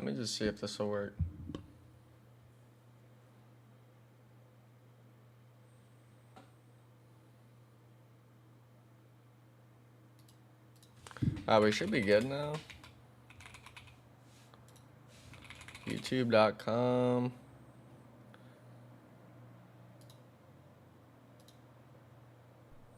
me just see if this will work. We should be good now. YouTube.com.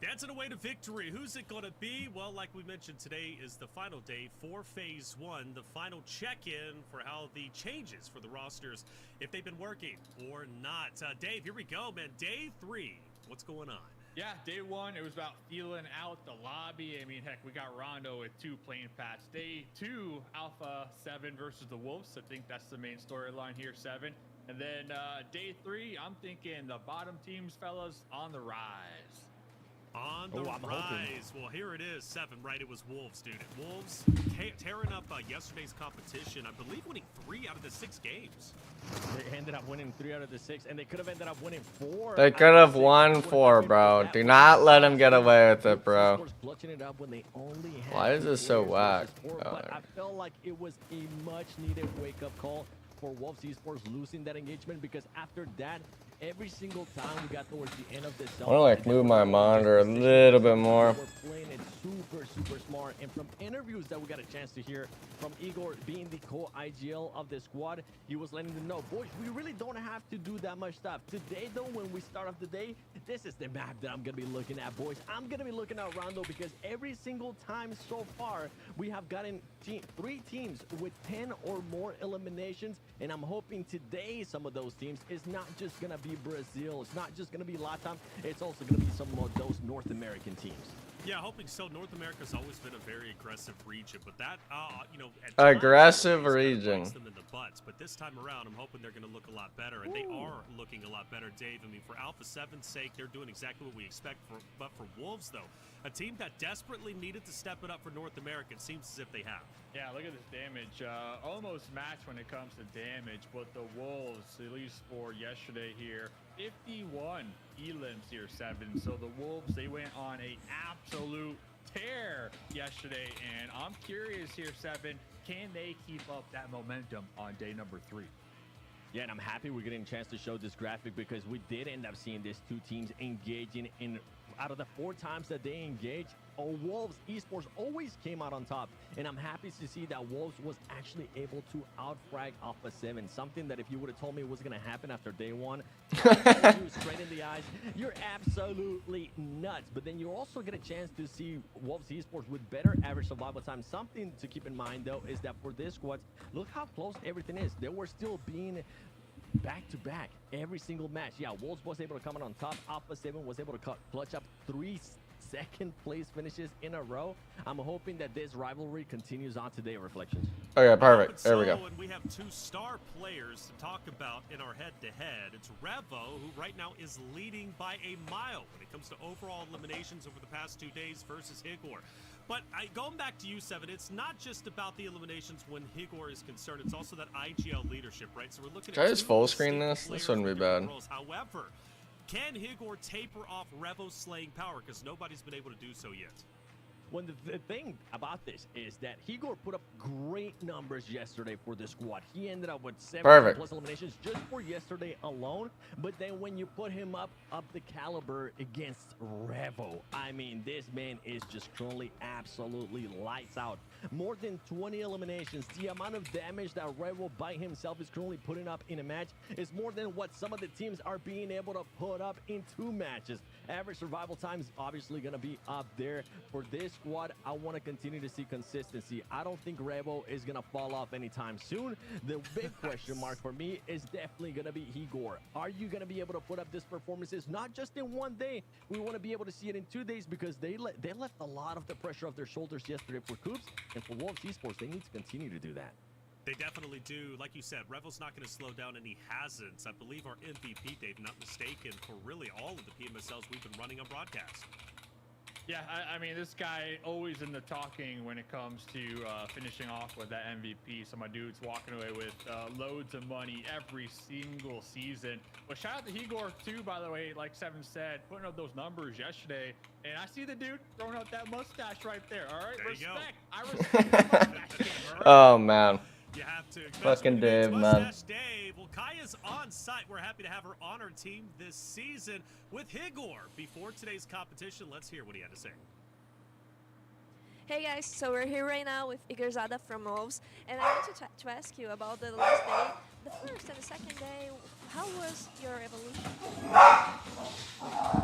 Dancing away to victory. Who's it going to be? Well, like we mentioned, today is the final day for Phase 1, the final check-in for how the changes for the rosters, if they've been working or not. Dave, here we go, man. Day 3. What's going on? Yeah, day 1, it was about feeling out the lobby. I mean, heck, we got Rondo with 2 playing pads. Day 2, Alpha 7 versus the Wolves. I think that's the main storyline here, 7. And then day 3, I'm thinking the bottom teams, fellas, on the rise. On the rise. Well, here it is, 7, right? It was Wolves, dude. Wolves tearing up yesterday's competition. I believe winning 3 out of the 6 games. They ended up winning 3 out of the 6, and they could have ended up winning 4. They could have won 4, bro. Do not let them get away with it, bro. Why is this so whack? But I felt like it was a much-needed wake-up call for Wolves Esports losing that engagement, because after that, every single time we got towards the end of this, I want to like move my monitor a little bit more. We're playing it super smart, and from interviews that we got a chance to hear from Igor, being the co-IGL of the squad, he was letting them know, boys, we really don't have to do that much stuff. Today, though, when we start off the day, this is the map that I'm gonna be looking at, boys. I'm gonna be looking at Rondo, because every single time so far, we have gotten 3 teams with 10 or more eliminations, and I'm hoping today some of those teams is not just gonna be Brazil, it's not just gonna be Latam, it's also gonna be some of those North American teams. Yeah, hoping so. North America's always been a very aggressive region, but that, you know, aggressive region. Them in the butts. But this time around, I'm hoping they're going to look a lot better, and they are looking a lot better, Dave. I mean, for Alpha 7's sake, they're doing exactly what we expect. But for Wolves, though, a team that desperately needed to step it up for North America, it seems as if they have. Yeah, look at this damage. Almost matched when it comes to damage, but the Wolves, at least for yesterday here, 51 elims here, 7. So the Wolves, they went on a absolute tear yesterday, and I'm curious here, 7, can they keep up that momentum on day number 3? Yeah, and I'm happy we're getting a chance to show this graphic, because we did end up seeing these 2 teams engaging in, out of the 4 times that they engaged, Wolves Esports always came out on top, and I'm happy to see that Wolves was actually able to outfrag Alpha 7, something that if you would have told me was going to happen after day 1, straight in the eyes, you're absolutely nuts. But then you also get a chance to see Wolves Esports with better average survival time. Something to keep in mind, though, is that for this squad, look how close everything is. They were still being back-to-back every single match. Yeah, Wolves was able to come in on top. Alpha 7 was able to clutch up 3 second place finishes in a row. I'm hoping that this rivalry continues on today, Reflections. Okay, perfect. There we go. And we have 2 star players to talk about in our head-to-head. It's Revo, who right now is leading by a mile when it comes to overall eliminations over the past 2 days versus Higor. But going back to you, 7, it's not just about the eliminations when Higor is concerned. It's also that IGL leadership, right? So we're looking Can I at just full screen this? This wouldn't be bad. However, can Higor taper off Revo's slaying power? Because nobody's been able to do so yet. When the thing about this is that Higor put up great numbers yesterday for the squad. He ended up with 7 plus eliminations just for yesterday alone. But then when you put him up the caliber against Revo, I mean, this man is just currently absolutely lights out. More than 20 eliminations. The amount of damage that Revo by himself is currently putting up in a match is more than what some of the teams are being able to put up in 2 matches. Average survival time is obviously going to be up there for this squad. I want to continue to see consistency. I don't think Revo is going to fall off anytime soon. The big question mark for me is definitely going to be Higor. Are you going to be able to put up these performances not just in 1 day? We want to be able to see it in 2 days, because they left a lot of the pressure off their shoulders yesterday for Coops, and for Wolves Esports, they need to continue to do that. They definitely do. Like you said, Revo's not going to slow down, and he hasn't. I believe our MVP, Dave, not mistaken, for really all of the PMSLs we've been running on broadcast. Yeah, I mean, this guy always in the talking when it comes to finishing off with that MVP. So my dude's walking away with loads of money every single season. But shout out to Higor too, by the way, like 7 said, putting up those numbers yesterday. And I see the dude throwing out that mustache right there. All right, there respect. I respect the mustache game, all right? Oh man. You have to. Fucking Dave, man. Mustache Dave. Well, Kaya's on site. We're happy to have her on our team this season with Higor. Before today's competition, let's hear what he had to say. Hey guys, so we're here right now with Igarzada from Wolves, and I wanted to ask you about the last day, the first and the second day. How was your evolution?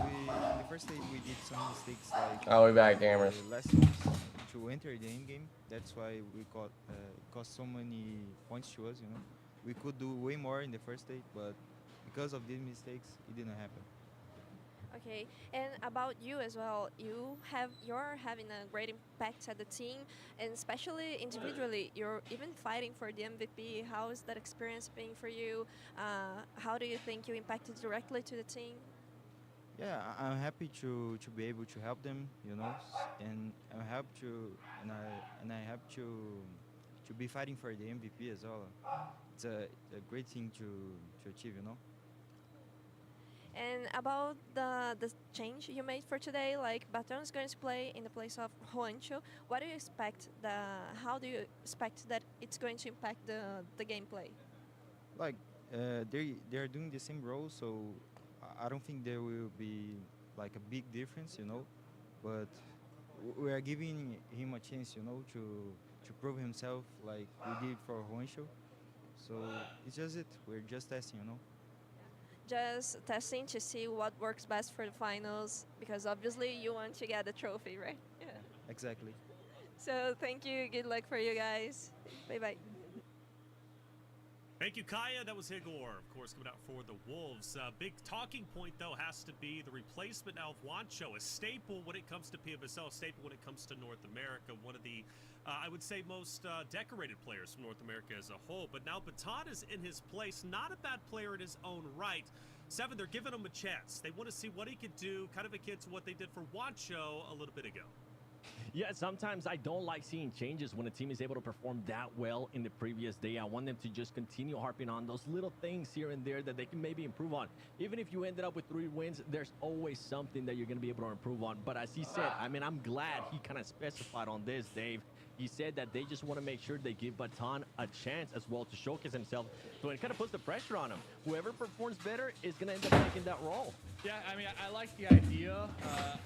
In the first day we did some mistakes like Oh, we back, gamers. lessons to enter the end game. That's why we got cost so many points to us. You know, we could do way more in the first day, but because of these mistakes, it didn't happen. Okay, and about you as well, you're having a great impact at the team, and especially individually, you're even fighting for the MVP. How is that experience being for you? How do you think you impacted directly to the team? Yeah, I'm happy to be able to help them. You know, and I'm happy I have to be fighting for the MVP as well. It's a great thing to achieve. You know. And about the change you made for today, like Baton's going to play in the place of Juancho. What do you expect? How do you expect that it's going to impact the gameplay? Like they are doing the same role, so I don't think there will be like a big difference, you know. But we are giving him a chance, you know, to prove himself, like we did for Juancho. So it's just it. We're just testing, you know. Just testing to see what works best for the finals, because obviously you want to get the trophy, right? Yeah. Exactly. So thank you. Good luck for you guys. Bye bye. Thank you, Kaya. That was Higor, of course, coming out for the Wolves. Big talking point, though, has to be the replacement now of Juancho, a staple when it comes to PMSL, a staple when it comes to North America, one of the, I would say, most decorated players from North America as a whole. But now Baton is in his place, not a bad player in his own right. Seven, they're giving him a chance. They want to see what he could do, kind of akin to what they did for Juancho a little bit ago. Yeah, sometimes I don't like seeing changes when a team is able to perform that well in the previous day. I want them to just continue harping on those little things here and there that they can maybe improve on. Even if you ended up with 3 wins, there's always something that you're going to be able to improve on. But as he said, I mean, I'm glad he kind of specified on this, Dave. He said that they just want to make sure they give Baton a chance as well to showcase himself. So it kind of puts the pressure on him. Whoever performs better is going to end up taking that role. Yeah, I mean, I like the idea.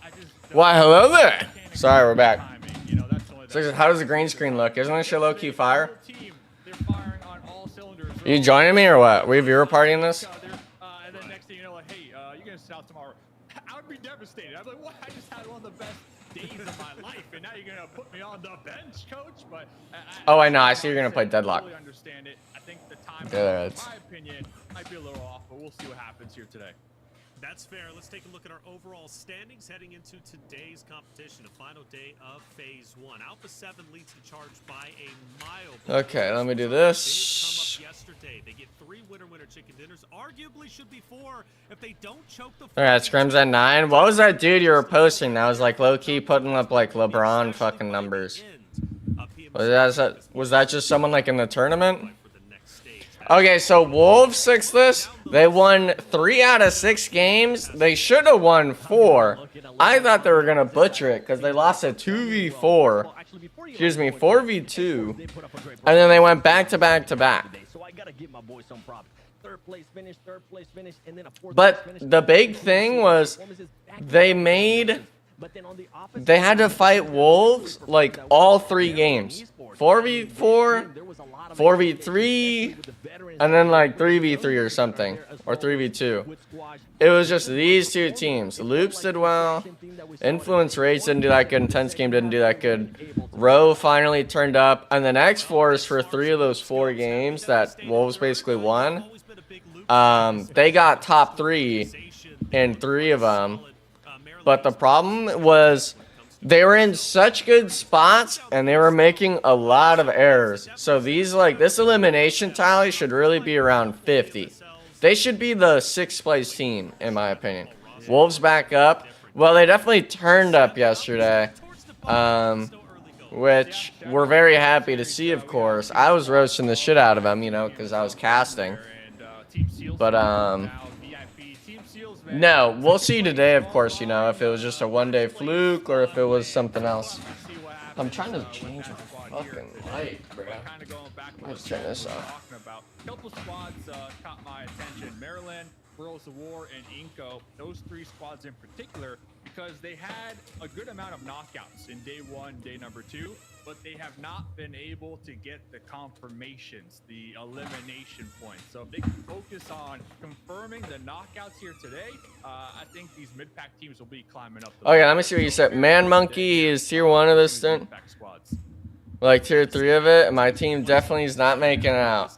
I just Why, hello there. Sorry, we're back. timing. You know, that's only So how does the green screen look? Isn't it low-key fire? Team, they're firing on all cylinders. Are you joining me or what? We viewer party in this? And then next thing you know, like, hey, you're going to sit out tomorrow. I would be devastated. I'd be like, what? I just had one of the best days of my life, and now you're going to put me on the bench, coach? But Oh, I know. I see you're going to play Deadlock. I totally understand it. I think the time, Yeah, in it's- my opinion, might be a little off, but we'll see what happens here today. That's fair. Let's take a look at our overall standings heading into today's competition, the final day of Phase 1. Alpha 7 leads the charge by a mile. Okay, let me do They this. come up yesterday. They get 3 winner chicken dinners. Arguably should be 4 if they don't choke the. Alright, scrims at 9. What was that dude you were posting that was like low-key putting up like LeBron fucking numbers? Was that just someone like in the tournament? Okay, so Wolves 6 this. They won 3 out of 6 games. They should have won 4. I thought they were going to butcher it because they lost a 2v4. Excuse me, 4v2. And then they went back to back to back. So I gotta give my boys some props. Third place finish, and then a fourth But place finish. the big thing was they had to fight Wolves like all 3 games. 4v4, 4v3, and then like 3v3 or something, or 3v2. It was just these 2 teams. Loops did well. Influence Rage didn't do that good. Intense Game didn't do that good. Row finally turned up. And then X-Force for 3 of those 4 games that Wolves basically won. They got top 3 in 3 of them. But the problem was they were in such good spots and they were making a lot of errors. So these this elimination tally should really be around 50. They should be the 6th place team in my opinion. Wolves back up. Well, they definitely turned up yesterday. Which we're very happy to see, of course. I was roasting the shit out of them, you know, because I was casting. But no, we'll see today, of course, you know, if it was just a one-day fluke or if it was something else. I'm trying to change the fucking light, bro. Kind of going back to Let's what turn we this were off. talking about. A couple squads caught my attention. Maryland, Worlds of War, and Inco. Those three squads in particular, because they had a good amount of knockouts in day one, day number two, but they have not been able to get the confirmations, the elimination points. So if they can focus on confirming the knockouts here today, I think these mid-pack teams will be climbing up. Okay, let me see what you said. Man Monkey is tier 1 of this thing. Like tier 3 of it, and my team definitely is not making it out.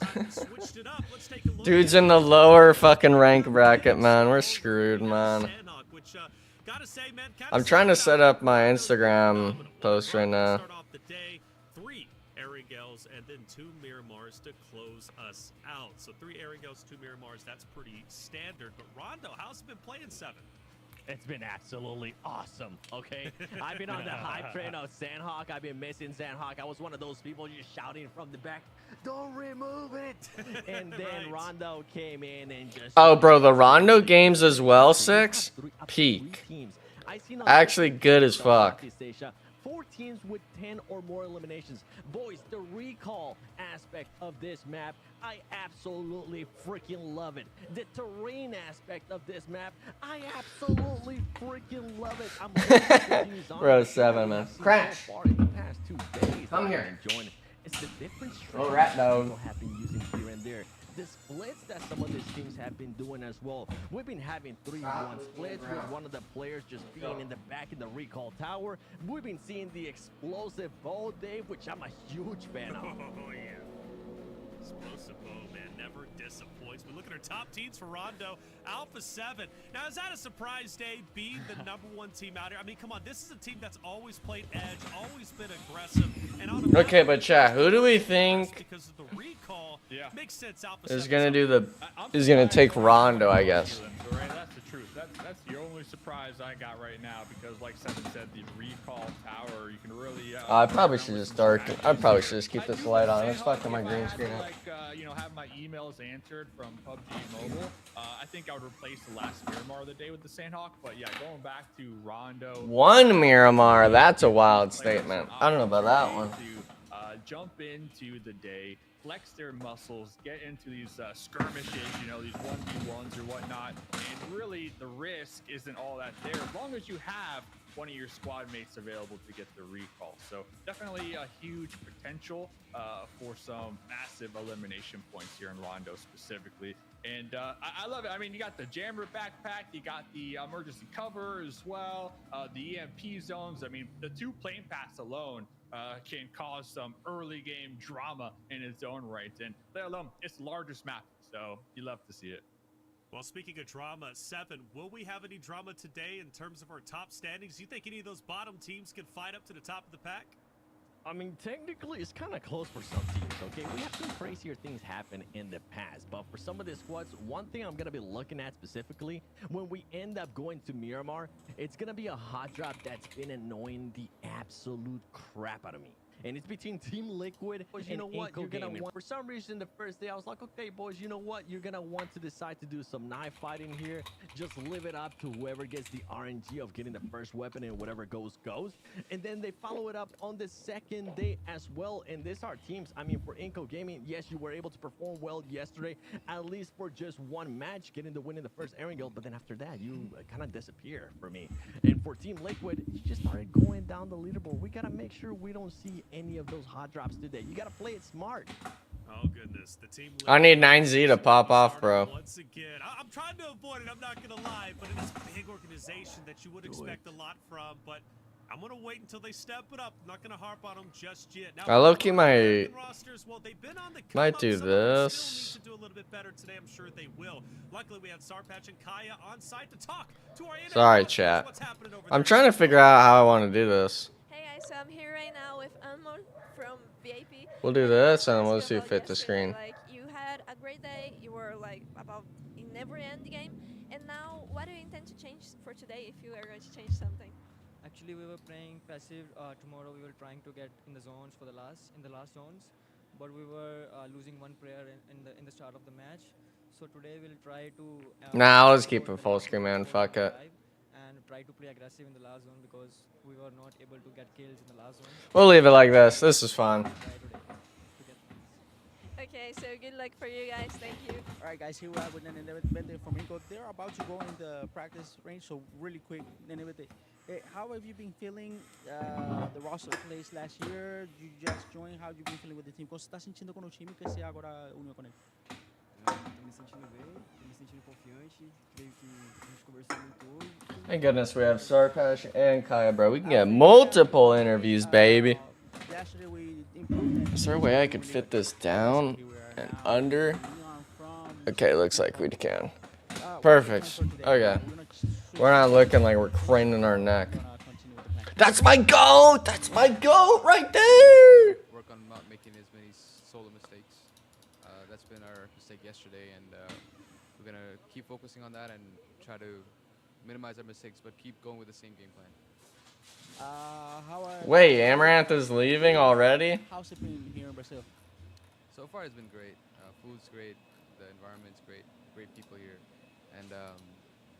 Dude's in the lower fucking rank bracket, man. We're screwed, man. I'm trying to set up my Instagram post right now. 3 Erangels and then 2 Miramars to close us out. So 3 Erangels, 2 Miramars, that's pretty standard. But Rondo, how's it been playing 7? It's been absolutely awesome, okay? I've been on the hype train of Sandhawk. I've been missing Sandhawk. I was one of those people just shouting from the back, don't remove it! And then Rondo came in and just... Oh, bro, the Rondo games as well, 6? Peak. Actually good as fuck. 4 teams with 10 or more eliminations. Boys, the recall aspect of this map, I absolutely freaking love it. The terrain aspect of this map, I absolutely freaking love it. I'm Bro, 7, man. Crash. In the past 2 days, Come here. It's the different Oh, rat dog. people have been using here and there. The splits that some of these teams have been doing as well. We've been having 3-1 splits with one of the players just being in the back in the recall tower. We've been seeing the explosive bow, Dave, which I'm a huge fan of. Oh, yeah. Explosive bow, man, never disappoints. We look at our top teams for Rondo. Alpha 7. Now, is that a surprise, Dave, being the #1 team out here? I mean, come on, this is a team that's always played edge, always been aggressive. And on Okay, but chat, who do we think because of the recall, makes sense. Alpha is 7's gonna do the take Rondo, I guess? That's the truth. That's the only surprise I got right now, because like Seven said, the recall tower, you can really I probably should just probably should just keep this light on. It's fucking my green screen up. Like you know, have my emails answered from PUBG Mobile. I think I would replace the last Miramar of the day with the Sandhawk, but yeah, going back to Rondo. 1 Miramar, that's a wild statement. I don't know about that one. Jump into the day, flex their muscles, get into these skirmishes, you know, these 1v1s or whatnot, and really the risk isn't all that there as long as you have one of your squad mates available to get the recall. So definitely a huge potential for some massive elimination points here in Rondo specifically. And I love it. I mean, you got the jammer backpack, you got the emergency cover as well, the EMP zones. I mean, the 2 plane paths alone can cause some early game drama in its own right. And let alone it's the largest map, so you love to see it. Well, speaking of drama, 7, will we have any drama today in terms of our top standings? Do you think any of those bottom teams can fight up to the top of the pack? I mean, technically, it's kind of close for some teams, okay? We have some crazier things happen in the past, but for some of the squads, one thing I'm going to be looking at specifically, when we end up going to Miramar, it's going to be a hot drop that's been annoying the absolute crap out of me. And it's between Team Liquid and you know what, Inco Gaming. For some reason, the first day, I was like, okay, boys, you know what? You're going to want to decide to do some knife fighting here. Just live it up to whoever gets the RNG of getting the first weapon, and whatever goes. And then they follow it up on the second day as well. And these are teams, I mean, for Inco Gaming, yes, you were able to perform well yesterday, at least for just 1 match, getting the win in the first Erangel. But then after that, you kind of disappear for me. And for Team Liquid, you just started going down the leaderboard. We got to make sure we don't see any of those hot drops today. You got to play it smart. Oh goodness, the team. I need 9Z to pop off, bro. Once again, I'm trying to avoid it. I'm not gonna lie, but it is a big organization that you would expect a lot from. But I'm gonna wait until they step it up. I'm not gonna harp on them just yet. Now, I low-key might rosters, well, they've been on the might do some of them this. still need to do a little bit better today. I'm sure they will. Luckily, we had Sarpatch and Kaya on site to talk to our Sorry, rosters. chat. What's happening over I'm there? trying to figure out how I want to do this. Hey guys, so I'm here right now with Anmon from VIP. We'll do this, and then we'll Ask see you if about fit the yesterday, screen. Like, you had a great day. You were like about in every end game. And now, what do you intend to change for today if you are going to change something? Actually, we were playing passive. Tomorrow we were trying to get in the zones for the last zones, but we were losing 1 player in the start of the match. So today we'll try to. Nah, I'll just keep it full screen, man. Fuck it. and try to play aggressive in the last zone because we were not able to get kills in the last zone. We'll leave it like this. This is fun. Try today to get kills. Okay, so good luck for you guys. Thank you. All right, guys, here we are with Nenevete from Inco. They're about to go in the practice range, so really quick, Nenevete. How have you been feeling the roster place last year? You just joined. How have you been feeling with the team? Como você está sentindo com o time que você agora uniu com ele? Tô me sentindo bem, tô me sentindo confiante. Creio que a gente conversou muito hoje. Thank goodness we have Sarpash and Kaya, bro. We can get multiple interviews, baby. Yesterday we improved. Is there a way I could fit this down and under? Okay, looks like we can. Perfect. Okay. We're not looking like we're craning our neck. That's my goat! That's my goat right there! Work on not making as many solo mistakes. That's been our mistake yesterday, and we're gonna keep focusing on that and try to minimize our mistakes, but keep going with the same game plan. Wait, Amaranth is leaving already? How's it been here in Brazil? So far, it's been great. Food's great, the environment's great, great people here, and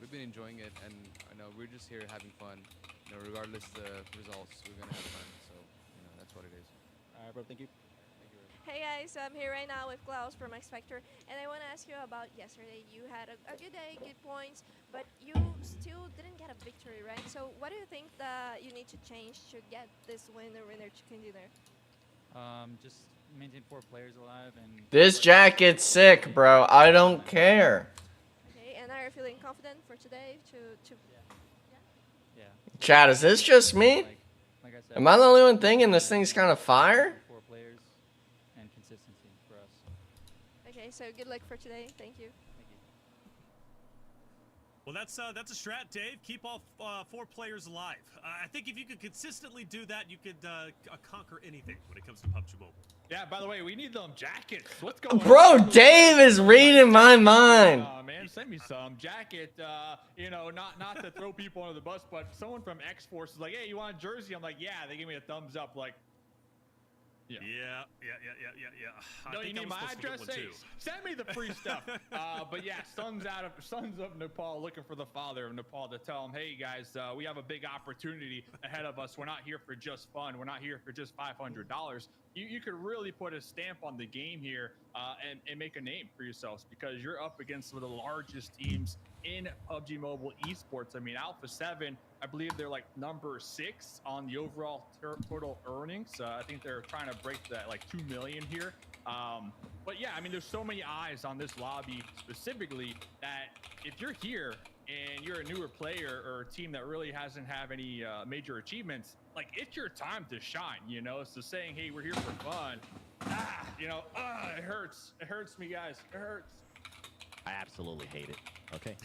we've been enjoying it. And I know we're just here having fun. You know, regardless the results, we're gonna have fun. So you know, that's what it is. All right, bro. Thank you. Hey guys, I'm here right now with Klaus from X Factor, and I want to ask you about yesterday. You had a good day, good points, but you still didn't get a victory, right? So what do you think that you need to change to get this winner chicken dinner? Just maintain 4 players alive and. This jacket's sick, bro. I don't care. Okay, and are you feeling confident for today? Yeah. Chad, is this just me? Like I said. Am I the only one thinking this thing's kind of fire? 4 players and consistency for us. Okay, so good luck for today. Thank you. Well, that's a strat, Dave. Keep all 4 players alive. I think if you could consistently do that, you could conquer anything when it comes to PUBG Mobile. Yeah, by the way, we need them jackets. What's going on? Bro, Dave is reading my mind. Man, send me some jacket. You know, not to throw people under the bus, but someone from X Force is like, "Hey, you want a jersey?" I'm like, "Yeah." They give me a thumbs up, like. Yeah. I No, think you I need was my supposed to get address. one, Hey, too. send me the free stuff. But yeah, sons of Nepal looking for the father of Nepal to tell him, hey guys, we have a big opportunity ahead of us. We're not here for just fun. We're not here for just $500. You could really put a stamp on the game here and make a name for yourselves because you're up against some of the largest teams in PUBG Mobile esports. I mean, Alpha 7, I believe they're like number 6 on the overall total earnings. I think they're trying to break that like 2 million here. But yeah, I mean, there's so many eyes on this lobby specifically that if you're here and you're a newer player or a team that really hasn't have any major achievements, like it's your time to shine, you know? So saying, hey, we're here for fun, it hurts. It hurts me, guys. It hurts. I absolutely hate it. Okay,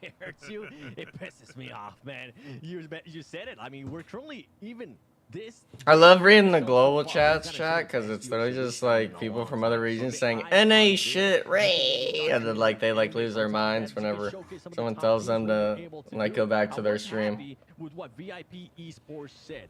it hurts you. It pisses me off, man. You said it. I mean, we're currently even this. I love reading the global chats, chat, because it's literally just like people from other regions saying NA shit, Ray, and then like they like lose their minds whenever someone tells them to like go back to their stream. With what VIP Esports said.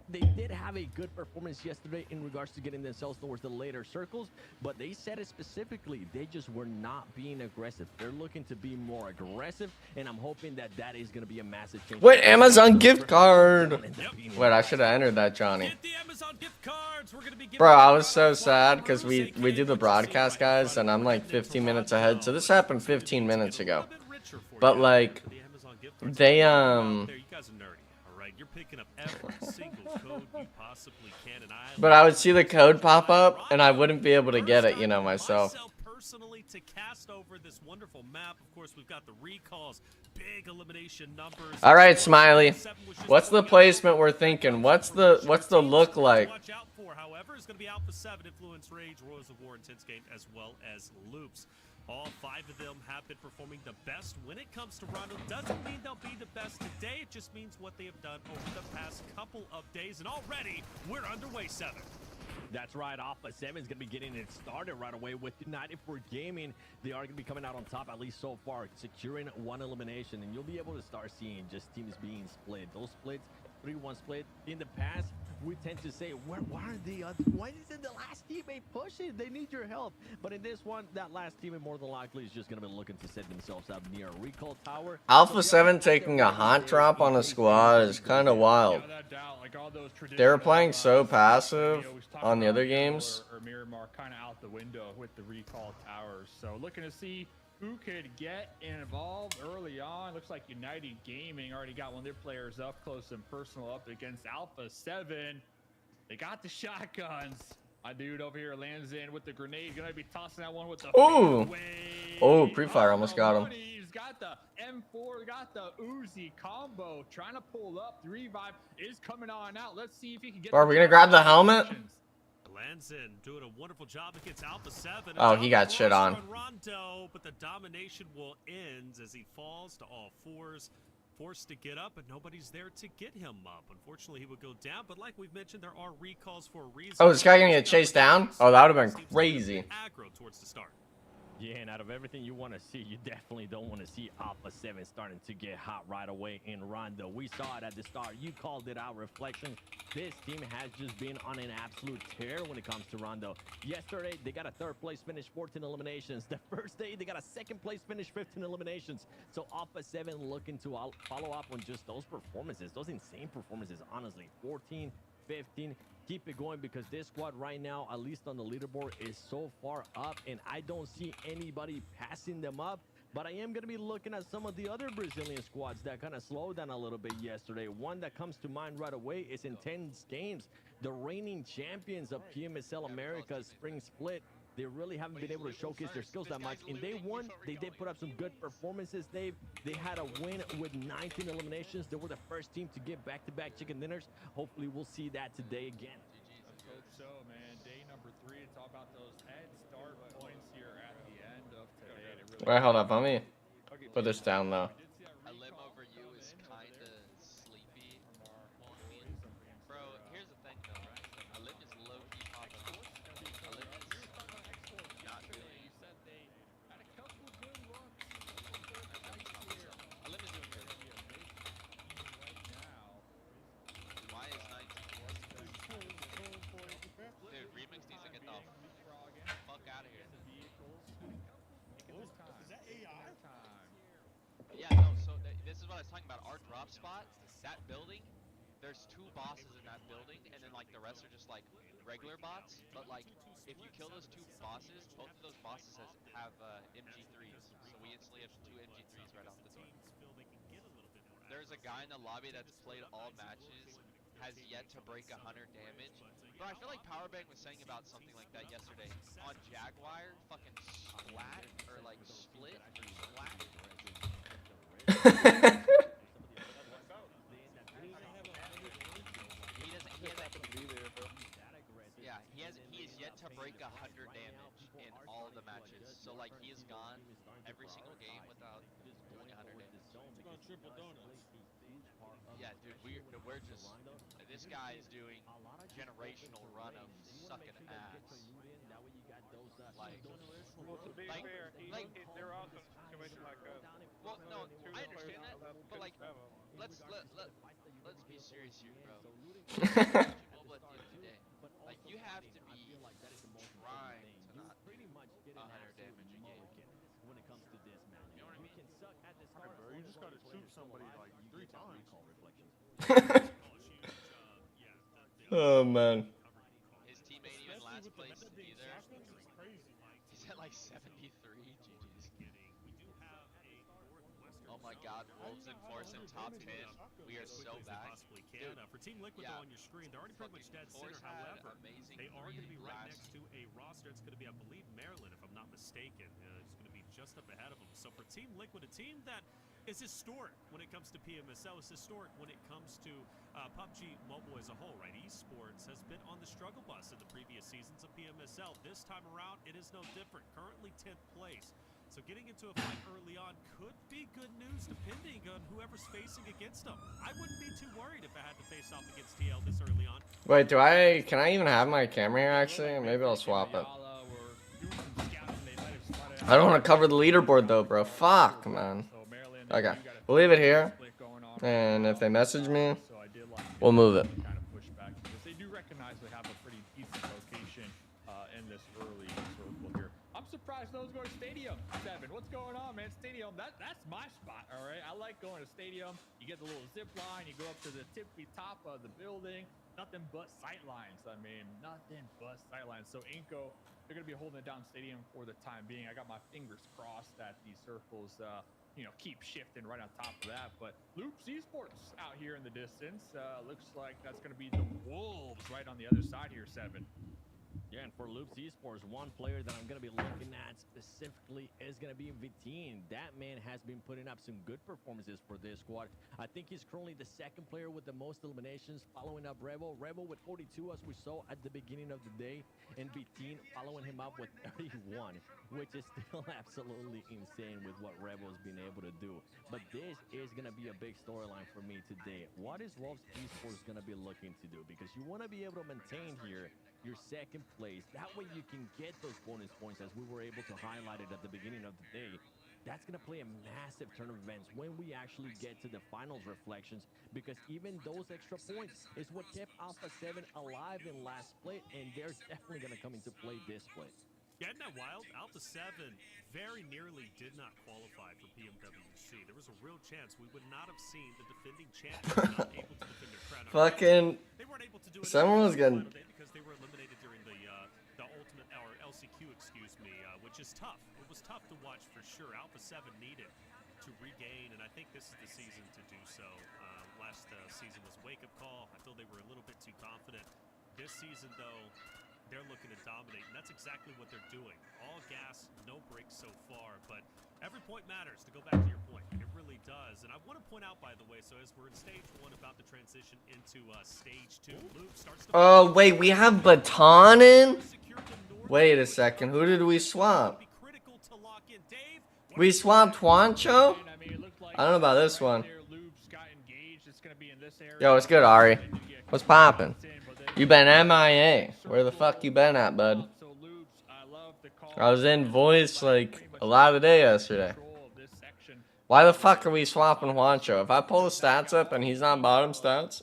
They did have a good performance yesterday in regards to getting themselves towards the later circles, but they said it specifically, they just were not being aggressive. They're looking to be more aggressive, and I'm hoping that that is going to be a massive change. Wait, Amazon gift card. Wait, I should have entered that, Johnny. Get the Amazon gift cards. We're gonna be giving Bro, I away was so 5 sad because we offers. do the broadcast, guys, and I'm like 15 minutes ahead. So this happened 15 minutes ago. But like, they There, you guys are nerdy. All right, you're picking up every single code you possibly can, and but I would see the code pop up, and I wouldn't be able to get it, you know, myself. Personally, to cast over this wonderful map. Of course, we've got the recalls, big elimination numbers. All right, Smiley. What's the placement we're thinking? What's the look like? Watch out for, however, is going to be Alpha 7, Influence, Rage, Royals of War, Intense Game, as well as Loops. All 5 of them have been performing the best when it comes to Rondo. Doesn't mean they'll be the best today. It just means what they have done over the past couple of days. And already, we're underway 7. That's right. Alpha 7 is going to be getting it started right away with United for Gaming. They are going to be coming out on top, at least so far, securing 1 elimination. And you'll be able to start seeing just teams being split. Those splits, 3-1 split. In the past, we tend to say, why are the other? Why isn't the last teammate pushing? They need your help. But in this one, that last teammate more than likely is just going to be looking to set themselves up near a recall tower. Alpha 7 taking a hot drop on a squad is kind of wild. They were playing so passive on the other games. Or Miramar kind of out the window with the recall towers. So looking to see who could get involved early on. Looks like United Gaming already got one of their players up close and personal up against Alpha 7. They got the shotguns. My dude over here lands in with the grenade. Gonna be tossing that one with the Ooh. Oh, pre-fire almost got him. He's got the M4, got the Uzi combo. Trying to pull up. The revive is coming on out. Let's see if he can get. Are we gonna grab the helmet? Lands in, doing a wonderful job against Alpha 7. Oh, he got shit on. Rondo, but the domination will end as he falls to all fours, forced to get up, but nobody's there to get him up. Unfortunately, he would go down, but like we've mentioned, there are recalls for a reason. Oh, this guy gonna get chased down? Oh, that would have been crazy. Aggro towards the start. Yeah, and out of everything you want to see, you definitely don't want to see Alpha 7 starting to get hot right away in Rondo. We saw it at the start. You called it out, Reflection. This team has just been on an absolute tear when it comes to Rondo. Yesterday, they got a third place finish, 14 eliminations. The first day, they got a second place finish, 15 eliminations. So Alpha 7 looking to follow up on just those performances, those insane performances, honestly. 14, 15. Keep it going because this squad right now, at least on the leaderboard, is so far up, and I don't see anybody passing them up. But I am going to be looking at some of the other Brazilian squads that kind of slowed down a little bit yesterday. One that comes to mind right away is Intense Games, the reigning champions of PMSL America's Spring Split. They really haven't been able to showcase their skills that much. In day one, they did put up some good performances, Dave. They had a win with 19 eliminations. They were the first team to get back-to-back chicken dinners. Hopefully, we'll see that today again. Let's hope so, man. Day number 3, it's all about those head start points here at the end of today. Wait, hold up. Let me put this down, though. A limb over you is kind of sleepy. Bro, here's the thing, though. A limb is low-key popping off. A limb is not doing. A limb is doing good. Why is 19? Dude, Remix needs to get the fuck out of here. Yeah, no, so this is what I was talking about. Our drop spot, that building, there's 2 bosses in that building, and then, like, the rest are just, like, regular bots. But, like, if you kill those 2 bosses, both of those bosses have MG3s. So we instantly have 2 MG3s right off the door. There's a guy in the lobby that's played all matches, has yet to break 100 damage. Bro, I feel like Powerbang was saying about something like that yesterday. On Jaguar, fucking splat, or, like, split, or splat. He is yet to break 100 damage in all the matches. So like he is gone every single game without doing 100 damage. Yeah, dude, we're just this guy is doing generational run of sucking ass. Like, well, to be fair, they're also in a situation like us. Well, no, I understand that, but like, let's be serious here, bro. Mobile at the end of the day, like you have to be trying to not do 100 damage a game. When it comes to this, man, you know what I mean? Bro, you just gotta shoot somebody like 3 times. Oh man. His teammate even last place to be there. He's at like 73 GG's. Oh my god, Wolves in force in top 10. We are so back. Dude, for Team Liquid though on your screen, they're already pretty much dead center. However, they are going to be right next to a roster. It's going to be, I believe, Maryland, if I'm not mistaken. It's going to be just up ahead of them. So for Team Liquid, a team that is historic when it comes to PMSL, is historic when it comes to PUBG Mobile as a whole, right? Esports has been on the struggle bus in the previous seasons of PMSL. This time around, it is no different. Currently 10th place. So getting into a fight early on could be good news depending on whoever's facing against them. I wouldn't be too worried if I had to face off against TL this early on. Wait, can I even have my camera here actually? Maybe I'll swap it. I don't want to cover the leaderboard though, bro. Fuck, man. Okay, we'll leave it here. And if they message me, we'll move it. They do go to Stadium 7. What's going on, man? Stadium, that's my spot, all right? I like going to Stadium. You get the little zip line. You go up to the tippy top of the building. Nothing but sight lines. I mean, nothing but sight lines. So Inco, they're going to be holding it down Stadium for the time being. I got my fingers crossed that these circles, you know, keep shifting right on top of that. But Loops Esports out here in the distance. Looks like that's going to be the Wolves right on the other side here, 7. Yeah, and for Loops Esports, one player that I'm going to be looking at specifically is going to be Vitin. That man has been putting up some good performances for this squad. I think he's currently the second player with the most eliminations, following up Revo. Revo with 42, as we saw at the beginning of the day, and Vitin following him up with 31, which is still absolutely insane with what Revo's been able to do. But this is going to be a big storyline for me today. What is Wolves Esports going to be looking to do? Because you want to be able to maintain here your second place. That way you can get those bonus points, as we were able to highlight it at the beginning of the day. That's going to play a massive turn of events when we actually get to the finals reflections, because even those extra points is what kept Alpha 7 alive in last split, and they're definitely going to come into play this split. Yeah, isn't that wild? Alpha 7 very nearly did not qualify for PMWC. There was a real chance we would not have seen the defending champions not able to defend their crown. Fucking. They weren't able to do it Someone was getting. because they were eliminated during the ultimate, or LCQ, excuse me, which is tough. It was tough to watch for sure. Alpha 7 needed to regain, and I think this is the season to do so. Last season was a wake-up call. I feel they were a little bit too confident. This season, though, they're looking to dominate, and that's exactly what they're doing. All gas, no breaks so far, but every point matters, to go back to your point. It really does. And I want to point out, by the way, so as we're in stage 1, about to transition into stage 2, Luke starts to... Oh, wait, we have Baton in? Wait a second, who did we swap? We swapped Juancho? I don't know about this one. Yo, what's good, Ari? What's poppin'? You been MIA. Where the fuck you been at, bud? I was in voice like a lot of the day yesterday. Why the fuck are we swapping Juancho? If I pull the stats up and he's on bottom stats,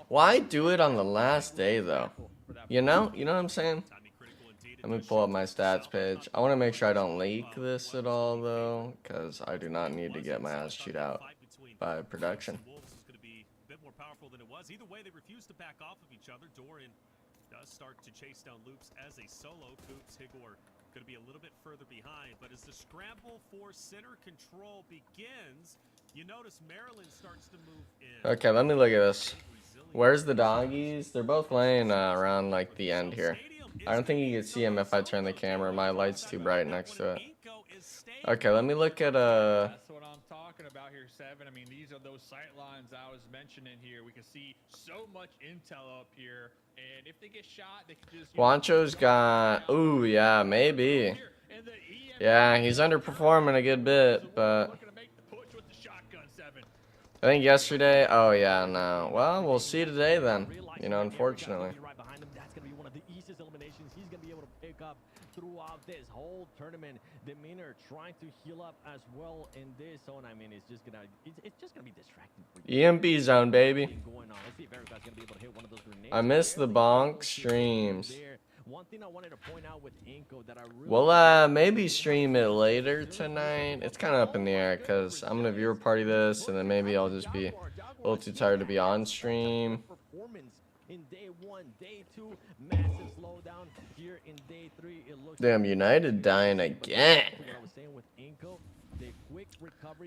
why do it on the last day though? You know what I'm saying? Let me pull up my stats page. I want to make sure I don't leak this at all though, because I do not need to get my ass chewed out by production. Either way, they refuse to back off of each other. Doran does start to chase down Loops as a solo. Coops, Higor going to be a little bit further behind, but as the scramble for center control begins, you notice Maryland starts to move in. Okay, let me look at this. Where's the doggies? They're both laying around like the end here. I don't think you can see them if I turn the camera. My light's too bright next to it. Okay, let me look at That's what I'm talking about here, 7. I mean, these are those sight lines I was mentioning here. We can see so much intel up here, and if they get shot, they can just... Juancho's got... Ooh, yeah, maybe. Yeah, he's underperforming a good bit, but... I think yesterday... Oh, yeah, no. Well, we'll see today then. You know, unfortunately. Throughout this whole tournament, Demeanor trying to heal up as well in this zone. I mean, it's just gonna be distracting for you. EMP zone, baby. I miss the bonk streams. One thing I wanted to point out with Inco that I really We'll maybe stream it later tonight. It's kind of up in the air because I'm gonna viewer party this, and then maybe I'll just be a little too tired to be on stream. In day 1, day 2, massive slowdown here in day 3. It looks Damn, United dying again.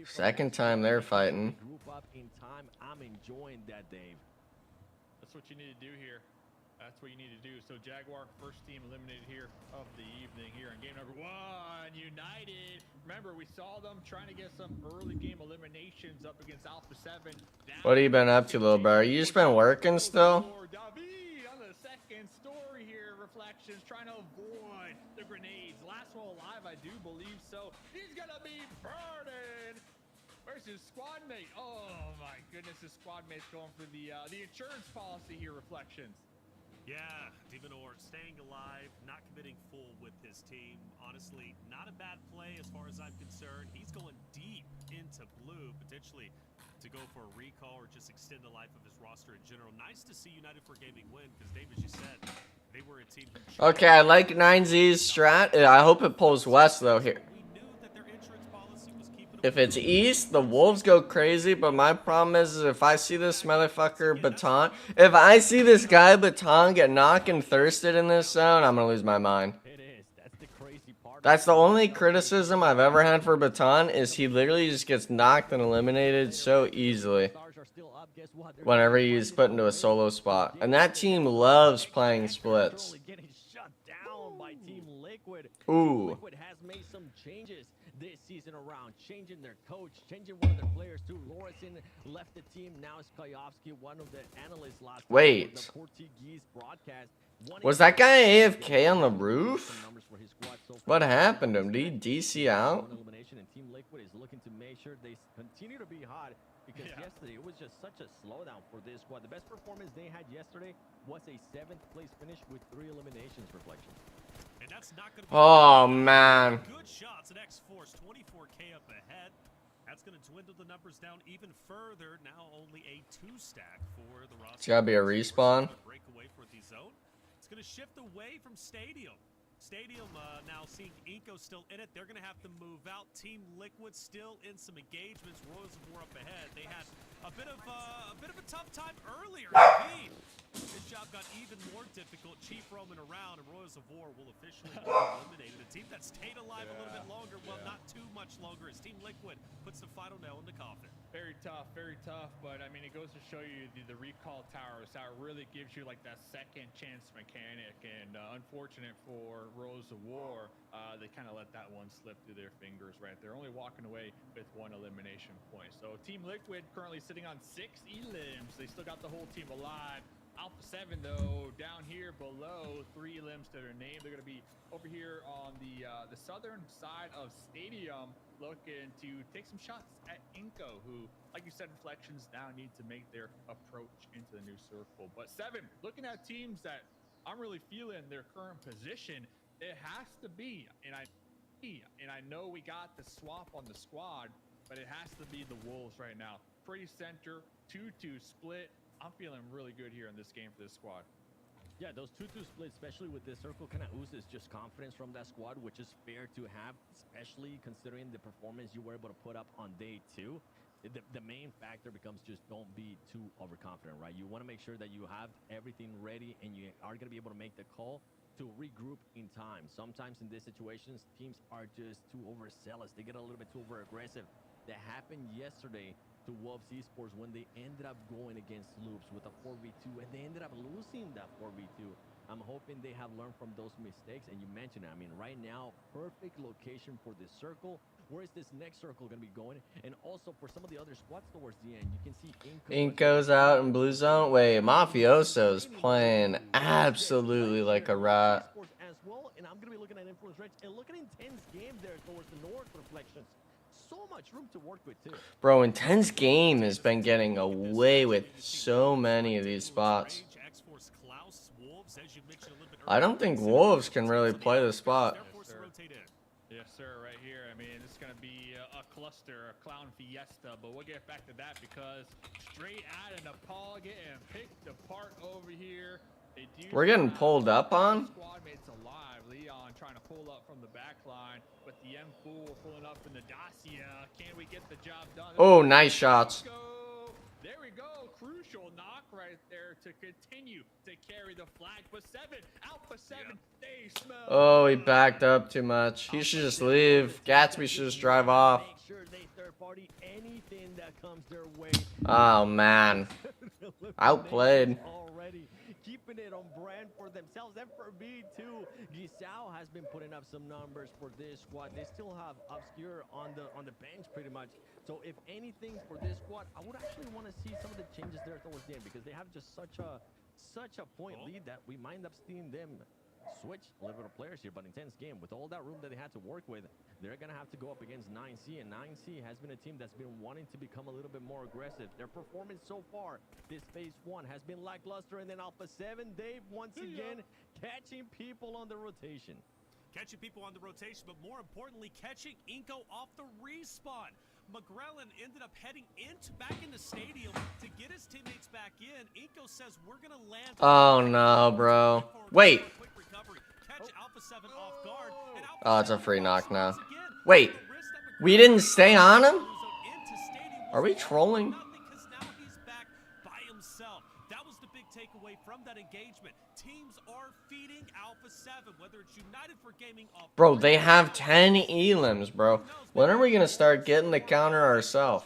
Second time they're fighting. I'm enjoying that, Dave. That's what you need to do here. That's what you need to do. So Jaguar, first team eliminated here of the evening here in game number 1. United. Remember, we saw them trying to get some early game eliminations up against Alpha 7. What have you been up to, little bro? You just been working still? David on the second story here. Reflections trying to avoid the grenades. Last one alive, I do believe so. He's gonna be burning. Where's his squad mate? Oh my goodness, his squad mate's going for the insurance policy here. Reflections. Yeah, Divinor staying alive, not committing full with his team. Honestly, not a bad play as far as I'm concerned. He's going deep into blue, potentially to go for a recall or just extend the life of his roster in general. Nice to see United for Gaming win, because Dave, as you said, They were a team who Okay, I like 9Z's strat. I hope it pulls west though here. If it's east, the Wolves go crazy, but my problem is if I see this motherfucker Baton, if I see this guy Baton get knocked and thirsted in this zone, I'm gonna lose my mind. That's the only criticism I've ever had for Baton is he literally just gets knocked and eliminated so easily whenever he's put into a solo spot. And that team loves playing splits. Ooh. This season around, changing their coach, changing one of their players too. Lorison left the team. Now it's Kayovsky, one of the analysts last Wait. the Portuguese broadcast. Was that guy AFK on the roof? What happened to him? Did he DC out? Elimination, and Team Liquid is looking to make sure they continue to be hot because yesterday it was just such a slowdown for this squad. The best performance they had yesterday was a 7th place finish with 3 eliminations. Reflection. And that's not going to be Oh man. good shots at X-Force, 24K up ahead. That's going to dwindle the numbers down even further. Now only a 2-stack for the roster. It's gotta be a respawn. Breakaway for the zone. It's going to shift away from Stadium. Stadium now seeing Inco still in it. They're going to have to move out. Team Liquid still in some engagements. Royals of War up ahead. They had a bit of a tough time earlier. Indeed. This job got even more difficult. Chief roaming around, and Royals of War will officially be eliminated. A team that stayed alive a little bit longer, well, not too much longer, as Team Liquid puts the final nail in the coffin. Very tough, but I mean, it goes to show you the recall towers, how it really gives you like that second chance mechanic, and unfortunate for Royals of War, they kind of let that one slip through their fingers right. They're only walking away with 1 elimination point. So Team Liquid currently sitting on 6 elims. They still got the whole team alive. Alpha 7 though down here below, 3 limbs to their name. They're going to be over here on the southern side of Stadium, looking to take some shots at Inco, who, like you said, Reflections now need to make their approach into the new circle. But 7, looking at teams that I'm really feeling their current position, it has to be, and I know we got the swap on the squad, but it has to be the Wolves right now. Pretty center, 2-2 split. I'm feeling really good here in this game for this squad. Yeah, those 2-2 splits, especially with this circle, kind of oozes just confidence from that squad, which is fair to have, especially considering the performance you were able to put up on day 2. The main factor becomes just don't be too overconfident, right? You want to make sure that you have everything ready and you are going to be able to make the call to regroup in time. Sometimes in these situations, teams are just too overzealous. They get a little bit too over-aggressive. That happened yesterday to Wolves Esports when they ended up going against Loops with a 4v2, and they ended up losing that 4v2. I'm hoping they have learned from those mistakes, and you mentioned it. I mean, right now, perfect location for this circle. Where is this next circle going to be going? And also for some of the other squads towards the end, you can see Inco's out in blue zone. Wait, Mafioso's playing absolutely like a rat. As well, and I'm going to be looking at Influence Reds and looking at Intense game there towards the north. Reflections. So much room to work with too. Bro, Intense game has been getting away with so many of these spots. I don't think Wolves can really play the spot. Yes, sir, right here. I mean, it's going to be a cluster, a clown fiesta, but we'll get back to that because straight out of Nepal getting picked apart over here. We're getting pulled up on? Squad mates alive. Leon trying to pull up from the back line, but the M4 pulling up in the Dacia. Can we get the job done? Oh, nice shots. There we go. Crucial knock right there to continue to carry the flag. But 7, Alpha 7, they smell. Oh, he backed up too much. He should just leave. Gatsby should just drive off. Make sure they third party anything that comes their way. Oh, man. Outplayed. Already keeping it on brand for themselves. And for me too, Gisao has been putting up some numbers for this squad. They still have Obscure on the bench pretty much. So if anything for this squad, I would actually want to see some of the changes there towards the end because they have just such a point lead that we might end up seeing them switch a little bit of players here. But Intense game, with all that room that they had to work with, they're going to have to go up against 9C, and 9C has been a team that's been wanting to become a little bit more aggressive. Their performance so far this phase 1 has been lackluster, and then Alpha 7, Dave, once again, catching people on the rotation. Catching people on the rotation, but more importantly, catching Inco off the respawn. McGrellin ended up heading back into stadium to get his teammates back in. Inko says we're gonna land. Oh no, bro. Wait. Oh, it's a free knock now. Wait. We didn't stay on him? Are we trolling? Because now he's back by himself. That was the big takeaway from that engagement. Teams are feeding Alpha 7, whether it's United for Gaming off. Bro, they have 10 elims, bro. When are we gonna start getting the counter ourselves?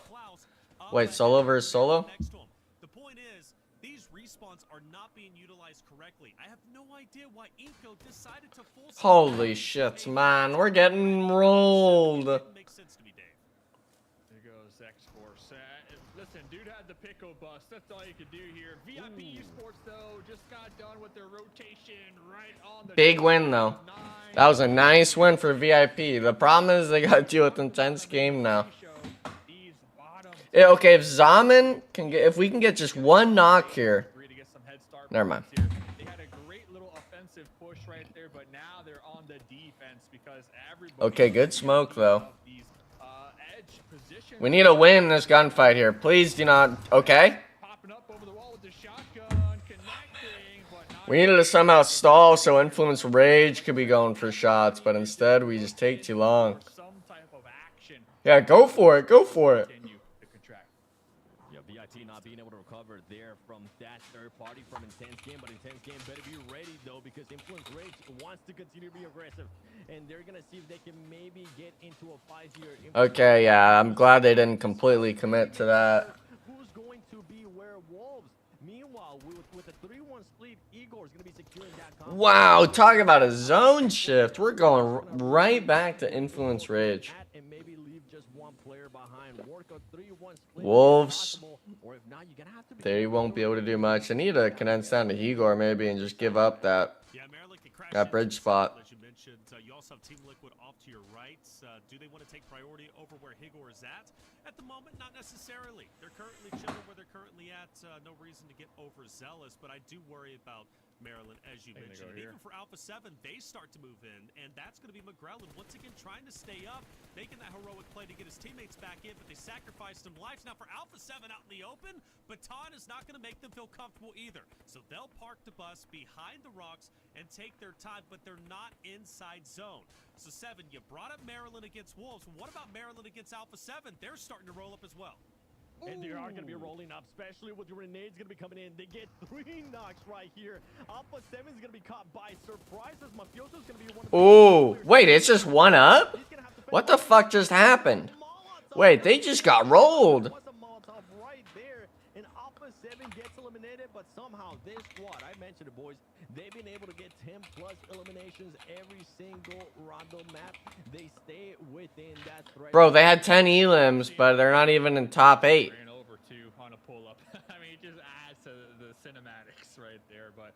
Wait, solo versus solo? The point is, these respawns are not being utilized correctly. I have no idea why Inko decided to full. Holy shit, man. We're getting rolled. Makes sense to me, Dave. There goes X-Force. Listen, dude had the pickle bust. That's all you could do here. VIP Esports, though, just got done with their rotation right on the... Big win, though. That was a nice win for VIP. The problem is they got to deal with intense game now. Yeah, okay, if Zaman can get... If we can get just one knock here... Never mind. They had a great little offensive push right there, but now they're on the defense because everybody... Okay, good smoke, though. We need a win in this gunfight here. Please do not... Okay. We needed to somehow stall so Influence Rage could be going for shots, but instead we just take too long. Yeah, go for it. Go for it. Yeah, VIP not being able to recover there from that third party from Intense Game, but Intense Game better be ready, though, because Influence Rage wants to continue to be aggressive, and they're going to see if they can maybe get into a fight here. Okay, yeah, I'm glad they didn't completely commit to that. Who's going to be werewolves? Meanwhile, with a 3-1 split, Igor's going to be securing that. Wow, talk about a zone shift. We're going right back to Influence Rage. And maybe leave just one player behind. Work a 3-1 split. Wolves. Or if not, you're gonna have to be... They won't be able to do much. I need to condense down to Igor maybe and just give up that bridge spot. As you mentioned, you also have Team Liquid off to your right. Do they want to take priority over where Higor is at? At the moment, not necessarily. They're currently chilling where they're currently at. No reason to get overzealous, but I do worry about Maryland, as you mentioned. Even for Alpha 7, they start to move in, and that's going to be McGrellin once again trying to stay up, making that heroic play to get his teammates back in, but they sacrificed some lives. Now for Alpha 7 out in the open, Baton is not going to make them feel comfortable either. So they'll park the bus behind the rocks and take their time, but they're not inside zone. So 7, you brought up Maryland against Wolves. What about Maryland against Alpha 7? They're starting to roll up as well. And they are going to be rolling up, especially with the grenades going to be coming in. They get 3 knocks right here. Alpha 7 is going to be caught by surprise as Mafioso's going to be one of the... Oh, wait, it's just one up? What the fuck just happened? Wait, they just got rolled. Right there, and Alpha 7 gets eliminated, but somehow this squad, I mentioned it, boys, they've been able to get 10 plus eliminations every single rondo map. They stay within that threat. Bro, they had 10 elims, but they're not even in top 8. Ran over to on a pull-up. I mean, it just adds to the cinematics right there, but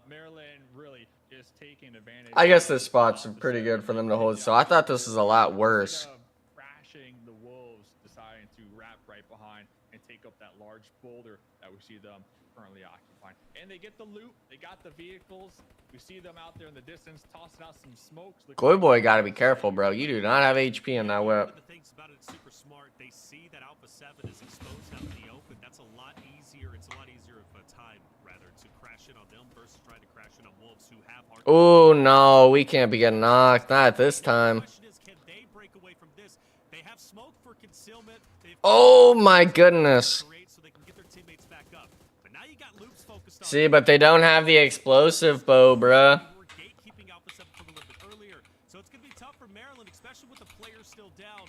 Maryland really is taking advantage. I guess this spot's pretty good for them to hold, so I thought this was a lot worse. Crashing the Wolves, deciding to wrap right behind and take up that large boulder that we see them currently occupying. And they get the loot, they got the vehicles. We see them out there in the distance tossing out some smokes. Glory Boy gotta be careful, bro. You do not have HP in that whip. One of the things about it is super smart. They see that Alpha 7 is exposed out in the open. That's a lot easier. It's a lot easier of a time, rather, to crash in on them versus trying to crash in on Wolves who have hard. Oh, no. We can't be getting knocked. Not this time. The question is, can they break away from this? They have smoke for concealment. Oh, my goodness. So they can get their teammates back up. But now you got Loops focused on. See, but they don't have the explosive bow, bruh. Gatekeeping Alpha 7 from a little bit earlier. So it's going to be tough for Maryland, especially with the players still down.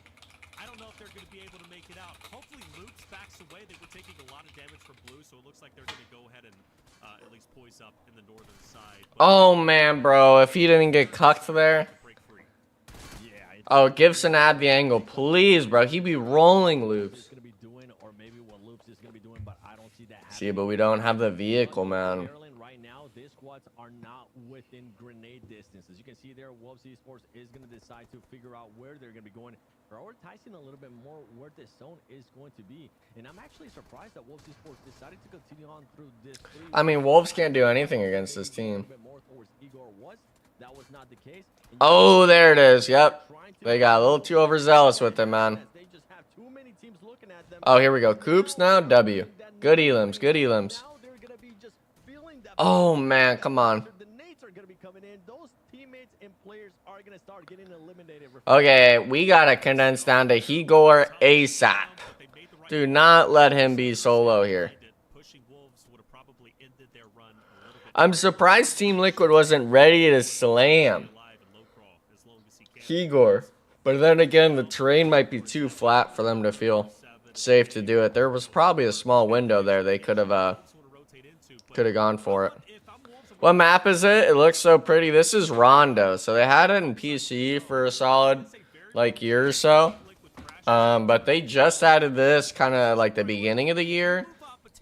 I don't know if they're going to be able to make it out. Hopefully Loops backs away. They were taking a lot of damage from Blue, so it looks like they're going to go ahead and at least poise up in the northern side. But Oh, man, bro. If he didn't get cucked there. Oh, Gibson add the angle. Please, bro. He be rolling loops. See, but we don't have the vehicle, man. Right now, these squads are not within grenade distance. As you can see there, Wolves Esports is going to decide to figure out where they're going to be going, prioritizing a little bit more where this zone is going to be. And I'm actually surprised that Wolves Esports decided to continue on through this. I mean, Wolves can't do anything against this team. That was not the case. Oh, there it is. Yep. They got a little too overzealous with it, man. They just have too Oh, here we go. Coops now. W. Good elims. Good elims. Oh, man. Come on. Okay, we got to condense down to Higor ASAP. Do not let him be solo here. I'm surprised Team Liquid wasn't ready to slam Higor. But then again, the terrain might be too flat for them to feel safe to do it. There was probably a small window there. They could have gone for it. What map is it? It looks so pretty. This is Rondo. So they had it in PC for a solid like year or so. But they just added this kind of like the beginning of the year.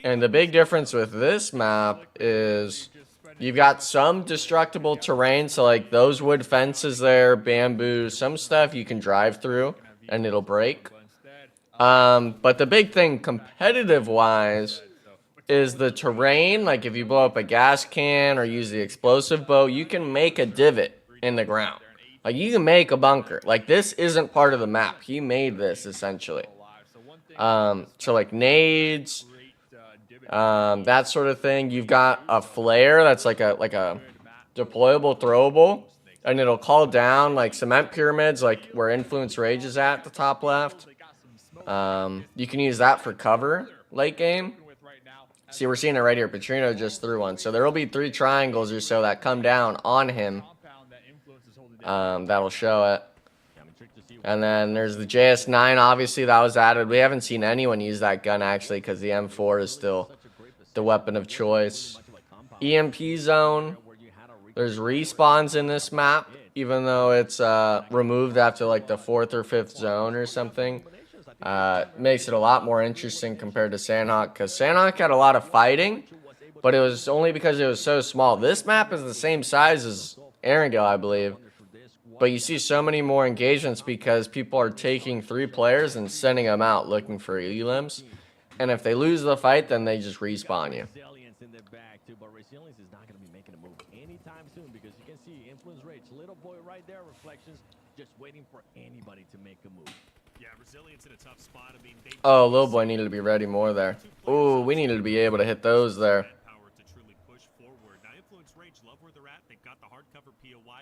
And the big difference with this map is you've got some destructible terrain. So like those wood fences there, bamboo, some stuff you can drive through and it'll break. But the big thing competitive wise is the terrain. Like if you blow up a gas can or use the explosive bow, you can make a divot in the ground. Like you can make a bunker. Like this isn't part of the map. He made this essentially. So like nades, that sort of thing. You've got a flare that's like a deployable, throwable, and it'll call down like cement pyramids, like where Influence Rage is at the top left. You can use that for cover late game. See, we're seeing it right here. Petrino just threw one. So there will be 3 triangles or so that come down on him. That'll show it. And then there's the JS9. Obviously, that was added. We haven't seen anyone use that gun, actually, because the M4 is still the weapon of choice. EMP zone. There's respawns in this map, even though it's removed after, like, the 4th or 5th zone or something. Makes it a lot more interesting compared to Sandhawk, because Sandhawk had a lot of fighting, but it was only because it was so small. This map is the same size as Erangel, I believe, but you see so many more engagements because people are taking 3 players and sending them out looking for elims, and if they lose the fight, then they just respawn you. Oh, Lil Boy needed to be ready more there. Ooh, we needed to be able to hit those there.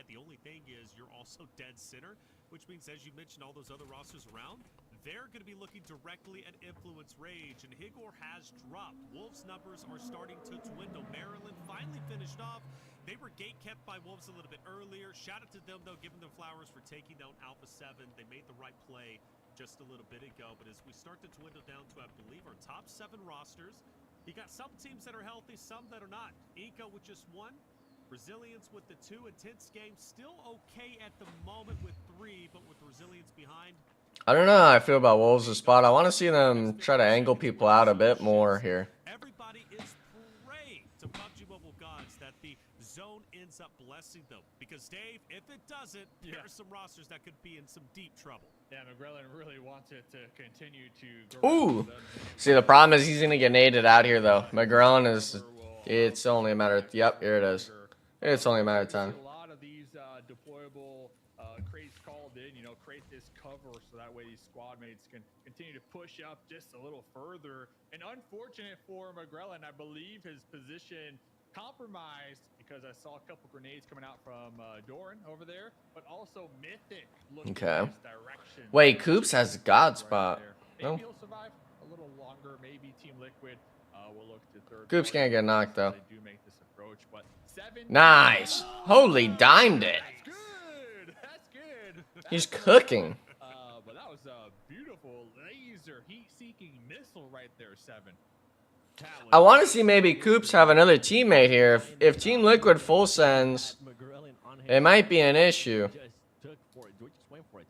The only thing is you're also dead center, which means, as you mentioned, all those other rosters around, they're going to be looking directly at Influence Rage, and Higor has dropped. Wolves' numbers are starting to dwindle. Maryland finally finished off. They were gate-kept by Wolves a little bit earlier. Shout out to them, though, giving them flowers for taking down Alpha 7. They made the right play just a little bit ago, but as we start to dwindle down to, I believe, our top 7 rosters, you got some teams that are healthy, some that are not. Eco with just 1. Brazilians with the 2 intense games, still okay at the moment with 3, but with Brazilians behind. I don't know how I feel about Wolves' spot. I want to see them try to angle people out a bit more here. Everybody is praying to PUBG Mobile gods that the zone ends up blessing them. Because, Dave, if it doesn't, there are some rosters that could be in some deep trouble. Yeah, McGrellan really wants it to continue to go. Ooh. See, the problem is he's going to get naded out here, though. McGrellan is... It's only a matter of... Yep, here it is. It's only a matter of time. A lot of these deployable crates called in, create this cover so that way these squad mates can continue to push up just a little further. And unfortunate for McGrellan, I believe his position compromised because I saw a couple grenades coming out from Doran over there, but also Mythic looking in this direction. Wait, Coops has a god spot. Maybe he'll survive a little longer. Maybe Team Liquid will look to third. Coops can't get knocked, though. They do make this approach, but Nice. Holy dimed it. That's good. That's good. He's cooking. But that was a beautiful laser heat-seeking missile right there, 7. I want to see maybe Coops have another teammate here. If Team Liquid full sends, it might be an issue.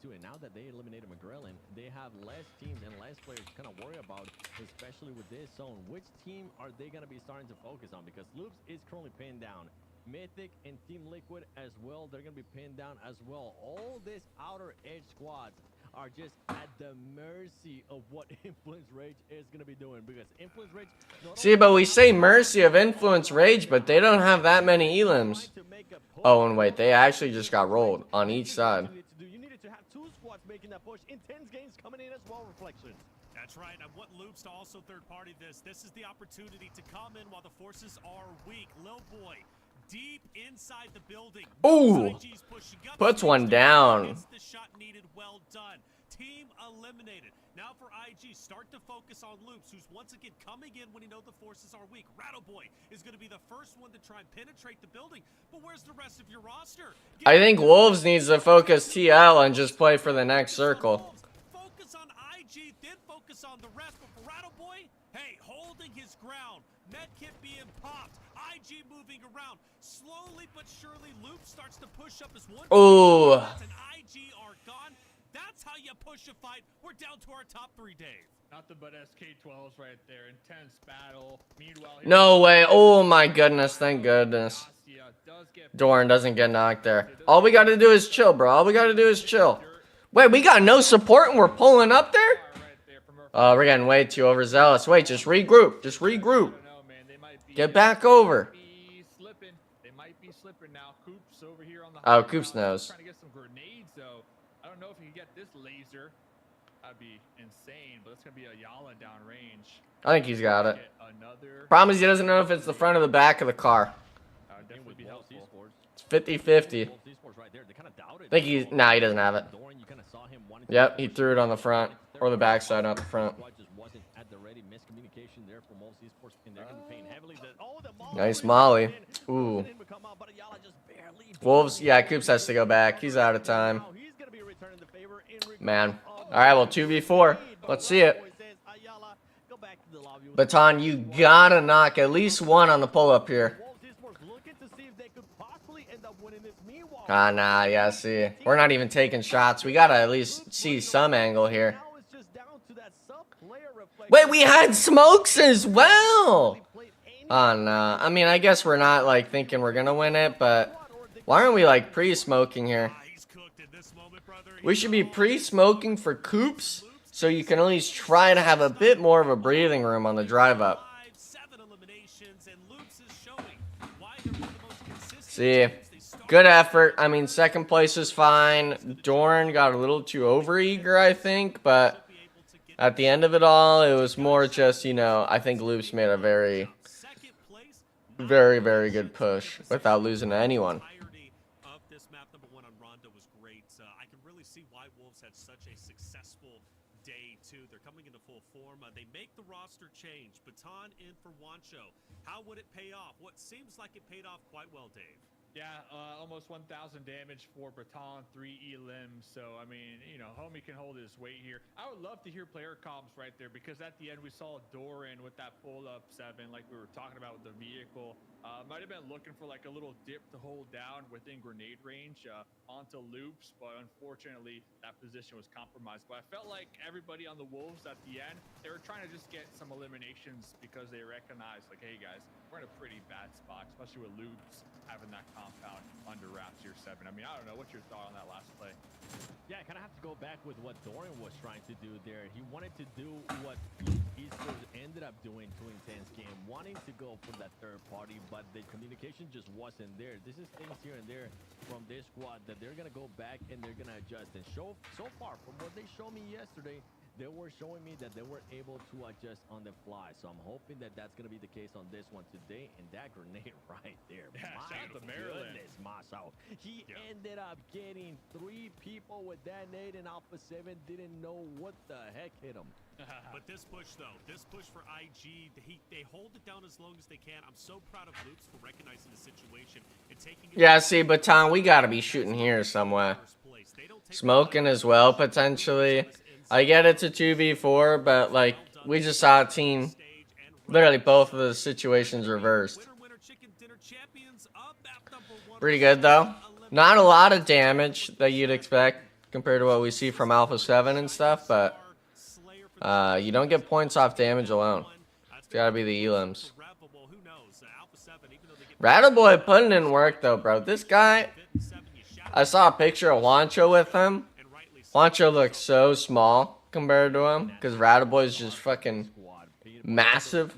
And now that they eliminated McGrellan, they have less teams and less players to kind of worry about, especially with this zone. Which team are they going to be starting to focus on? Because Loops is currently pinned down. Mythic and Team Liquid as well, they're going to be pinned down as well. All these outer edge squads are just at the mercy of what Influence Rage is going to be doing. Because Influence Rage... See, but we say mercy of Influence Rage, but they don't have that many elims. Oh, and wait, they actually just got rolled on each side. You needed to have 2 squads making that push. Intense games coming in as well, Reflection. That's right. I want Loops to also third-party this. This is the opportunity to come in while the forces are weak. Lil Boy, deep inside the building. Ooh, puts one down. The shot needed, well done. Team eliminated. Now for IG, start to focus on Loops, who's once again coming in when you know the forces are weak. Rattleboy is going to be the first one to try and penetrate the building. But where's the rest of your roster? I think Wolves needs to focus TL and just play for the next circle. Focus on IG, then focus on the rest. But for Rattleboy, hey, holding his ground. Medkit being popped. IG moving around. Slowly but surely, Loop starts to push up as one. Ooh. And IG are gone. That's how you push a fight. We're down to our top 3, Dave. Nothing but SK12s right there. Intense battle. Meanwhile, No way. Oh my goodness. Thank goodness. Doran doesn't get knocked there. All we gotta do is chill, bro. All we gotta do is chill. Wait, we got no support and we're pulling up there? We're getting way too overzealous. Wait, just regroup. Just regroup. Get back over. They might be slipping now. Coops over here on the Oh, Coops knows. Trying to get some grenades though. I don't know if he can get this laser. That'd be insane, but it's gonna be a Yala down range. I think he's got it. Problem is he doesn't know if it's the front or the back of the car. Definitely be helpful. It's 50-50. I think he's... Nah, he doesn't have it. Yep, he threw it on the front. Or the backside, not the front. Nice molly. Ooh. Wolves, yeah, Coops has to go back. He's out of time. Man. Alright, well, 2v4. Let's see it. Baton, you gotta knock at least one on the pull-up here. Ah, nah, yeah, see. We're not even taking shots. We gotta at least see some angle here. Wait, we had smokes as well! Oh, nah. I mean, I guess we're not, like, thinking we're gonna win it, but... Why aren't we, like, pre-smoking here? We should be pre-smoking for Coops, so you can at least try to have a bit more of a breathing room on the drive up. See, good effort. I mean, second place is fine. Doran got a little too overeager, I think, but at the end of it all, it was more just, you know, I think Loops made a very, very good push without losing to anyone. They make the roster change. Baton in for Wancho. How would it pay off? What seems like it paid off quite well, Dave. Yeah, almost 1,000 damage for Baton, 3 E-limbs. So, I mean, you know, homie can hold his weight here. I would love to hear player comps right there because at the end we saw Doran with that pull-up 7 like we were talking about with the vehicle. Might have been looking for like a little dip to hold down within grenade range onto Loops, but unfortunately that position was compromised. But I felt like everybody on the Wolves at the end, they were trying to just get some eliminations because they recognized like, hey guys, we're in a pretty bad spot, especially with Loops having that compound under wraps year 7. I mean, I don't know. What's your thought on that last play? Yeah, I kind of have to go back with what Doran was trying to do there. He wanted to do what Esports ended up doing to Intense Game, wanting to go for that third party, but the communication just wasn't there. This is things here and there from this squad that they're going to go back and they're going to adjust. And so far, from what they showed me yesterday, they were showing me that they were able to adjust on the fly. So I'm hoping that that's going to be the case on this one today. And that grenade right there. Yeah, my goodness, Maso. He ended up getting 3 people with that nade, and Alpha 7 didn't know what the heck hit him. But this push, though, this push for IG, they hold it down as long as they can. I'm so proud of Loops for recognizing the situation and taking it. Yeah, see, Baton, we gotta be shooting here somewhere. Smoking as well, potentially. I get it's a 2v4, but, like, we just saw a team, literally both of the situations reversed. Pretty good, though. Not a lot of damage that you'd expect compared to what we see from Alpha 7 and stuff, but you don't get points off damage alone. It's gotta be the elims. Rattleboy putting in work, though, bro. This guy, I saw a picture of Wancho with him. Wancho looks so small compared to him because Rattleboy is just fucking massive.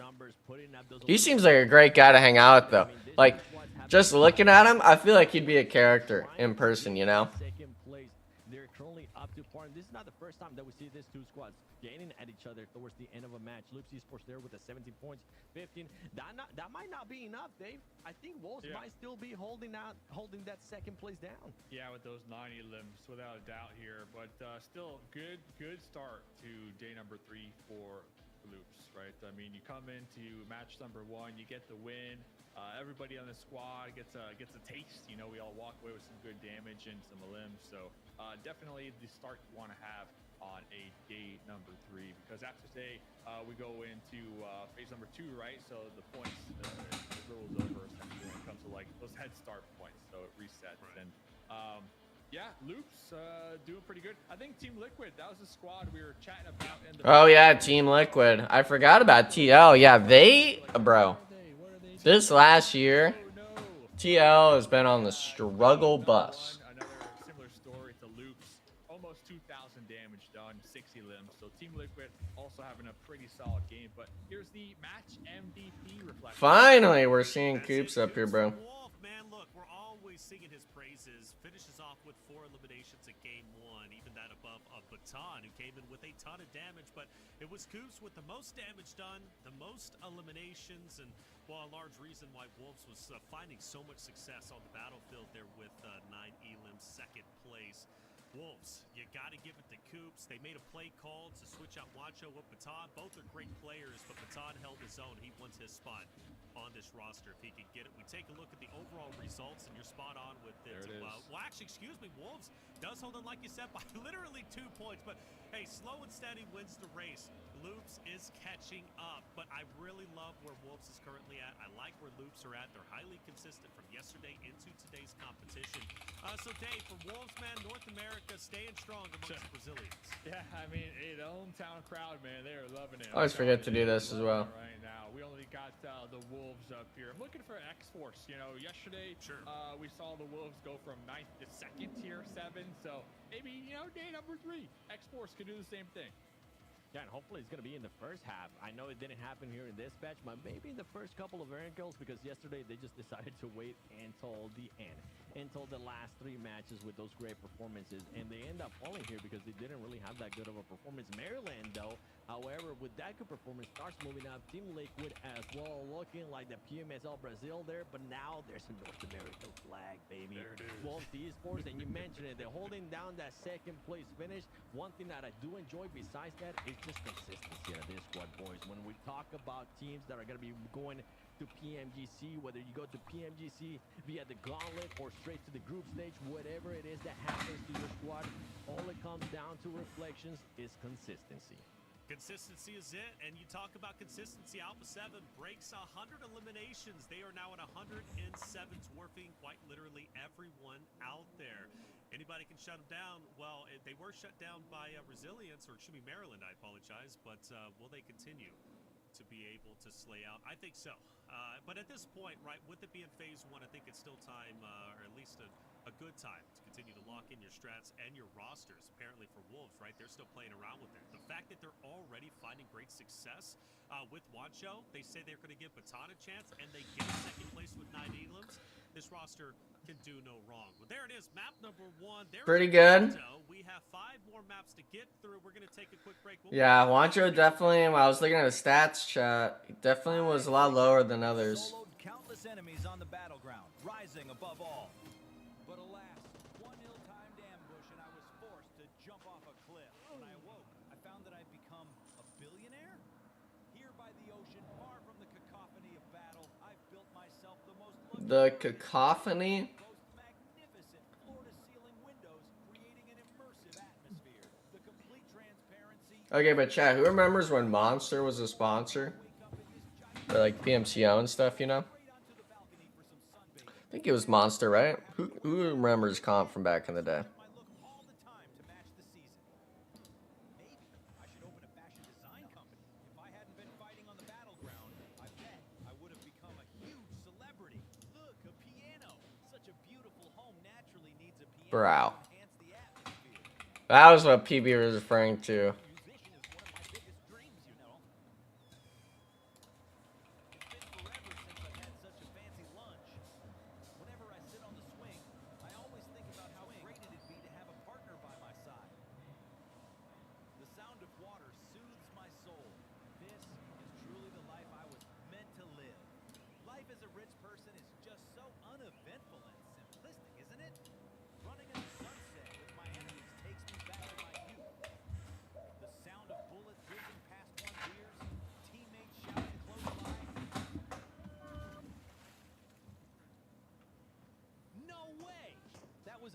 He seems like a great guy to hang out with, though. Like, just looking at him, I feel like he'd be a character in person, you know? currently up to par. And this is not the first time that we see these two squads gaining at each other towards the end of a match. Loops Esports there with the 17 points, 15. That might not be enough, Dave. I think Wolves might still be holding that second place down. Yeah, with those 90 limbs, without a doubt here. But still, good start to day number 3 for Loops, right? I mean, you come into match number 1, you get the win. Everybody on the squad gets a taste. You know, we all walk away with some good damage and some limbs. So definitely the start you want to have on a day number 3, because after today we go into phase number 2, right? So the points it rolls over essentially when it comes to like those head start points. So it resets and. Yeah, Loops doing pretty good. I think Team Liquid, that was the squad we were chatting about. In the yeah, Team Liquid. I forgot about TL. Yeah, bro. This last year, TL has been on the struggle bus. Another similar story to Loops. Almost 2,000 damage done, 60 limbs. So Team Liquid also having a pretty solid game. But here's the match MVP reflection. Finally, we're seeing Coops up here, bro. Wolf, man, look, we're always singing his praises. Finishes off with 4 eliminations in game 1, even that above a Baton, who came in with a ton of damage. But it was Coops with the most damage done, the most eliminations, and well, a large reason why Wolves was finding so much success on the battlefield there with 9 elims, second place. Wolves, you got to give it to Coops. They made a play call to switch out Wancho with Baton. Both are great players, but Baton held his own. He wants his spot on this roster if he can get it. We take a look at the overall results, and you're spot on with it. There it is. Well, actually, excuse me, Wolves does hold on, like you said, by literally 2 points. But hey, slow and steady wins the race. Loops is catching up, but I really love where Wolves is currently at. I like where Loops are at. They're highly consistent from yesterday into today's competition. So Dave, for Wolves, man, North America staying strong amongst the Brazilians. Yeah, I mean, hey, the hometown crowd, man, they are loving it. I always forget to do this as well. Right now, we only got the Wolves up here. I'm looking for X-Force. You know, yesterday we saw the Wolves go from 9th to 2nd tier 7. So maybe, you know, day number 3, X-Force could do the same thing. Yeah, and hopefully it's going to be in the first half. I know it didn't happen here in this batch, but maybe in the first couple of Earn-Girls, because yesterday they just decided to wait until the end, until the last 3 matches with those great performances, and they end up falling here because they didn't really have that good of a performance. Maryland, though, however, with that good performance, starts moving up. Team Liquid as well, looking like the PMSL Brazil there, but now there's a North American flag, baby. There it is. Wolves Esports, and you mentioned it, they're holding down that second place finish. One thing that I do enjoy besides that is just consistency of this squad, boys. When we talk about teams that are going to be going to PMGC, whether you go to PMGC via the gauntlet or straight to the group stage, whatever it is that happens to your squad, all it comes down to reflections is consistency. Consistency is it, and you talk about consistency. Alpha 7 breaks 100 eliminations. They are now at 107, dwarfing quite literally everyone out there. Anybody can shut them down. Well, they were shut down by Resilience, or it should be Maryland, I apologize, but will they continue to be able to slay out? I think so. But at this point, right, with it being phase 1, I think it's still time, or at least a good time to continue to lock in your strats and your rosters. Apparently for Wolves, right, they're still playing around with it. The fact that they're already finding great success with Wancho, they say they're going to give Baton a chance, and they get second place with 9 elims. This roster can do no wrong. Well, there it is, map number 1. Pretty good. We have 5 more maps to get through. We're going to take a quick break. Yeah, Wancho definitely, when I was looking at the stats chat, he definitely was a lot lower than others. Soloed countless enemies on the battleground, rising above all. But alas, one ill-timed ambush and I was forced to jump off a cliff. When I awoke, I found that I'd become a billionaire. Here by the ocean, far from the cacophony of battle, I've built myself the most The cacophony? magnificent floor-to-ceiling windows, creating an immersive atmosphere. The complete transparency. Okay, but chat, who remembers when Monster was a sponsor? For like PMCO and stuff, you know? I think it was Monster, right? Who remembers comp from back in the day? Bro. That was what PB was referring to.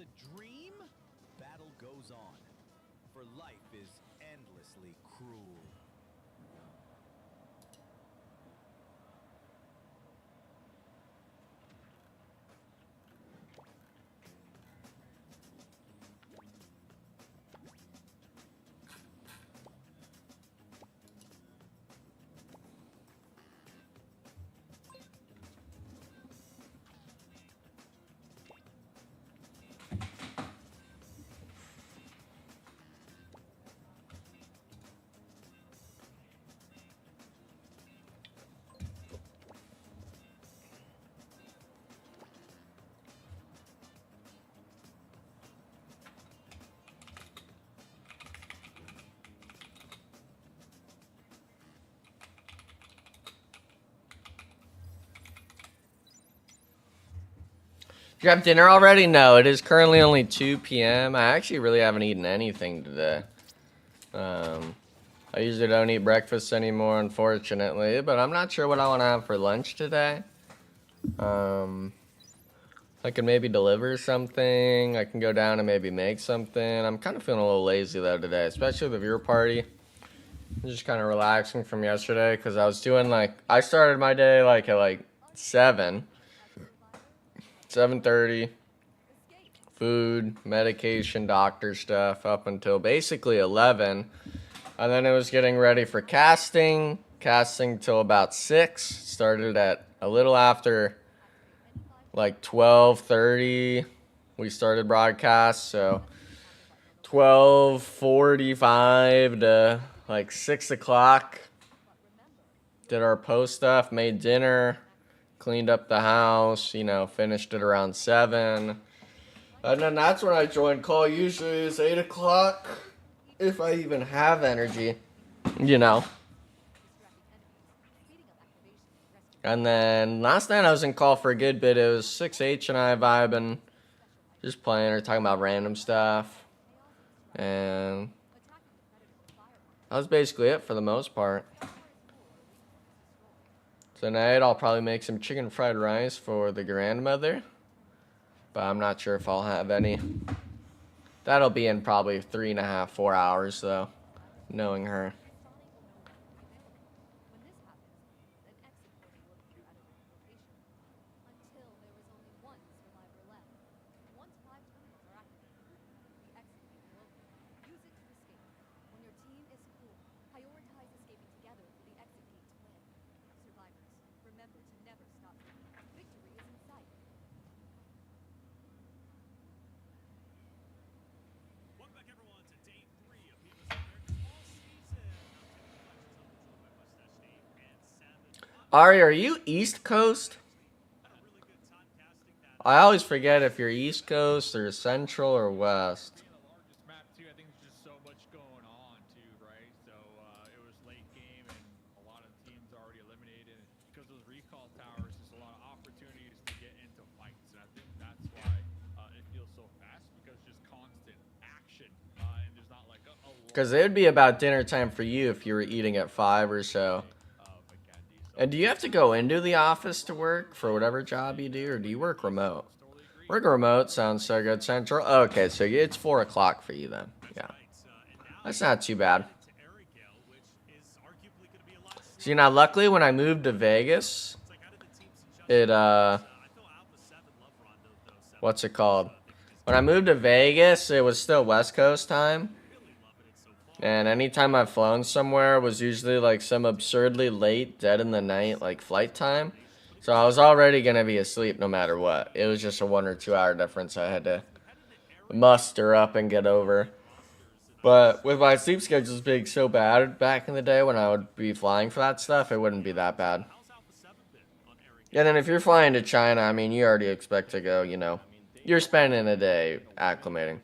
a dream, battle goes on. For life is endlessly cruel. Did you have dinner already? No, it is currently only 2 p.m. I actually really haven't eaten anything today. I usually don't eat breakfast anymore, unfortunately, but I'm not sure what I want to have for lunch today. I can maybe deliver something. I can go down and maybe make something. I'm kind of feeling a little lazy though today, especially the viewer party. I'm just kind of relaxing from yesterday because I was doing I started my day at 7:30. Food, medication, doctor stuff up until basically 11. And then it was getting ready for casting till about 6. Started at a little after 12:30. We started broadcast, so 12:45 to 6 o'clock. Did our post stuff, made dinner, cleaned up the house, finished it around 7. And then that's when I joined call. Usually it's 8 o'clock, if I even have energy, And then last night I was in call for a good bit. It was 6H and I vibing, just playing or talking about random stuff. And that was basically it for the most part. Tonight I'll probably make some chicken fried rice for the grandmother. But I'm not sure if I'll have any. That'll be in probably 3.5, 4 hours, though, knowing her. Ari, are you East Coast? I always forget if you're East Coast or Central or West. The largest map too. I think there's just so much going on too, right? So it was late game and a lot of teams already eliminated. Because those recall towers, there's a lot of opportunities to get into fights, and I think that's why it feels so fast, because just constant action, and there's not like a Because it would be about dinner time for you if you were eating at 5 or so. And do you have to go into the office to work for whatever job you do, or do you work remote? Work remote sounds so good, Central. Okay, so it's 4 o'clock for you then. Yeah. That's not too bad. See, now luckily when I moved to Vegas, what's it called? When I moved to Vegas, it was still West Coast time. And anytime I've flown somewhere was usually some absurdly late, dead in the night, flight time. So I was already going to be asleep no matter what. It was just a 1 or 2 hour difference I had to muster up and get over. But with my sleep schedules being so bad back in the day when I would be flying for that stuff, it wouldn't be that bad. And then if you're flying to China, I mean, you already expect to go, you're spending a day acclimating.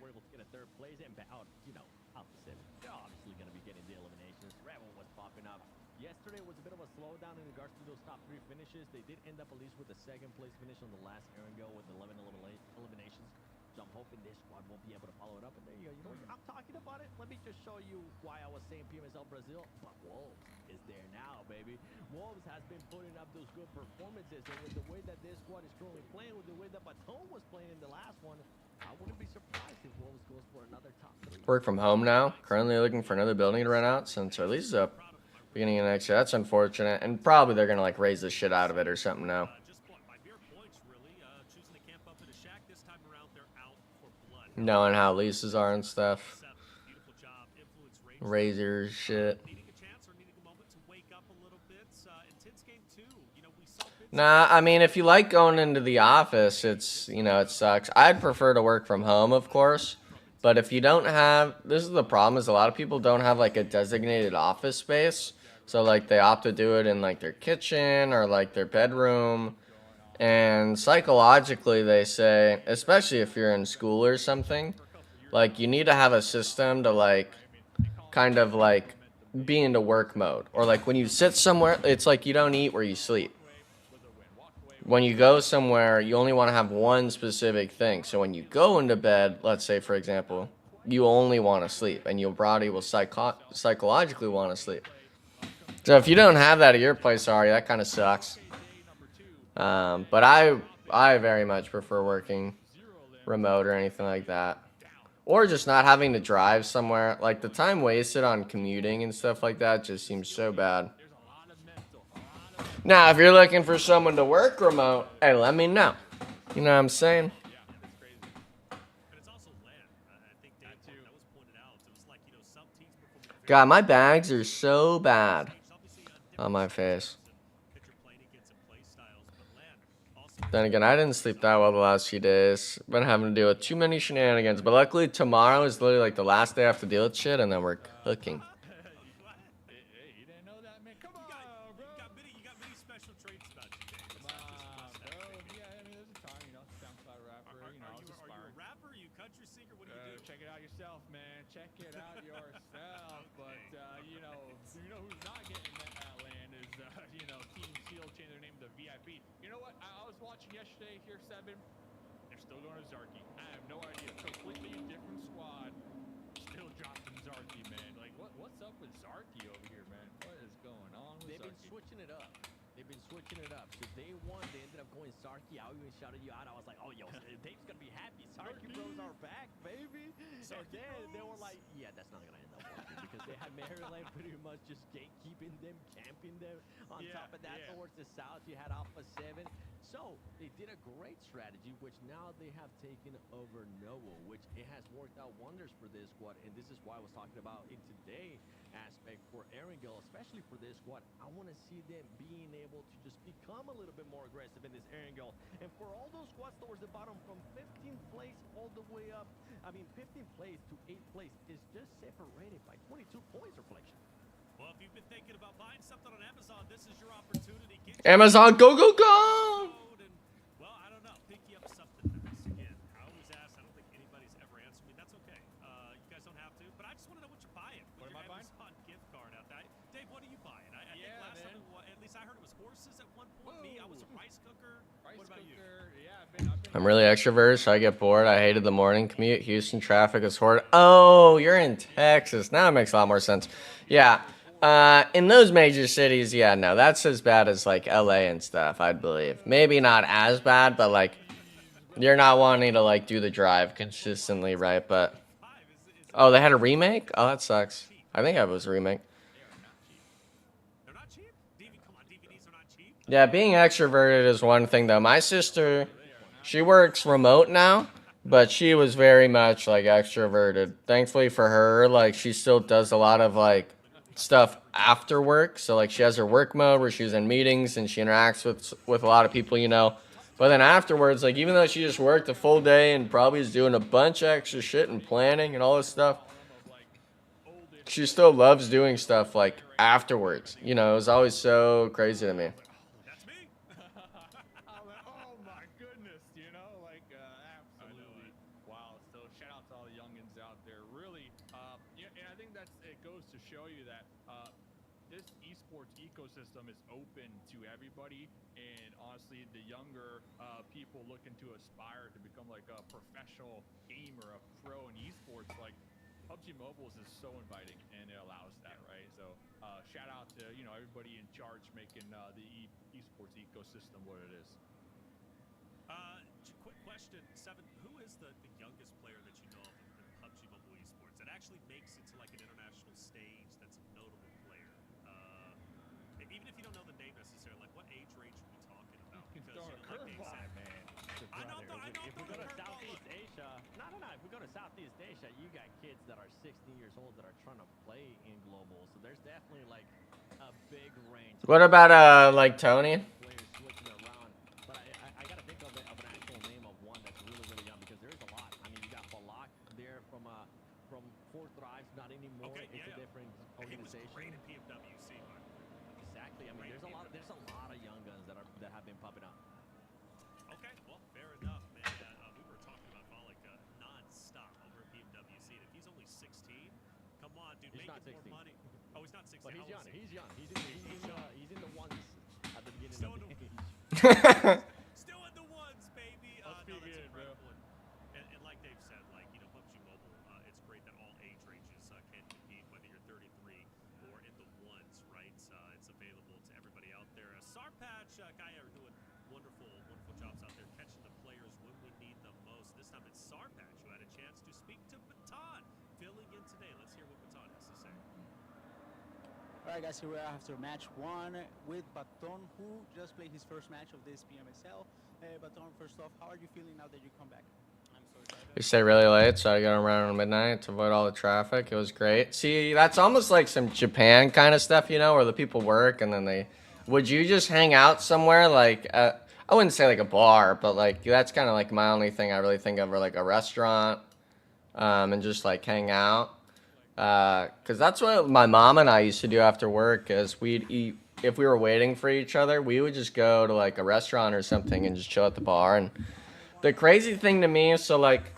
They did end up at least with a second place finish on the last errand go with 11 eliminations. So I'm hoping this squad won't be able to follow it up. And there you go. You know what? I'm talking about it. Let me just show you why I was saying PMSL Brazil. But Wolves is there now, baby. Wolves has been putting up those good performances. And with the way that this squad is currently playing, with the way that Baton was playing in the last one, I wouldn't be surprised if Wolves goes for another top 3. Work from home now. Currently looking for another building to rent out since our lease is up beginning of next year. That's unfortunate. And probably they're going to like raise the shit out of it or something now. Knowing how leases are and stuff. Razors, shit. Nah, I mean, if you like going into the office, it's, you know, it sucks. I'd prefer to work from home, of course. But if you don't have, this is the problem, is a lot of people don't have, like, a designated office space. So, like, they opt to do it in, like, their kitchen or, like, their bedroom. And psychologically, they say, especially if you're in school or something, like, you need to have a system to, like, kind of, like, be into work mode. Or, like, when you sit somewhere, it's like you don't eat where you sleep. When you go somewhere, you only want to have one specific thing. So when you go into bed, let's say, for example, you only want to sleep. And your body will psychologically want to sleep. So if you don't have that at your place, sorry, that kind of sucks. But I very much prefer working remote or anything like that. Or just not having to drive somewhere. Like, the time wasted on commuting and stuff like that just seems so bad. Now, if you're looking for someone to work remote, hey, let me know. You know what I'm saying? God, my bags are so bad on my face. Then again, I didn't sleep that well the last few days. Been having to deal with too many shenanigans. But luckily, tomorrow is literally like the last day I have to deal with shit, and then we're cooking. Check it out yourself, man. Check it out yourself. But you know who's not getting that land is Team Seal changed their name to VIP. You know what? I was watching yesterday here, 7. They're still going to Zarky. I have no idea. Completely different squad. Still dropping Zarky, man. Like what's up with Zarky over here, man? What is going on with They've been switching it up. So day 1, they ended up going Sarky. I even shouted you out. I was like, oh, yo, Dave's going to be happy. Sarky bros are back, baby. And then they were like, yeah, that's not going to end up working because they had Maryland pretty much just gatekeeping them, camping them. On top of that, towards the south, you had Alpha 7. So they did a great strategy, which now they have taken over Noah, which it has worked out wonders for this squad. And this is why I was talking about in today aspect for Erangel, especially for this squad. I want to see them being able to just become a little bit more aggressive in this Erangel. And for all those squads towards the bottom, from 15th place all the way up, 15th place to 8th place is just separated by 22 points, Reflection. Well, if you've been thinking about buying something on Amazon, this is your opportunity. Amazon, go, go, go! Well, I don't know. Pick you up something nice. Again, I always ask. I don't think anybody's ever answered me. That's okay. You guys don't have to. But I just want to know what you're buying. What am I buying? Amazon gift card out there. Dave, what are you buying? I think last time, at least I heard it was horses at one point. Me, I was a rice cooker. What about you? I'm really extroverted, so I get bored. I hated the morning commute. Houston traffic is horrid. Oh, you're in Texas. Now it makes a lot more sense. Yeah. In those major cities, yeah, no, that's as bad as, like, LA and stuff, I'd believe. Maybe not as bad, but, like, you're not wanting to, like, do the drive consistently, right? But, oh, they had a remake? Oh, that sucks. I think it was a remake. Yeah, being extroverted is one thing, though. My sister, she works remote now, but she was very much, like, extroverted. Thankfully for her, like, she still does a lot of, like, stuff after work. So, like, she has her work mode where she's in meetings and she interacts with a lot of people, you know. But then afterwards, like, even though she just worked a full day and probably is doing a bunch of extra shit and planning and all this stuff, she still loves doing stuff, like, afterwards. You know, it was always so crazy to me. Ecosystem is open to everybody, and honestly the younger people looking to aspire to become like a professional gamer, a pro in esports, like PUBG Mobile is so inviting and it allows that, right? So shout out to everybody in charge making the esports ecosystem what it is. Quick question, Seven, who is the youngest player that you know of in PUBG Mobile Esports that actually makes it to like an international stage that's a notable player? Even if you don't know the name necessarily, like what age range are we talking about? Because, like Dave said, man. I know If we go to the curveball. Southeast Asia, no. If we go to Southeast Asia, you got kids that are 16 years old that are trying to play in global. So there's definitely like a big range. What about like Tony? Players switching around, but I gotta think of an actual name of one that's really young because there's a lot. I mean, you got Balak there from Four Thrives, not anymore. Okay, it's a different He was organization. great at PMWC, man. Exactly. I mean, there's a lot of young guns that have been popping up. Okay, well, fair enough, man. We were talking about Volek non-stop over at PMWC. If he's only 16, come on, dude, He's make not it more 16. money. Oh, he's not 16. But he's How young. old is he? He's young. He's in the ones at the beginning Still of in the the- age. Still in the ones, baby. Let's No, be that's good, bro. incredible. And like Dave said, like, you know, PUBG Mobile, it's great that all age ranges can compete, whether you're 33 or in the ones, right? It's available to everybody out there. Sarpatch, Guy are doing wonderful jobs out there, catching the players when we need them most. This time it's Sarpatch who had a chance to speak to Baton, filling in today. Let's hear what Baton has to say. All right, guys, here we are after match 1 with Baton, who just played his first match of this PMSL. Baton, first off, how are you feeling now that you come back? I'm so excited. We stayed really late, so I got around midnight to avoid all the traffic. It was great. See, that's almost like some Japan kind of stuff, you know, where the people work and then they... Would you just hang out somewhere like I wouldn't say like a bar, but like that's kind of like my only thing I really think of, or like a restaurant, and just like hang out. Because that's what my mom and I used to do after work, is we'd eat, if we were waiting for each other, we would just go to like a restaurant or something and just chill at the bar. And the crazy thing to me, so like,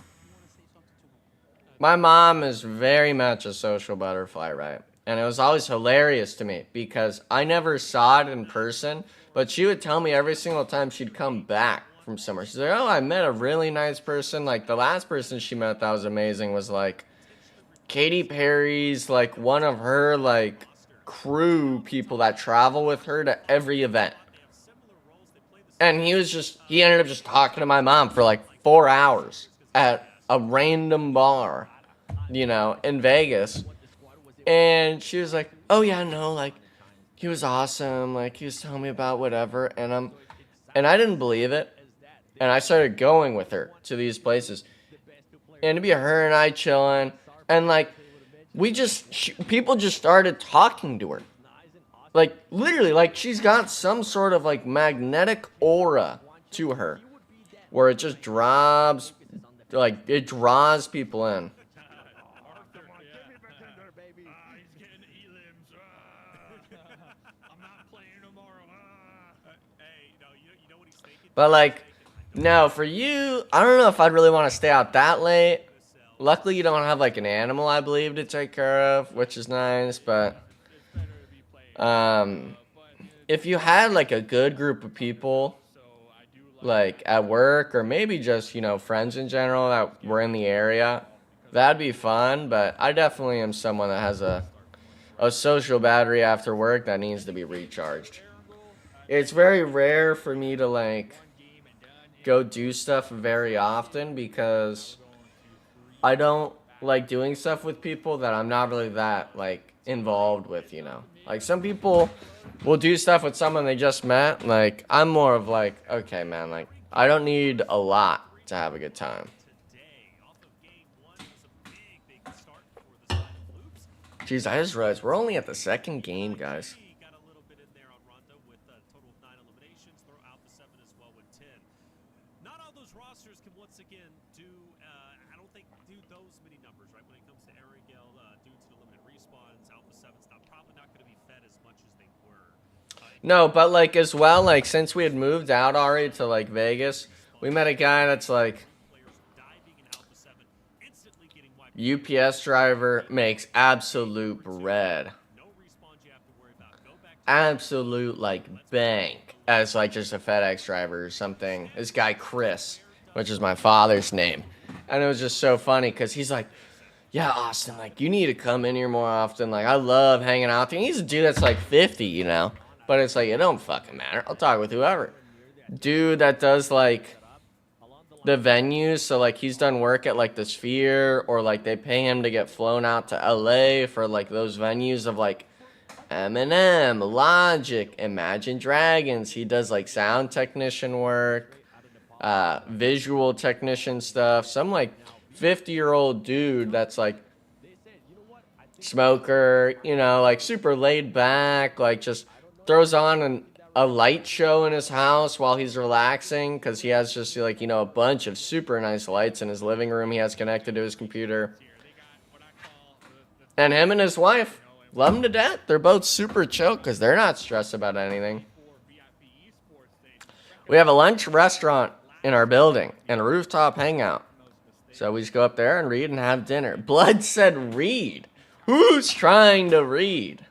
my mom is very much a social butterfly, right? And it was always hilarious to me because I never saw it in person, but she would tell me every single time she'd come back from somewhere. She's like, oh, I met a really nice person. Like the last person she met that was amazing was like Katy Perry's, like one of her like crew people that travel with her to every event. And he ended up just talking to my mom for like 4 hours at a random bar, you know, in Vegas. And she was like, oh yeah, no, like he was awesome, like he was telling me about whatever, and I didn't believe it. And I started going with her to these places. And to be her and I chilling, and like people just started talking to her. Like literally, like she's got some sort of like magnetic aura to her where it just draws people in. But like, no, for you, I don't know if I'd really want to stay out that late. Luckily, you don't have like an animal, I believe, to take care of, which is nice. But if you had like a good group of people, like at work or maybe just, you know, friends in general that were in the area, that'd be fun. But I definitely am someone that has a social battery after work that needs to be recharged. It's very rare for me to like go do stuff very often because I don't like doing stuff with people that I'm not really that like involved with, you know. Like some people will do stuff with someone they just met. Like I'm more of like, okay, man, like I don't need a lot to have a good time. Jeez, I just realized we're only at the second game, guys. No, but like as well, like since we had moved out already to like Vegas, we met a guy that's like UPS driver, makes absolute bread. Absolute like bank as like just a FedEx driver or something. This guy Chris, which is my father's name. And it was just so funny because he's like, yeah, Austin, like you need to come in here more often. Like I love hanging out there. He's a dude that's like 50, you know. But it's like, it don't fucking matter. I'll talk with whoever. Dude that does like the venues. So like he's done work at like the Sphere, or like they pay him to get flown out to LA for like those venues of like Eminem, Logic, Imagine Dragons. He does like sound technician work, visual technician stuff. Some like 50-year-old dude that's like smoker, you know, like super laid back, like just throws on a light show in his house while he's relaxing, because he has just like, you know, a bunch of super nice lights in his living room he has connected to his computer. And him and his wife love him to death. They're both super chill because they're not stressed about anything. We have a lunch restaurant in our building and a rooftop hangout. So we just go up there and read and have dinner. Blood said read. Who's trying to read?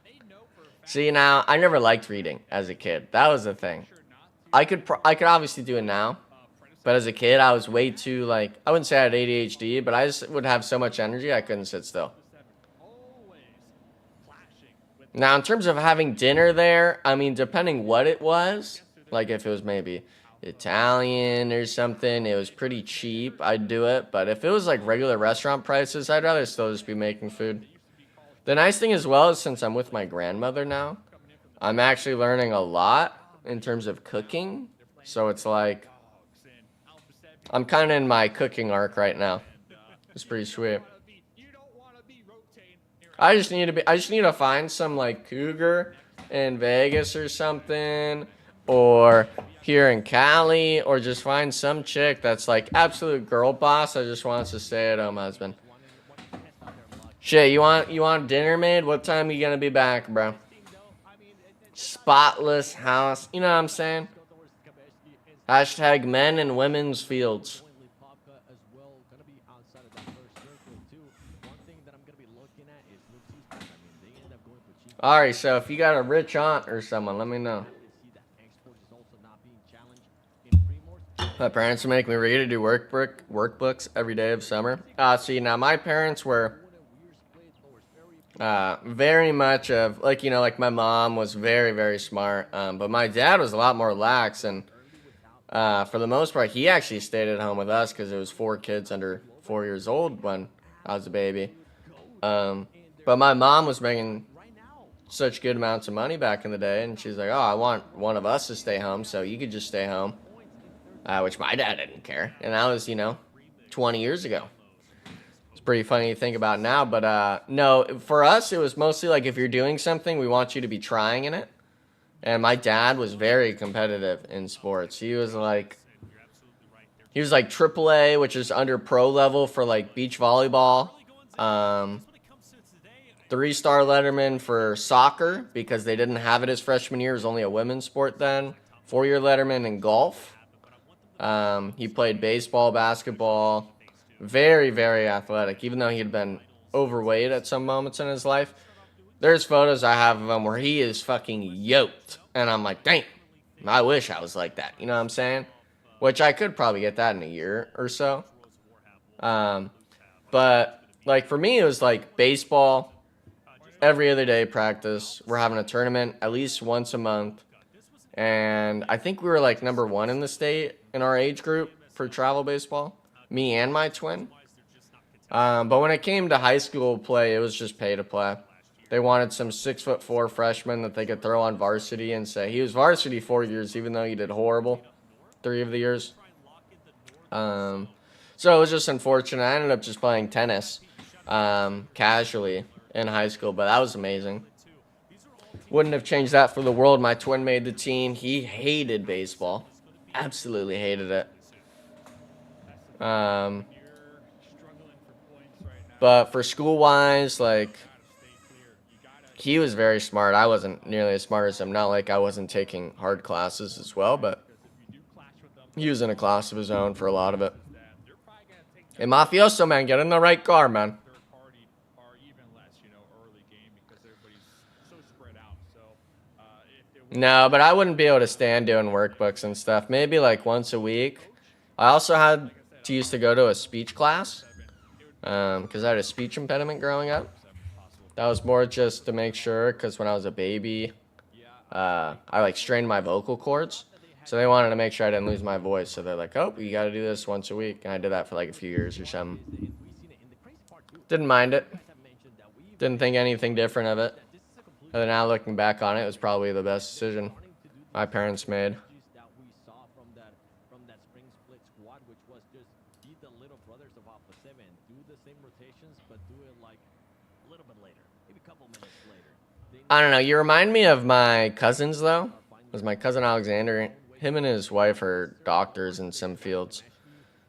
See, now, I never liked reading as a kid. That was the thing. I could obviously do it now. But as a kid, I was way too, like, I wouldn't say I had ADHD, but I just would have so much energy, I couldn't sit still. Now, in terms of having dinner there, I mean, depending what it was, like if it was maybe Italian or something, it was pretty cheap, I'd do it. But if it was like regular restaurant prices, I'd rather still just be making food. The nice thing as well is, since I'm with my grandmother now, I'm actually learning a lot in terms of cooking. So it's like, I'm kind of in my cooking arc right now. It's pretty sweet. I just need to find some like cougar in Vegas or something, or here in Cali, or just find some chick that's like absolute girl boss that just wants a stay-at-home husband. Shit, you want dinner made? What time are you gonna be back, bro? Spotless house. You know what I'm saying? Hashtag men and women's fields. Alright, so if you got a rich aunt or someone, let me know. My parents would make me read or do workbooks every day of summer. See, now my parents were very much of, like, you know, like my mom was very, very smart. But my dad was a lot more lax, and for the most part, he actually stayed at home with us because there was 4 kids under 4 years old when I was a baby. But my mom was making such good amounts of money back in the day, and she's like, oh, I want one of us to stay home, so you could just stay home. Which my dad didn't care, and that was, you know, 20 years ago. It's pretty funny to think about now, but no, for us, it was mostly like, if you're doing something, we want you to be trying in it. And my dad was very competitive in sports. He was like AAA, which is under pro level for like beach volleyball. 3-star letterman for soccer, because they didn't have it his freshman year. It was only a women's sport then. 4-year letterman in golf. He played baseball, basketball. Very, very athletic, even though he had been overweight at some moments in his life. There's photos I have of him where he is fucking yoked. And I'm like, dang, I wish I was like that. You know what I'm saying? Which I could probably get that in a year or so. But, like, for me, it was like baseball, every other day practice. We're having a tournament at least once a month. And I think we were like number 1 in the state in our age group for travel baseball. Me and my twin. But when it came to high school play, it was just pay to play. They wanted some 6'4" freshman that they could throw on varsity and say he was varsity 4 years, even though he did horrible 3 of the years. So it was just unfortunate. I ended up just playing tennis casually in high school, but that was amazing. Wouldn't have changed that for the world. My twin made the team. He hated baseball. Absolutely hated it. But for school-wise, like, he was very smart. I wasn't nearly as smart as him. Not like I wasn't taking hard classes as well, but he was in a class of his own for a lot of it. Hey, Mafioso, man, get in the right car, man. No, but I wouldn't be able to stand doing workbooks and stuff. Maybe like once a week. I also had to used to go to a speech class because I had a speech impediment growing up. That was more just to make sure, because when I was a baby, I like strained my vocal cords. So they wanted to make sure I didn't lose my voice. So they're like, oh, you got to do this once a week. And I did that for like a few years or something. Didn't mind it. Didn't think anything different of it. And then now looking back on it, it was probably the best decision my parents made. That we saw from that spring split squad, which was just be the little brothers of Alpha 7, do the same rotations, but do it like a little bit later, maybe a couple minutes later. I don't know. You remind me of my cousins, though. It was my cousin Alexander. Him and his wife are doctors in some fields.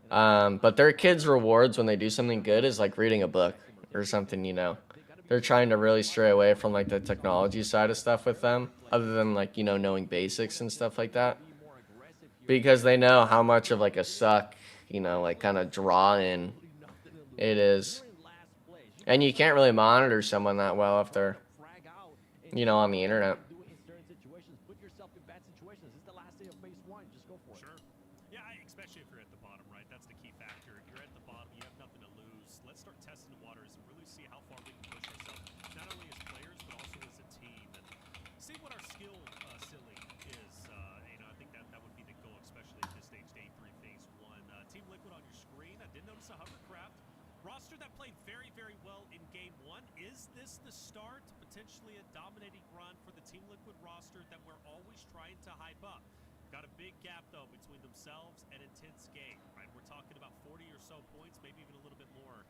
But their kids' rewards when they do something good is like reading a book or something, you know. They're trying to really stray away from like the technology side of stuff with them, other than like, you know, knowing basics and stuff like that. Because they know how much of like a suck, you know, like kind of draw in it is. And you can't really monitor someone that well if they're, you know, on the internet. Sure. Yeah, especially if you're at the bottom, right? That's the key factor. If you're at the bottom, you have nothing to lose. Let's start testing the waters and really see how far we can push ourselves, not only as players, but also as a team. And see what our skill ceiling is. You know, I think that would be the goal, especially at this stage, day 3, phase 1. Team Liquid on your screen. I did notice a hovercraft roster that played very, very well in game 1. Is this the start, potentially a dominating run for the Team Liquid roster that we're always trying to hype up? Got a big gap, though, between themselves and Intense Game, right? We're talking about 40 or so points, maybe even a little bit more.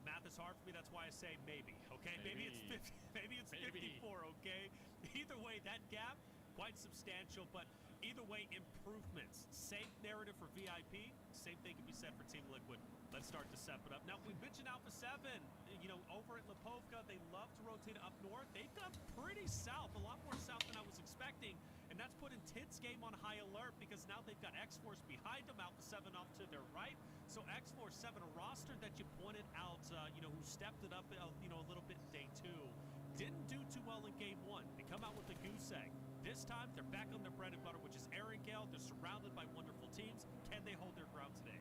Math is hard for me. That's why I say maybe, okay? Maybe it's 50, maybe it's 54, okay? Either way, that gap, quite substantial, but either way, improvements. Same narrative for VIP, same thing can be said for Team Liquid. Let's start to step it up. Now, we mentioned Alpha 7, you know, over at Lipovka, they love to rotate up north. They've gone pretty south, a lot more south than I was expecting. And that's put Intense Game on high alert because now they've got X-Force behind them, Alpha 7 off to their right. So X-Force 7, a roster that you pointed out, you know, who stepped it up, you know, a little bit in day 2. Didn't do too well in game 1. They come out with a goose egg. This time, they're back on their bread and butter, which is Erangel. They're surrounded by wonderful teams. Can they hold their ground today?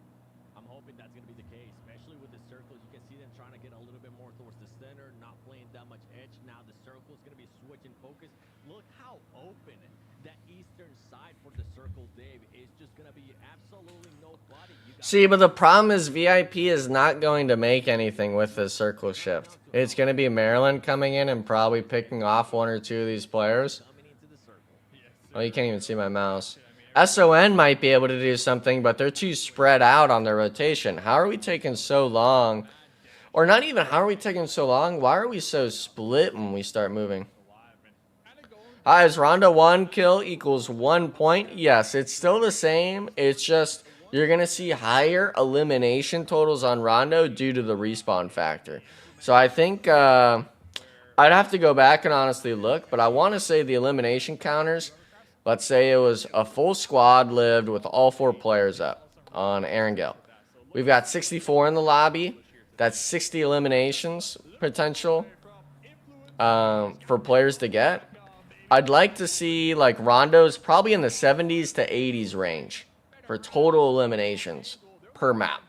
I'm hoping that's going to be the case, especially with the circles. You can see them trying to get a little bit more towards the center, not playing that much edge. Now the circle is going to be switching focus. Look how open that eastern side for the circle, Dave. Is just going to be absolutely nobody. See, but the problem is VIP is not going to make anything with this circle shift. It's going to be Maryland coming in and probably picking off 1 or 2 of these players. Oh, you can't even see my mouse. SON might be able to do something, but they're too spread out on their rotation. How are we taking so long? Or not even how are we taking so long? Why are we so split when we start moving? Is Rondo 1 kill equals 1 point? Yes, it's still the same. It's just you're going to see higher elimination totals on Rondo due to the respawn factor. So I think I'd have to go back and honestly look, but I want to say the elimination counters, let's say it was a full squad lived with all 4 players up on Erangel. We've got 64 in the lobby. That's 60 eliminations potential for players to get. I'd like to see like Rondo's probably in the 70s to 80s range for total eliminations per map.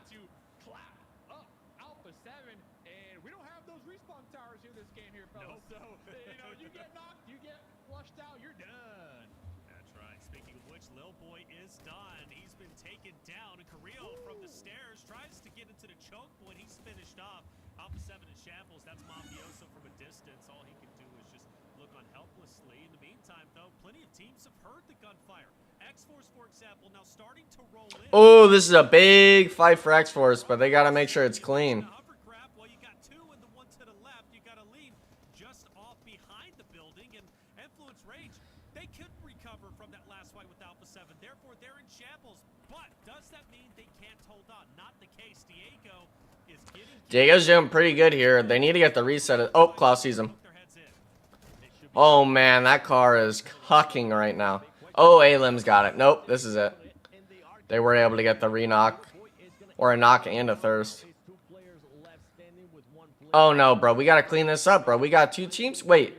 Oh, this is a big fight for X-Force, but they got to make sure it's clean. Diego's doing pretty good here. They need to get the reset. Oh, Klaus sees him. Oh, man, that car is cucking right now. Oh, A-Lim's got it. Nope, this is it. They weren't able to get the re-knock. Or a knock and a thirst. Oh, no, bro. We got to clean this up, bro. We got 2 teams. Wait.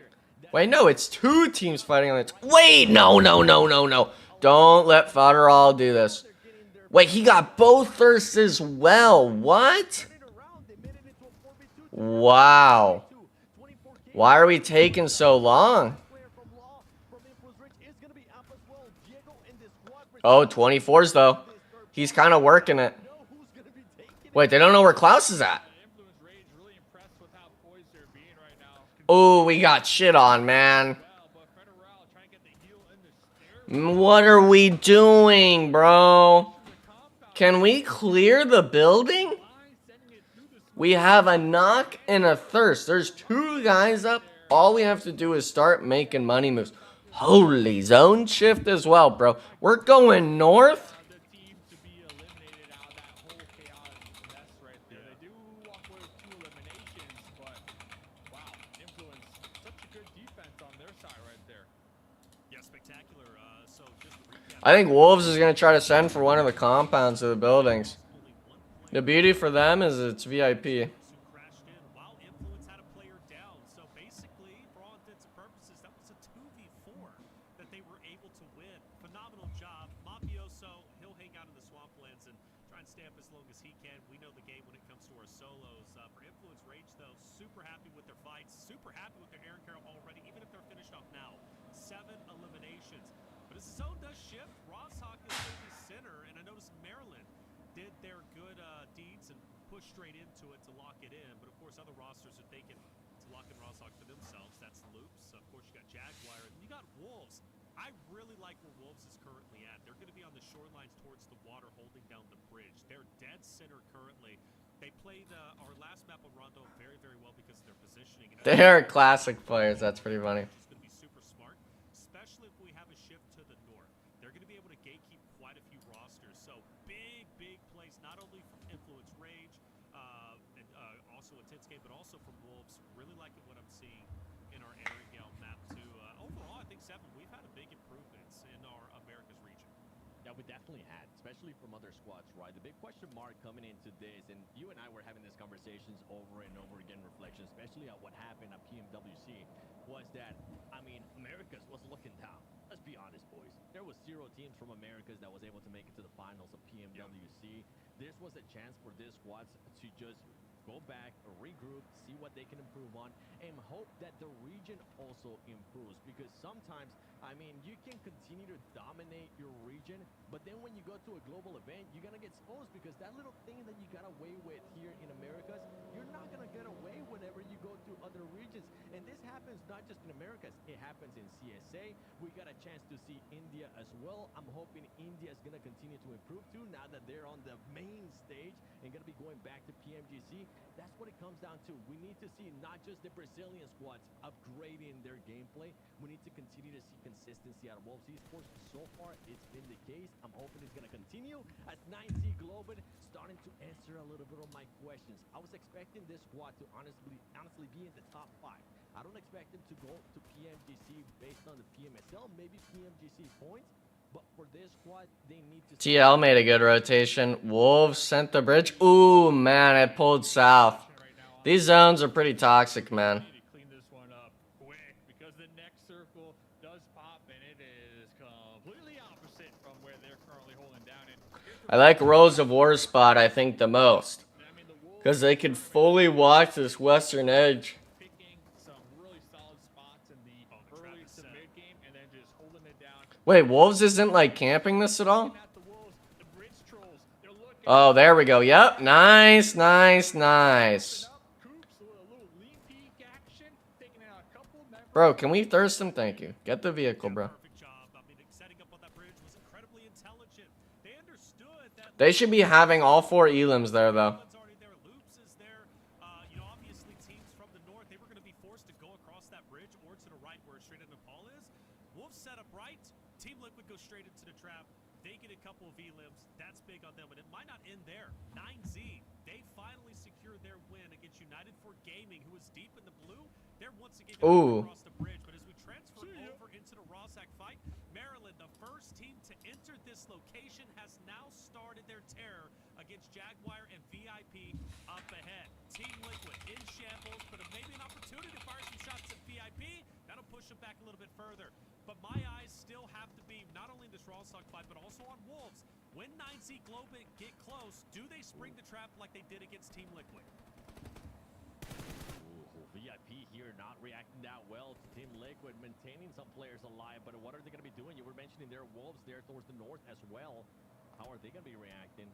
Wait, no. It's 2 teams fighting on it. Wait. No. Don't let Fodderall do this. Wait, he got both thirsts as well. What? Wow. Why are we taking so long? Oh, 24s though. He's kind of working it. Wait, they don't know where Klaus is at. Oh, we got shit on, man. What are we doing, bro? Can we clear the building? We have a knock and a thirst. There's 2 guys up. All we have to do is start making money moves. Holy, zone shift as well, bro. We're going north. I think Wolves is going to try to send for one of the compounds of the buildings. The beauty for them is it's VIP. Straight into it to lock it in, but of course other rosters are thinking to lock in Rostock for themselves. That's Loops. Of course you got Jaguar, and you got Wolves. I really like where Wolves is currently at. They're going to be on the shorelines towards the water, holding down the bridge. They're dead center currently. They played our last map on Rondo very, very well because of their positioning. They're classic players. That's pretty funny. It's going to be super smart, especially if we have a shift to the north. They're going to be able to gatekeep quite a few rosters. So big, big plays, not only from Influence Rage, also intense game, but also from Wolves. Really liking what I'm seeing in our Arendelle map too. Overall, I think 7, we've had a big improvements in our Americas region. Yeah, we definitely had, especially from other squads, right? The big question mark coming into this, and you and I were having these conversations over and over again, reflection, especially on what happened at PMWC, was that, I mean, Americas was looking down. Let's be honest, boys. There was 0 teams from Americas that was able to make it to the finals of PMWC. This was a chance for these squads to just go back, regroup, see what they can improve on, and hope that the region also improves. Because sometimes, I mean, you can continue to dominate your region, but then when you go to a global event, you're going to get exposed because that little thing that you got away with here in Americas, you're not going to get away whenever you go to other regions. And this happens not just in Americas, it happens in CSA. We got a chance to see India as well. I'm hoping India is going to continue to improve too now that they're on the main stage and going to be going back to PMGC. That's what it comes down to. We need to see not just the Brazilian squads upgrading their gameplay. We need to continue to see consistency out of Wolves Esports. So far, it's been the case. I'm hoping it's going to continue as 9C Global starting to answer a little bit of my questions. I was expecting this squad to honestly be in the top 5. I don't expect them to go to PMGC based on the PMSL, maybe PMGC points. But for this squad, they need to... TL made a good rotation. Wolves sent the bridge. Ooh, man, it pulled south. These zones are pretty toxic, man. Clean this one up quick because the next circle does pop and it is completely opposite from where they're currently holding down. I like Rose of War spot, I think, the most. Because they could fully watch this western edge. Wait, Wolves isn't like camping this at all? Oh, there we go. Yep. Nice, nice, nice. Bro, can we thirst him? Thank you. Get the vehicle, bro. They should be having all 4 elims there, though. Ooh. Across the bridge, but as we transfer over into the Rosac fight, Maryland, the first team to enter this location, has now started their terror against Jaguar and VIP up ahead. Team Liquid in shambles, but maybe an opportunity to fire some shots at VIP. That'll push them back a little bit further. But my eyes still have to be not only in this Rostock fight, but also on Wolves. When 9Z Global get close, do they spring the trap like they did against Team Liquid? VIP here not reacting out well to Team Liquid, maintaining some players alive. But what are they going to be doing? You were mentioning their wolves there towards the north as well. How are they going to be reacting?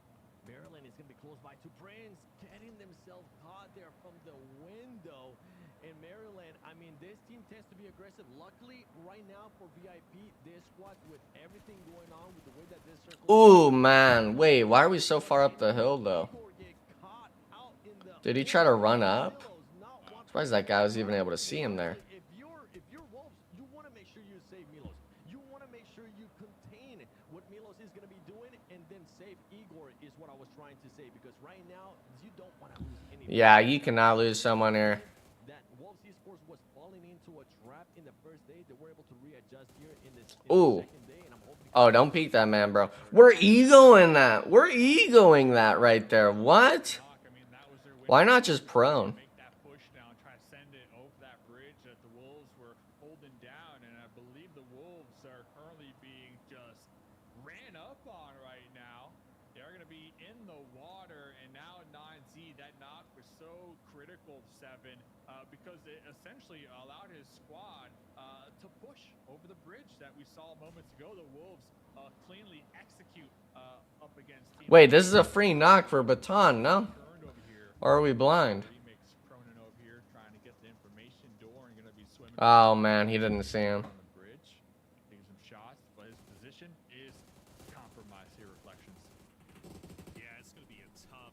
Maryland is going to be close by to Prince, getting themselves caught there from the window. And Maryland, I mean, this team tends to be aggressive. Luckily, right now for VIP, this squad, with everything going on, with the way that this circle... Ooh, man. Wait, why are we so far up the hill, though? Did he try to run up? I'm surprised that guy was even able to see him there. If you're Wolves, you want to make sure you save Milos. You want to make sure you contain what Milos is going to be doing, and then save Igor is what I was trying to say. Because right now, you don't want to lose anything. Yeah, you cannot lose someone here. That Wolves esports was falling into a trap in the first day. They were able to readjust here in this Ooh. second day, and I'm hoping... Oh, don't peek that man, bro. We're egoing that. We're egoing that right there. What? Why not just prone? Make that push down, try to send it over that bridge that the Wolves were holding down, and I believe the Wolves are currently being just ran up on right now. They're going to be in the water, and now 9Z, that knock was so critical, 7, because it essentially allowed his squad to push over the bridge that we saw moments ago. The Wolves cleanly execute up against Team... Wait, this is a free knock for Baton, no? Or are we blind? Oh, man, he didn't see him. Yeah, it's going to be a tough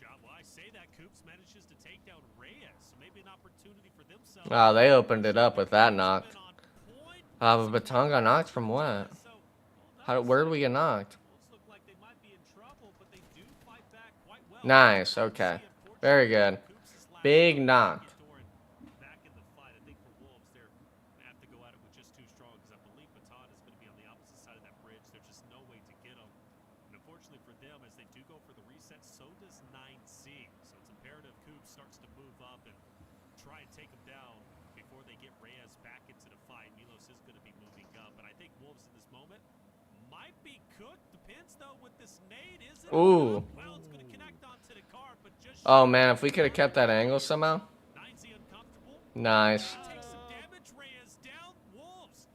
job. Well, I say that Coops manages to take down Reyes, so maybe an opportunity for themselves. Oh, they opened it up with that knock. But Baton got knocked from what? Where did we get knocked? Nice, okay. Very good. Big knock. Back in the fight, I think for Wolves, they're going to have to go at it with just too strong, because I believe Baton is going to be on the opposite side of that bridge. There's just no way to get them. And unfortunately for them, as they do go for the reset, so does 9C. So it's imperative Coops starts to move up and try and take them down before they get Reyes back into the fight. Milos is going to be moving up, but I think Wolves in this moment might be cooked. Depends, though, with this nade. Is it? Ooh. Well, it's going to connect onto the car, but just... Oh, man, if we could have kept that angle somehow. Nice. Takes some damage. Reyes down. Wolves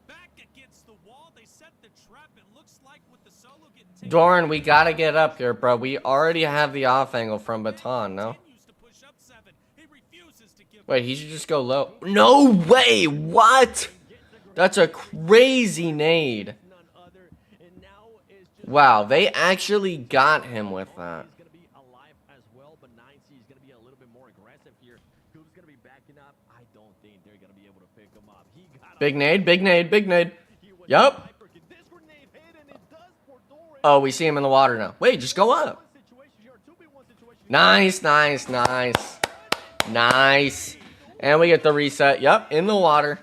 back against the wall. They set the trap. It looks like with the solo getting taken... Doran, we got to get up here, bro. We already have the off angle from Baton, no? Wait, he should just go low. No way! What? That's a crazy nade. Wow, they actually got him with that. He's going to be alive as well, but 9C is going to be a little bit more aggressive here. Who's going to be backing up? I don't think they're going to be able to pick him up. He got Big nade, big nade, big nade. Yup. Oh, we see him in the water now. Wait, just go up. Nice, nice, nice. Nice. And we get the reset. Yup, in the water.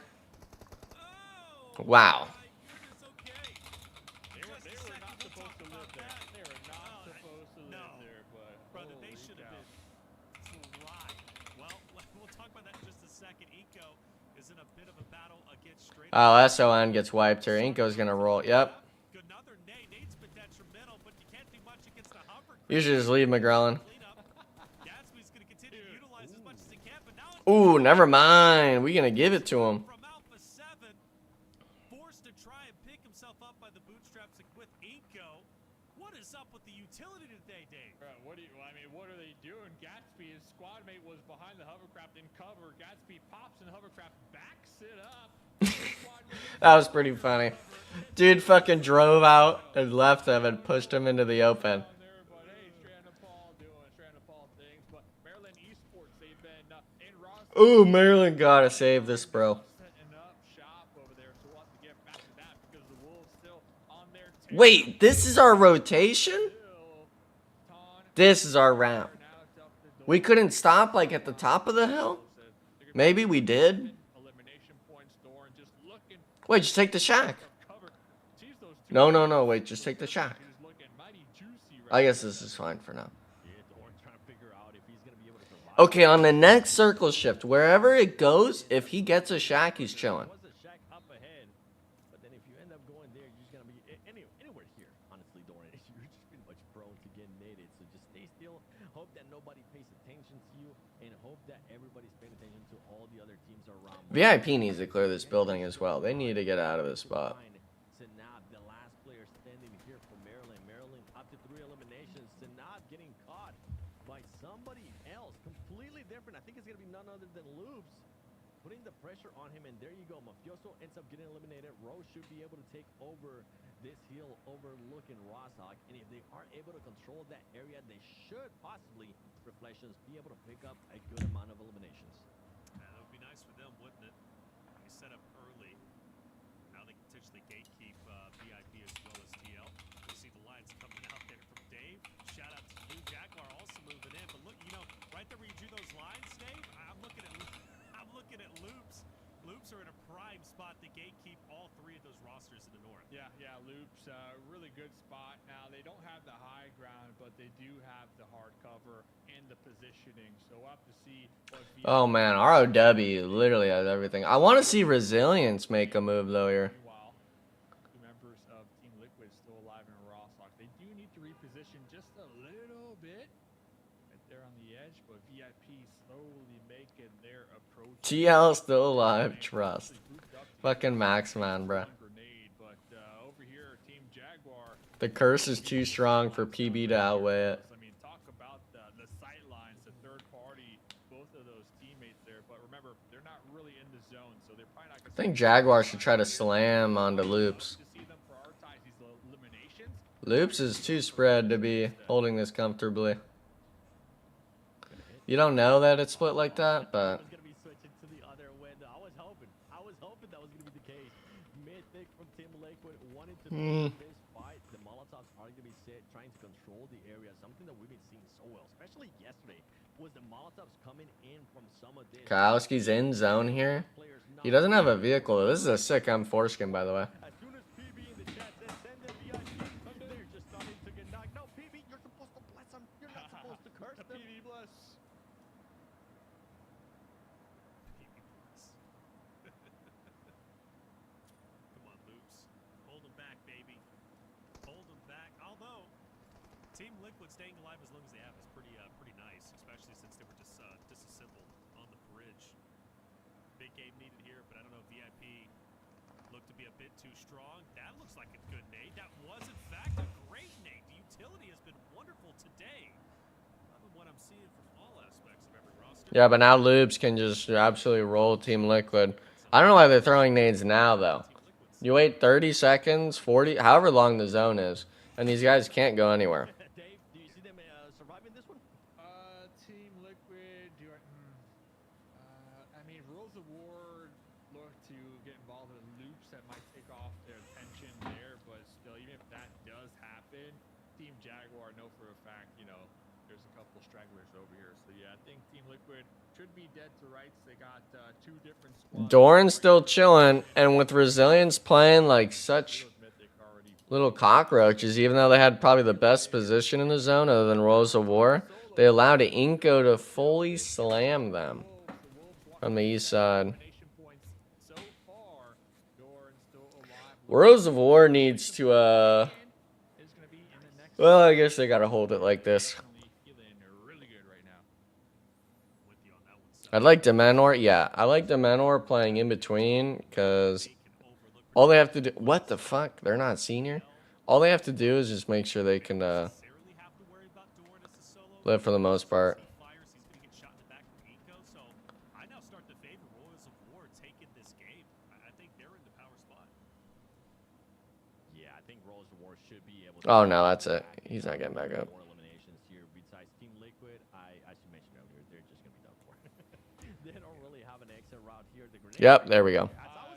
Wow. Oh, SON gets wiped here. Inko's gonna roll. Yep. You should just leave McGrellin. Ooh, never mind. We're gonna give it to him. Forced to try and pick himself up by the bootstraps with Inko. What is up with the utility today, Dave? What are they doing? Gatsby, his squad mate, was behind the hovercraft in cover. Gatsby pops in the hovercraft, backs it up. That was pretty funny. Dude fucking drove out and left him and pushed him into the open. Ooh, Maryland gotta save this, bro. Wait, this is our rotation? This is our round. We couldn't stop like at the top of the hill? Maybe we did? Wait, just take the shack. No, no, no, wait, just take the shack. I guess this is fine for now. Okay, on the next circle shift, wherever it goes, if he gets a shack, he's chilling. Hope that nobody pays attention to you, and hope that everybody's paying attention to all the other teams around. VIP needs to clear this building as well. They need to get out of this spot. Sanab, the last player standing here for Maryland. Maryland up to 3 eliminations. Sanab getting caught by somebody else, completely different. I think it's gonna be none other than Loops, putting the pressure on him, and there you go. Mafioso ends up getting eliminated. Rose should be able to take over this hill overlooking Rossock, and if they are able to control that area, they should possibly, Reflections, be able to pick up a good amount of eliminations. Yeah, that would be nice for them, wouldn't it? They set up early. Now they can potentially gatekeep VIP as well as TL. We see the lines coming out there from Dave. Shout out to Blue Jaguar also moving in. But look, you know, right there where you drew those lines, Dave, I'm looking at Loops. Loops are in a prime spot to gatekeep all 3 of those rosters in the north. Yeah, Loops, really good spot. Now, they don't have the high ground, but they do have the hard cover and the positioning. So we'll have to see what Oh man, ROW literally has everything. I want to see Resilience make a move though here. Meanwhile, the members of Team Liquid still alive in Rossock. They do need to reposition just a little bit right there on the edge, but VIP slowly making their approach. TL still alive, trust. Fucking Max man, bruh. Over here, Team Jaguar. The curse is too strong for PB to outweigh it. I mean, talk about the sight lines, the third party, both of those teammates there. But remember, they're not really in the zone, so they're probably not. I think Jaguar should try to slam onto Loops. Loops is too spread to be holding this comfortably. You don't know that it's split like that, but this fight, the Molotovs are going to be trying to control the area. Something that we've been seeing so well, especially yesterday, was the Molotovs coming in from some of this. Kowski's in zone here. He doesn't have a vehicle though. This is a sick M4 skin, by the way. As soon as PB in the chat says send them VIP, they're just starting to get knocked. No, PB, you're supposed to bless them. You're not supposed to curse them. PB bless. Come on, Loops. Hold them back, baby. Hold them back. Although, Team Liquid staying alive as long as they have is pretty nice, especially since they were just disassembled on the bridge. Big game needed here, but I don't know, VIP looked to be a bit too strong. That looks like a good nade. That was, in fact, a great nade. The utility has been wonderful today. Loving what I'm seeing from all aspects of every roster. Yeah, but now Loops can just absolutely roll Team Liquid. I don't know why they're throwing nades now, though. You wait 30 seconds, 40, however long the zone is, and these guys can't go anywhere. Dave, do you see them surviving this one? Team Liquid, I mean, Rules of War look to get involved in loops that might take off their attention there, but still, even if that does happen, Team Jaguar know for a fact, you know, there's a couple stragglers over here. So yeah, I think Team Liquid should be dead to rights. They got 2 different squads. Doran's still chilling, and with Resilience playing like such little cockroaches, even though they had probably the best position in the zone other than Rose of War, they allowed Inko to fully slam them from the east side. Rose of War needs to, well, I guess they gotta hold it like this. I'd like Demenor, yeah, I like Demenor playing in between, because all they have to do, what the fuck, they're not senior? All they have to do is just make sure they can live for the most part. Yeah, I think Rose of War should be able to. Oh no, that's it. He's not getting back up. More eliminations here besides Team Liquid. As you mentioned earlier, they're just gonna be done for. They don't really have an exit route here. Yep, there we go.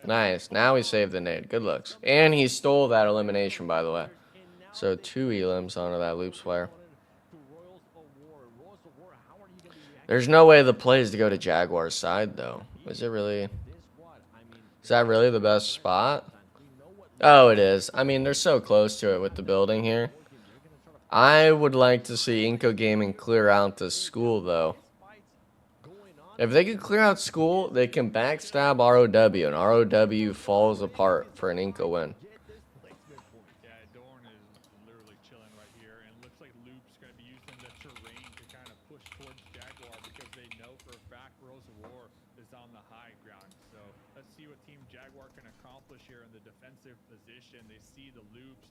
Nice. Now we saved the nade. Good looks. And he stole that elimination, by the way. So 2 elims onto that Loops player. There's no way the play is to go to Jaguar's side, though. Is it really? Is that really the best spot? Oh, it is. I mean, they're so close to it with the building here. I would like to see Inco Gaming clear out the school, though. If they can clear out school, they can backstab ROW, and ROW falls apart for an Inco win. Yeah, Dorn is literally chilling right here, and looks like Loop's going to be using the terrain to kind of push towards Jaguar because they know for a fact on the high ground. So let's see what Team Jaguar can accomplish here in the defensive position. They see the loops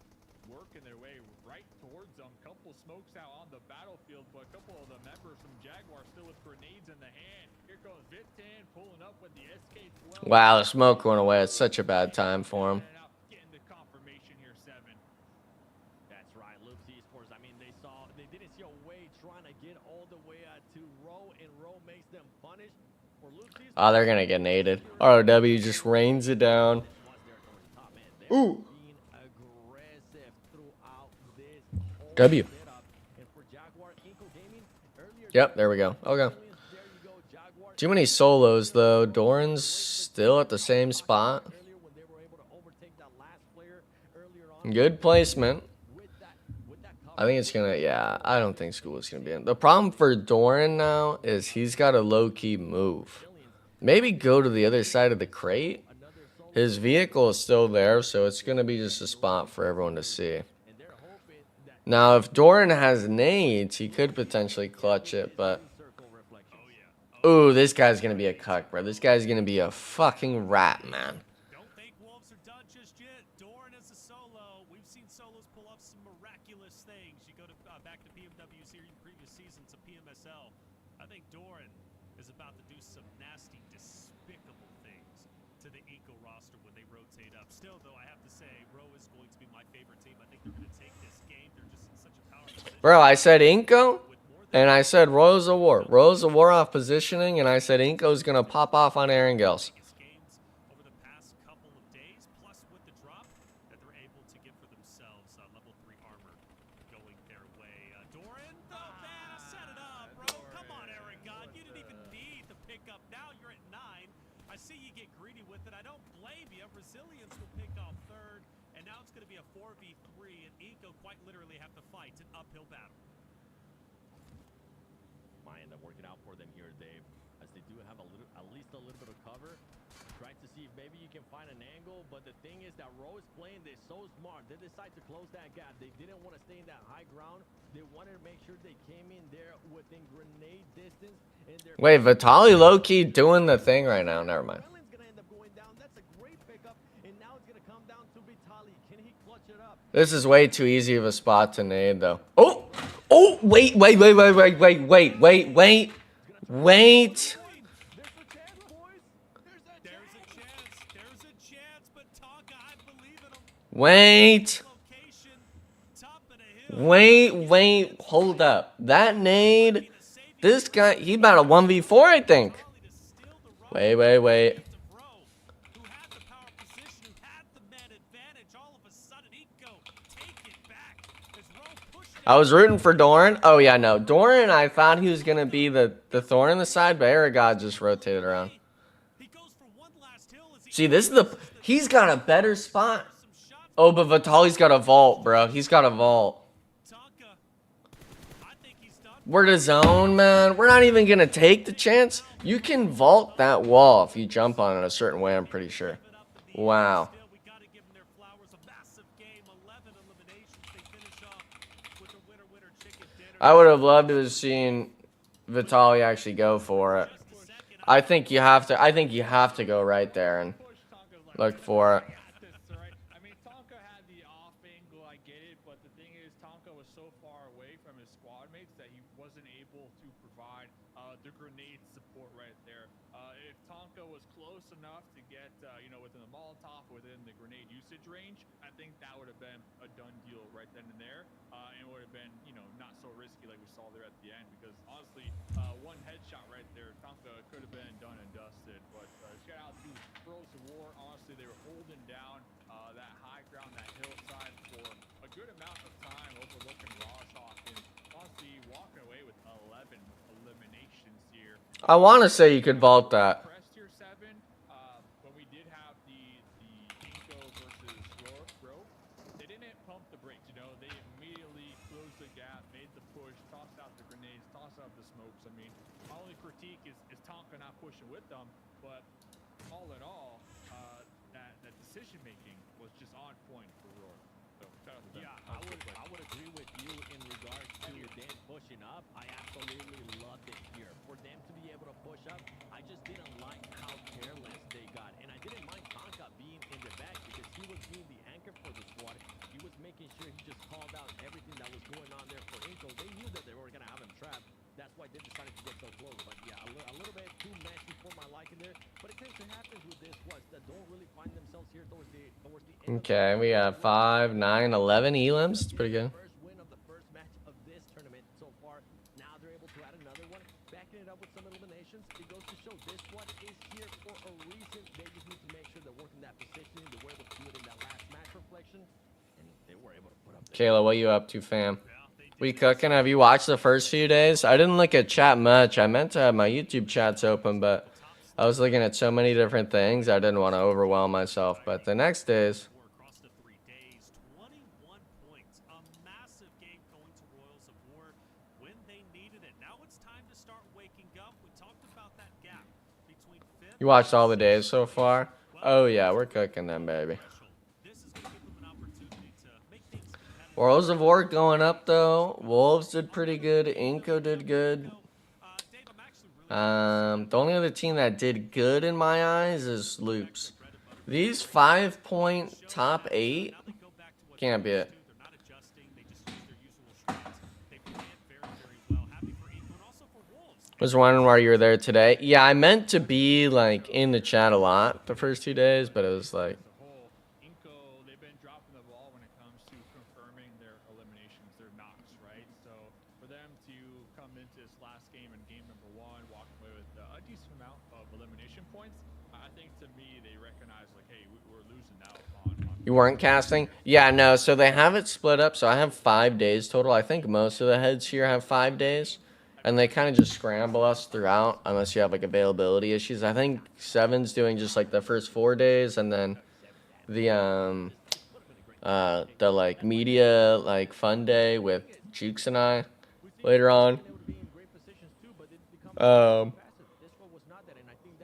working their way right towards them. Couple smokes out on the battlefield, but a couple of the members from Jaguar still with grenades in the hand. Here goes Vitan pulling up with the SK-12. Wow, the smoke went away. It's such a bad time for him. Getting the confirmation here, 7. That's right, Loops Esports. I mean, they didn't see a way trying to get all the way to Row, and Row makes them punish. For Loops Esports, Oh, they're gonna get naded. ROW just rains it down. Ooh. W. Yep, there we go. Okay. Too many solos, though. Doran's still at the same spot. Good placement. I think it's gonna, yeah, I don't think school is gonna be in. The problem for Doran now is he's got a low-key move. Maybe go to the other side of the crate. His vehicle is still there, so it's gonna be just a spot for everyone to see. Now, if Doran has nades, he could potentially clutch it, but... Ooh, this guy's gonna be a cuck, bro. This guy's gonna be a fucking rat, man. Don't think Wolves are done just yet. Doran is a solo. We've seen solos pull off some miraculous things. You go to back to PMW series in previous seasons of PMSL. I think Doran is about to do some nasty, despicable things to the Eco roster when they rotate up. Still, though, I have to say, Row is going to be my favorite team. I think they're going to take this game. They're just in such a powerful position. Bro, I said Inco, and I said Royals of War. Royals of War off positioning, and I said Inco's going to pop off on Erangels. Over the past couple of days, plus with the drop that they're able to get for themselves, level 3 armor going their way. Doran, oh man, I set it up, bro. Come on, Aragon, you didn't even need the pickup. Now you're at 9. I see you get greedy with it. I don't blame you. Resilience will pick off 3rd, and now it's going to be a 4v3, and Eco quite literally have to fight an uphill battle. Might end up working out for them here, Dave, as they do have at least a little bit of cover. Trying to see if maybe you can find an angle, but the thing is that Row is playing this so smart. They decide to close that gap. They didn't want to stay in that high ground. They wanted to make sure they came in there within grenade distance. Wait, Vitaly low-key doing the thing right now. Never mind. This is way too easy of a spot to nade, though. Oh! Oh! Wait! Wait! Wait! Wait! Wait! Wait! Wait! Wait! Wait! Wait! Wait! Wait! Wait! Hold up. That nade... This guy... He about a 1v4, I think. Wait! Wait! Wait! I was rooting for Doran. Oh, yeah, no. Doran, I thought he was going to be the thorn in the side, but Aragod just rotated around. See, this is the... He's got a better spot. Oh, but Vitaly's got a vault, bro. He's got a vault. We're to zone, man. We're not even going to take the chance. You can vault that wall if you jump on it a certain way, I'm pretty sure. Wow. I would have loved to have seen Vitaly actually go for it. I think you have to. I think you have to go right there and look for it. I mean, Tonka had the off angle. I get it, but the thing is, Tonka was so far away from his squad mates that he wasn't able to provide the grenade support right there. If Tonka was close enough to get, within the Molotov, within the grenade usage range, I think that would have been a done deal right then and there, and would have been, not so risky like we saw there at the end. Because honestly, one headshot right there, Tonka could have been done and dusted. But shout out to Pros of War. Honestly, they were holding down that high ground, that hillside for a good amount of time, overlooking Rawshawk, and honestly walking away with 11 eliminations here. I want to say you could vault that. Tier 7, when we did have the Inco versus Row, they didn't pump the brakes. They immediately closed the gap, made the push, tossed out the grenades, tossed out the smokes. I mean, my only critique is Tonka not pushing with them, but all in all, that decision making was just on point for Roar. So shout out to them. Yeah, I would agree with you in regards to them pushing up. I absolutely loved it here. For them to be able to push up, I just didn't like Okay, we got 5, 9, 11 elims. It's pretty good. First win of the first match of this tournament so far. Now they're able to add another one, backing it up with some eliminations. It goes to show this one is here for a reason. They just need to make sure they're working that positioning. They were able to do it in that last match reflection, and they were able to put up. Kayla, what you up to, fam? We cooking? Have you watched the first few days? I didn't look at chat much. I meant to have my YouTube chats open, but I was looking at so many different things. I didn't want to overwhelm myself. But the next days, Across the 3 days, 21 points. A massive game going to Royals of War when they needed it. Now it's time to start waking up. We talked about that gap between fifth. you watched all the days so far? Oh yeah, we're cooking them, baby. This is going to give them an opportunity to make things competitive. Worlds of War going up though. Wolves did pretty good. Inco did good. The only other team that did good in my eyes is Loops. These 5-point top 8 can't be it. They're not adjusting. They just use their usual strats. They play it very, very well. Happy for Eco and also for Wolves. Was wondering why you were there today. Yeah, I meant to be like in the chat a lot the first 2 days, but it was like As a whole, Inco, they've been dropping the ball when it comes to confirming their eliminations, their knocks, right? So for them to come into this last game and game number 1, walk away with a decent amount of elimination points, I think to me they recognize like, hey, we're losing out on you weren't casting? Yeah, no, so they have it split up. So I have 5 days total. I think most of the heads here have 5 days. And they kind of just scramble us throughout unless you have like availability issues. I think 7's doing just like the first 4 days, and then the like media like fun day with Jukes and I later on.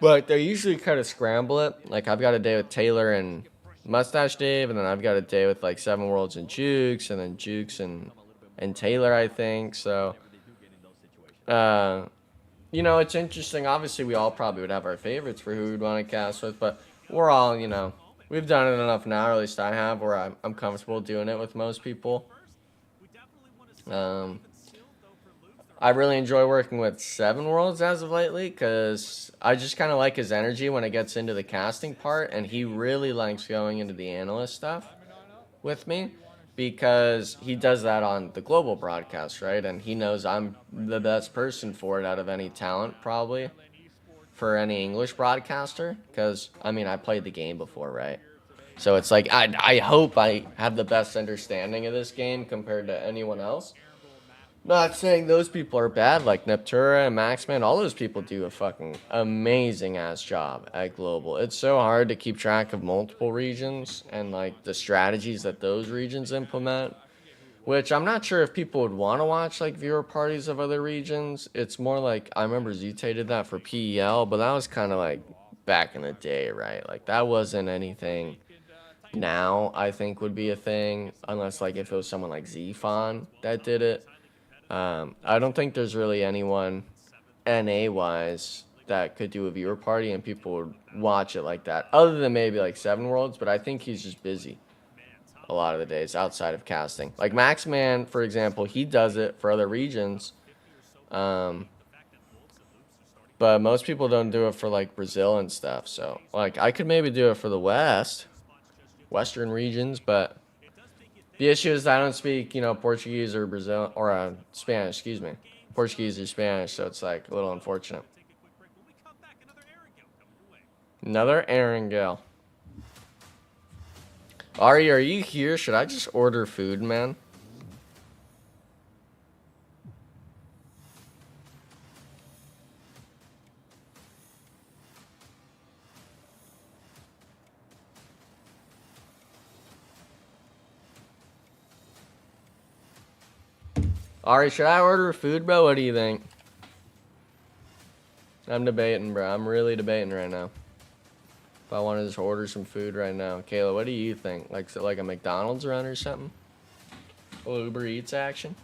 But they usually kind of scramble it. Like I've got a day with Taylor and Mustache Dave, and then I've got a day with like 7 Worlds and Jukes, and then Jukes and Taylor, I think. So you know, it's interesting. Obviously, we all probably would have our favorites for who we'd want to cast with, but we're all, you know, we've done it enough now, or at least I have, where I'm comfortable doing it with most people. I really enjoy working with 7 Worlds as of lately, because I just kind of like his energy when it gets into the casting part, and he really likes going into the analyst stuff with me, because he does that on the global broadcast, right? And he knows I'm the best person for it out of any talent, probably, for any English broadcaster, because, I mean, I played the game before, right? So it's like, I hope I have the best understanding of this game compared to anyone else. Not saying those people are bad, like Neptura and Maxman. All those people do a fucking amazing-ass job at Global. It's so hard to keep track of multiple regions and, like, the strategies that those regions implement, which I'm not sure if people would want to watch, like, viewer parties of other regions. It's more like, I remember Zute did that for PEL, but that was kind of, like, back in the day, right? Like, that wasn't anything now I think would be a thing, unless, like, if it was someone like Zfon that did it. I don't think there's really anyone NA-wise that could do a viewer party and people would watch it like that, other than maybe like 7 Worlds, but I think he's just busy a lot of the days outside of casting. Like Maxman, for example, he does it for other regions, but most people don't do it for like Brazil and stuff, so like I could maybe do it for the Western regions, but the issue is I don't speak, you know, Portuguese or Brazil or Spanish, excuse me. Portuguese or Spanish, so it's like a little unfortunate. Another Erangel. Ari, are you here? Should I just order food, man? Ari, should I order food, bro? What do you think? I'm debating, bro. I'm really debating right now. If I want to just order some food right now. Kayla, what do you think? Like, is it like a McDonald's run or something? A little Uber Eats action?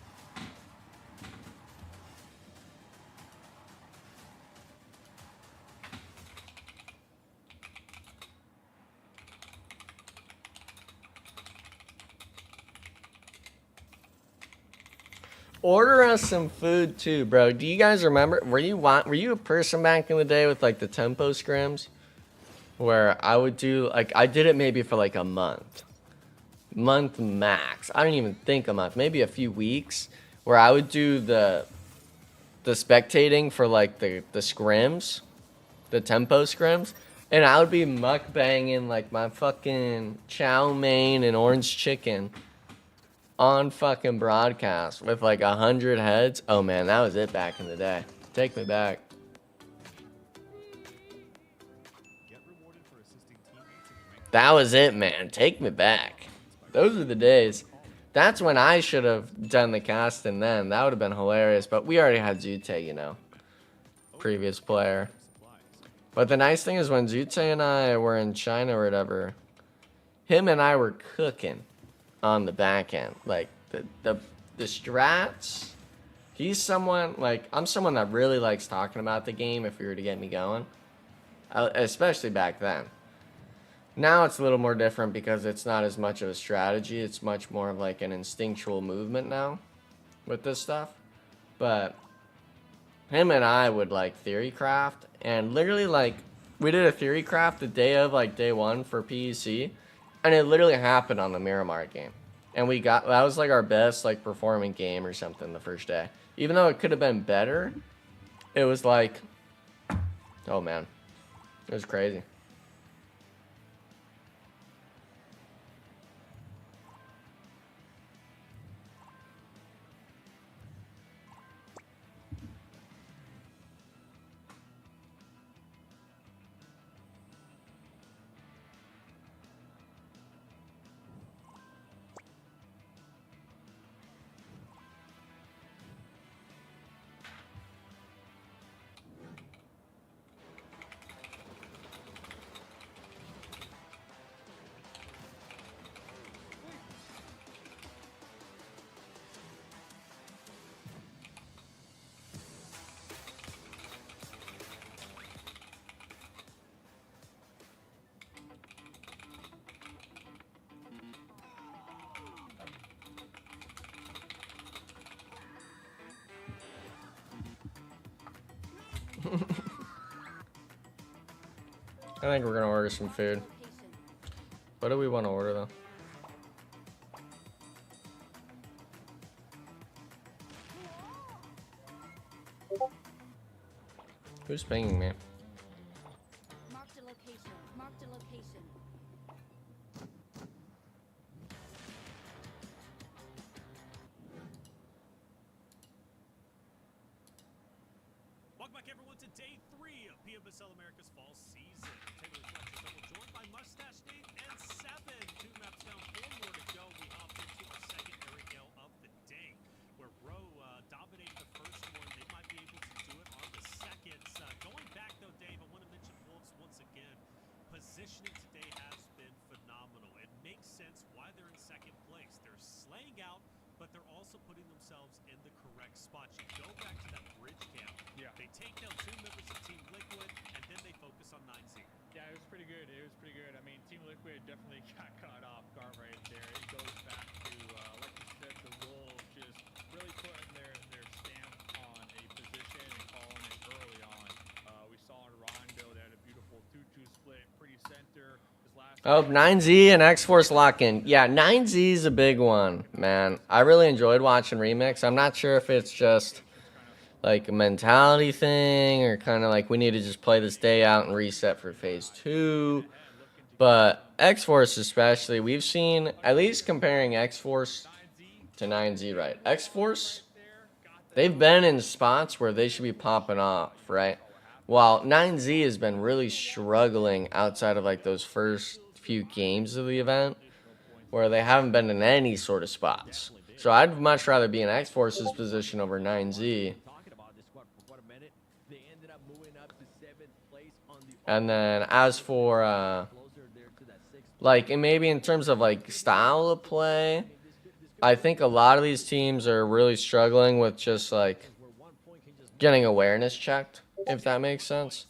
Order us some food too, bro. Do you guys remember? Were you a person back in the day with like the tempo scrims? where I would do, like, I did it maybe for like a month max. I don't even think a month, maybe a few weeks, where I would do the spectating for like the scrims, the tempo scrims, and I would be mukbanging like my fucking chow mein and orange chicken on fucking broadcast with like 100 heads. Oh man, that was it back in the day. Take me back. That was it, man. Take me back. Those were the days. That's when I should have done the casting then. That would have been hilarious. But we already had Zute, you know. Previous player. But the nice thing is when Zute and I were in China or whatever, him and I were cooking on the back end. Like, the strats. He's someone, like, I'm someone that really likes talking about the game if you were to get me going. Especially back then. Now it's a little more different because it's not as much of a strategy. It's much more of like an instinctual movement now with this stuff. But him and I would like theory craft, and literally like we did a theory craft the day of like day one for PEC, and it literally happened on the Miramar game. And we got, that was like our best like performing game or something the first day. Even though it could have been better, it was like, oh man, it was crazy. I think we're gonna order some food. What do we want to order though? Who's pinging me? Marked a location. Marked a location. Welcome back, everyone, to day 3 of PMSL America's fall season. Taylor Fletcher double joined by Mustache Dave and 7. 2 maps down, 4 more to go. We hop into our second area gale of the day, where Roe dominated the first one. They might be able to do it on the second. Going back, though, Dave, I want to mention Wolves once again. Positioning today has been phenomenal. It makes sense why they're in second place. They're slaying out, but they're also putting themselves in the correct spot. You go back to that bridge camp. Yeah. They take down 2 members of Team Liquid, and then they focus on 9Z. Yeah, it was pretty good. It was pretty good. I mean, Team Liquid definitely got caught off guard right there. It goes back to, like you said, the Wolves just really putting their stamp on a position and calling it early on. We saw in Rondo that had a beautiful 2-2 split, pretty center. Oh, 9Z and X-Force lock-in. Yeah, 9Z is a big one, man. I really enjoyed watching Remix. I'm not sure if it's just like a mentality thing or kind of like we need to just play this day out and reset for phase 2. But X-Force especially, we've seen, at least comparing X-Force to 9Z, right? X-Force, they've been in spots where they should be popping off, right? While 9Z has been really struggling outside of like those first few games of the event where they haven't been in any sort of spots. So I'd much rather be in X-Force's position over 9Z. And then as for like, and maybe in terms of like style of play, I think a lot of these teams are really struggling with just like getting awareness checked, if that makes sense.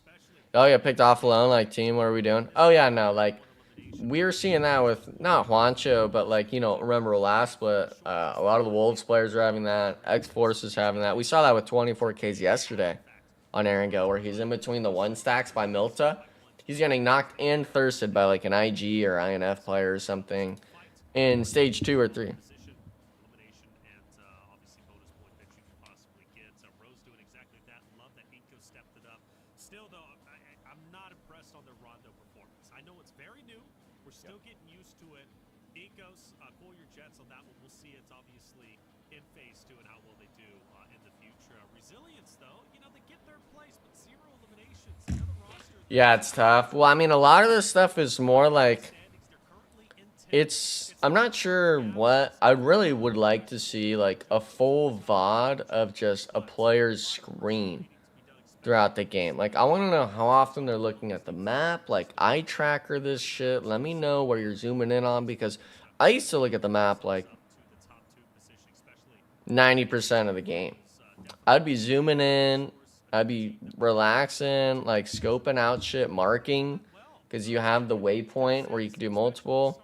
Oh yeah, picked off alone, like team, what are we doing? Oh yeah, no, like we're seeing that with not Juancho, but like, you know, remember last split, a lot of the Wolves players are having that, X-Force is having that. We saw that with 24Ks yesterday on Erangel, where he's in between the 1 stacks by Milta. he's getting knocked and thirsted by like an IG or INF player or something in stage 2 or 3. Still, though, I'm not impressed on their Rondo performance. I know it's very new. We're still getting used to it. Incos, cool your jets on that one. We'll see. It's obviously in phase 2 and how well they do in the future. Resilience, though, you know, they get third place, but 0 eliminations. Yeah, it's tough. Well, I mean, a lot of this stuff is more like I'm not sure what I really would like to see, like a full VOD of just a player's screen throughout the game. Like, I want to know how often they're looking at the map. Like, eye tracker this shit. Let me know where you're zooming in on, because I used to look at the map like 90% of the game. I'd be zooming in. I'd be relaxing, like scoping out shit, marking, because you have the waypoint where you can do multiple.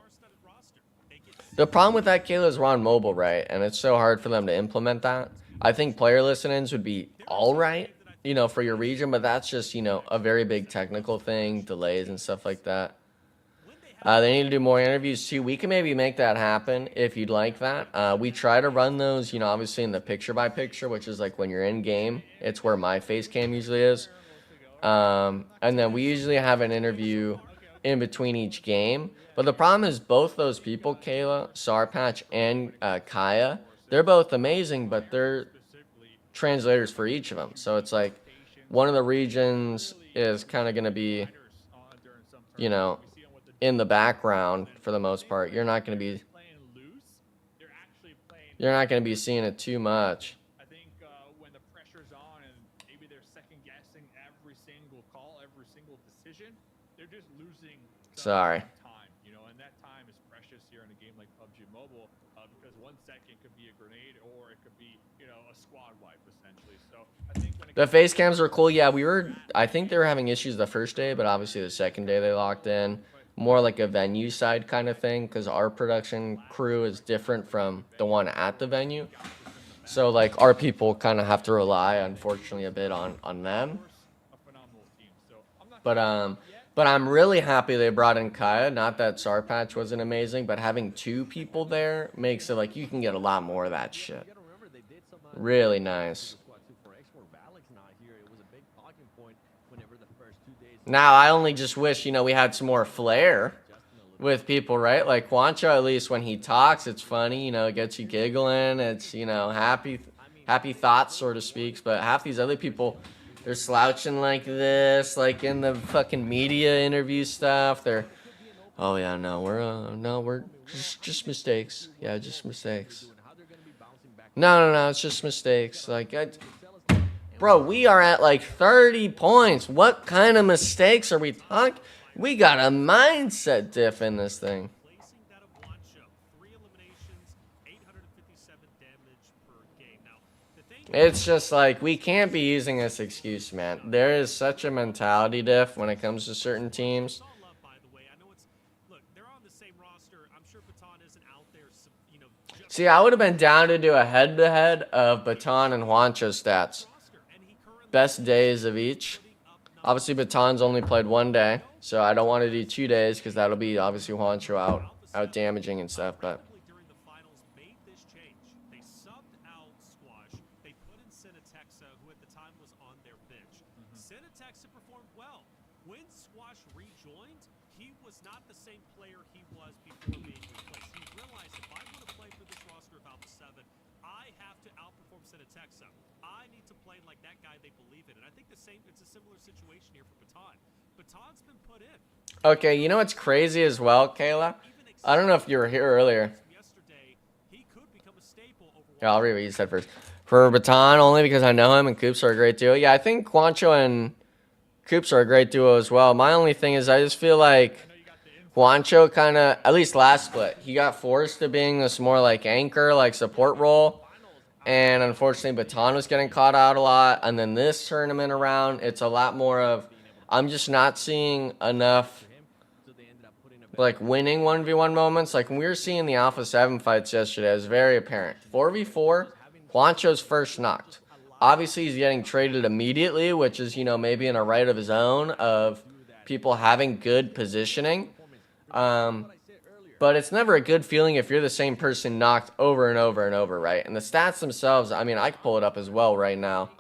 The problem with that, Kayla, is we're on mobile, right? And it's so hard for them to implement that. I think player listen-ins would be all right, you know, for your region, but that's just, you know, a very big technical thing, delays and stuff like that. They need to do more interviews too. We can maybe make that happen if you'd like that. We try to run those, you know, obviously in the picture-by-picture, which is like when you're in game. It's where my face cam usually is. And then we usually have an interview in between each game. But the problem is both those people, Kayla, Sarpatch, and Kaya, they're both amazing, but they're translators for each of them. So it's like one of the regions is kind of going to be, you know, in the background for the most part. You're not going to be seeing it too much. I think when the pressure's on and maybe they're second guessing every single call, every single decision, they're just losing Sorry. time, you know, and that time is precious here in a game like PUBG Mobile, because 1 second could be a grenade or it could be, you know, a squad wipe essentially. So I think when The face cams were cool. Yeah, I think they were having issues the first day, but obviously the second day they locked in. More like a venue side kind of thing, because our production crew is different from the one at the venue. So like our people kind of have to rely, unfortunately, a bit on them. But I'm really happy they brought in Kaya. Not that Sarpatch wasn't amazing, but having 2 people there makes it like you can get a lot more of that shit. Really nice. Now, I only just wish, you know, we had some more flair with people, right? Like Juancho, at least when he talks, it's funny, you know, it gets you giggling. It's, you know, happy thoughts, so to speak. But half these other people, they're slouching like this, like in the fucking media interview stuff. They're, oh yeah, no, we're just mistakes. Yeah, just mistakes. No, it's just mistakes. Like, bro, we are at like 30 points. What kind of mistakes are we talking? We got a mindset diff in this thing. It's just like, we can't be using this excuse, man. There is such a mentality diff when it comes to certain teams. See, I would have been down to do a head-to-head of Baton and Juancho stats. Best days of each. Obviously, Baton's only played 1 day, so I don't want to do 2 days because that'll be obviously Juancho out damaging and stuff. But performed well. When Squash rejoined, he was not the same player he was before being replaced. He realized if I want to play for this roster of Alpha 7, I have to outperform Senatexa. I need to play like that guy they believe in. And I think it's a similar situation here for Baton. Baton's been put in. Okay, you know what's crazy as well, Kayla? I don't know if you were here earlier. Yeah, I'll read what you said first. For Baton, only because I know him and Coops are a great duo. Yeah, I think Juancho and Coops are a great duo as well. My only thing is I just feel like Juancho kind of, at least last split, he got forced to being this more like anchor, like support role. And unfortunately, Baton was getting caught out a lot. And then this tournament around, it's a lot more of, I'm just not seeing enough like winning 1v1 moments. Like when we were seeing the Alpha 7 fights yesterday, it was very apparent. 4v4, Juancho's first knocked. Obviously, he's getting traded immediately, which is, you know, maybe in a right of his own of people having good positioning. But it's never a good feeling if you're the same person knocked over and over and over, right? And the stats themselves, I mean, I can pull it up as well right now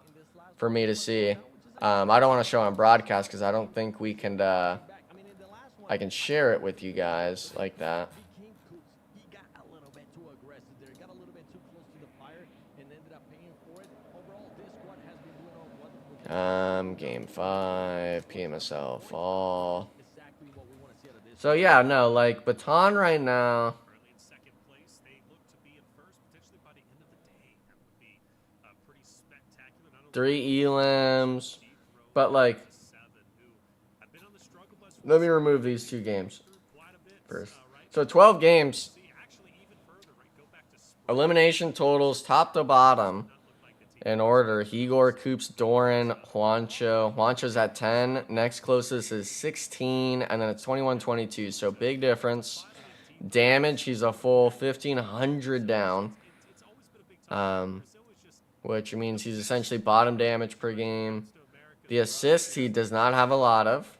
for me to see. I don't want to show on broadcast because I don't think we can, I can share it with you guys like that. Game 5, PMSL fall. So yeah, no, like Baton right now. 3 elims, but like, let me remove these 2 games first. So 12 games, elimination totals top to bottom in order. Igor, Coops, Doran, Juancho. Juancho's at 10. Next closest is 16, and then it's 21-22. So big difference. Damage, he's a full 1,500 down. Which means he's essentially bottom damage per game. The assists, he does not have a lot of.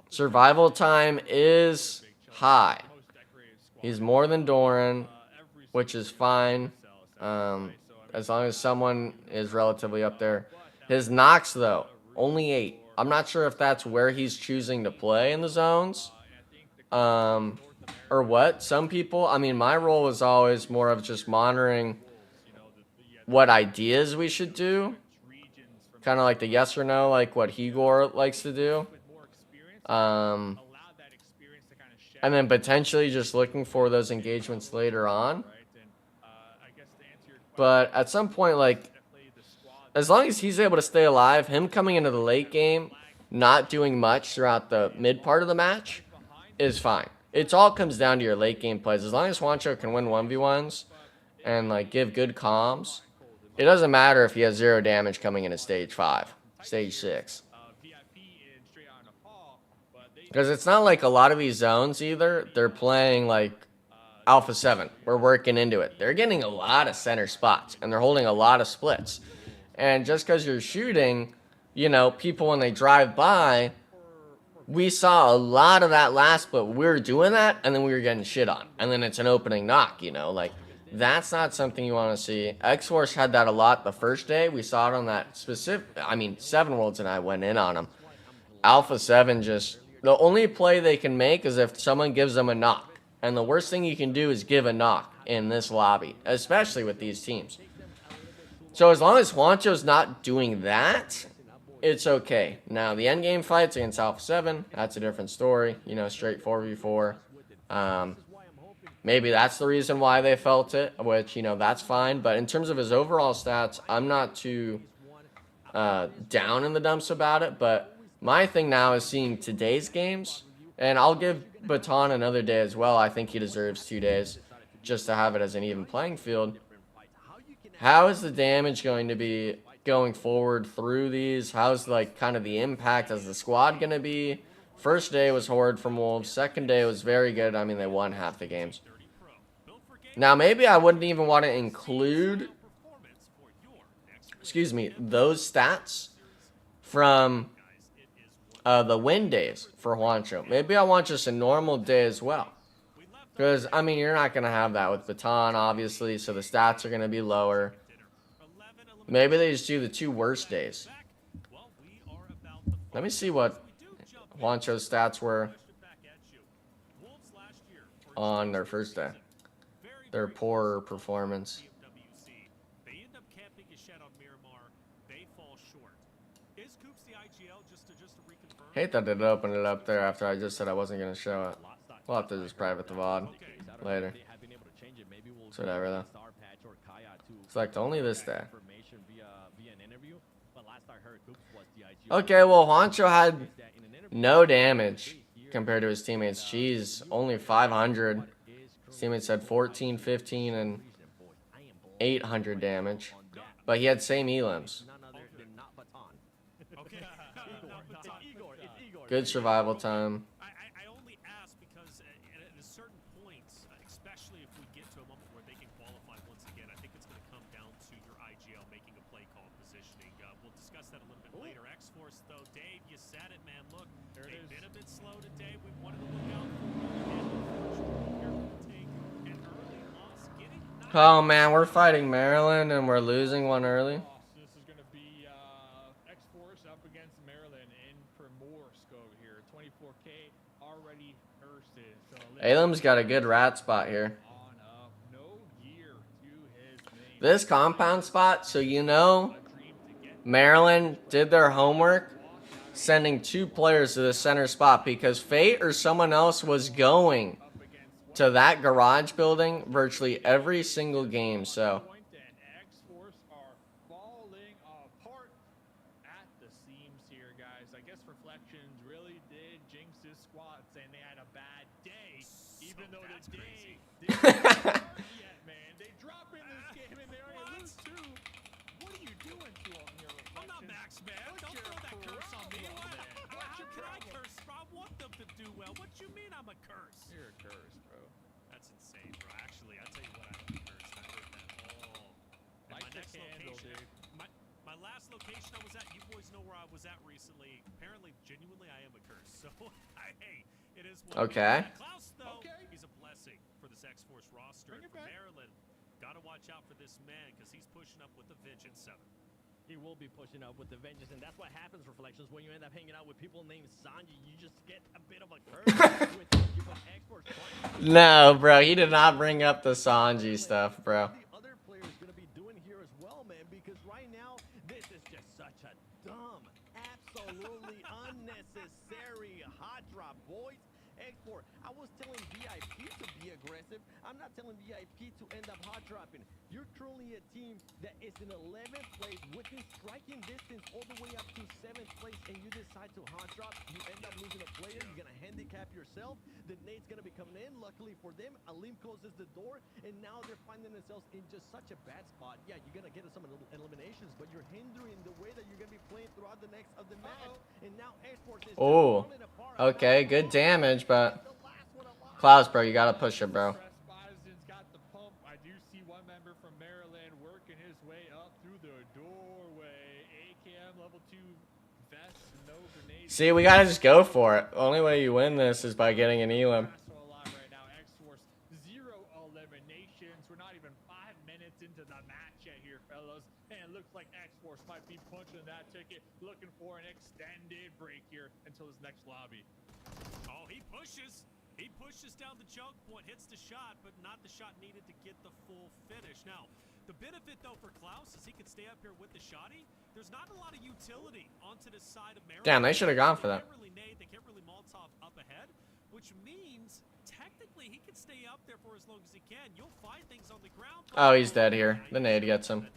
Survival time is high. He's more than Doran, which is fine. As long as someone is relatively up there. His knocks, though, only 8. I'm not sure if that's where he's choosing to play in the zones. Or what. Some people, I mean, my role was always more of just monitoring what ideas we should do. Kind of like the yes or no, like what Igor likes to do. And then potentially just looking for those engagements later on. But at some point, like, as long as he's able to stay alive, him coming into the late game, not doing much throughout the mid part of the match, is fine. It all comes down to your late game plays. As long as Juancho can win 1v1s and, like, give good comms, it doesn't matter if he has 0 damage coming into stage 5, stage 6. Because it's not like a lot of these zones either, they're playing, like, Alpha 7. We're working into it. They're getting a lot of center spots, and they're holding a lot of splits. And just because you're shooting, you know, people when they drive by, we saw a lot of that last split. We were doing that, and then we were getting shit on. And then it's an opening knock, you know, like, that's not something you want to see. X-Force had that a lot the first day. We saw it on that specific, I mean, 7 Worlds, and I went in on them. Alpha 7 just, the only play they can make is if someone gives them a knock. And the worst thing you can do is give a knock in this lobby, especially with these teams. So as long as Juancho's not doing that, it's okay. Now, the endgame fights against Alpha 7, that's a different story. You know, straight 4v4. Maybe that's the reason why they felt it, which, you know, that's fine. But in terms of his overall stats, I'm not too down in the dumps about it. But my thing now is seeing today's games. And I'll give Baton another day as well. I think he deserves 2 days just to have it as an even playing field. How is the damage going to be going forward through these? How's, like, kind of the impact as the squad going to be? First day was horrid from Wolves. Second day was very good. I mean, they won half the games. Now, maybe I wouldn't even want to include, excuse me, those stats from the win days for Juancho. Maybe I want just a normal day as well. Because, I mean, you're not going to have that with Baton, obviously, so the stats are going to be lower. Maybe they just do the 2 worst days. Let me see what Juancho's stats were on their first day. Their poorer performance. Hate that it opened it up there after I just said I wasn't going to show it. We'll have to just private the VOD later. It's whatever, though. Select only this day. Okay, well, Juancho had no damage compared to his teammates. Jeez, only 500. His teammates had 14, 15, and 800 damage. But he had same elims. Good survival time. I only ask because at a certain point, especially if we get to a moment where they can qualify once again, I think it's going to come down to your IGL making a play call positioning. We'll discuss that a little bit later. X-Force, though, Dave, you said it, man. Look, they've been a bit slow today. We wanted to look out for them. An early loss, getting Oh man, we're fighting Maryland and we're losing one early. This is going to be X-Force up against Maryland in Primorsk over here. 24K already thirsted. So Alam's got a good rat spot here. This compound spot, so you know Maryland did their homework sending 2 players to the center spot because Fate or someone else was going to that garage building virtually every single game. So X-Force are falling apart at the seams here, guys. I guess Reflections really did jinx this squad saying they had a bad day, even though the day didn't start yet, man. They drop in this game and they already lose 2. What are you doing to them here, Reflections? I'm not Max, man. Don't throw that curse on me. How can I curse? I want them to do well. What you mean I'm a curse? You're a curse, bro. That's insane, bro. Actually, I tell you what, I'm a curse. I heard that all. And my next location, my last location I was at, you boys know where I was at recently. Apparently, genuinely, I am a curse. So, hey, it is what okay. Klaus, though, he's a blessing for this X-Force roster. For Maryland, got to watch out for this man because he's pushing up with the vengeance 7. He will be pushing up with the vengeance, and that's what happens, Reflections, when you end up hanging out with people named Sanji. You just get a bit of a curse with X-Force. No, bro, he did not bring up the Sanji stuff, bro. The other players going to be doing here as well, man, because right now, this is just such a dumb, absolutely unnecessary hot drop, boys. X4, I was telling VIP to be aggressive. I'm not telling VIP to end up hot dropping. You're truly a team that is in 11th place within striking distance all the way up to 7th place, and you decide to hot drop. You end up losing a player. You're going to handicap yourself. The nade's going to be coming in. Luckily for them, Alim closes the door, and now they're finding themselves in just such a bad spot. Yeah, you're going to get some eliminations, but you're hindering the way that you're going to be playing throughout the next of the match. And now X-Force is falling apart. Okay, good damage, but Klaus, bro, you gotta push it, bro. Got the pump. I do see one member from Maryland working his way up through the doorway. AKM level 2 vest, no grenades. See, we gotta just go for it. The only way you win this is by getting an elim. Right now, X-Force 0 eliminations. We're not even 5 minutes into the match yet here, fellas. And it looks like X-Force might be punching that ticket, looking for an extended break here until his next lobby. Oh, he pushes. He pushes down the choke point, hits the shot, but not the shot needed to get the full finish. Now, the benefit, though, for Klaus is he can stay up here with the shotty. There's not a lot of utility onto the side of Maryland. Damn, they should have gone for that. They can't really nade, they can't really Molotov up ahead, which means technically he can stay up there for as long as he can. You'll find things on the ground. Oh, he's dead here. The nade gets him.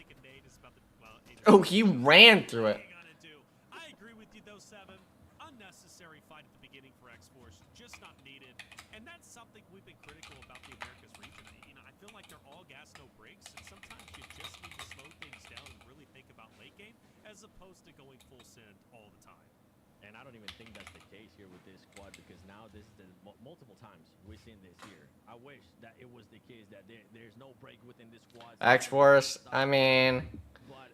Oh, he ran through it. I agree with you, though, 7. Unnecessary fight at the beginning for X-Force. Just not needed. And that's something we've been critical about the Americas region. You know, I feel like they're all gas, no brakes, and sometimes you just need to slow things down and really think about late game as opposed to going full send all the time. And I don't even think that's the case here with this squad because now this is multiple times we've seen this here. I wish that it was the case that there's no break within this squad. X-Force, I mean,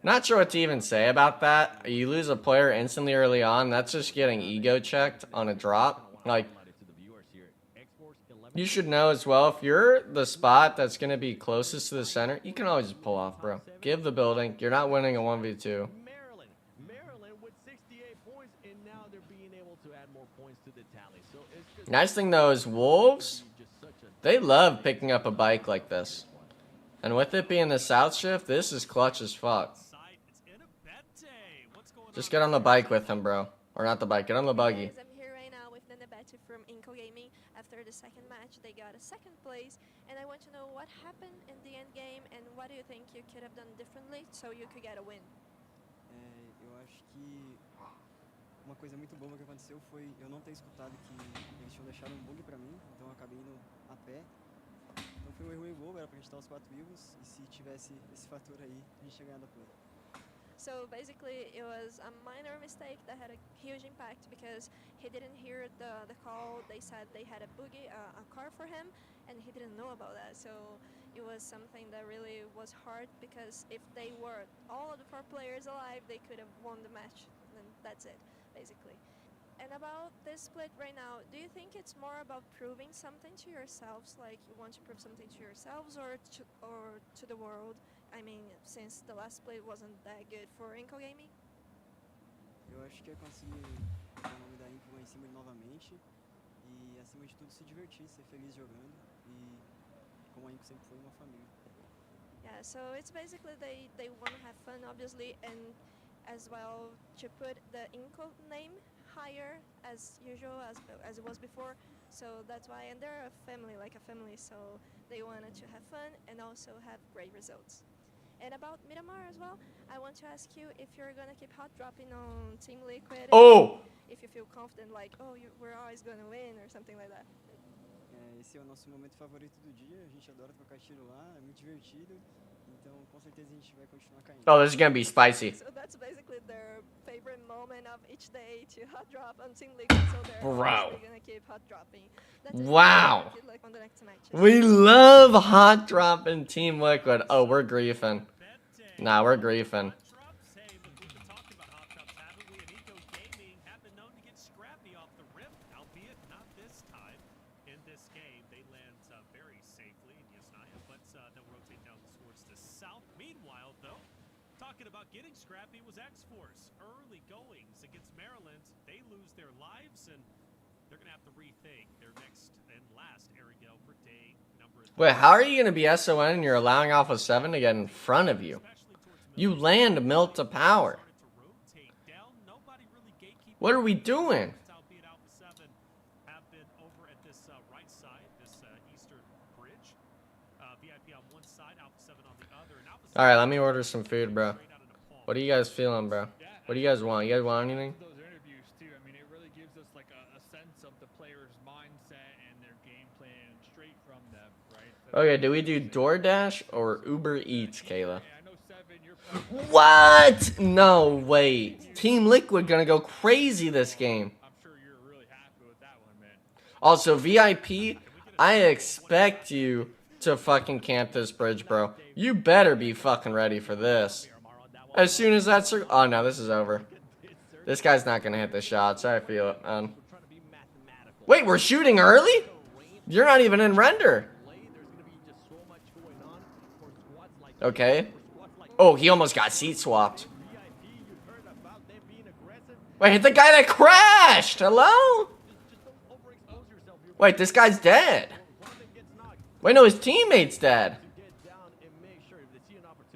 not sure what to even say about that. You lose a player instantly early on. That's just getting ego checked on a drop. Like, you should know as well, if you're the spot that's going to be closest to the center, you can always just pull off, bro. Give the building. You're not winning a 1v2. Maryland with 68 points, and now they're being able to add more points to the tally. So it's just Nice thing, though, is Wolves, they love picking up a bike like this. And with it being the South shift, this is clutch as fuck. Just get on the bike with him, bro. Or not the bike, get on the buggy. I'm here right now with Nenebete from Inco Gaming. After the second match, they got a 2nd place. And I want to know what happened in the end game and what do you think you could have done differently so you could get a win? Eu acho que uma coisa muito boa que aconteceu foi eu não ter escutado que eles tinham deixado um bug pra mim, então eu acabei indo a pé. Então foi um erro meio bobo, era pra gente estar os 4 vivos, e se tivesse esse fator aí, a gente tinha ganhado a play. So basically, it was a minor mistake that had a huge impact because he didn't hear the call. They said they had a boogie, a car for him, and he didn't know about that. So it was something that really was hard because if they were all of the 4 players alive, they could have won the match. And that's it, basically. And about this split right now, do you think it's more about proving something to yourselves, like you want to prove something to yourselves or to the world? I mean, since the last split wasn't that good for Inco Gaming? Eu acho que é conseguir o nome da Inco lá em cima novamente e, acima de tudo, se divertir, ser feliz jogando e, como a Inco sempre foi, uma família. Yeah, so it's basically they want to have fun, obviously, and as well to put the Inco name higher as usual, as it was before. So that's why, and they're a family, like a family, so they wanted to have fun and also have great results. And about Miramar as well, I want to ask you if you're gonna keep hot dropping on Team Liquid. Oh! If you feel confident, like, oh, we're always gonna win or something like that. Esse é o nosso momento favorito do dia, a gente adora trocar tiro lá, é muito divertido, então com certeza a gente vai continuar caindo. Oh, this is gonna be spicy. So that's basically their favorite moment of each day to hot drop on Team Liquid, so they're obviously gonna keep hot dropping. Wow. Good luck on the next matches. We love hot dropping Team Liquid. Oh, we're griefing. Nah, we're griefing. About getting scrappy was X-Force. Early goings against Maryland, they lose their lives and they're gonna have to rethink their next and last area for day number. Wait, how are you gonna be SON and you're allowing Alpha 7 to get in front of you? You land Mill to power. What are we doing? Alright, let me order some food, bro. What are you guys feeling, bro? What do you guys want? You guys want anything? Those interviews too. I mean, it really gives us like a sense of the player's mindset and their game plan straight from them, right? Okay, do we do DoorDash or Uber Eats, Kayla? What? No, wait. Team Liquid gonna go crazy this game. I'm sure you're really happy with that one, man. Also, VIP, I expect you to fucking camp this bridge, bro. You better be fucking ready for this. As soon as that circle... Oh, no, this is over. This guy's not gonna hit the shots. I feel it, man. Wait, we're shooting early? You're not even in render. Okay. Oh, he almost got seat swapped. Wait, hit the guy that crashed! Hello? Wait, this guy's dead. Wait, no, his teammate's dead.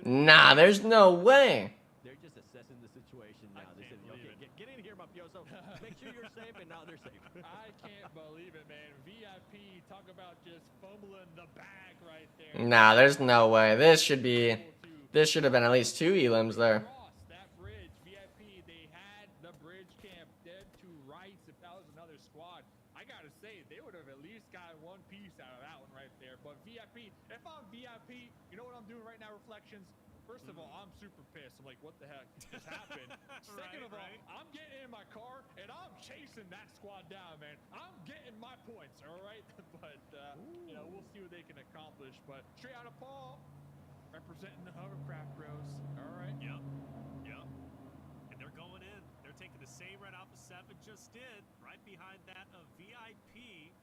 Nah, there's no way. They're just assessing the situation now. They said, okay, get in here, mafioso. Make sure you're safe, and now they're safe. I can't believe it, man. VIP, talk about just fumbling the bag right there. Nah, there's no way. This should have been at least 2 elims there. That bridge, VIP, they had the bridge camp dead to rights. If that was another squad, I gotta say, they would have at least got one piece out of that one right there. But VIP, if I'm VIP, you know what I'm doing right now, Reflections? First of all, I'm super pissed. I'm like, what the heck just happened? Second of all, I'm getting in my car and I'm chasing that squad down, man. I'm getting my points, all right? But, you know, we'll see what they can accomplish. But straight out of Paul, representing the hovercraft bros. All right. Yep. Yep. And they're going in. They're taking the same red Alpha 7 just did. Right behind that of VIP.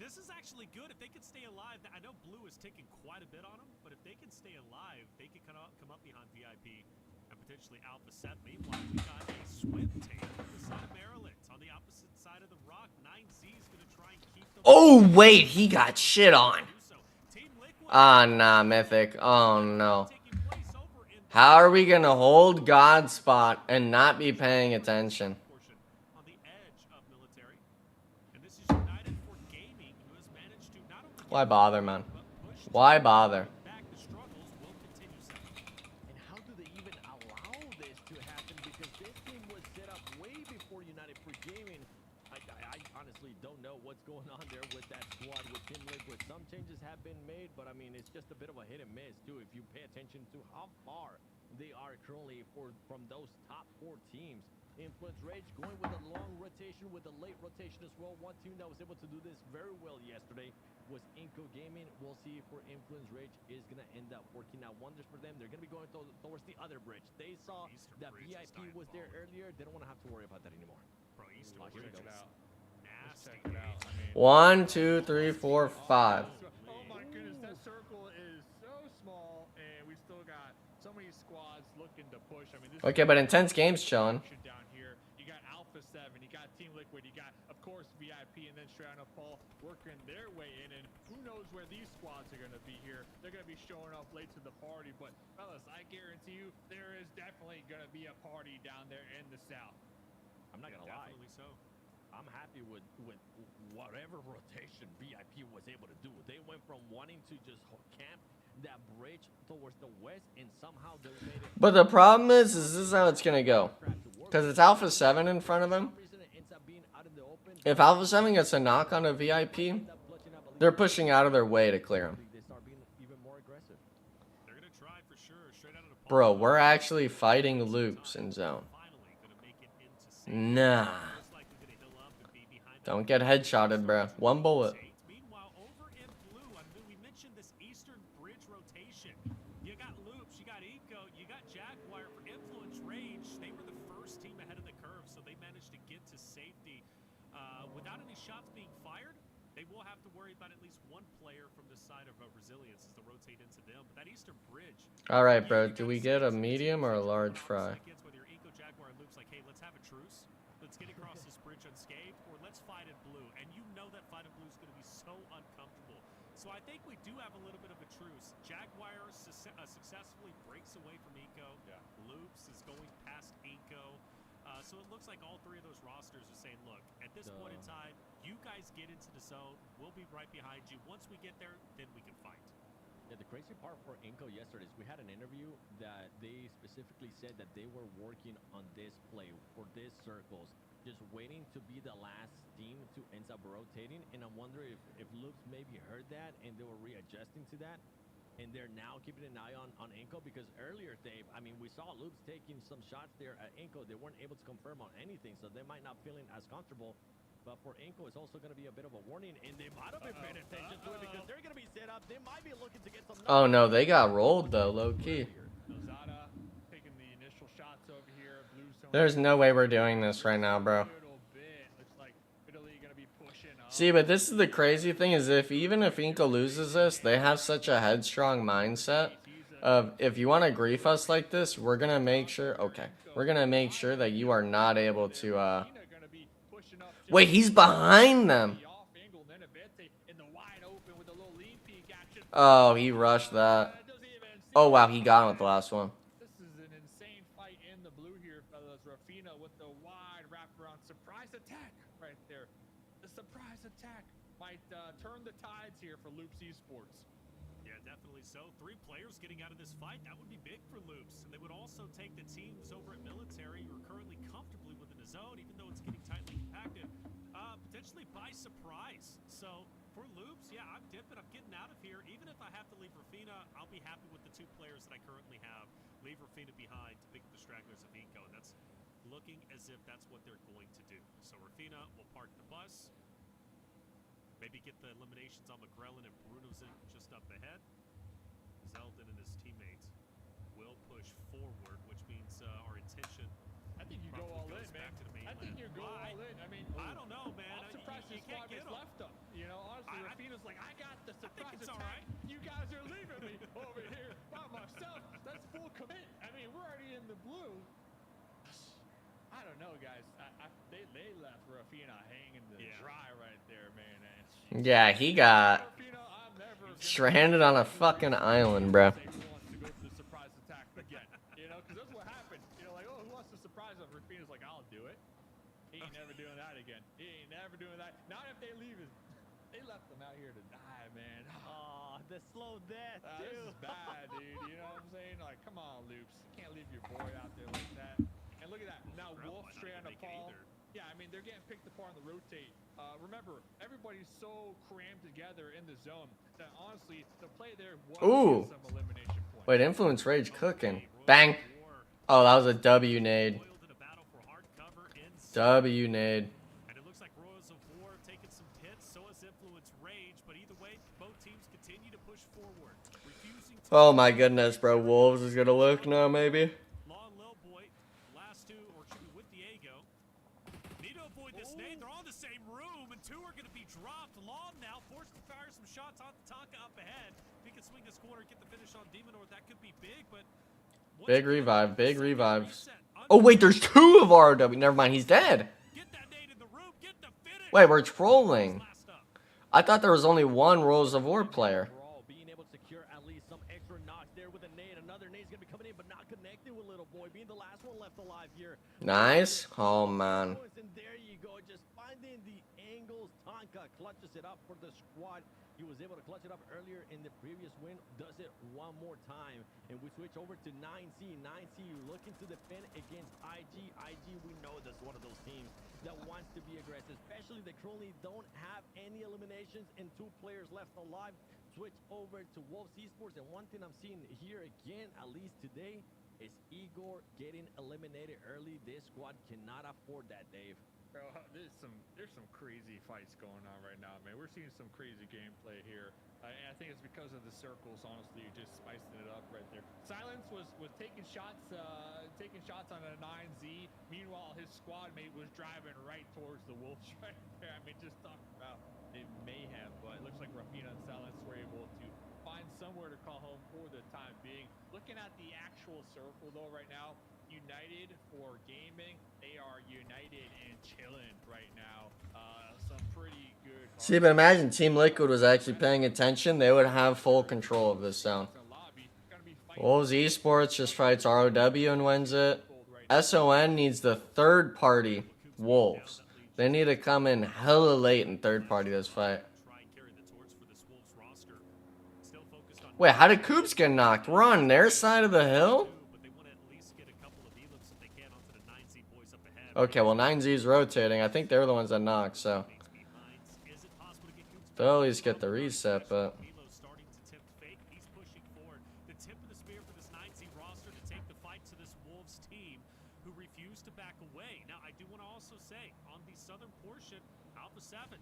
This is actually good. If they can stay alive, I know Blue is taking quite a bit on them, but if they can stay alive, they can come up behind VIP and potentially Alpha 7. Meanwhile, we got a swim team on the side of Maryland. On the opposite side of the rock, 9Z is going to try and keep them. Oh, wait, he got shit on. Ah, nah, Mythic. Oh, no. How are we going to hold God spot and not be paying attention? Why bother, man? Why bother? And how do they even allow this to happen? Because this team was set up way before United for Gaming. I honestly don't know what's going on there with that squad with Team Liquid. Some changes have been made, but I mean, it's just a bit of a hit and miss too. If you pay attention to how far they are currently from those top 4 teams. Influence Rage going with a long rotation, with a late rotation as well. One team that was able to do this very well yesterday was Inco Gaming. We'll see if for Influence Rage is going to end up working out wonders for them. They're going to be going towards the other bridge. They saw that VIP was there earlier. They don't want to have to worry about that anymore. Bro, Eastern here we Check go. it out. Let's check it out. I mean, 1, 2, 3, 4, 5. oh my goodness, that circle is so small, and we still got so many squads looking to push. I mean, this Okay, but intense games chilling. down here. You got Alpha 7, you got Team Liquid, you got, of course, VIP, and then Strano Paul working their way in. And who knows where these squads are going to be here? They're going to be showing up late to the party. But, fellas, I guarantee you there is definitely going to be a party down there in the South. I'm not going to lie. Definitely so. I'm happy with whatever rotation VIP was able to do. They went from wanting to just camp that bridge towards the west, and somehow they made it. But the problem is this is how it's gonna go. Because it's Alpha 7 in front of him. If Alpha 7 gets a knock on a VIP, they're pushing out of their way to clear him. They start being even more aggressive. They're gonna try for sure. Straight out of the Bro, we're actually fighting loops in zone. Nah. Don't get headshotted, bro. One bullet. Meanwhile, over in blue, I mean, we mentioned this eastern bridge rotation. You got Loops, you got Eco, you got Jaguar for Influence Rage. They were the first team ahead of the curve, so they managed to get to safety without any shots being fired. They will have to worry about at least one player from the side of Resilience as they rotate into them. But that eastern bridge. All right, bro. Do we get a medium or a large fry? Whether you're Eco, Jaguar, or Loops, like, hey, let's have a truce. Let's get across this bridge unscathed, or let's fight in blue. And you know that fight in blue is going to be so uncomfortable. So I think we do have a little bit of a truce. Jaguar successfully breaks away from Eco. Yeah. Loops is going past Eco. So it looks like all three of those rosters are saying, look, at this point in time, you guys get into the zone. We'll be right behind you. Once we get there, then we can fight. Yeah, the crazy part for Inco yesterday is we had an interview that they specifically said that they were working on this play for these circles, just waiting to be the last team to end up rotating. And I'm wondering if Loops maybe heard that and they were readjusting to that. And they're now keeping an eye on Inco, because earlier, Dave, I mean, we saw Loops taking some shots there at Inco. They weren't able to confirm on anything, so they might not feeling as comfortable. But for Inco, it's also going to be a bit of a warning, and they might have been paying attention to it because they're going to be set up. They might be looking to get some. Oh no, they got rolled though, low key. Lozada taking the initial shots over here. There's no way we're doing this right now, bro. Looks like Italy going to be pushing up. See, but this is the crazy thing is even if Inco loses this, they have such a headstrong mindset of if you want to grief us like this, we're going to make sure, we're going to make sure that you are not able to, wait, he's behind them. Oh, he rushed that. Oh, wow, he got him with the last one. This is an insane fight in the blue here, fellas. Rafina with the wide wraparound surprise attack right there. The surprise attack might turn the tides here for Loops Esports. Yeah, definitely so. 3 players getting out of this fight, that would be big for Loops. And they would also take the teams over at Military who are currently comfortably within the zone, even though it's getting tightly compacted, potentially by surprise. So for Loops, yeah, I'm dipping. I'm getting out of here. Even if I have to leave Rafina, I'll be happy with the 2 players that I currently have. Leave Rafina behind to pick up the stragglers of Eco. And that's looking as if that's what they're going to do. So Rafina will park the bus. Maybe get the eliminations on McGrellin and Brunosen just up ahead. Zeldin and his teammates will push forward, which means our intention. I think you go all in, man. I think you go all in. I mean, I don't know, man. I'm surprised you this can't squad get is left them. You know, honestly, Rafina's like, I got the surprise it's attack. all right. You guys are leaving me over here by myself. That's full commit. I mean, we're already in the blue. I don't know, guys. They left Rafina hanging to dry right there, man. Yeah, he got stranded on a fucking island, bro. Surprise attack again, you know, because that's what happened. You know, like, oh, who wants to surprise him? Rafina's like, I'll do it. He ain't never doing that again. He ain't never doing that. Not if they leave his. They left him out here to die, man. Oh, the slow death, This is bad, dude. You know what I'm saying? Like, come on, Loops. You can't leave your boy out there like that. And look at that. Now Wolf straight on the Paul. Yeah, I mean, they're getting picked apart on the rotate. Remember, everybody's so crammed together in the zone that honestly, the play there was some elimination points. Wait, Influence Rage cooking. Bang. Oh, that was a W nade. W nade. And it looks like Royals of War have taken some hits, so has Influence Rage, but either way, both teams continue to push forward. Refusing to Oh my goodness, bro. Wolves is gonna look now, maybe. Law and Lil Boy, last 2, or should be with Diego. Nito Boy deployed this nade. They're all in the same room, and 2 are going to be dropped. Long now, forced to fire some shots on Tonka up ahead. If he can swing this corner, get the finish on Demonor, that could be big, but... Big revive, big revives. Oh, wait, there's 2 of ROW. Never mind, he's dead. Wait, we're trolling. I thought there was only 1 Rose of War player. Being able to secure at least some extra knocks there with a nade. Another nade's going to be coming in, but not connecting with Little Boy. Being the last one left alive here. Nice. Oh, man. And there you go, just finding the angles. Tonka clutches it up for the squad. He was able to clutch it up earlier in the previous win. Does it one more time. And we switch over to 9C. 9C looking to defend against IG. IG, we know that's one of those teams that wants to be aggressive, especially they currently don't have any eliminations and 2 players left alive. Switch over to Wolves Esports, and one thing I'm seeing here again, at least today, is Igor getting eliminated early. This squad cannot afford that, Dave. Bro, there's some crazy fights going on right now, man. We're seeing some crazy gameplay here. And I think it's because of the circles, honestly, just spicing it up right there. Silence was taking shots on a 9Z. Meanwhile, his squad mate was driving right towards the Wolves right there. I mean, just talk about it mayhem, but it looks like Rafina and Silence were able to find somewhere to call home for the time being. Looking at the actual circle, though, right now, United for gaming, they are united and chilling right now. Some pretty good. See, but imagine Team Liquid was actually paying attention. They would have full control of this zone. Wolves Esports just fights ROW and wins it. SON needs the third party Wolves. They need to come in hella late and third party this fight. Wait, how did Coops get knocked? We're on their side of the hill? Okay, well 9Z is rotating. I think they're the ones that knocked, so they'll at least get the reset, but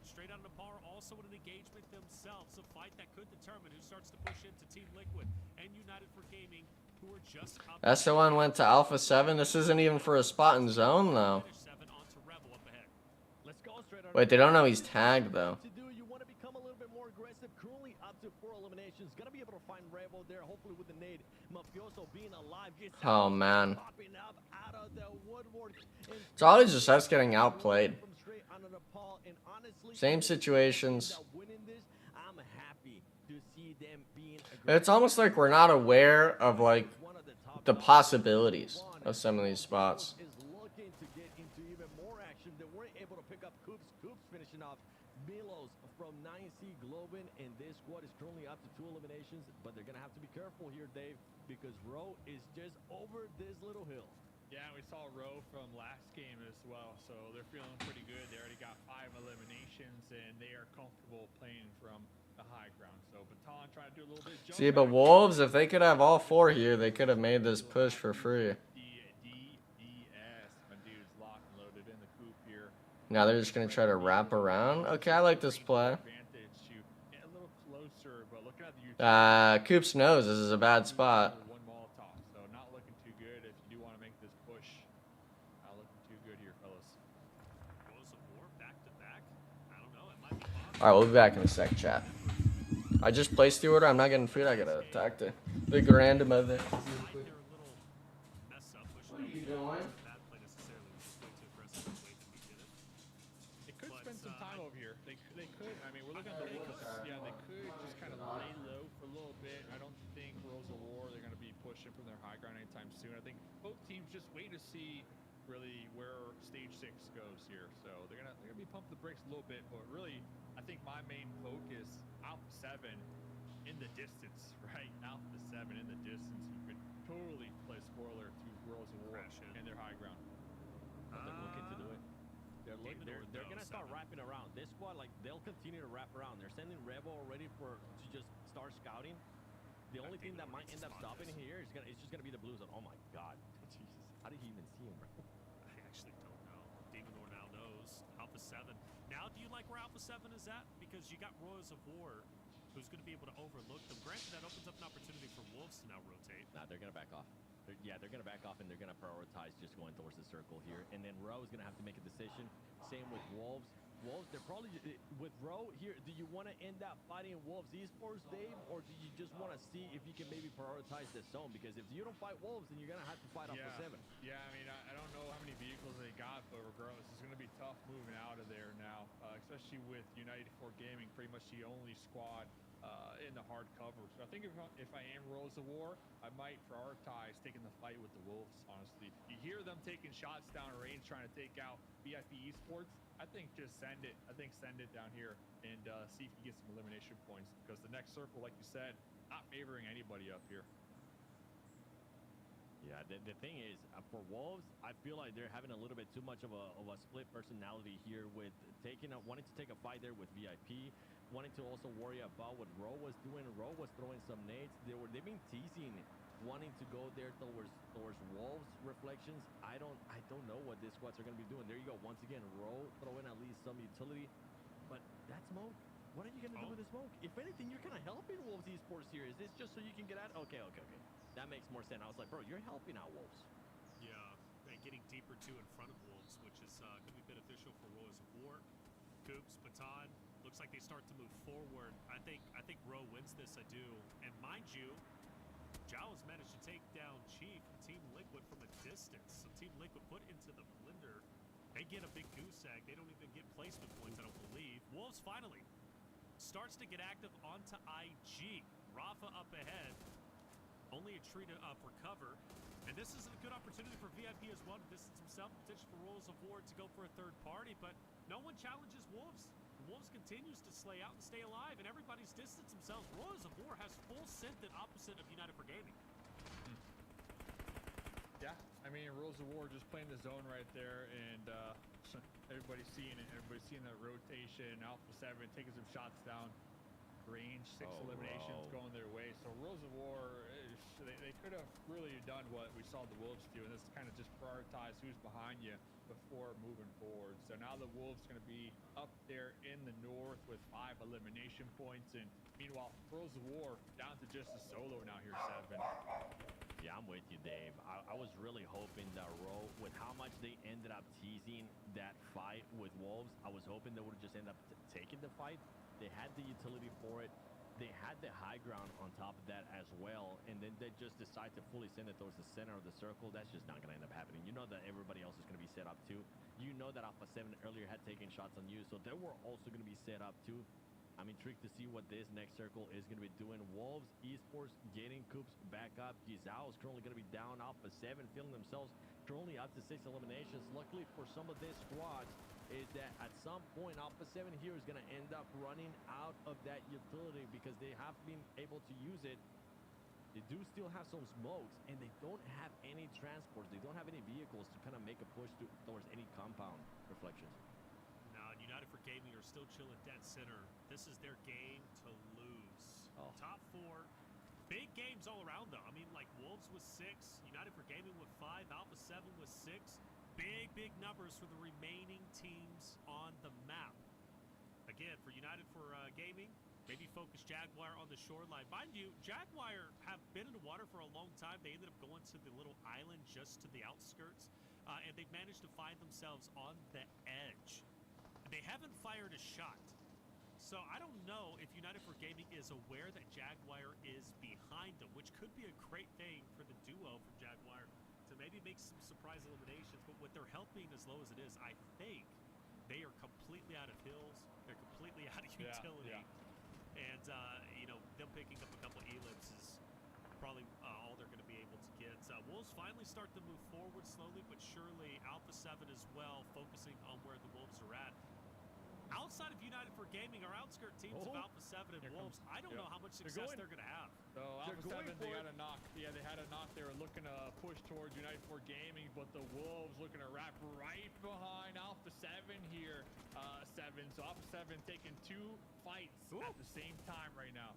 straight out of Nepal also in an engagement themselves, a fight that could determine who starts to push into Team Liquid and United for Gaming, who are just SON went to Alpha 7. This isn't even for a spot in zone, though. Wait, they don't know he's tagged, though. You want to become a little bit more aggressive. Currently up to 4 eliminations. Gonna be able to find Revo there, hopefully with the nade. Mafioso being alive. Oh, man. Popping up out of the woodwork. It's always just us getting outplayed. Same situations. It's almost like we're not aware of, like, the possibilities of some of these spots. Looking to get into even more action. They weren't able to pick up Coops. Coops finishing off Milos from 9C Globin, and this squad is currently up to 2 eliminations, but they're gonna have to be careful here, Dave, because Rowe is just over this little hill. Yeah, we saw Rowe from last game as well, so they're feeling pretty good. They already got 5 eliminations, and they are comfortable playing from the high ground. So Baton trying to do a little bit. See, but Wolves, if they could have all 4 here, they could have made this push for free. Now they're just going to try to wrap around. Okay, I like this play. Coops knows this is a bad spot. Alright, we'll be back in a sec, chat. I just placed the order. I'm not getting food. I gotta talk to the random of it. What are you doing? They could spend some time over here. They could. I mean, we're looking at the Wolves. Yeah, they could just kind of lay low for a little bit. I don't think Rose of War, they're going to be pushing from their high ground anytime soon. I think both teams just wait to see really where stage 6 goes here. So they're gonna be pumping the brakes a little bit, but really I think my main focus, Alpha 7 in the distance, right? Alpha 7 in the distance, who could totally play spoiler to Rose of War in their high ground. They're looking to do it. They're gonna start wrapping around. This squad, like, they'll continue to wrap around. They're sending Revo already to just start scouting. The only thing that might end up stopping here is just gonna be the Blues. Oh my God, Jesus! How did he even see him, bro? I actually don't know. Demonor now knows. Alpha 7. Now, do you like where Alpha 7 is at? Because you got Rose of War, who's going to be able to overlook them. Granted, that opens up an opportunity for Wolves to now rotate. Nah, they're gonna back off. they're going to back off and they're going to prioritize just going towards the circle here. And then Row is going to have to make a decision. Same with Wolves. Wolves, they're probably, with Row here, do you want to end up fighting Wolves Esports, Dave? Or do you just want to see if you can maybe prioritize the zone? Because if you don't fight Wolves, then you're going to have to fight Alpha 7. Yeah, I mean, I don't know how many vehicles they got, but regardless, it's going to be tough moving out of there now, especially with United 4 Gaming, pretty much the only squad in the hard cover. So I think if I am Rose of War, I might prioritize taking the fight with the Wolves, honestly. You hear them taking shots down range, trying to take out VIP Esports. I think just send it. I think send it down here and see if you get some elimination points, because the next circle, like you said, not favoring anybody up here. Yeah, the thing is, for Wolves, I feel like they're having a little bit too much of a split personality here with wanting to take a fight there with VIP, wanting to also worry about what Row was doing. Row was throwing some nades. They've been teasing, wanting to go there towards Wolves reflections. I don't know what these squads are going to be doing. There you go. Once again, Row throwing at least some utility, but that smoke. What are you going to do with the smoke? If anything, you're kind of helping Wolves Esports here. Is this just so you can get out? Okay. That makes more sense. I was like, bro, you're helping out Wolves. Yeah, and getting deeper too in front of Wolves, which is going to be beneficial for Row as a war. Coops, Baton, looks like they start to move forward. I think Row wins this, I do. And mind you, Zhao has managed to take down Chief and Team Liquid from a distance. So Team Liquid put into the blender. They get a big goose egg. They don't even get placement points, I don't believe. Wolves finally starts to get active onto IG. Rafa up ahead. Only a tree to recover. And this is a good opportunity for VIP as well to distance himself, potential for Royals of War to go for a third party, but no one challenges Wolves. Wolves continues to slay out and stay alive, and everybody's distanced themselves. Royals of War has full scented opposite of United for Gaming. Yeah, I mean, Rules of War just playing the zone right there, and everybody's seeing it. Everybody's seeing that rotation. Alpha 7 taking some shots down range, 6 eliminations going their way. So Rules of War, they could have really done what we saw the Wolves do, and this kind of just prioritize who's behind you before moving forward. So now the Wolves going to be up there in the north with 5 elimination points, and meanwhile, Rules of War down to just a solo now here, 7. Yeah, I'm with you, Dave. I was really hoping that Row, with how much they ended up teasing that fight with Wolves, I was hoping they would just end up taking the fight. They had the utility for it. They had the high ground on top of that as well, and then they just decide to fully send it towards the center of the circle. That's just not going to end up happening. You know that everybody else is going to be set up too. You know that Alpha 7 earlier had taken shots on you, so they were also going to be set up too. I'm intrigued to see what this next circle is going to be doing. Wolves Esports getting Coops back up. Gizao is currently going to be down. Alpha 7 feeling themselves currently up to 6 eliminations. Luckily for some of these squads is that at some point Alpha 7 here is going to end up running out of that utility because they have been able to use it. They do still have some smokes, and they don't have any transports. They don't have any vehicles to kind of make a push towards any compound reflections. United for Gaming are still chilling dead center. This is their game to lose. Top 4. Big games all around, though. I mean, like, Wolves was 6. United for Gaming with 5. Alpha 7 was 6. Big numbers for the remaining teams on the map. Again, for United for Gaming, maybe focus Jaguar on the shoreline. Mind you, Jaguar have been in the water for a long time. They ended up going to the little island just to the outskirts, and they've managed to find themselves on the edge. They haven't fired a shot. So I don't know if United for Gaming is aware that Jaguar is behind them, which could be a great thing for the duo from Jaguar to maybe make some surprise eliminations. But with their health being as low as it is, I think they are completely out of hills. They're completely out of utility. And, you know, them picking up a couple elips is probably all they're going to be able to get. Wolves finally start to move forward slowly but surely. Alpha 7 as well, focusing on where the Wolves are at. Outside of United for Gaming, our outskirt teams of Alpha 7 and Wolves, I don't know how much success they're going to have. So Alpha 7, they got a knock. Yeah, they had a knock. They were looking to push towards United for Gaming, but the Wolves looking to wrap right behind Alpha 7 here. 7. So Alpha 7 taking 2 fights at the same time right now.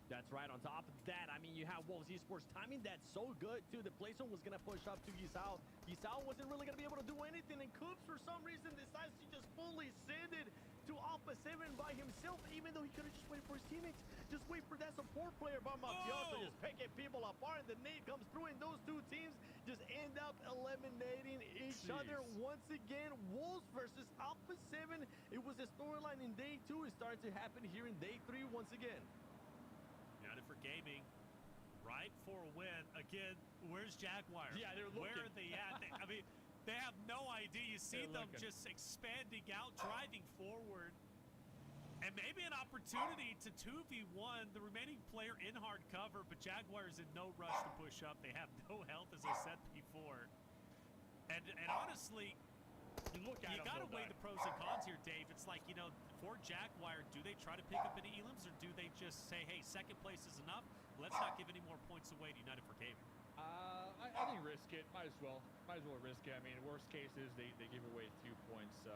That's right. On top of that, I mean, you have Wolves Esports timing that so good, too. The play zone was going to push up to Gizao. Gizao wasn't really going to be able to do anything, and Coops, for some reason, decides to just fully send it to Alpha 7 7 by himself, even though he could have just waited for his teammates. Just wait for that support player by Mafioso, just picking people apart, and the nade comes through, and those two teams just end up eliminating each other once again. Wolves versus Alpha 7. It was a storyline in day 2. It started to happen here in day 3 once again. United for Gaming, right for a win. Again, where's Jaguar? Yeah, they're looking. Where are they at? I mean, they have no idea. You see them just expanding out, driving forward. And maybe an opportunity to 2v1 the remaining player in hard cover, but Jaguars in no rush to push up. They have no health, as I said before. And honestly, you gotta weigh the pros and cons here, Dave. It's like, you know, for Jaguar, do they try to pick up any elims, or do they just say, hey, second place is enough, let's not give any more points away to United for Gaming? I think risk it. Might as well risk it. I mean, worst case is they give away 2 points to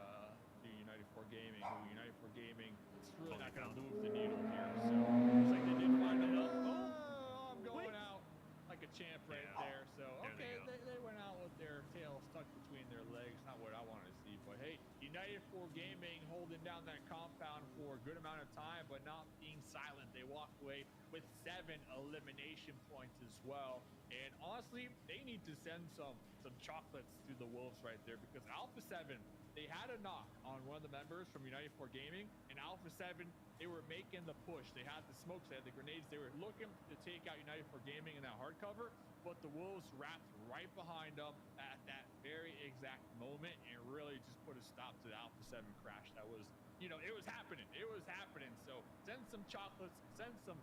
United for Gaming. United for Gaming, it's really not going to move the needle here. So it's like they did find enough. Oh, I'm going out like a champ right there. So okay, they went out with their tail stuck between their legs. Not what I wanted to see, but hey, United for Gaming holding down that compound for a good amount of time, but not being silent. They walked away with 7 elimination points as well. And honestly, they need to send some chocolates to the Wolves right there, because Alpha 7, they had a knock on one of the members from United for Gaming, and Alpha 7, they were making the push. They had the smokes, they had the grenades, they were looking to take out United for Gaming in that hardcover, but the Wolves wrapped right behind them at that very exact moment and really just put a stop to the Alpha 7 crash. That was, you know, it was happening. It was happening. So send some chocolates, send some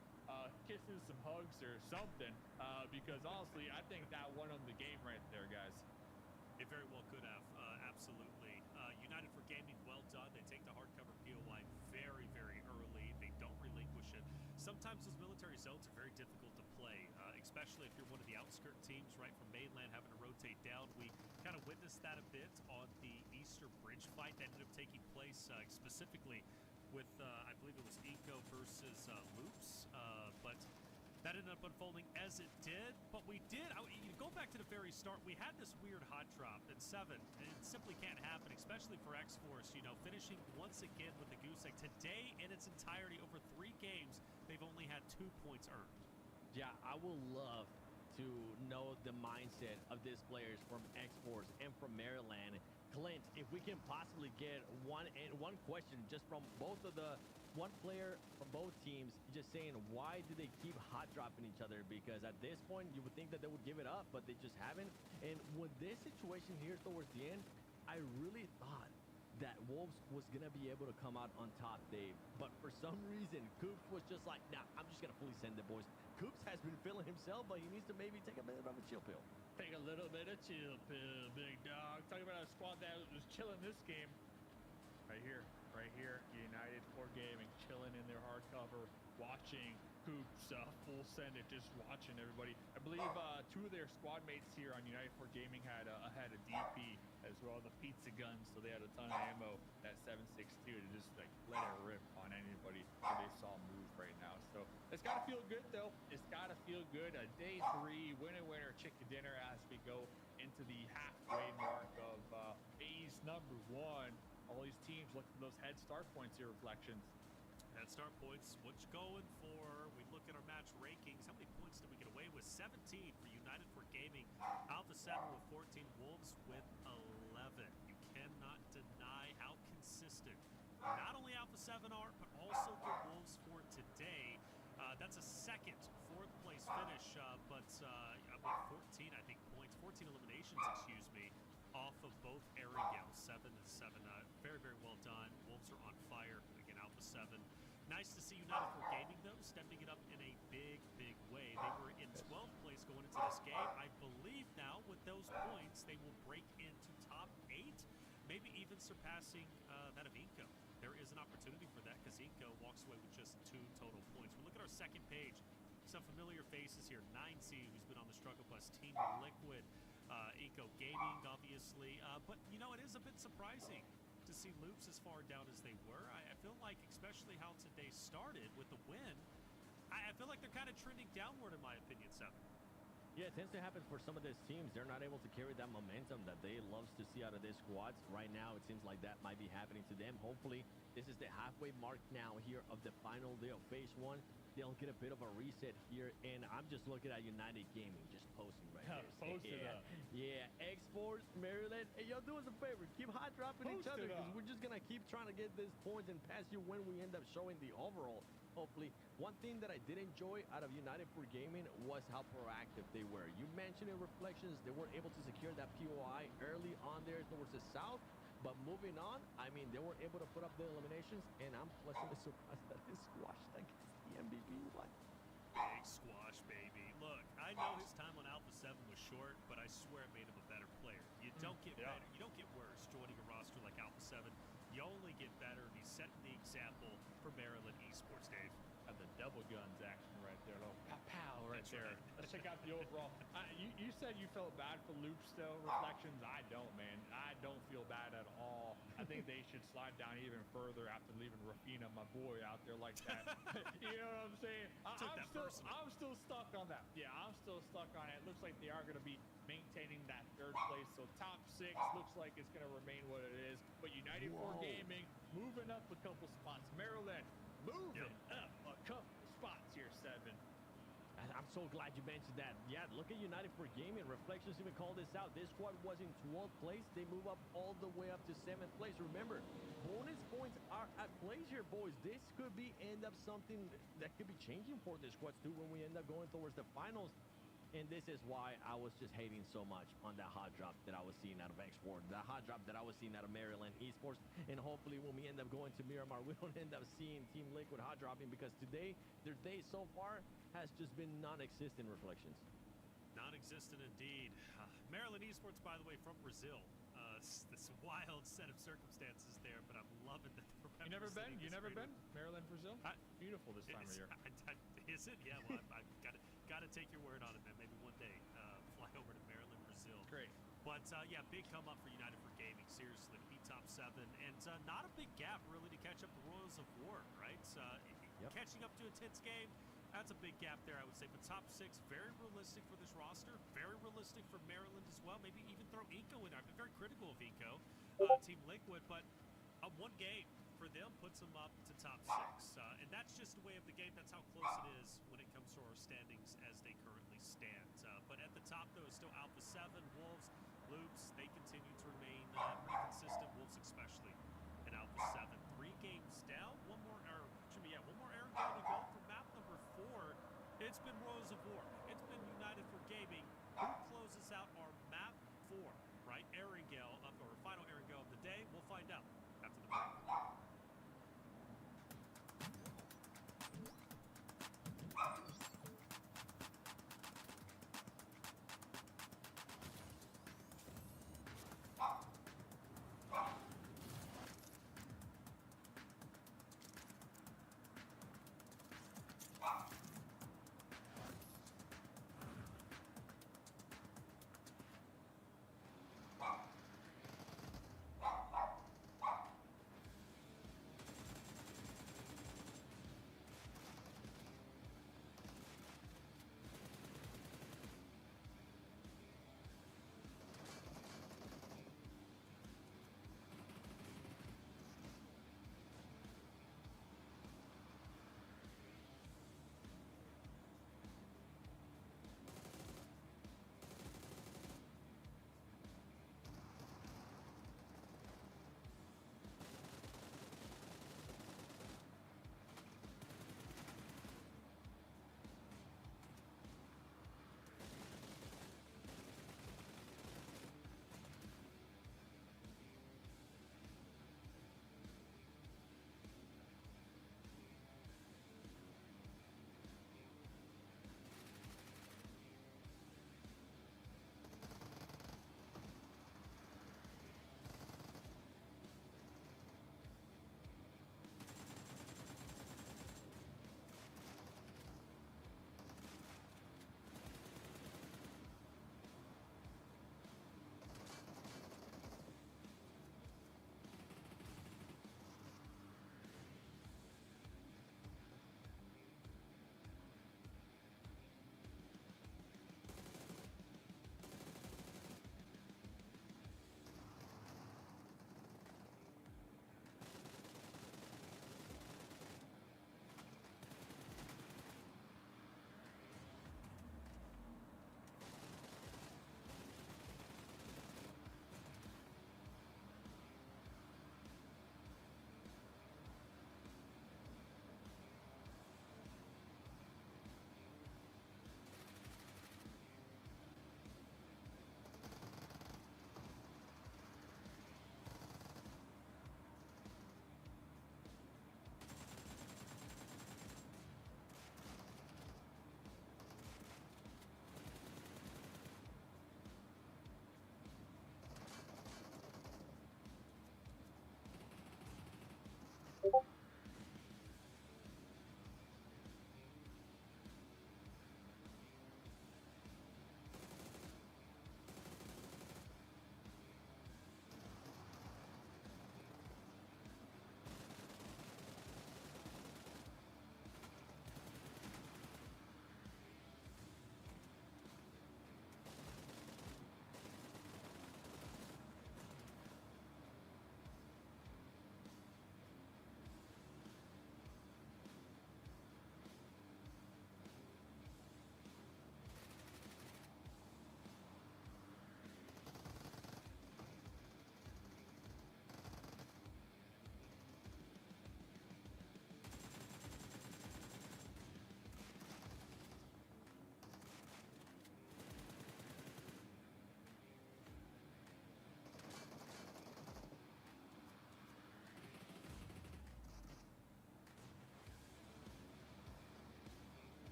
kisses, some hugs or something, because honestly, I think that won them the game right there, guys. It very well could have, absolutely. United for Gaming, well done. They take the hardcover POI very, very early. They don't relinquish it. Sometimes those military zones are very difficult to play, especially if you're one of the outskirt teams, right, from mainland, having to rotate down. We kind of witnessed that a bit on the Easter Bridge fight that ended up taking place specifically with, I believe it was Eco versus Loops, but that ended up unfolding as it did. But we did, you go back to the very start, we had this weird hot drop at 7. It simply can't happen, especially for X-Force, you know, finishing once again with the goose egg. Today, in its entirety, over 3 games, they've only had 2 points earned. Yeah, I would love to know the mindset of these players from X-Force and from Maryland. Clint, if we can possibly get one question just from both of the one player from both teams, just saying, why do they keep hot dropping each other? Because at this point, you would think that they would give it up, but they just haven't. And with this situation here towards the end, I really thought that Wolves was going to be able to come out on top, Dave. But for some reason, Coops was just like, nah, I'm just going to fully send the boys. Coops has been feeling himself, but he needs to maybe take a bit of a chill pill. Take a little bit of chill pill, big dog. Talking about a squad that was chilling this game. Right here. United for Gaming, chilling in their hardcover, watching Coops full send it, just watching everybody. I believe 2 of their squad mates here on United for Gaming had a DP as well, the pizza guns, so they had a ton of ammo, that 7.62 to just like let it rip on anybody who they saw move right now. So it's got to feel good though. It's got to feel good. Day 3, winner chicken dinner as we go into the halfway mark of phase number 1. All these teams look for those head start points here, Reflections. Head start points, what you going for? We look at our match rankings. How many points did we get away with? 17 for United for Gaming. Alpha 7 with 14. Wolves with 11. You cannot deny how consistent not only Alpha 7 are, but also the Wolves for today. That's a second, 4th place finish, but with 14, I think, points, 14 eliminations, excuse me, off of both areas, 7 and 7. Very, very well done. Wolves are on fire. Again, Alpha 7. Nice to see United for Gaming, though, stepping it up in a big, big way. They were in 12th place going into this game. I believe now, with those points, they will break into top 8, maybe even surpassing that of Inco. There is an opportunity for that because Inco walks away with just 2 total points. We look at our second page. Some familiar faces here. 9C, who's been on the struggle bus. Team Liquid. Inco Gaming, obviously. But, you know, it is a bit surprising to see Loops as far down as they were. I feel like, especially how today started with the win, I feel like they're kind of trending downward, in my opinion, 7. Yeah, it tends to happen for some of these teams. They're not able to carry that momentum that they loves to see out of their squads. Right now, it seems like that might be happening to them. Hopefully, this is the halfway mark now here of the final day of Phase 1. They'll get a bit of a reset here, and I'm just looking at United Gaming just posting right here. Posted up. Yeah, Exports, Maryland. Hey, yo, do us a favor. Keep hot dropping each other, because we're just going to keep trying to get this point and pass you when we end up showing the overall. Hopefully, one thing that I did enjoy out of United for Gaming was how proactive they were. You mentioned in Reflections, they were able to secure that POI early on there towards the south. But moving on, I mean, they were able to put up the eliminations, and I'm pleasantly surprised that they squashed against the MVP. What? Big squash, baby. Look, I know his time on Alpha 7 was short, but I swear it made him a better player. You don't get better, you don't get worse joining a roster like Alpha 7. You only get better, and he's setting the example for Maryland Esports, Dave. Had the double guns action right there. Little pow right That's there. right. Let's check out the overall. You said you felt bad for Loops though. Reflections, I don't, man. I don't feel bad at all. I think they should slide down even further after leaving Rafina, my boy, out there like that. You know what I'm saying? I'm still stuck on that. Yeah, I'm still stuck on it. Looks like they are going to be maintaining that third place. So top 6 looks like it's going to remain what it is. But United for Gaming moving up a couple spots. Maryland moving up a couple spots here, 7. I'm so glad you mentioned that. Yeah, look at United for Gaming. Reflections even called this out. This squad was in 12th place. They move up all the way up to 7th place. Remember, bonus points are at play here, boys. This could be end up something that could be changing for the squads too when we end up going towards the finals. And this is why I was just hating so much on that hot drop that I was seeing out of Export, that hot drop that I was seeing out of Maryland Esports. And hopefully when we end up going to Miramar, we don't end up seeing Team Liquid hot dropping, because today, their day so far has just been non-existent. Reflections. Non-existent indeed. Maryland Esports, by the way, from Brazil. This wild set of circumstances there, but I'm loving that they're You never been? representing You this never region. been? Maryland, Brazil? Beautiful this time of year. Is it? Yeah, well, I gotta take your word on it, man. Maybe one day fly over to Maryland, Brazil. Great. But yeah, big come up for United for Gaming. Seriously, beat top 7, and not a big gap really to catch up the Royals of War, right? Catching up to a tense game, that's a big gap there, I would say. But top 6, very realistic for this roster. Very realistic for Maryland as well. Maybe even throw Eco in there. I've been very critical of Eco, Team Liquid, but one game for them puts them up to top 6. And that's just the way of the game. That's how close it is when it comes to our standings as they currently stand. But at the top, though, is still Alpha 7, Wolves, Loops. They continue to remain pretty consistent, Wolves especially in Alpha 7. 3 games down, one more error goal to go for map number 4. It's been Royals of War. It's been United for Gaming. Who closes out our map 4, right? Erringale, or final Erringale of the day. We'll find out after the break.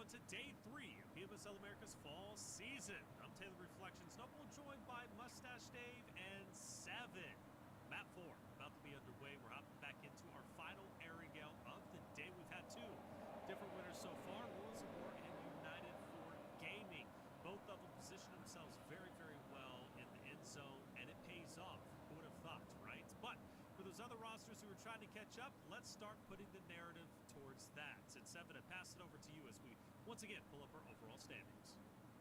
on to day 3 of PMSL America's fall season. I'm Taylor Reflections Noble, joined by Mustache Dave and Seven. Map 4 about to be underway. We're hopping back into our final area gale of the day. We've had 2 different winners so far, Rules of War and United for Gaming. Both of them position themselves very, very well in the end zone, and it pays off. Who would have thought, right? But for those other rosters who are trying to catch up, let's start putting the narrative towards that. Since Seven, I pass it over to you as we once again pull up our overall standings.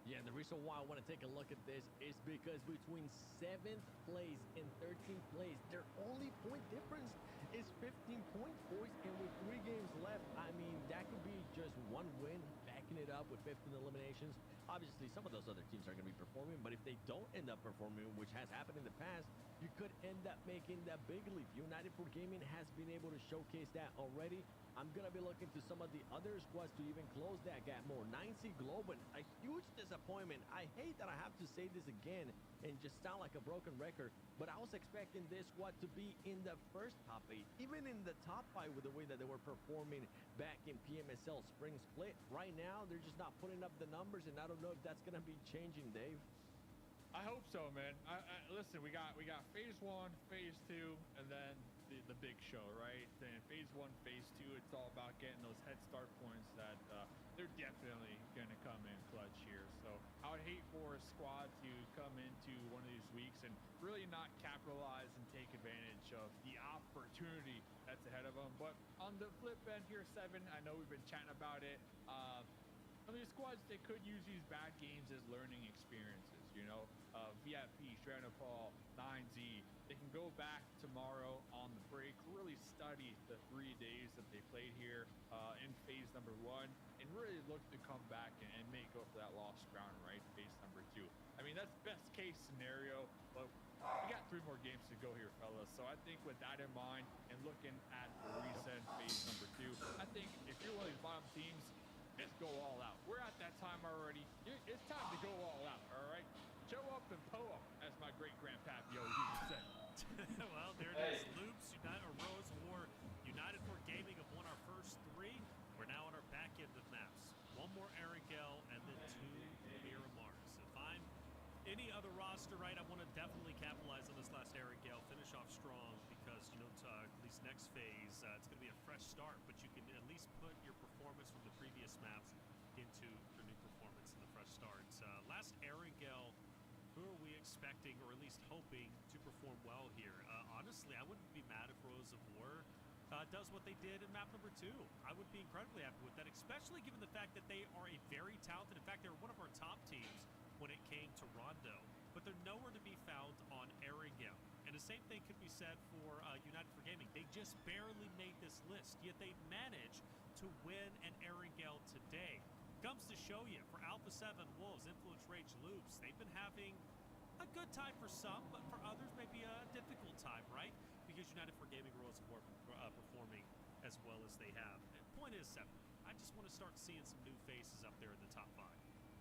Yeah, the reason why I want to take a look at this is because between 7th place and 13th place, their only point difference is 15 points, boys. And with 3 games left, I mean, that could be just 1 win, backing it up with 15 eliminations. Obviously, some of those other teams are going to be performing, but if they don't end up performing, which has happened in the past, you could end up making that big leap. United for Gaming has been able to showcase that already. I'm going to be looking to some of the other squads to even close that gap more. 9C Global, a huge disappointment. I hate that I have to say this again and just sound like a broken record, but I was expecting this squad to be in the first top 8, even in the top 5 with the way that they were performing back in PMSL Spring Split. Right now, they're just not putting up the numbers, and I don't know if that's going to be changing, Dave. I hope so, man. Listen, we got phase 1, phase 2, and then the big show, right? Then phase 1, phase 2, it's all about getting those head start points that they're definitely going to come in clutch here. So I would hate for a squad to come into one of these weeks and really not capitalize and take advantage of the opportunity that's ahead of them. But on the flip end here, Seven, I know we've been chatting about it. Some of these squads, they could use these bad games as learning experiences, you know. VIP, Strand of Paul, 9Z, they can go back tomorrow on the break, really study the 3 days that they played here in phase number 1, and really look to come back and make up for that lost ground, right? Phase number 2. I mean, that's best case scenario, but we got 3 more games to go here, fellas. So I think with that in mind and looking at the recent phase number 2, I think if you're one of these bottom teams, let's go all out. We're at that time already. It's time to go all out, all right? Show up and po up, as my great-grandpappy always used to say. Well, there it is. Loops, United, or Rose War, United for Gaming have won our first 3. We're now on our back end of maps. 1 more Arigel and then 2 Miramars. If I'm any other roster, right, I want to definitely capitalize on this last Arigel, finish off strong because, you know, to, at least next phase, it's going to be a fresh start, but you can at least put your performance from the previous maps into your new performance in the fresh start. Last Arigel, who are we expecting, or at least hoping, to perform well here? Honestly, I wouldn't be mad if Rose of War does what they did in map number 2. I would be incredibly happy with that, especially given the fact that they are a very talented, in fact, they're one of our top teams when it came to Rondo, but they're nowhere to be found on Arigel. And the same thing could be said for United for Gaming. They just barely made this list, yet they managed to win an Arigel today. Comes to show you, for Alpha 7 Wolves, Influence Rage Loops, they've been having a good time for some, but for others maybe a difficult time, right? Because United for Gaming Rose of War performing as well as they have. And point is, Seven, I just want to start seeing some new faces up there in the top 5.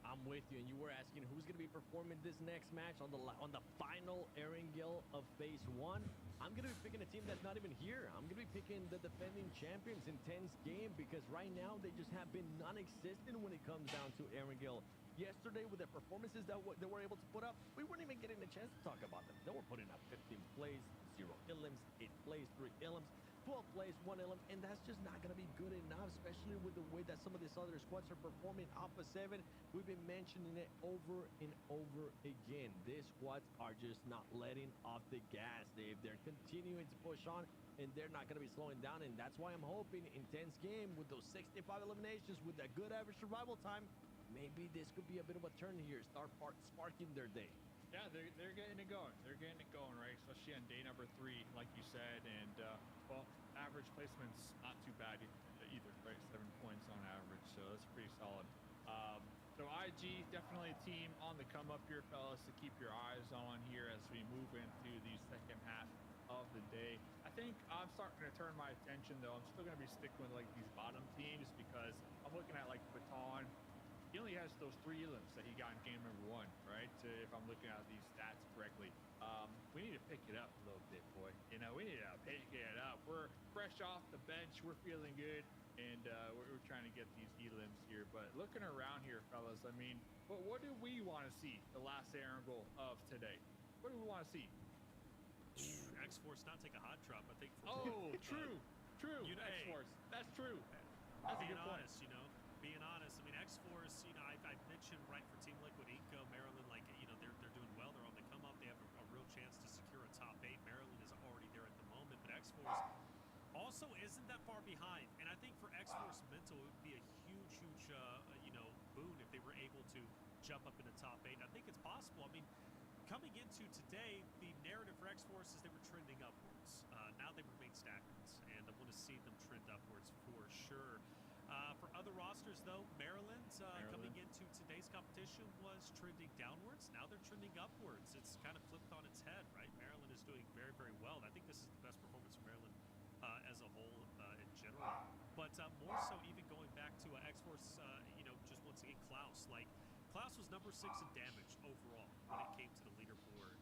I'm with you, and you were asking who's going to be performing this next match on the final Arigel of phase 1. I'm going to be picking a team that's not even here. I'm going to be picking the defending champions in 10's game because right now they just have been non-existent when it comes down to Arigel. Yesterday, with the performances that they were able to put up, we weren't even getting a chance to talk about them. They were putting up 15 plays, 0 elims, 8 plays, 3 elims, 12 plays, 1 elim, and that's just not going to be good enough, especially with the way that some of these other squads are performing. Alpha 7, we've been mentioning it over and over again. These squads are just not letting off the gas, Dave. They're continuing to push on, and they're not going to be slowing down, and that's why I'm hoping intense game with those 65 eliminations with that good average survival time, maybe this could be a bit of a turn here, start sparking their day. Yeah, they're getting it going. They're getting it going, right? Especially on day number 3, like you said. And, well, average placement's not too bad either, right? 7 points on average, so that's pretty solid. So IG, definitely a team on the come up here, fellas, to keep your eyes on here as we move into the second half of the day. I think I'm starting to turn my attention, though. I'm still going to be sticking with, like, these bottom teams because I'm looking at, like, Baton. He only has those 3 elims that he got in game number 1, right? So if I'm looking at these stats correctly. We need to pick it up a little bit, boy. You know, we need to pick it up. We're fresh off the bench. We're feeling good. and we're trying to get these elims here. But looking around here, fellas, I mean, what do we want to see the last Aaron goal of today? What do we want to see? X-Force not take a hot drop, I think. Oh, true. You know, X-Force. That's true. That's a being good point. honest, you know, being honest. I mean, X-Force, you know, I mentioned right for Team Liquid Eco, Maryland, like, you know, they're doing well. They're on the come up. They have a real chance to secure a top 8. Maryland is already there at the moment, but X-Force also isn't that far behind. And I think for X-Force mental, it would be a huge, you know, boon if they were able to jump up in the top 8. I think it's possible. I mean, coming into today, the narrative for X-Force is they were trending upwards. Now they remain stagnant, and I want to see them trend upwards for sure. For other rosters, though, Maryland coming into today's competition was trending downwards. Now they're trending upwards. It's kind of flipped on its head, right? Maryland is doing very, very well. I think this is the best performance from Maryland as a whole in general. But more so even going back to X-Force, you know, just once again, Klaus. Like, Klaus was number 6 in damage overall when it came to the leaderboard.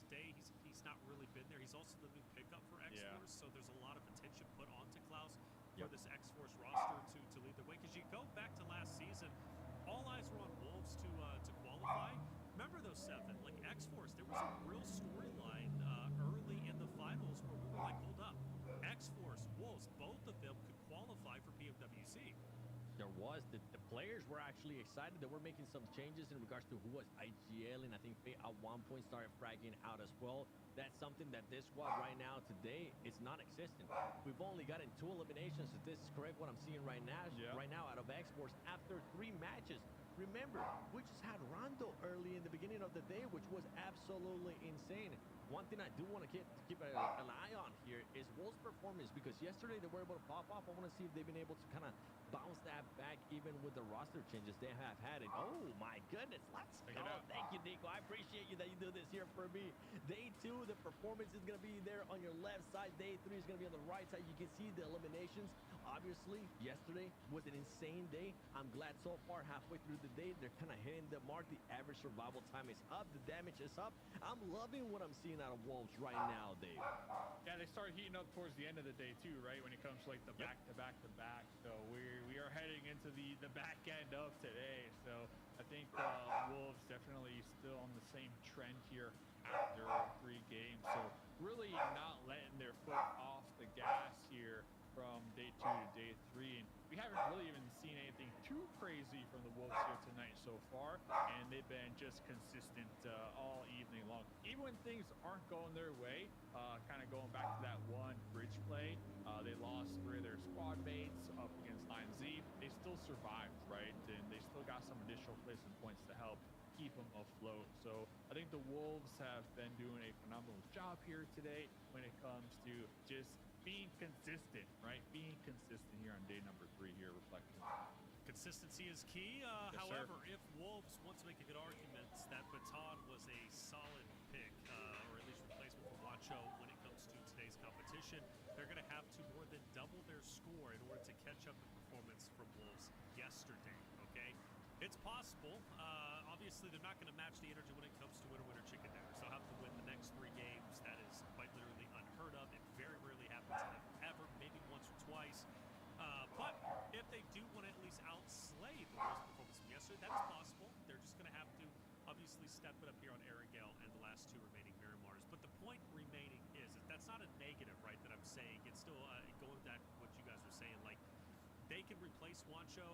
Today, he's not really been there. He's also the new pickup for X-Force, so there's a lot of attention put onto Klaus for this X-Force roster to lead the way. Because you go back to last season, all eyes were on Wolves to qualify. Remember those 7, like X-Force, there was a real storyline early in the finals where we were like, hold up, X-Force, Wolves, both of them could qualify for PMWC. There was. The players were actually excited. They were making some changes in regards to who was IGL, and I think Fate at one point started fragging out as well. That's something that this squad right now today is not existent. We've only gotten 2 eliminations, if this is correct what I'm seeing right now. Right now out of X-Force after 3 matches. Remember, we just had Rondo early in the beginning of the day, which was absolutely insane. One thing I do want to keep an eye on here is Wolves' performance, because yesterday they were able to pop off. I want to see if they've been able to kind of bounce that back even with the roster changes they have had. And oh my goodness, let's go. Thank you, Nico. I appreciate you that you do this here for me. Day 2, the performance is going to be there on your left side. Day 3 is going to be on the right side. You can see the eliminations. Obviously, yesterday was an insane day. I'm glad so far, halfway through the day, they're kind of hitting the mark. The average survival time is up. The damage is up. I'm loving what I'm seeing out of Wolves right now, Dave. Yeah, they started heating up towards the end of the day too, right? When it comes to like the back-to-back-to-back. So we are heading into the back end of today. So I think Wolves definitely still on the same trend here after 3 games. So really not letting their foot off the gas here from day 2 to day 3, and we haven't really even seen anything too crazy from the Wolves here tonight so far, and they've been just consistent all evening long. Even when things aren't going their way, kind of going back to that one bridge play, they lost 3 of their squad mates up against 9Z. They still survived, right? And they still got some additional placement points to help keep them afloat. So I think the Wolves have been doing a phenomenal job here today when it comes to just being consistent, right? Being consistent here on day number 3 here, reflecting. Consistency is key. However, if Wolves want to make a good argument that Baton was a solid pick, or at least replacement for Wancho when it comes to today's competition, they're going to have to more than double their score in order to catch up the performance from Wolves yesterday, okay? It's possible. Obviously, they're not going to match the energy when it comes to winner chicken dinner. So have to win the next 3 games. That is quite literally unheard of. It very rarely happens to them ever, maybe once or twice. But if they do want to at least outslay the Wolves' performance from yesterday, that is possible. They're just going to have to obviously step it up here on Arendelle and the last 2 remaining Miramars. But the point remaining is that that's not a negative, right, that I'm saying. It's still going back to what you guys were saying. Like, they can replace Wancho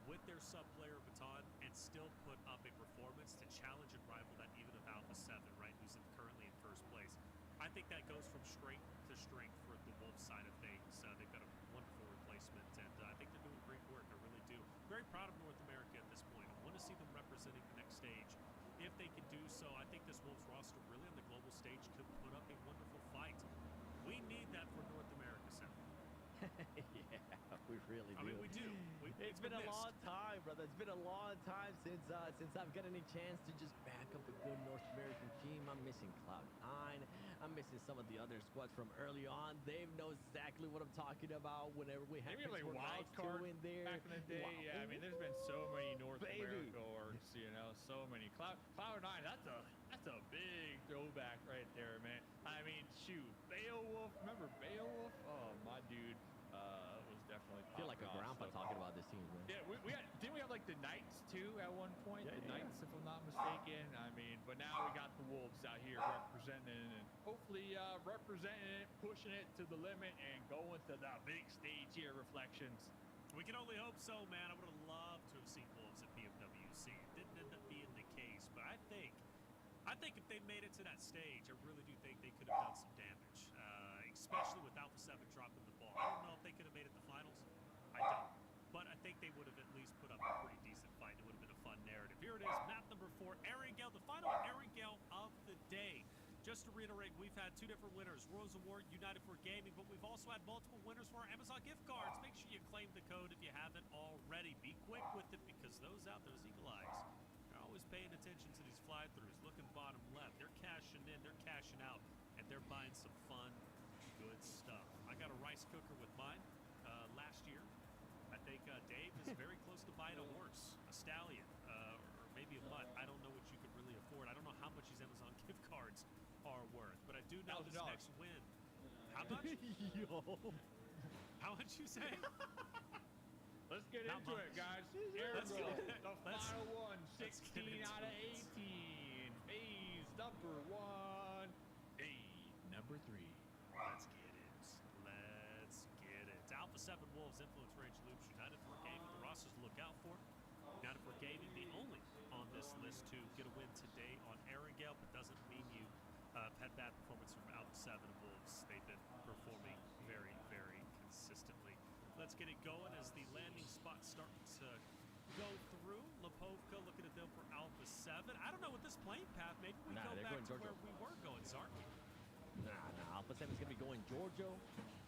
with their sub-player Baton and still put up a performance to challenge and rival that even without the 7, right, who's currently in first place. I think that goes from strength to strength for the Wolves side of things. They've got a wonderful replacement, and I think they're doing great work. I really do. Very proud of North America at this point. I want to see them representing the next stage. If they can do so, I think this Wolves roster really on the global stage could put up a wonderful fight. We need that for North America, Sam. Yeah, we really do. I mean, we do. It's been a long time, brother. It's been a long time since I've got any chance to just back up a good North American team. I'm missing Cloud9. I'm missing some of the other squads from early on. Dave knows exactly what I'm talking about. Whenever we had maybe like Wild Card in there back in the day. Yeah, I mean, there's been so many North America orgs, you know, so many. Cloud9, that's a big throwback right there, man. I mean, shoot, Beowulf. Remember Beowulf? Oh, my dude. Was definitely feel like a grandpa talking about this team, man. Yeah, didn't we have like the Knights too at one point? Yeah, the yeah. Knights, if I'm not mistaken. I mean, but now we got the Wolves out here representing and hopefully representing it, pushing it to the limit, and going to the big stage here. Reflections. We can only hope so, man. I would have loved to have seen Wolves at PMWC. It didn't end up being the case, but I think if they made it to that stage, I really do think they could have done some damage, especially with Alpha 7 dropping the ball. I don't know if they could have made it to finals. I don't. But I think they would have at least put up a pretty decent fight. It would have been a fun narrative. Here it is, map number 4, Erangel, the final Erangel of the day. Just to reiterate, we've had 2 different winners, Rose Award, United for Gaming, but we've also had multiple winners for our Amazon gift cards. Make sure you claim the code if you haven't already. Be quick with it because those out there, those eagle eyes, are always paying attention to these fly-throughs. Looking bottom left, they're cashing in, they're cashing out, and they're buying some fun, good stuff. I got a rice cooker with mine last year. I think Dave is very close to buying a horse, a stallion, or maybe a mutt. I don't know what you could really afford. I don't know how much these Amazon gift cards are worth, but I do know this next win. How much? Yo. How much you say? Let's get into it, guys. Erangel, the final one, 16 out of 18. Phase number 1. Number 3. Let's get it. Let's get it. Alpha 7 Wolves, Influence Range Loops, United for Gaming. The rosters to look out for. United for Gaming, the only on this list to get a win today on Erangel, but doesn't mean you had bad performance from Alpha 7 Wolves. They've been performing very, very consistently. Let's get it going as the landing spots start to go through. Lepovka looking at them for Alpha 7. I don't know with this plane path. Maybe we go back to where we were going, Zarky. Nah. Alpha 7 is going to be going Giorgio.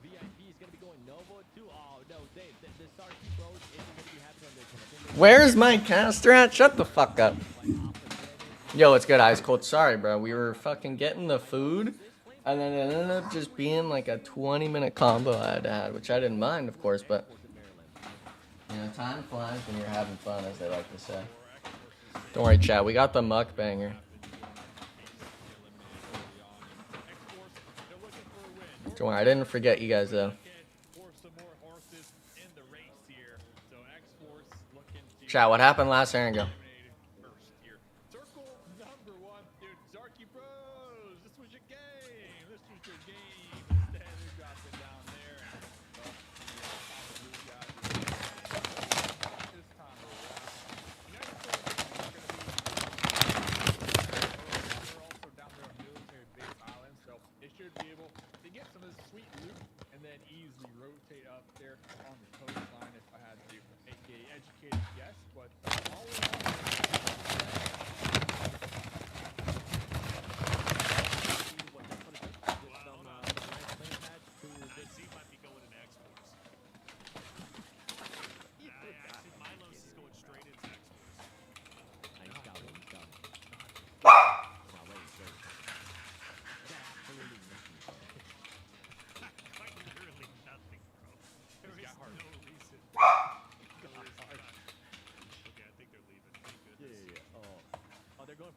VIP is going to be going Novo too. Oh, no. The Sarky Bros isn't going to be happening on this one. Where's my caster at? Shut the fuck up. Yo, it's good, Ice Cold. Sorry, bro. We were fucking getting the food, and then it ended up just being like a 20-minute combo I had to have, which I didn't mind, of course, but you know, time flies when you're having fun, as they like to say. Don't worry, chat. We got the mukbanger. Don't worry, I didn't forget you guys, though. Chat, what happened last Erangel?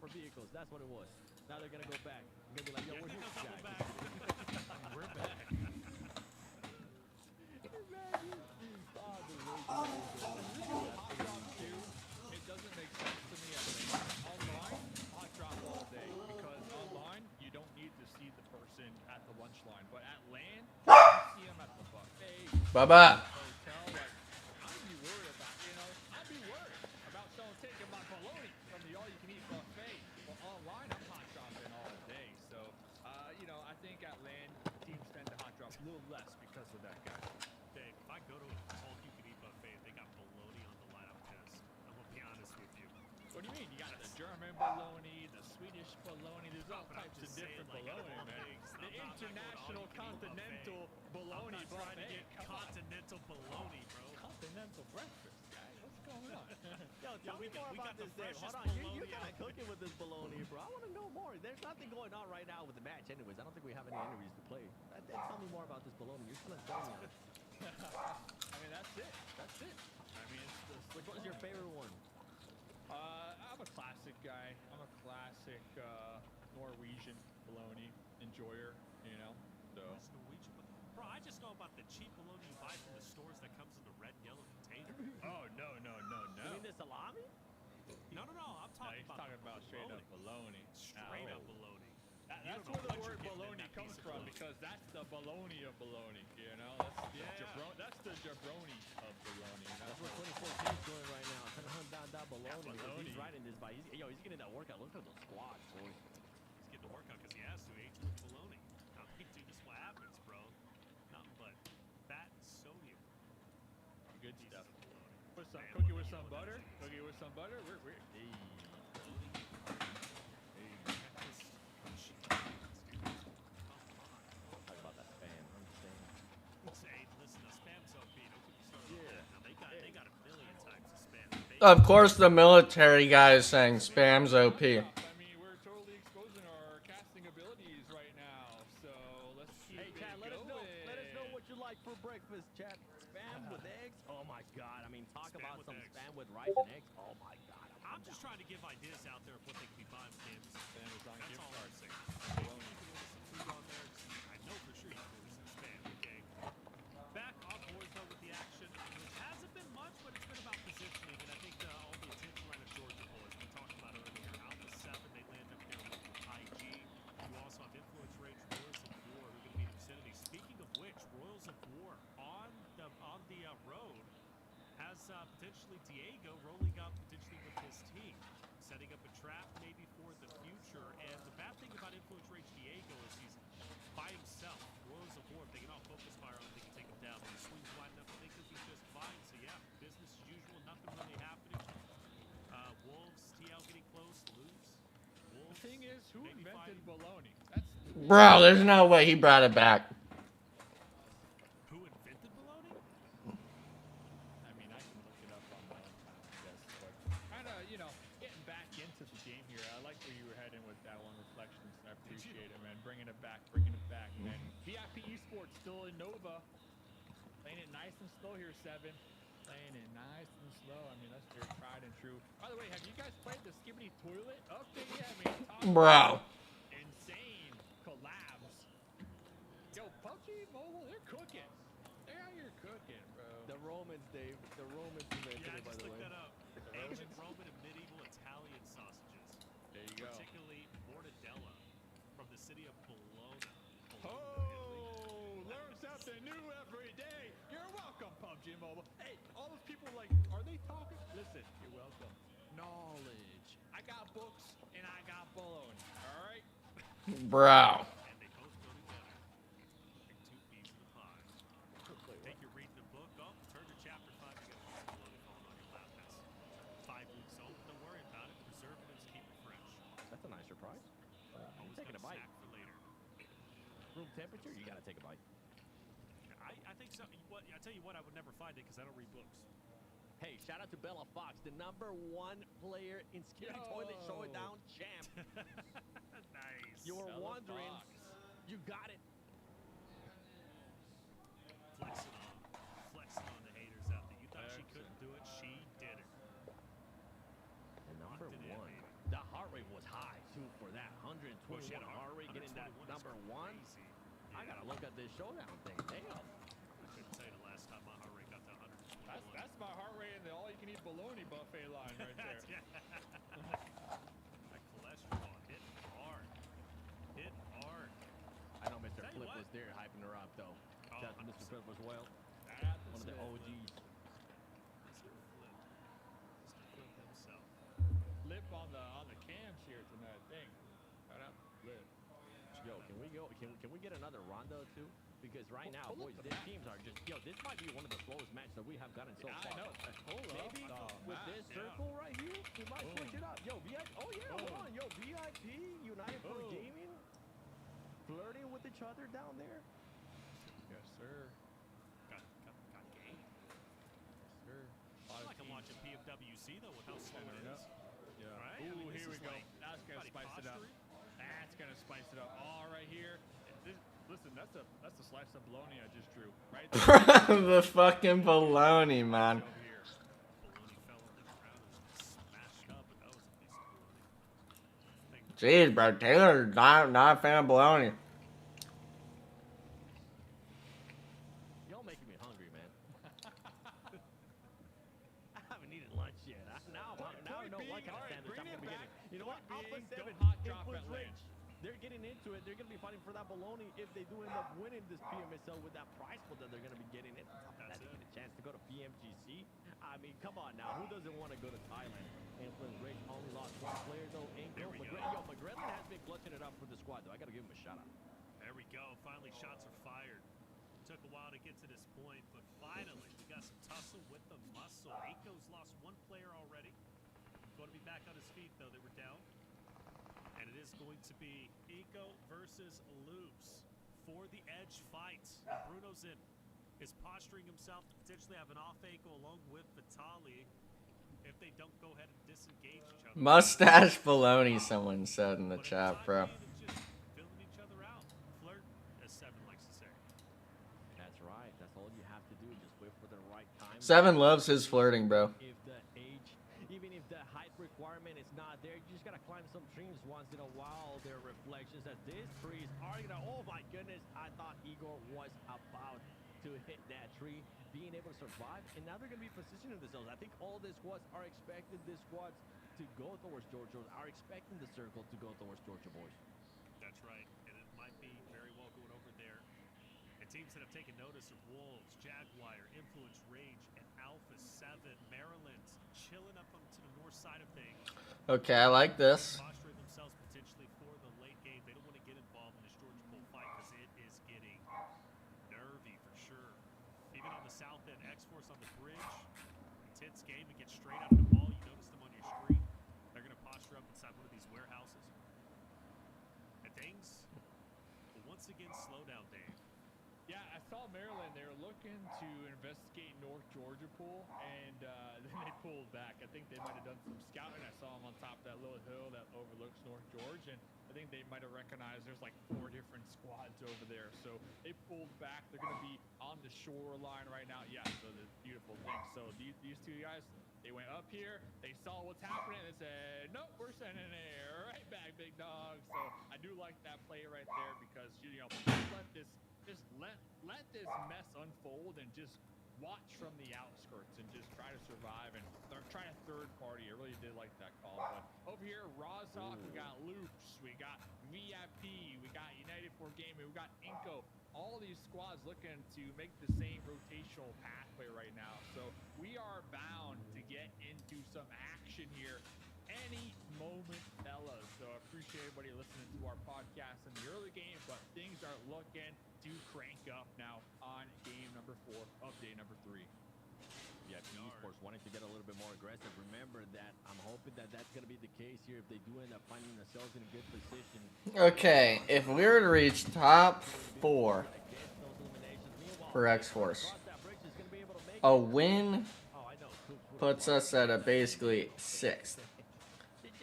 For vehicles, that's what it was. Now they're gonna go back. They're gonna be like, yo, where's this guy? We're back. It doesn't make sense to me at online, hot drop all day, because online you don't need to see the person at the lunch line, but at LAN, you see them at the buffet. Bye-bye. Hotel, like, I'd be worried about someone taking my bologna from the all-you-can-eat buffet. Well, online, I'm hot dropping all day. So, you know, I think at LAN, teams tend to hot drop a little less because of that, guys. Dave, if I go to an all-you-can-eat buffet and they got bologna on the line, I'm pissed. I'm gonna be honest with you. What do you mean? You got the German bologna, the Swedish bologna. There's all types of different bologna, man. The international continental bologna I'm not trying to buffet. get continental bologna, bro. Continental breakfast, guys. What's going on? Yo, tell me more about this, Dave. Hold on, you're kind of cooking with this bologna, bro. I want to know more. There's nothing going on right now with the match, anyways. I don't think we have any interviews to play. Tell me more about this bologna. You're still selling me on it. I mean, that's it. That's it. I mean, it's the Which one's your favorite one? I'm a classic guy. I'm a classic Norwegian bologna enjoyer, you know. So. Norwegian, bro. I just know about the cheap bologna you buy from the stores that comes in the red and yellow container. Oh, no. You mean the salami? No. I'm talking He's talking about straight up bologna. Straight up bologna. That's where the word bologna comes from, because that's the bologna of bologna, you know? That's the jabroni of bologna. That's what 2014 is doing right now. That bologna. He's riding this bike. He's getting that workout. Look at those squats, boy. He's getting the workout because he has to. He ate too much bologna. Now, dude, this is what happens, bro. Nothing but fat and sodium. Good stuff. Cookie with some butter. Talk about that spam. I'm just saying. Say, listen, the spam's OP. Don't get me started on that. Now, they got a million types of spam. Of course, the military guy is saying spam's OP. I mean, we're totally exposing our casting abilities right now, so let's keep it Chad, let us going. know what you like for breakfast, Chad. Spam with eggs? Oh my God. I mean, talk Spam about with some eggs. spam with rice and eggs. Oh my God. I'm just trying to give ideas out there of what they could be buying for games. Amazon That's gift all card. I'm saying. You can order some food on there. I know for sure you can order some spam, okay? Back on board though with the action, which hasn't been much, but it's been about positioning, and I think all the attention right at Georgia Bowl, as we talked about earlier. Alpha 7, they land up there with IG. You also have Influence Rage, Royals of War, who are going to be in the vicinity. Speaking of which, Royals of War on the road has potentially Diego rolling up potentially with his team, setting up a trap maybe for the future. And the bad thing about Influence Rage Diego is he's by himself. Royals of War, if they can all focus fire on him, they can take him down. But he swings wide enough, I think he'll be just fine. So yeah, business as usual, nothing really happening. Wolves, TL getting close, lose. Wolves, The thing is, who maybe invented fighting. bologna? That's Bro, there's no way he brought it back. Who invented bologna? I mean, I can look it up on my own time, I guess. But kind of, getting back into the game here. I like where you were heading with that one, Reflections. I appreciate it, man. Bringing it back, man. VIP Esports still in Nova. Playing it nice and slow here, 7. Playing it nice and slow. I mean, that's their tried and true. By the way, have you guys played the Skibbity Toilet update yet? I mean, talk Bro. about insane collabs. Yo, PUBG Mobile, they're cooking. They're out here cooking, bro. The Romans, Dave. The Romans invented Yeah, I it, by just the way. looked that up. Ancient Roman and medieval Italian sausages. There you go. Particularly mortadella from the city of Bologna. Oh, learn something new every day. You're welcome, PUBG Mobile. Hey, all those people are they talking? Listen, you're welcome. Knowledge. I got books and I got bologna. All right. Bro. And they both go together. Like two peas in a pie. Think you're reading a book? Oh, turn to chapter 5. You got a piece of bologna falling on your lap. That's 5 weeks old. Don't worry about it. Preservatives keep it fresh. That's a nice surprise. Always Taking got a bite. snack for later. Room temperature, you gotta take a bite. I think so. I tell you what, I would never find it because I don't read books. Hey, shout out to Bella Fox, the #1 player in Skibbity Toilet Showdown champ. Nice. You were Bella wondering, Fox. you got it. Flexing on the haters out there. You thought she couldn't do it? She did it. And number Locked it in, 1. baby. The heart rate was high, too, for that. 121 Well, shit, heart rate, getting that 121 is #1. crazy. I gotta look at this showdown thing. Damn. I couldn't tell you the last time my heart rate got to 121. That's my heart rate in the all-you-can-eat bologna buffet line right there. That cholesterol hit hard. Hit hard. I know Mr. Tell you Flip what. was there hyping her up, though. Oh, Shout out to Mr. 100%. Flip as well. One of the OGs. Mr. Flip. Mr. Flip himself. Lip on the cams here tonight. Dang. Shout out Lip. Yo, can we get another rondo too? Because right now, pull boys, up the these map. teams are just this might be one of the slowest matches that we have gotten so Yeah, far. I know. Hold up Maybe the with map. this Yeah. circle right here, we might switch it up. Yo, VIP. Oh yeah, hold Boom. on. Yo, VIP, United for Boom. Gaming, flirting with each other down there. Yes, sir. Got game. Yes, sir. I feel like I'm watching PFWC though with how slow it is. Yeah. Right? I Ooh, mean, this here we is go. like That's gonna body spice it up. posturing. That's gonna spice it up. All right here. Listen, that's a slice of bologna I just drew. Right there. The fucking baloney, man. Over here. Bologna fell on the ground and smashed up, but that was a piece of bologna. Jeez, bro. Taylor's not a fan of baloney. Y'all making me hungry, man. 7 hot drop inputs at range. Lynch. They're getting into it. They're going to be fighting for that baloney if they do end up winning this PMSL with that prize pool that they're going to be getting in. On top of that, they get a chance to go to PMGC. I mean, come on now. Who doesn't want to go to Thailand? Influence Rage only lost one player, though. McGrelin has been clutching it up for the squad, though. I got to give him a shout out. There we go. Finally, shots are fired. Took a while to get to this point, but finally, we got some tussle with the muscle. Eco's lost one player already. Going to be back on his feet, though. They were down. And it is going to be Eco versus Loops for the edge fight. Bruno's in. Is posturing himself to potentially have an off Eco along with Vitali if they don't go ahead and disengage each other. Mustache baloney, someone said in the chat, bro. Filling each other out. Flirt, as Seven likes to say. That's right. That's all you have to do. Just wait for the right time. Seven loves his flirting, bro. If the age, even if the height requirement is not there, you just gotta climb some trees once in a while. There are reflections that these trees are gonna. Oh my goodness! I thought Igor was about to hit that tree, being able to survive, and now they're gonna be positioning themselves. I think all the squads are expecting the squads to go towards Georgia, are expecting the circle to go towards Georgia, boys. That's right, and it might be very well going over there. And teams that have taken notice of Wolves, Jaguar, Influence Rage, and Alpha 7, Maryland's chilling up onto the north side of things. Okay, I like this. Posturing themselves potentially for the late game. They don't want to get involved in this Georgia Bowl fight because it is getting nervy for sure. Even on the south end, X-Force on the bridge. Intense game to get straight out of the ball. You notice them on your screen. They're going to posture up inside one of these warehouses. And things will once again slow down, Dave. Yeah, I saw Maryland. They were looking to investigate North Georgia pool, and then they pulled back. I think they might have done some scouting. I saw them on top of that little hill that overlooks North Georgia, and I think they might have recognized there's like 4 different squads over there. So they pulled back. They're going to be on the shoreline right now. Yeah, so the beautiful thing. So these two guys, they went up here. They saw what's happening. And they said, nope, we're sending it right back, big dog. So I do like that play right there because, you know, let this mess unfold and just watch from the outskirts and just try to survive and try to third party. I really did like that call. But over here, Rozhok, we got Loops, we got VIP, we got United for Gaming, we got Inco. All these squads looking to make the same rotational pathway right now. So we are bound to get into some action here any moment, fellas. So I appreciate everybody listening to our podcast in the early game, but things are looking to crank up now on game number 4 of day number 3. Yeah, esports wanting to get a little bit more aggressive. Remember that I'm hoping that that's going to be the case here if they do end up finding themselves in a good position. Okay, if we were to reach top 4 for X-Force, a win puts us at a basically 6th,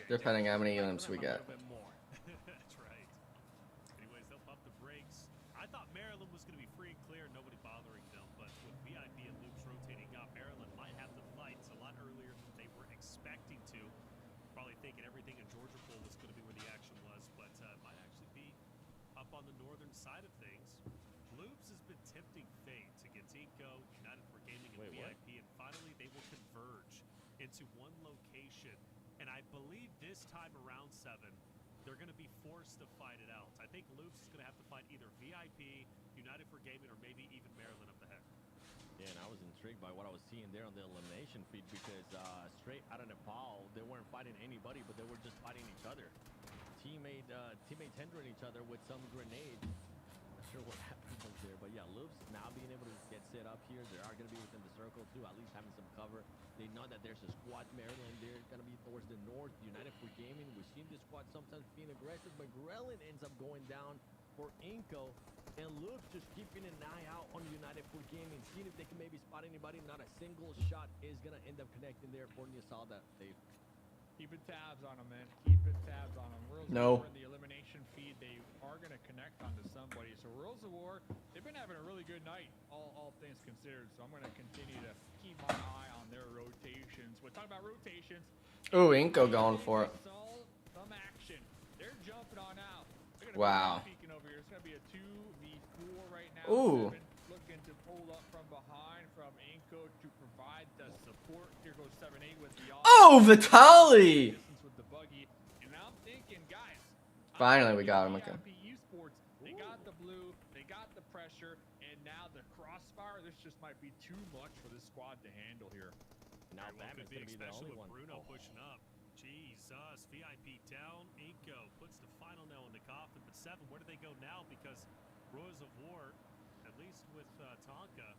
depending how many elims we get. That's right. Anyways, they'll pump the brakes. I thought Maryland was going to be free and clear, nobody bothering them, but with VIP and Loops rotating up, Maryland might have the fights a lot earlier than they were expecting to. Probably thinking everything in Georgia Bowl was going to be where the action was, but might actually be up on the northern side of things. Loops has been tempting fate to get Tico, United for Gaming, and VIP, and finally they will converge into one location. And I believe this time around 7, they're going to be forced to fight it out. I think Loops is going to have to fight either VIP, United for Gaming, or maybe even Maryland up the head. Yeah, and I was intrigued by what I was seeing there on the elimination feed because straight out of Nepal, they weren't fighting anybody, but they were just fighting each other. Teammates hindering each other with some grenades. Not sure what happened was there, but yeah, Loops now being able to get set up here. They are going to be within the circle too, at least having some cover. They know that there's a squad Maryland. They're going to be towards the north. United for Gaming. We've seen this squad sometimes being aggressive, but Grellin ends up going down for Inco. And Loops just keeping an eye out on United for Gaming, seeing if they can maybe spot anybody. Not a single shot is going to end up connecting there for Nisalda. Keeping tabs on them, man. Keeping tabs on them. Rules No. of War in the elimination feed, they are going to connect onto somebody. So Rules of War, they've been having a really good night, all things considered. So I'm going to continue to keep my eye on their rotations. We're talking about rotations. Ooh, Inco going for it. Some action. They're jumping on out. Wow. Peeking over here. It's going to be a 2v4 right now. Ooh. 7 looking to pull up from behind from Inco to provide the support. Here goes 7-8 with the Oh, Vitali! with the buggy. And I'm thinking Finally, we got him. Okay. Esports, they got the blue, they got the pressure, and now the crossfire. This just might be too much for this squad to handle here. Now that could be especially with Bruno pushing up. Jesus, VIP down. Inko puts the final nail in the coffin. But 7, where do they go now? Because Rose of War, at least with Tonka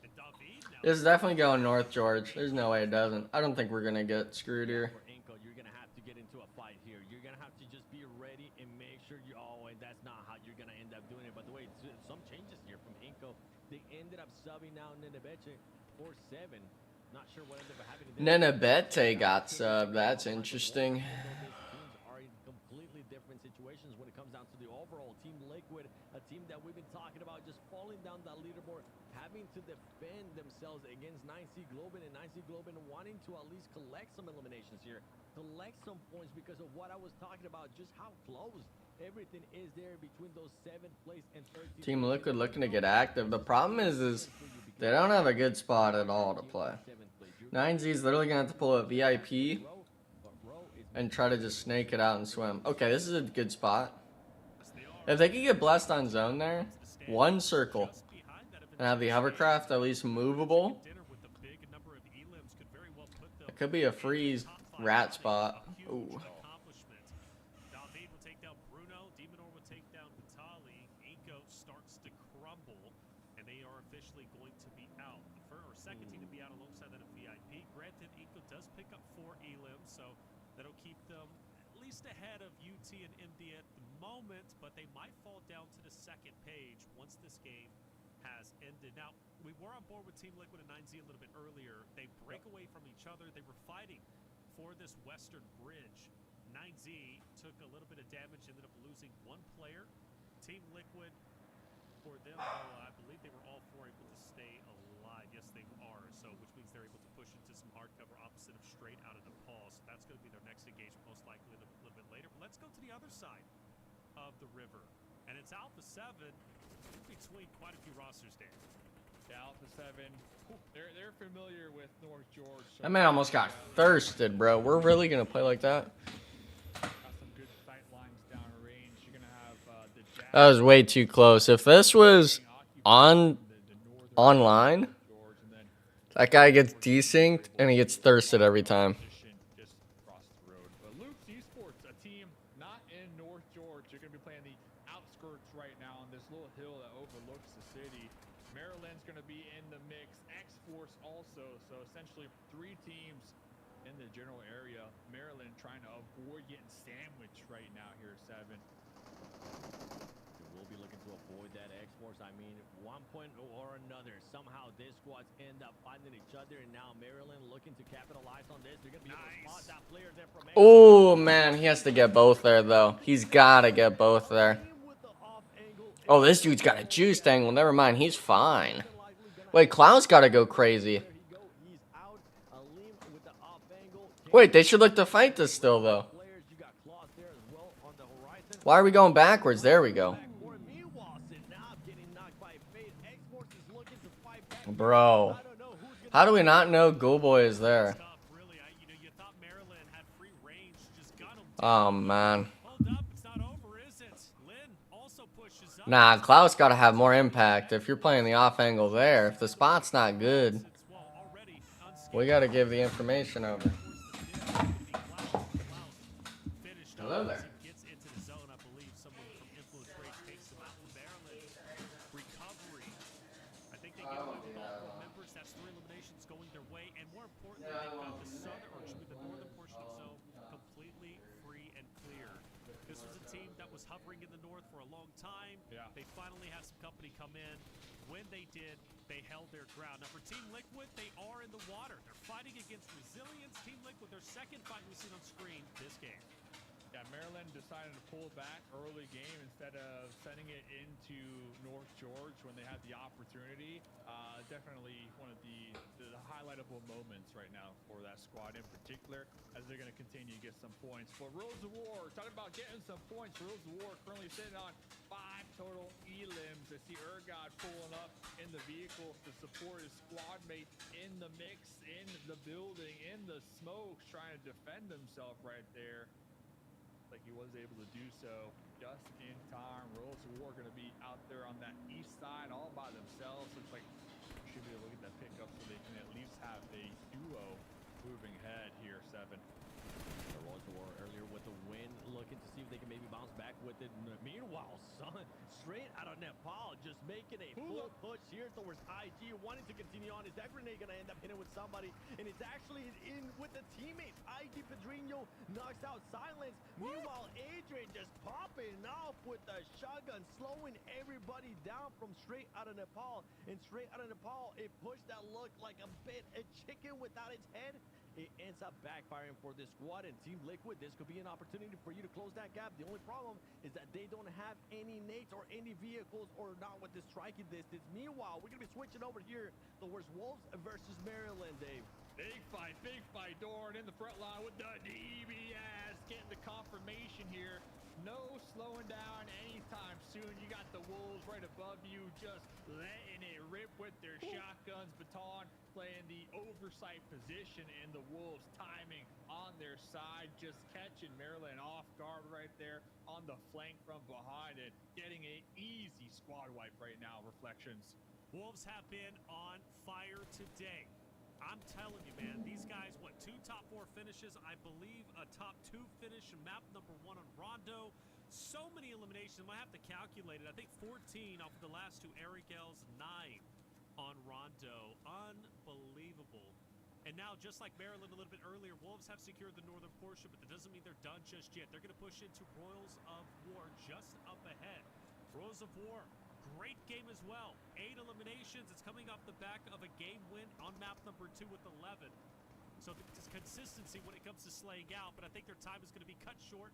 and David now. This is definitely going north, George. There's no way it doesn't. I don't think we're gonna get screwed here. For Inko, you're gonna have to get into a fight here. You're gonna have to just be ready and make sure you. Oh, and that's not how you're gonna end up doing it. By the way, some changes here from Inko. They ended up subbing now Nenebeche for 7. Not sure what ended up happening. Nenebete got subbed. That's interesting. Teams are in completely different situations when it comes down to the overall Team Liquid, a team that we've been talking about just falling down that leaderboard, having to defend themselves against 9C Globen, and 9C Globen wanting to at least collect some eliminations here, collect some points because of what I was talking about, just how close everything is there between those 7th place and 13th. Team Liquid looking to get active. The problem is they don't have a good spot at all to play. 9Z is literally gonna have to pull a VIP and try to just snake it out and swim. Okay, this is a good spot. If they could get blessed on zone there, 1 circle, and have the hovercraft at least movable, it could be a freeze rat spot. Ooh. David will take down Bruno. Demonor will take down Vitali. Inko starts to crumble, and they are officially going to be out. The first or second team to be out alongside that of VIP. Granted, Inko does pick up 4 elims, so that'll keep them at least ahead of UT and MD at the moment, but they might fall down to the 2nd page once this game has ended. Now, we were on board with Team Liquid and 9Z a little bit earlier. They break away from each other. They were fighting for this western bridge. 9Z took a little bit of damage, ended up losing 1 player. Team Liquid, for them, though, I believe they were all 4 able to stay alive. Yes, they are. So, which means they're able to push into some hard cover opposite of straight out of the Paul. So that's going to be their next engagement, most likely a little bit later. But let's go to the other side of the river. And it's Alpha 7 between quite a few rosters there. Yeah, Alpha 7, they're familiar with North George. So That man almost got thirsted, bro. We're really gonna play like that? got some good sight lines down range. You're gonna have the Jazz. That was way too close. If this was online, that guy gets desynced and he gets thirsted every time. Just across the road. But Luke's Esports, a team not in North George. You're gonna be playing the outskirts right now on this little hill that overlooks the city. Maryland's going to be in the mix. X-Force also. So essentially 3 teams in the general area. Maryland trying to avoid getting sandwiched right now here, 7. We'll be looking to avoid that X-Force. I mean, one point or another, somehow these squads end up finding each other, and now Maryland looking to capitalize on this. They're going to be able to spot that player there from Oh, man. He has to get both there, though. He's got to get both there. Oh, this dude's got a juiced angle. Never mind. He's fine. Wait, Cloud's got to go crazy. Wait, they should look to fight this still, though. Why are we going backwards? There we go. Bro. How do we not know Ghoulboy is there? Oh, man. Nah, Klaus got to have more impact if you're playing the off angle there. If the spot's not good, we got to give the information over. Hello there. Hovering in the north for a long time. Yeah. They finally had some company come in. When they did, they held their ground. Now for Team Liquid, they are in the water. They're fighting against Resilience. Team Liquid, their 2nd fight we've seen on screen this game. Yeah, Maryland decided to pull back early game instead of sending it into North George when they had the opportunity. Definitely one of the highlightable moments right now for that squad in particular, as they're going to continue to get some points. But Rose of War, talking about getting some points. Rose of War currently sitting on 5 total elims. I see Ergod pulling up in the vehicle to support his squad mate in the mix, in the building, in the smokes, trying to defend himself right there. Like like he was able to do so just in time. Rolls of War going to be out there on that east side all by themselves. Looks like they should be able to get that pickup so they can at least have a duo moving ahead here, 7. The Rolls of War earlier with the win, looking to see if they can maybe bounce back with it. Meanwhile, son, straight out of Nepal, just making a full push here towards IG, wanting to continue on. Is that grenade going to end up hitting with somebody? And it's actually in with the teammates. IG Pedrinho knocks out Silence. Meanwhile, Adrian just popping off with the shotgun, slowing everybody down from straight out of Nepal. And straight out of Nepal, a push that looked like a bit a chicken without its head. It ends up backfiring for this squad, and Team Liquid, this could be an opportunity for you to close that gap. The only problem is that they don't have any nades or any vehicles or not with the striking distance. Meanwhile, we're going to be switching over here towards Wolves versus Maryland, Dave. Big fight, Doran in the front line with the DBS, getting the confirmation here. No slowing down anytime soon. You got the Wolves right above you, just letting it rip with their shotguns. Baton playing the oversight position, and the Wolves timing on their side, just catching Maryland off guard right there on the flank from behind it. Getting an easy squad wipe right now, Reflections. Wolves have been on fire today. I'm telling you, man, these guys, what, 2 top 4 finishes, I believe a top 2 finish, map number 1 on Rondo. So many eliminations. I have to calculate it. I think 14 off of the last 2 Eric L's, 9 on Rondo. Unbelievable. And now, just like Maryland a little bit earlier, Wolves have secured the northern portion, but that doesn't mean they're done just yet. They're going to push into Royals of War just up ahead. Royals of War, great game as well. 8 eliminations. It's coming off the back of a game win on map number 2 with 11. So the consistency when it comes to slaying out, but I think their time is going to be cut short.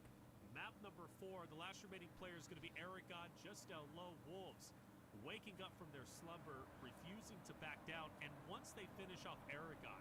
Map number 4, the last remaining player is going to be Aragon, just down low. Wolves waking up from their slumber, refusing to back down, and once they finish off Aragon,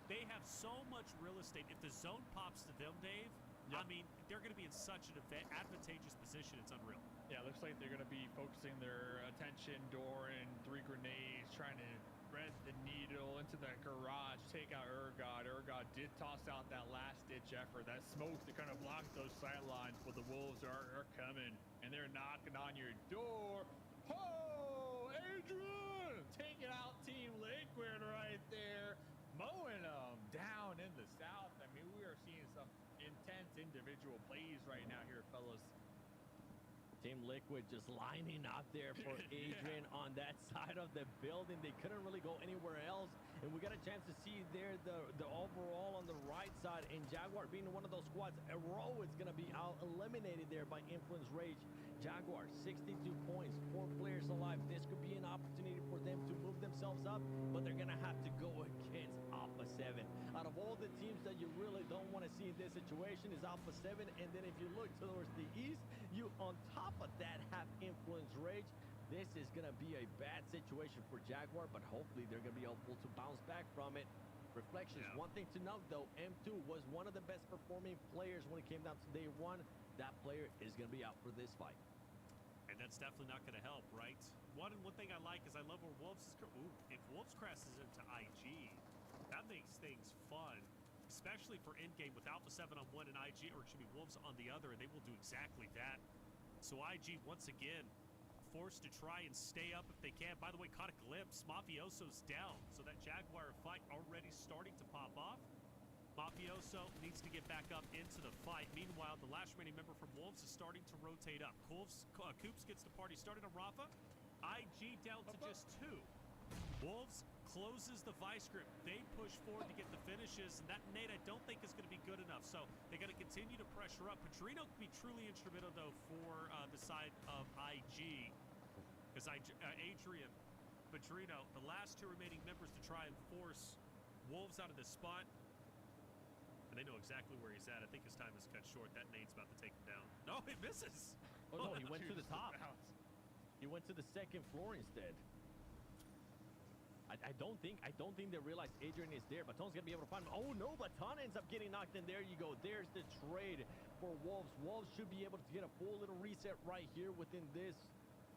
they have so much real estate. If the zone pops to them, Dave, I mean, they're going to be in such an advantageous position. It's unreal. Yeah, looks like they're going to be focusing their attention, Doran, 3 grenades, trying to thread the needle into that garage, take out Urgot. Urgot did toss out that last-ditch effort. That smoke to kind of block those sight lines, but the Wolves are coming, and they're knocking on your door. Oh, Adrian! Taking out Team Liquid right there. Mowing them down in the south. I mean, we are seeing some intense individual plays right now here, fellas. Team Liquid just lining up there for Adrian on that side of the building. They couldn't really go anywhere else. And we got a chance to see there the overall on the right side. And Jaguar being one of those squads, Ro is going to be out eliminated there by Influence Rage. Jaguar, 62 points, 4 players alive. This could be an opportunity for them to move themselves up, but they're going to have to go against Alpha 7. Out of all the teams that you really don't want to see in this situation is Alpha 7, and then if you look towards the east, you on top of that have Influence Rage. This is going to be a bad situation for Jaguar, but hopefully they're going to be able to bounce back from it. Reflections, one thing to note though, M2 was one of the best performing players when it came down to day 1. That player is going to be out for this fight. And that's definitely not going to help, right? One thing I like is I love where Wolves is... Ooh, if Wolves crashes into IG, that makes things fun, especially for endgame with Alpha 7 on 1 and IG, or it should be Wolves on the other, and they will do exactly that. So IG, once again, forced to try and stay up if they can. By the way, caught a glimpse. Mafioso's down, so that Jaguar fight already starting to pop off. Mafioso needs to get back up into the fight. Meanwhile, the last remaining member from Wolves is starting to rotate up. Coops gets the party started on Rafa. IG down to just 2. Wolves closes the vice grip. They push forward to get the finishes, and that nade I don't think is going to be good enough. So they got to continue to pressure up. Pedrino could be truly instrumental, though, for the side of IG. Because Adrian, Pedrino, the last 2 remaining members to try and force Wolves out of this spot. They know exactly where he's at. I think his time is cut short. That nade's about to take him down. No, it misses. Oh, no, he went to the top. He went to the 2nd floor instead. I don't think they realize Adrian is there. Baton's gonna be able to find him. Oh no, Baton ends up getting knocked in. There you go. There's the trade for Wolves. Wolves should be able to get a full little reset right here within this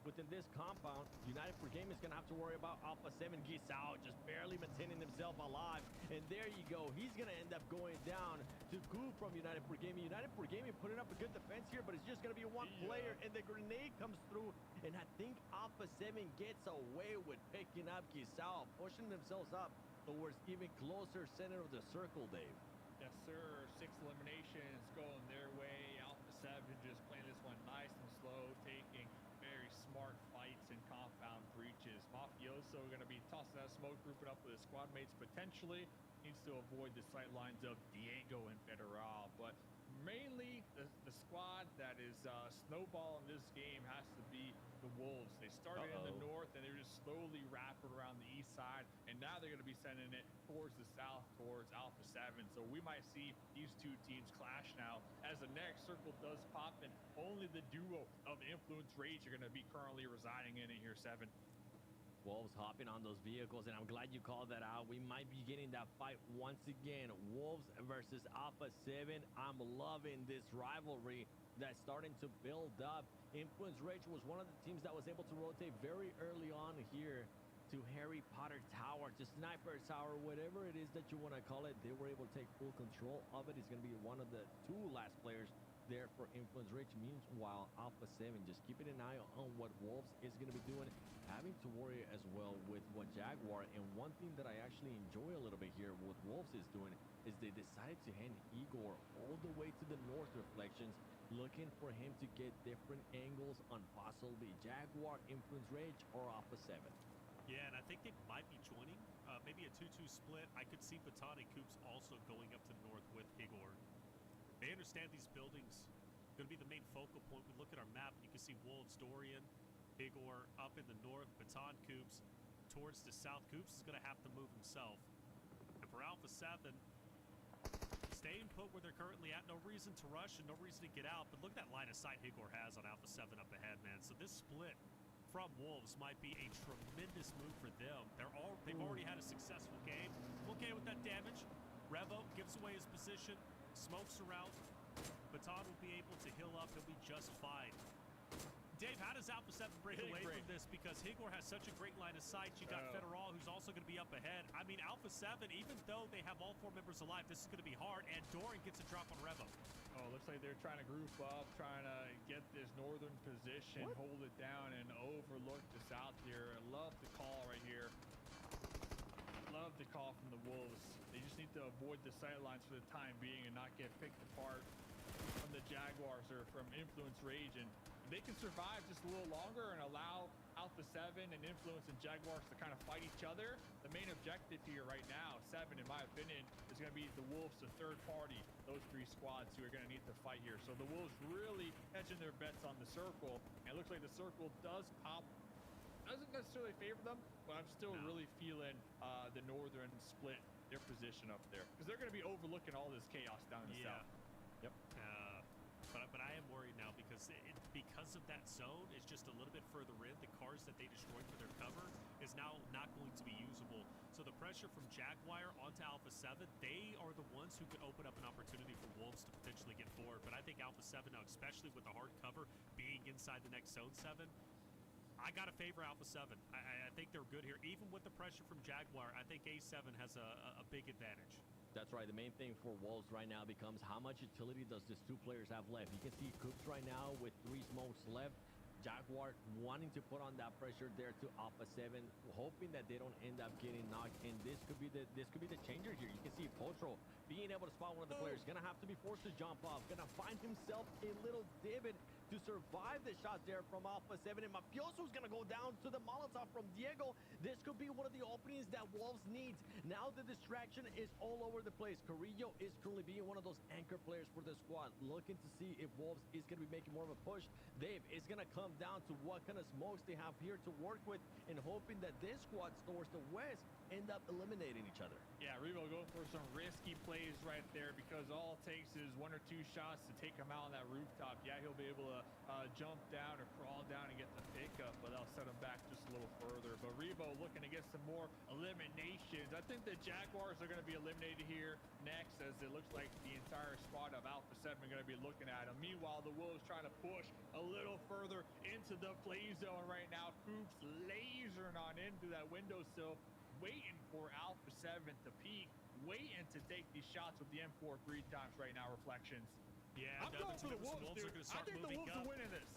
within this compound, United for Game is going to have to worry about Alpha 7 Gisao just barely maintaining himself alive. And there you go. He's going to end up going down to Gu from United for Gaming. United for Gaming putting up a good defense here, but it's just going to be one player, and the grenade comes through. And I think Alpha 7 gets away with picking up Gisao, pushing themselves up towards even closer center of the circle, Dave. Yes, sir. 6 eliminations going their way. Alpha 7 just playing this one nice and slow, taking very smart fights and compound breaches. Mafioso going to be tossing that smoke, grouping up with his squad mates potentially. Needs to avoid the sight lines of Diego and Federal, but mainly the squad that is snowballing this game has to be the Wolves. They started in the north and they're just slowly wrapping around the east side, and now they're going to be sending it towards the south, towards Alpha 7. So we might see these two teams clash now as the next circle does pop, and only the duo of Influence Rage are going to be currently residing in here, 7. Wolves hopping on those vehicles, and I'm glad you called that out. We might be getting that fight once again. Wolves versus Alpha 7. I'm loving this rivalry that's starting to build up. Influence Rage was one of the teams that was able to rotate very early on here to Harry Potter Tower, to Sniper Tower, whatever it is that you want to call it. They were able to take full control of it. It's going to be one of the 2 last players there for Influence Rage. Meanwhile, Alpha 7 just keeping an eye on what Wolves is going to be doing, having to worry as well with what Jaguar. And one thing that I actually enjoy a little bit here, what Wolves is doing, is they decided to hand Igor all the way to the north reflections, looking for him to get different angles on possibly Jaguar, Influence Rage, or Alpha 7. Yeah, and I think they might be joining. Maybe a 2-2 split. I could see Baton and Coops also going up to the north with Igor. They understand these buildings going to be the main focal point. We look at our map, you can see Wolves, Dorian, Igor up in the north, Baton, Coops towards the south. Coops is going to have to move himself. And for Alpha 7, staying put where they're currently at. No reason to rush and no reason to get out. But look at that line of sight Igor has on Alpha 7 up ahead, man. So this split from Wolves might be a tremendous move for them. They've already had a successful game. Okay with that damage. Revo gives away his position, smokes around. Baton will be able to heal up. He'll be just fine. Dave, how does Alpha 7 break away from this? Because Igor has such a great line of sight. You got Federal, who's also going to be up ahead. I mean, Alpha 7, even though they have all 4 members alive, this is going to be hard. And Dorian gets a drop on Revo. Oh, looks like they're trying to group up, trying to get this northern position, hold it down, and overlook the south here. I love the call right here. Love the call from the Wolves. They just need to avoid the sight lines for the time being and not get picked apart from the Jaguars or from Influence Rage. And they can survive just a little longer and allow Alpha 7 and Influence and Jaguars to kind of fight each other. The main objective here right now, 7, in my opinion, is going to be the Wolves, the third party, those 3 squads who are going to need to fight here. So the Wolves really hedging their bets on the circle. And it looks like the circle does pop. Doesn't necessarily favor them, but I'm still really feeling the northern split, their position up there. Because they're going to be overlooking all this chaos down in the south. Yep. But I am worried now because because of that zone is just a little bit further in. The cars that they destroyed for their cover is now not going to be usable. So the pressure from Jaguar onto Alpha 7, they are the ones who could open up an opportunity for Wolves to potentially get forward. But I think Alpha 7 now, especially with the hard cover being inside the next zone 7, I got to favor Alpha 7. I think they're good here. Even with the pressure from Jaguar, I think A7 has a big advantage. That's right. The main thing for Wolves right now becomes how much utility does these 2 players have left. You can see Coops right now with 3 smokes left. Jaguar wanting to put on that pressure there to Alpha 7, hoping that they don't end up getting knocked. And this could be the changer here. You can see Potro being able to spot one of the players. Gonna have to be forced to jump off. Gonna find himself a little divot to survive the shot there from Alpha 7. And Mafioso's gonna go down to the Molotov from Diego. This could be one of the openings that Wolves needs. Now the distraction is all over the place. Carrillo is currently being one of those anchor players for the squad, looking to see if Wolves is gonna be making more of a push. Dave, it's gonna come down to what kind of smokes they have here to work with, and hoping that this squad towards the west end up eliminating each other. Yeah, Revo going for some risky plays right there because all it takes is 1 or 2 shots to take him out on that rooftop. Yeah, he'll be able to jump down or crawl down and get the pickup, but that'll set him back just a little further. But Revo looking to get some more eliminations. I think the Jaguars are going to be eliminated here next, as it looks like the entire squad of Alpha 7 are going to be looking at them. Meanwhile, the Wolves trying to push a little further into the play zone right now. Coops lasering on into that windowsill, waiting for Alpha 7 to peak, waiting to take these shots with the M4 3 times right now. Reflections. Yeah, I'm going for the Wolves, dude. Are gonna I start think the moving Wolves up. are winning this.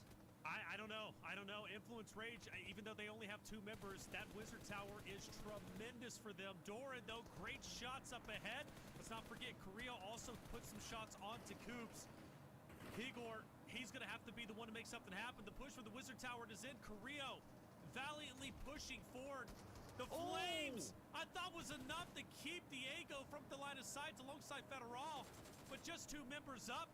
I don't know. I don't know. Influence Rage, even though they only have 2 members, that Wizard Tower is tremendous for them. Doran, though, great shots up ahead. Let's not forget, Korea also put some shots onto Coops. Igor, he's going to have to be the one to make something happen. The push for the Wizard Tower is in. Korea valiantly pushing forward. The Flames, I thought was enough to keep Diego from the line of sight alongside Federal, but just 2 members up.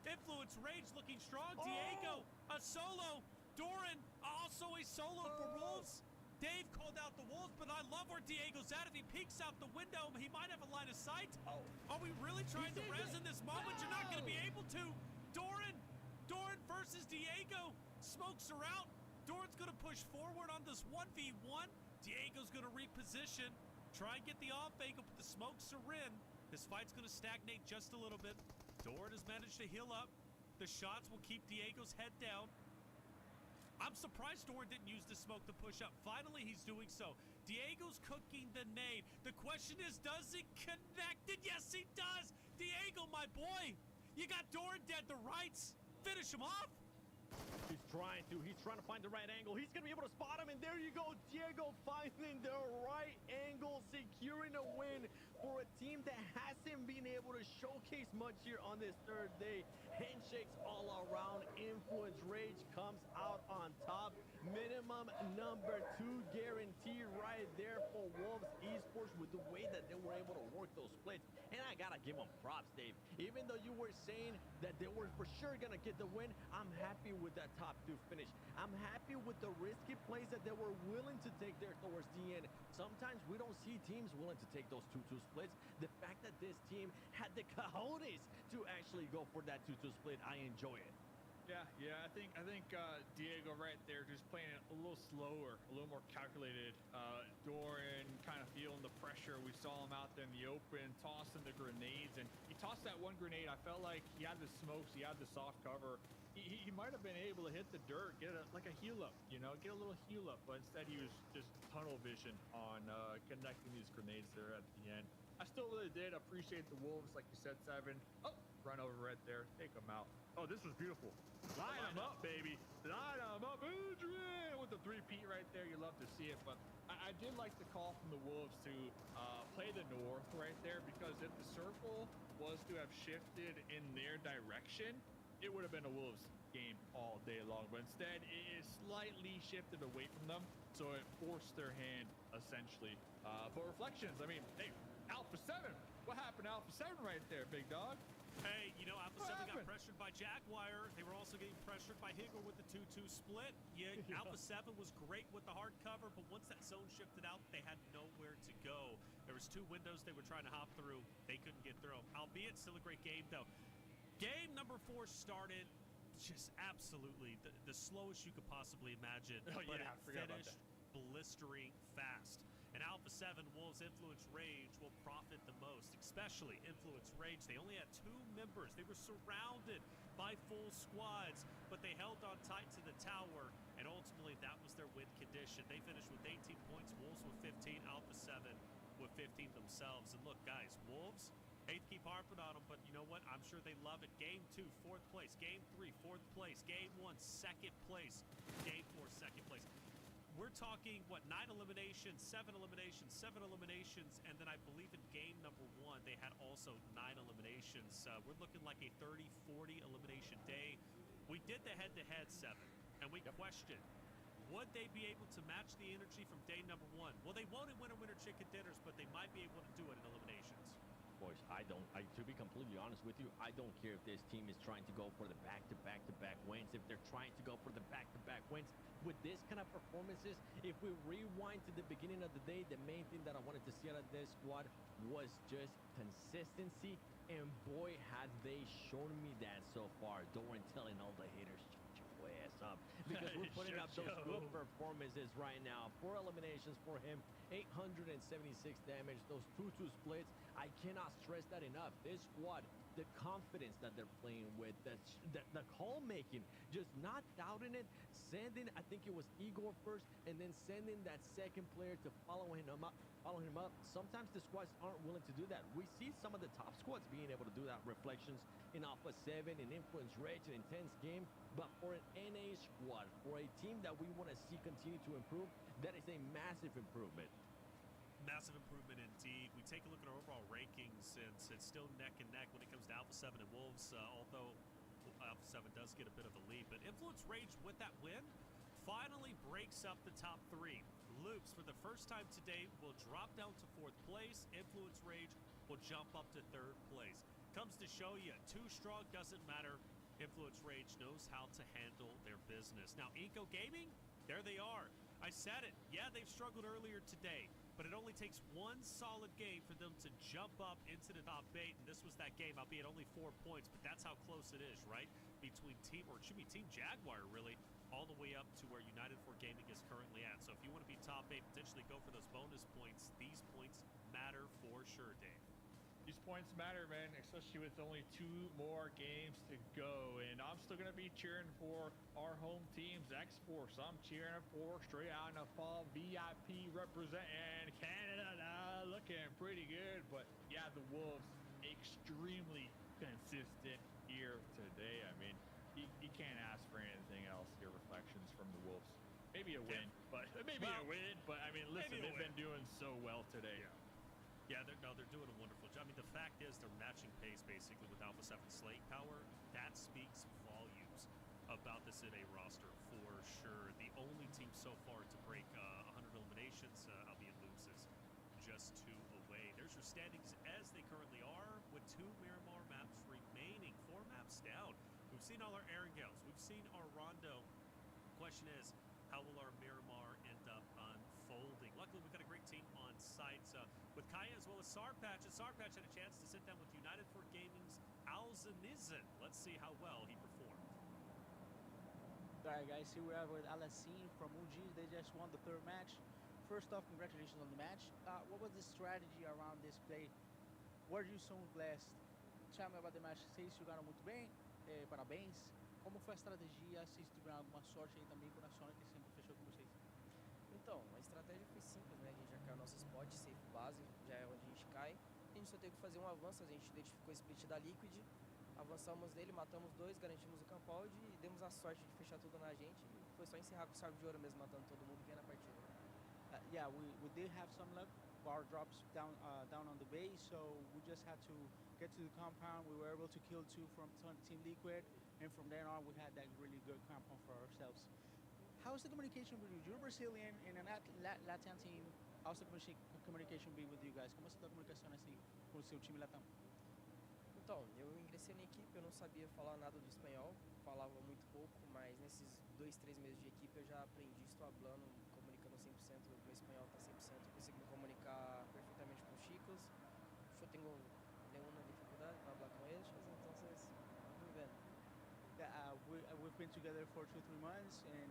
Influence Rage looking strong. Diego, a solo. Doran, also a solo for Wolves. Dave called out the Wolves, but I love where Diego's at. If he peeks out the window, he might have a line of sight. Are we really trying to res in this moment? You're not going to be able to. Doran versus Diego. Smokes are out. Doran's going to push forward on this 1v1. Diego's going to reposition. Try and get the off angle, but the smokes are in. This fight's going to stagnate just a little bit. Doran has managed to heal up. The shots will keep Diego's head down. I'm surprised Doran didn't use the smoke to push up. Finally, he's doing so. Diego's cooking the nade. The question is, does it connect? And yes, he does. Diego, my boy, you got Doran dead to rights. Finish him off. He's trying to find the right angle. He's going to be able to spot him, and there you go. Diego finding the right angle, securing a win for a team that hasn't been able to showcase much here on this 3rd day. Handshakes all around. Influence Rage comes out on top. Minimum number 2 guarantee right there for Wolves Esports with the way that they were able to work those splits. And I gotta give them props, Dave. Even though you were saying that they were for sure gonna get the win, I'm happy with that top 2 finish. I'm happy with the risky plays that they were willing to take there towards the end. Sometimes we don't see teams willing to take those 2-2 splits. The fact that this team had the cojones to actually go for that 2-2 split, I enjoy it. Yeah, I think Diego right there just playing it a little slower, a little more calculated. Doran kind of feeling the pressure. We saw him out there in the open, tossing the grenades, and he tossed that one grenade. I felt like he had the smokes, he had the soft cover. He might have been able to hit the dirt, get like a heal up, get a little heal up, but instead he was just tunnel vision on connecting these grenades there at the end. I still really did appreciate the Wolves, like you said, 7. Oh, run over right there, take them out. Oh, this was beautiful. Line them up, baby. Line them up. Adrian with the 3-peat right there. You love to see it, but I did like the call from the Wolves to play the north right there, because if the circle was to have shifted in their direction, it would have been a Wolves game all day long. But instead, it is slightly shifted away from them, so it forced their hand, essentially. But reflections, I mean, hey, Alpha 7. What happened to Alpha 7 right there, big dog? Hey, Alpha 7 got pressured by Jaguar. They were also getting pressured by Higgle with the 2-2 split. Yeah, Alpha 7 was great with the hard cover, but once that zone shifted out, they had nowhere to go. There was 2 windows they were trying to hop through. They couldn't get through. Albeit still a great game, though. Game number 4 started just absolutely the slowest you could possibly imagine. Oh, but yeah, I forgot about finished that. blistering fast. And Alpha 7, Wolves Influence Rage will profit the most, especially Influence Rage. They only had 2 members. They were surrounded by full squads, but they held on tight to the tower, and ultimately that was their win condition. They finished with 18 points, Wolves with 15, Alpha 7 with 15 themselves. And look, guys, Wolves, hate to keep harping on them, but you know what? I'm sure they love it. Game 2, 4th place. Game 3, 4th place. Game 1, 2nd place. Game 4, 2nd place. We're talking, 9 eliminations, 7 eliminations, 7 eliminations, and then I believe in game number 1, they had also 9 eliminations. We're looking like a 30-40 elimination day. We did the head-to-head 7, and we questioned, would they be able to match the energy from day number 1? Well, they won't in winner-winner chicken dinners, but they might be able to do it in eliminations. Boys, to be completely honest with you, I don't care if this team is trying to go for the back-to-back wins, if they're trying to go for the back-to-back wins. With this kind of performances, if we rewind to the beginning of the day, the main thing that I wanted to see out of this squad was just consistency, and boy, had they shown me that so far. Doran telling all the haters, shut your ass up because we're putting up those Show. good performances right now. 4 eliminations for him, 876 damage, those 2-2 splits. I cannot stress that enough. This squad, the confidence that they're playing with, the call making, just not doubting it, sending, I think it was Igor first, and then sending that second player to follow him up. Sometimes the squads aren't willing to do that. We see some of the top squads being able to do that. Reflections in Alpha 7, in Influence Rage, an intense game. But for an NA squad, for a team that we want to see continue to improve, that is a massive improvement. Massive improvement indeed. We take a look at our overall rankings, and it's still neck and neck when it comes to Alpha 7 and Wolves, although Alpha 7 does get a bit of a lead. But Influence Rage, with that win, finally breaks up the top 3. Loops, for the first time today, will drop down to 4th place. Influence Rage will jump up to 3rd place. Comes to show you, too strong doesn't matter. Influence Rage knows how to handle their business. Now, Inco Gaming, there they are. I said it. Yeah, they've struggled earlier today, but it only takes one solid game for them to jump up into the top 8, and this was that game, albeit only 4 points, but that's how close it is, right? Between Team Jaguar, really, all the way up to where United 4 Gaming is currently at. So if you want to be top 8, potentially go for those bonus points, these points matter for sure, Dave. These points matter, man, especially with only 2 more games to go. And I'm still going to be cheering for our home teams, X-Force. I'm cheering for straight out in the fall VIP representing Canada. Looking pretty good. But, yeah, the Wolves, extremely consistent here today. I mean, you can't ask for anything else here, Reflections from the Wolves. Maybe a win, but maybe a win. But, I mean, listen, they've been doing so well today. Yeah, they're doing a wonderful job. I mean, the fact is they're matching pace basically with Alpha 7 slate power. That speaks volumes about this NA roster for sure. The only team so far to break 100 eliminations, albeit Loops, is just 2 away. There's your standings as they currently are, with 2 Miramar maps remaining, 4 maps down. We've seen all our Erangels. We've seen our Rondo. The question is, how will our Miramar end up unfolding? Luckily, we've got a great team on site with Kaya as well as Sarpatch. And Sarpatch had a chance to sit down with United 4 Gaming's Alzanizan. Let's see how well he performed. All right, guys, here we are with Alassine from UG. They just won the 3rd match. First off, congratulations on the match. What was the strategy around this play? Were you so blessed? Tell me about the match. Vocês jogaram muito bem. Parabéns. Como foi a estratégia? Vocês tiveram alguma sorte aí também com a Nacional, que sempre fechou com vocês? Então, a estratégia foi simples, né? A gente já caiu nosso spot, safe base, já é onde a gente cai. A gente só teve que fazer um avanço, a gente identificou o split da Liquid, avançamos nele, matamos 2, garantimos o compound e demos a sorte de fechar tudo na gente. E foi só encerrar com chave de ouro mesmo, matando todo mundo que ia na partida. Yeah, we did have some luck. Bar drops down on the base, so we just had to get to the compound. We were able to kill 2 from Team Liquid, and from there on, we had that really good compound for ourselves. How's the communication with you? You're Brazilian in a Latin team. How's the communication be with you guys? Como está a comunicação assim com o seu time Latam? Então, eu ingressei na equipe, eu não sabia falar nada do espanhol, falava muito pouco, mas nesses 2, 3 meses de equipe eu já aprendi, estou falando, comunicando 100%, meu espanhol está 100%, eu consigo me comunicar perfeitamente com os chicos, eu tenho nenhuma dificuldade para falar com eles, então vamos ver. Yeah, we've been together for 2-3 months, and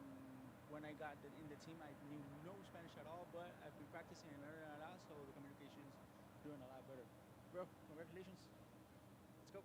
when I got in the team, I knew no Spanish at all, but I've been practicing and learning a lot, so the communication is doing a lot better. Bro, congratulations. Let's go.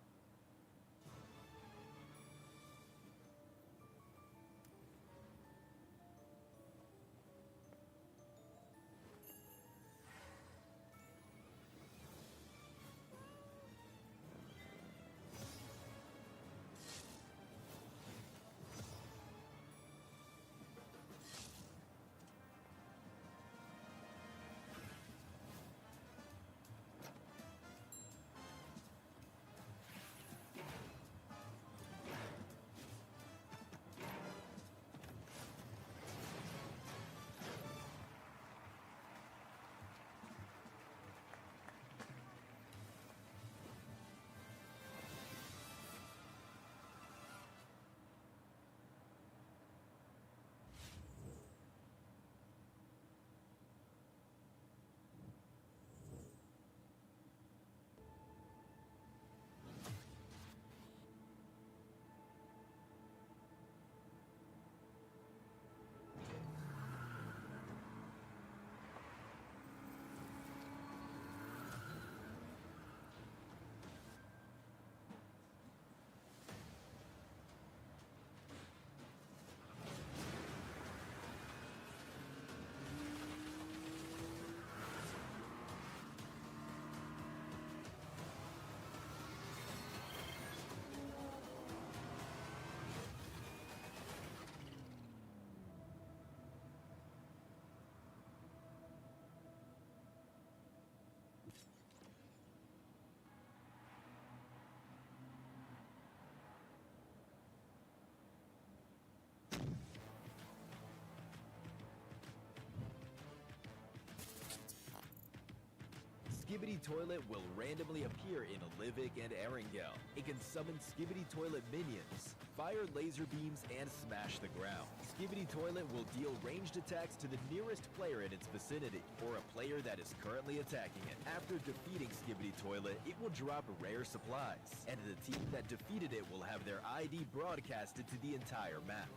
Skibidi Toilet will randomly appear in Olivik and Erangel. It can summon Skibidi Toilet minions, fire laser beams, and smash the ground. Skibidi Toilet will deal ranged attacks to the nearest player in its vicinity, or a player that is currently attacking it. After defeating Skibidi Toilet, it will drop rare supplies, and the team that defeated it will have their ID broadcasted to the entire map.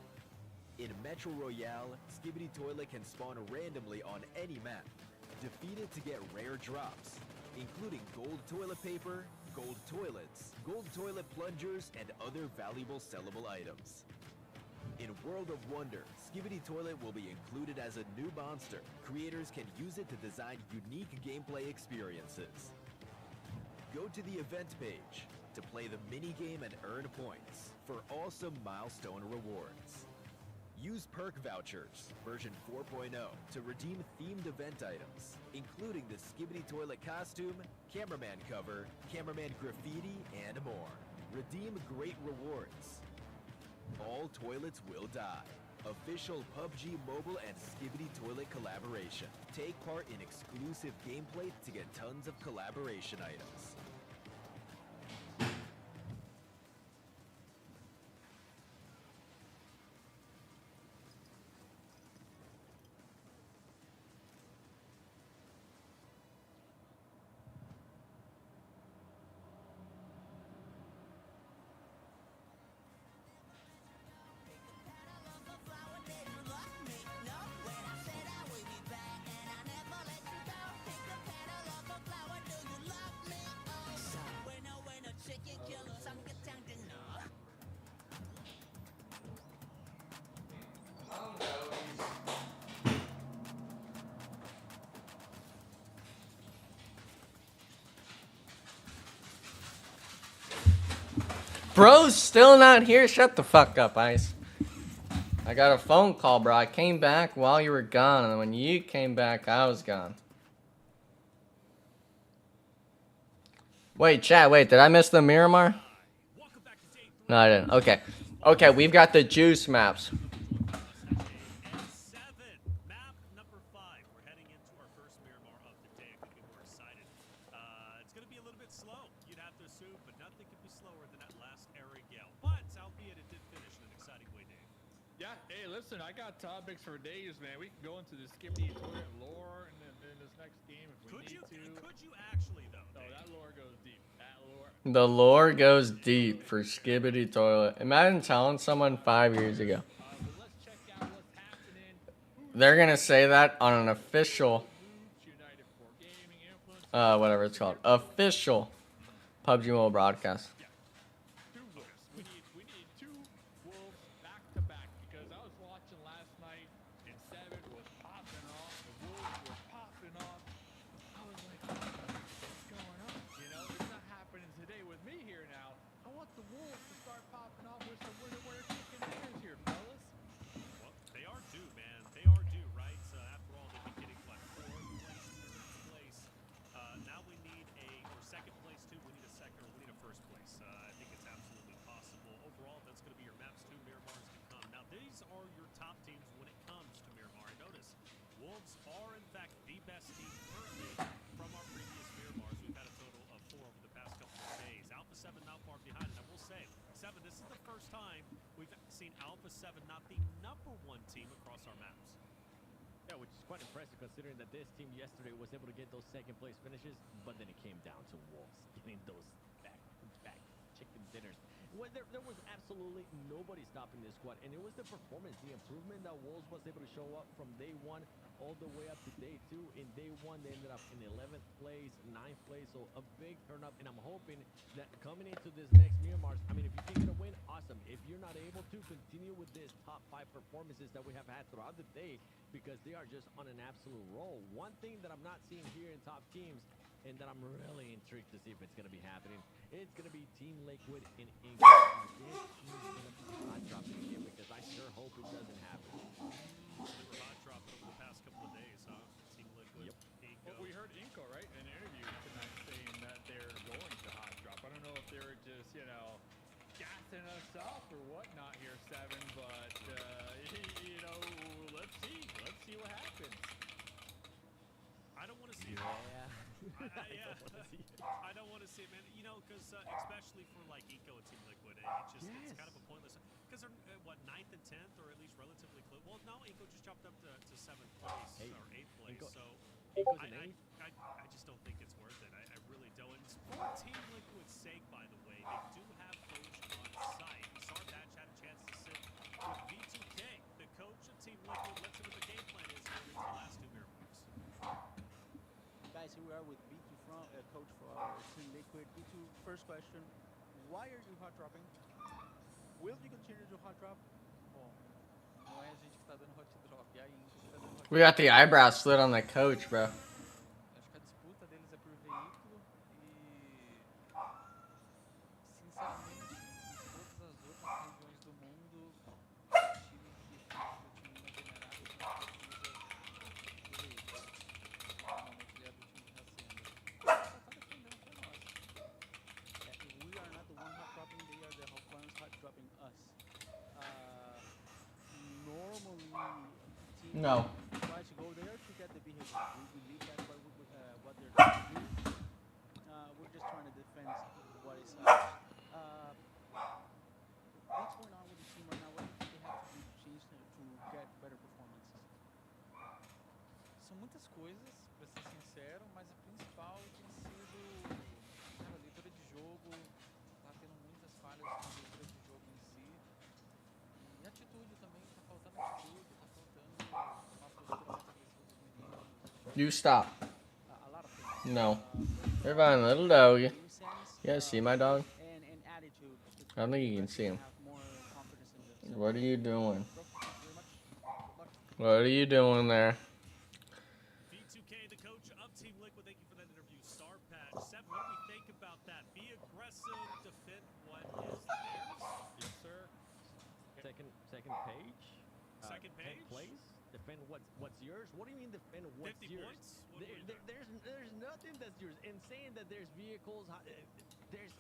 In Metro Royale, Skibidi Toilet can spawn randomly on any map. Defeat it to get rare drops, including gold toilet paper, gold toilets, gold toilet plungers, and other valuable sellable items. In World of Wonder, Skibidi Toilet will be included as a new monster. Creators can use it to design unique gameplay experiences. Go to the event page to play the minigame and earn points for awesome milestone rewards. Use perk vouchers, version 4.0, to redeem themed event items, including the Skibidi Toilet costume, cameraman cover, cameraman graffiti, and more. Redeem great rewards. All toilets will die. Official PUBG Mobile and Skibidi Toilet collaboration. Take part in exclusive gameplay to get tons of collaboration items. Bro's still not here. Shut the fuck up, Ice. I got a phone call, bro. I came back while you were gone, and when you came back, I was gone. Wait, chat, wait. Did I miss the Miramar? No, I didn't. Okay. Okay, we've got the juice maps. Listen, I got topics for days, man. We can go into the Skibidi Toilet lore in this next game if we need to. Could you actually, though? Oh, that lore goes deep. That lore. The lore goes deep for Skibidi Toilet. Imagine telling someone 5 years ago. They're gonna say that on an official, whatever it's called, official PUBG Mobile broadcast. Quite impressive considering that this team yesterday was able to get those second place finishes, but then it came down to Wolves getting those back chicken dinners. When there was absolutely nobody stopping this squad, and it was the performance, the improvement that Wolves was able to show up from day one all the way up to day two. In day one, they ended up in 11th place, 9th place, so a big turn up, and I'm hoping that coming into this next Miramars, I mean, if you can get a win, awesome. If you're not able to, continue with this top 5 performances that we have had throughout the day, because they are just on an absolute roll. One thing that I'm not seeing here in top teams, and that I'm really intrigued to see if it's going to be happening, it's going to be Team Liquid and ENG. This is going to be hot dropping again, because I sure hope it doesn't happen. Hot drop over the past couple of days, huh? Team Liquid. Yep. Well, we heard Inko, right, in an interview tonight saying that they're going to hot drop. I don't know if they were just, you know, gassing us up or whatnot here, Seven, but, you know, let's see what happens. I don't want to see Yeah. Yeah, I don't want to see it, man. You know, because especially for like Eco and Team Liquid, it's kind of a pointless. Because they're what 9th and 10th, or at least relatively close. Well, no, Eco just jumped up to 7th place or 8th place. So I just don't think it's worth it. I really don't. And for Team Liquid's sake, by the way, they do have coach on site. Sarbatch had a chance to sit with V2K, the coach of Team Liquid. Let's see what the game plan is going into the last 2 mirror marks. Guys, here we are with B2 coach for Team Liquid. B2, first question, why are you hot dropping? Will you continue to hot drop? Bom, não é a gente que tá dando hot drop, é a Inc que tá dando hot drop. We got the eyebrow slit on the coach, bro. Acho que a disputa deles é por veículo e, sinceramente, em todas as outras regiões do mundo, o time que fica com o time mais generado sempre precisa do veículo. Normalmente ele é do time de Hacienda. Só tá defendendo pra nós. We are not the one hot dropping, they are the ones hot dropping us. Normally, teams No. try to go there to get the vehicle. We believe that's what they're trying to do. We're just trying to defend what is what's going on with the team right now. What do you think they have to do to change to get better performances? São muitas coisas, pra ser sincero, mas a principal tem sido, cara, a leitura de jogo, tá tendo muitas falhas na leitura de jogo em si. E atitude também, tá faltando atitude, tá faltando uma postura mais agressiva dos meninos. You stop. No. You're fine, little dog. You guys see my dog? I don't think you can see him. What are you doing? What are you doing there? V2K, the coach of Team Liquid, thank you for that interview. Star Patch 7, what do we think about that? Be aggressive, defend what is theirs. Yes, sir. Second page. Second page. 10th place. Defend what's yours. What do you mean defend what's 50 yours? points? There's nothing that's yours. And saying that there's vehicles, it's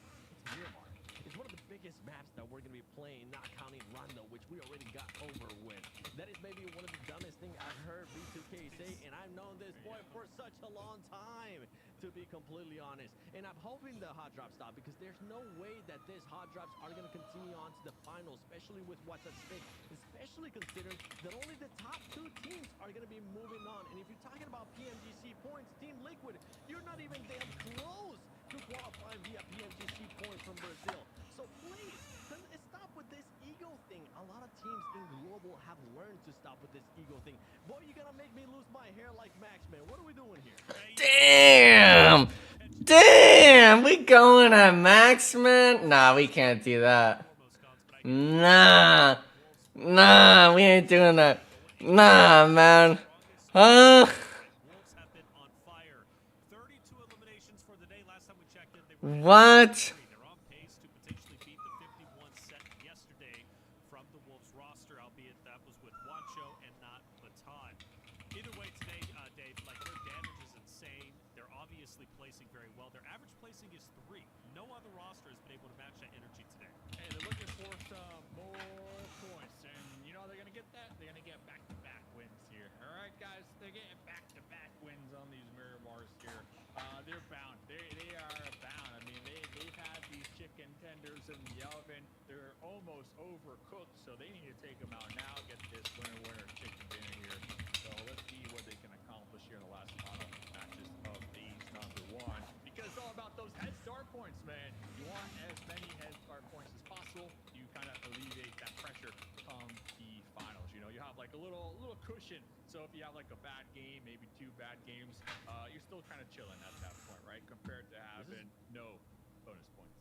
Miramar. It's one of the biggest maps that we're going to be playing, not counting Rondo, which we already got over with. That is maybe one of the dumbest things I've heard B2K say, and I've known this boy for such a long time, to be completely honest. And I'm hoping the hot drop stop, because there's no way that these hot drops are going to continue on to the final, especially with what's at stake, especially considering that only the top 2 teams are going to be moving on. And if you're talking about PMGC points, Team Liquid, you're not even damn close to qualifying via PMGC points from Brazil. So please, stop with this ego thing. A lot of teams in global have learned to stop with this ego thing. Boy, you're gonna make me lose my hair like Max, man. What are we doing here? Damn! Damn! We going at Maxman? Nah, we can't do that. Nah. Nah, we ain't doing that. Nah, man. Huh? What? They're on pace to potentially beat the 51 set yesterday from the Wolves roster, albeit that was with Wancho and not Baton. Either way today, Dave, like their damage is insane. They're obviously placing very well. Their average placing is 3. No other roster has been able to match that energy today. Hey, they're looking for some more points, and you know they're gonna get that. They're gonna get back-to-back wins here. All right, guys, they're getting back-to-back wins on these mirror bars here. They're bound. They are bound. I mean, they've had these chicken tenders in the oven. They're almost overcooked, so they need to take them out now. Get this winner chicken dinner here. So let's see what they can accomplish here in the last final matches of phase number 1. Because it's all about those head start points, man. You want as many head start points as possible. You kind of alleviate that pressure come the finals. You know, you have like a little cushion. So if you have like a bad game, maybe 2 bad games, you're still kind of chilling at that point, right? Compared to having no bonus points.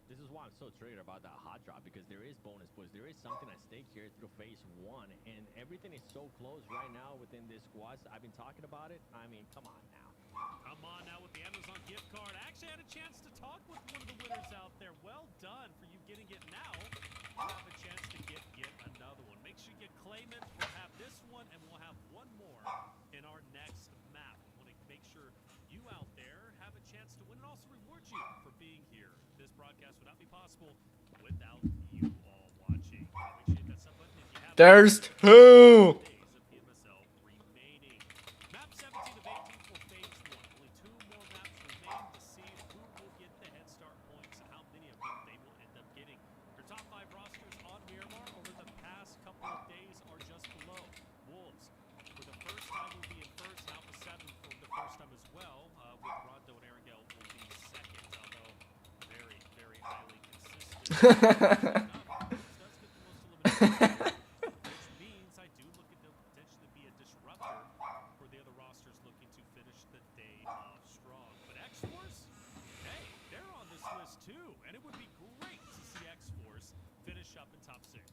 This is why I'm so triggered about that hot drop, because there is bonus points. There is something at stake here through phase 1, and everything is so close right now within this squads. I've been talking about it. I mean, come on now. Come on now with the Amazon gift card. I actually had a chance to talk with one of the winners out there. Well done for you getting it now. You have a chance to get another one. Make sure you claim it. We'll have this one, and we'll have one more in our next map. I want to make sure you out there have a chance to win and also reward you for being here. This broadcast would not be possible without you all watching. Make sure you hit that sub button if you have. There's 2. PMSL remaining. Map 17 of 18 for phase 1. Only 2 more means I do look at them potentially be a disruptor for the other rosters looking to finish the day off strong. But X-Force, hey, they're on this list too, and it would be great to see X-Force finish up in top 6.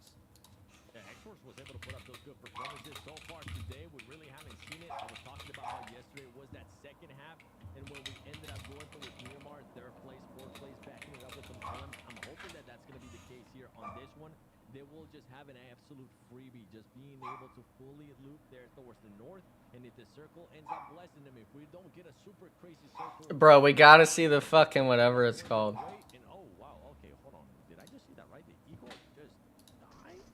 Yeah, X-Force was able to put up those good performances so far today. We really haven't seen it. I was talking about how yesterday was that second half, and when we ended up going for with Miramar, third place, fourth place, backing it up with some columns. I'm hoping that that's going to be the case here on this one. They will just have an absolute freebie, just being able to fully loop there towards the north. And if the circle ends up blessing them, if we don't get a super crazy circle, Bro, we gotta see the fucking whatever it's called. and oh wow, okay, hold on, did I just see that right? The eagle just died,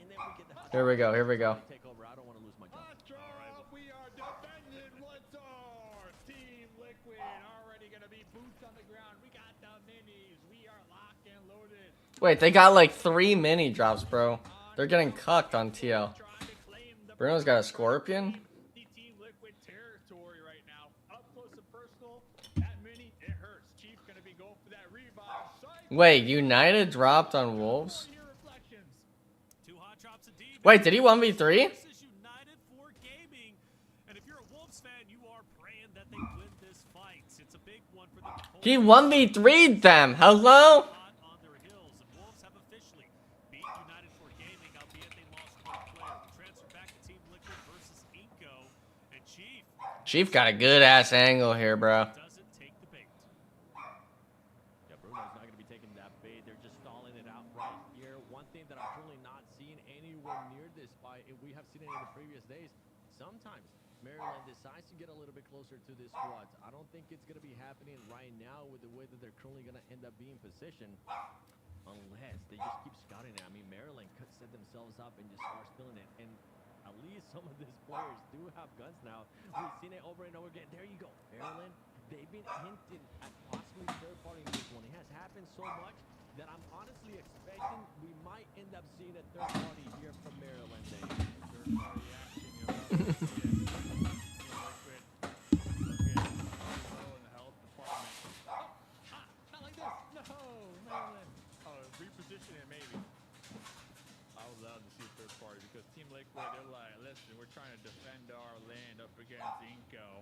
and then we get the Here we go. Here we go. take over. I don't want to lose my job. We are defending once more. Team Liquid already gonna be boots on the ground. We got the minis. We are locked and loaded. Wait, they got like 3 mini drops, bro. They're getting cucked on TL. Bruno's got a scorpion. The Team Liquid territory right now. Up close and personal. That mini, it hurts. Chief gonna be going for that revive. Wait, United dropped on Wolves? Two hot drops indeed. Wait, did he 1v3? This is United for gaming. And if you're a Wolves fan, you are praying that they win this fight. It's a big one for them. He 1v3'd them. Hello? On their heels, and Wolves have officially beat United for gaming, albeit they lost one player. We transfer back to Team Liquid versus Inco, and Chief got a good ass angle here, bro. doesn't take the bait. Yeah, Bruno's not going to be taking that bait. They're just stalling it out right here. One thing that I'm currently not seeing anywhere near this fight, and we have seen it in the previous days, sometimes Maryland decides to get a little bit closer to this squad. I don't think it's going to be happening right now with the way that they're currently going to end up being positioned, unless they just keep scouting it. I mean, Maryland could set themselves up and just start stealing it, and at least some of these players do have guns now. We've seen it over and over again. There you go, Maryland. They've been hinting at possibly third party in this one. It has happened so much that I'm honestly expecting we might end up seeing a third party here from Maryland. Third party action, Not like this. No, Maryland. Oh, reposition it maybe. I would love to see a third party because Team Liquid, they're like, listen, we're trying to defend our land up against Inco.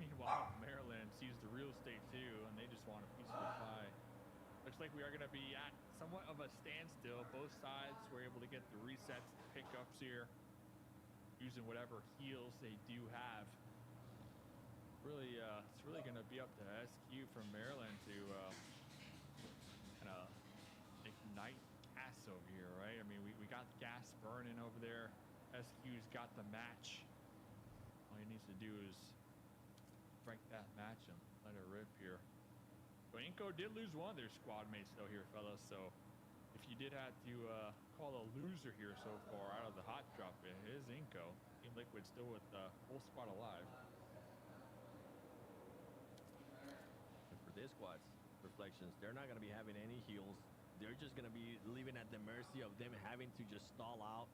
Meanwhile, Maryland sees the real estate too, and they just want a piece of the pie. Looks like we are going to be at somewhat of a standstill. Both sides were able to get the resets, the pickups here, using whatever heals they do have. Really, it's really going to be up to SQ from Maryland to kind of ignite gas over here, right? I mean, we got gas burning over there. SQ's got the match. All he needs to do is break that match and let it rip here. But Inco did lose one of their squad mates though here, fellas. So if you did have to call a loser here so far out of the hot drop, it is Inco. Team Liquid still with the whole squad alive. And for this squad's reflections, they're not going to be having any heals. They're just going to be leaving at the mercy of them having to just stall out,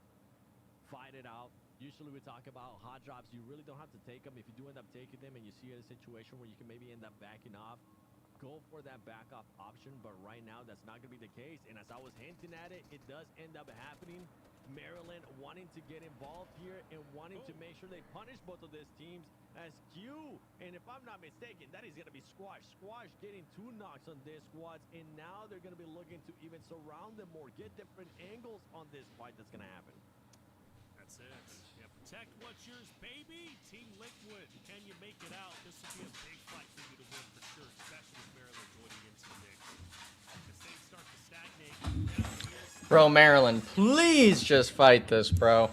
fight it out. Usually we talk about hot drops. You really don't have to take them. If you do end up taking them and you see a situation where you can maybe end up backing off, go for that backup option. But right now, that's not going to be the case. And as I was hinting at it, it does end up happening. Maryland wanting to get involved here and wanting to make sure they punish both of these teams as Q. And if I'm not mistaken, that is going to be Squash. Squash getting 2 knocks on this squads. And now they're going to be looking to even surround them more, get different angles on this fight that's going to happen. That's it. Yeah, protect what's yours, baby. Team Liquid, can you make it out? This will be a big fight for you to win for sure, especially with Maryland joining into the mix. As things start to stagnate, Bro, Maryland, please just fight this, bro.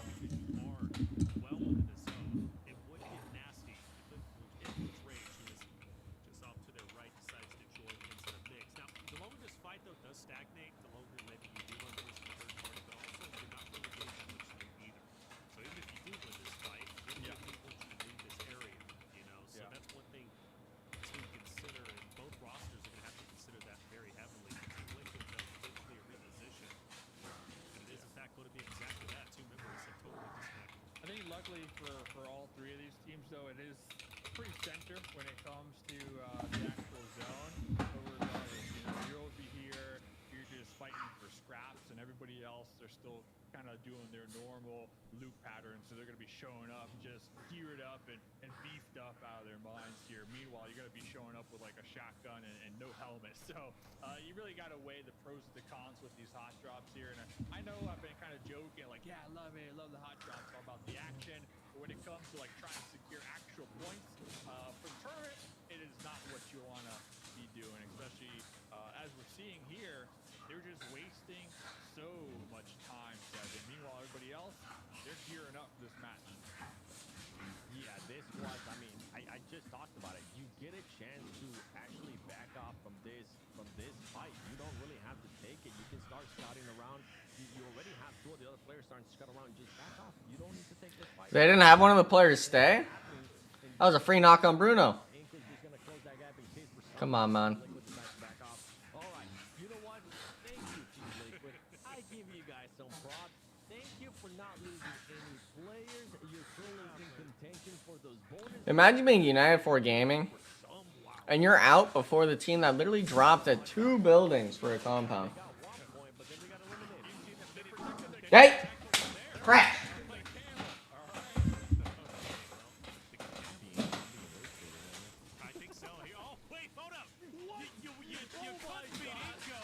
Luckily for all 3 of these teams, though, it is pretty center when it comes to the actual zone. But regardless, you know, you'll be here, you're everybody else, they're still kind of doing their normal loop pattern, so they're going to be showing up just geared up and beefed up out of their minds here. Meanwhile, you're going to be showing up with like a shotgun and no helmet, so you really got to weigh the pros and the cons with these hot drops here. And I know I've been kind of joking, like, yeah, I love it, I love the hot drops, all about the action. But when it comes to like trying to secure actual points for the tournament, it is not what you want to be doing, especially as we're seeing here. They're just wasting so much time, Seven. Meanwhile, everybody else, they're gearing up for this match. Yeah, this was, I mean, I just talked about it. You get a chance to actually back off from this fight. You don't really have to take it. You can start scouting around. You already have two of the other players starting to scout around. Just back off. You don't need to take this fight. They didn't have one of the players stay? That was a free knock on Bruno. Come on, man. All right, you know what? Thank you, Team Liquid. I give you guys some props. Thank you for not losing any players. You're currently in contention for those bonus. Imagine being United 4 Gaming, and you're out before the team that literally dropped at 2 buildings for a compound. Hey! Crash! I think so. Oh, wait, hold up. You cut me, Nico.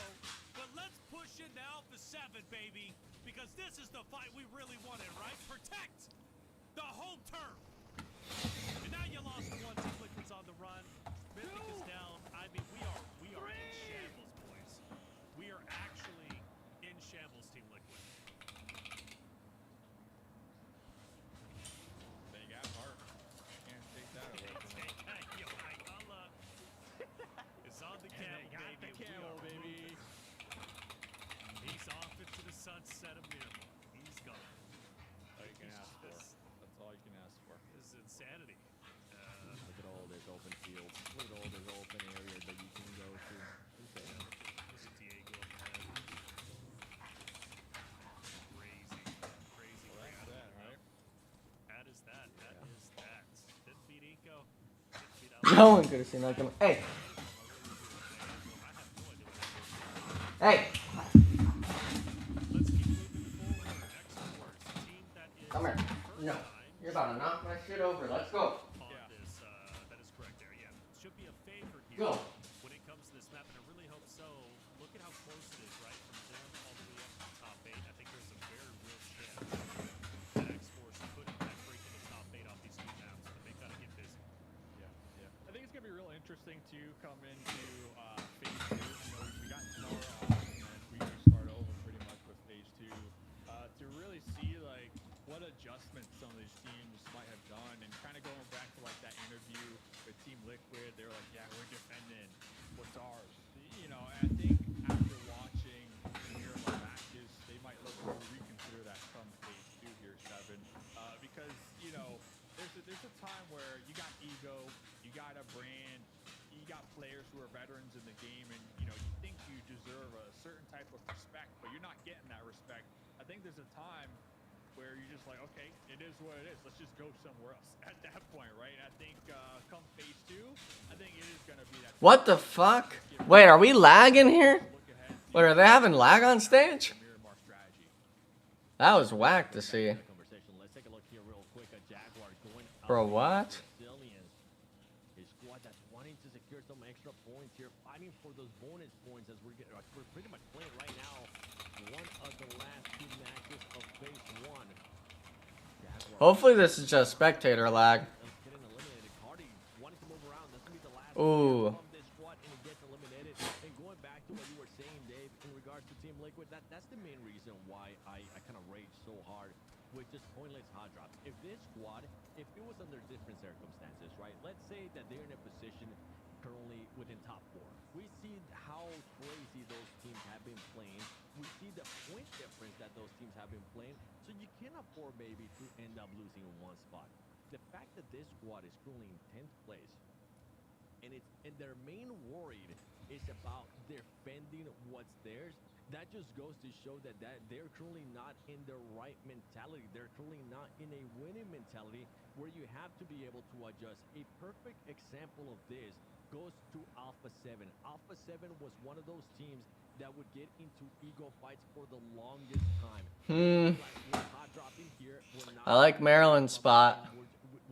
But let's push it now for 7, baby. Because this is the fight we really wanted, right? Protect the home turf. And now you lost one. Team Liquid's on the run. Mythic is down. I mean, we are in shambles, boys. We are actually in shambles, Team Liquid. They got heart. Can't take that away from them. It's on the camel, got baby. the camel, baby. He's off into the sunset of Miracle. He's gone. All you can ask for. That's all you can ask for. This is insanity. Look at all this open fields. Look at all this open area that you can go to. Okay. Look at Diego. Crazy. Well, that's that, right? That is that. That is that. Didn't beat Eco. Didn't beat No one could have seen that coming. Hey! Hey! Come here. No. You're about to knock my shit over. Let's go. That is correct there, yeah. Should be a favor here. Go. When it comes to this map, and I really hope so. Look at how close it is, right? From them all the way up to top 8. I think there's a very real chance that X-Force could in fact break into top 8 off these 2 maps, but they gotta get busy. Yeah. I think it's gonna be real interesting to come into phase 2. You know, we got tomorrow off, and then we start over pretty much with phase 2 to really see like what adjustments some of these teams might have done, and kind of going back to like that interview with Team Liquid. They're like, yeah, we're defending what's ours. You know, and I think after watching Miramar matches, they might look to reconsider that come phase 2 here, 7, because you know there's a time where you got ego, you got a brand, you got players who are veterans in the game, and you know you think you deserve a certain type of respect, but you're not getting that respect. I think there's a time where you're just like, okay, it is what it is. Let's just go somewhere else at that point, right? I think come phase 2, I think it is going to be that. What the fuck? Wait, are we lagging here? Wait, are they having lag on stage? That was whack to see. Let's take a look here real quick. A Jaguar going up. Bro, what? Brazilians. A squad that's wanting to secure some extra points here, fighting for those bonus points as we're pretty much playing right now one of the last 2 matches of phase 1. Hopefully this is just spectator lag. Ooh. And going back to what you were saying, Dave, in regards to Team Liquid, that's the main reason why I kind of rage so hard with just pointless hot drops. If this squad, if it was under different circumstances, right? Let's say that they're in a position currently within top 4. We see how crazy those teams have been playing. We see the point difference that those teams have been playing. So you can't afford maybe to end up losing in one spot. The fact that this squad is currently in 10th place, and their main worry is about defending what's theirs, that just goes to show that they're currently not in the right mentality. They're currently not in a winning mentality where you have to be able to adjust. A perfect example of this goes to Alpha 7. Alpha 7 was one of those teams that would get into ego fights for the longest time. Hot drop in here, we're not I like Maryland's spot.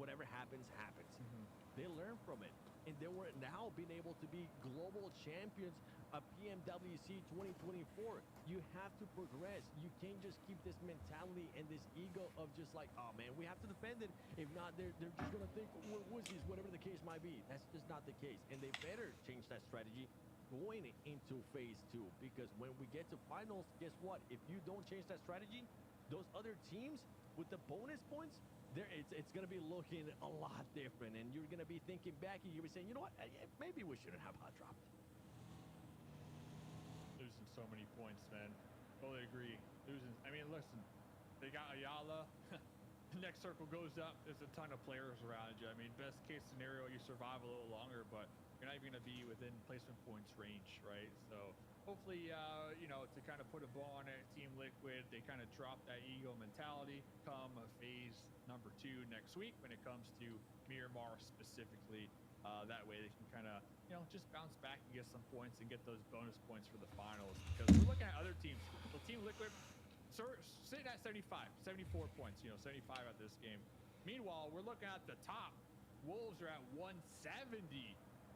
whatever happens, happens. They learn from it, and they were now being able to be global champions of PMWC 2024. You have to progress. You can't just keep this mentality and this ego of just like, oh man, we have to defend it. If not, they're just gonna think we're wussies, whatever the case might be. That's just not the case, and they better change that strategy going into phase 2, because when we get to finals, guess what? If you don't change that strategy, those other teams with the bonus points, it's going to be looking a lot different, and you're going to be thinking back, and you're saying, you know what, maybe we shouldn't have hot dropped. Losing so many points, man. Totally agree. Losing. I mean, listen, they got Ayala. The next circle goes up. There's a ton of players around you. I mean, best case scenario, you survive a little longer, but you're not even going to be within placement points range, right? So hopefully, you know, to kind of put a bow on it, Team Liquid, they kind of drop that ego mentality come phase number 2 next week when it comes to Miramar specifically. That way they can kind of, you know, just bounce back and get some points and get those bonus points for the finals. Because we're looking at other teams. So Team Liquid sitting at 74 points, you know, 75 at this game. Meanwhile, we're looking at the top. Wolves are at 170.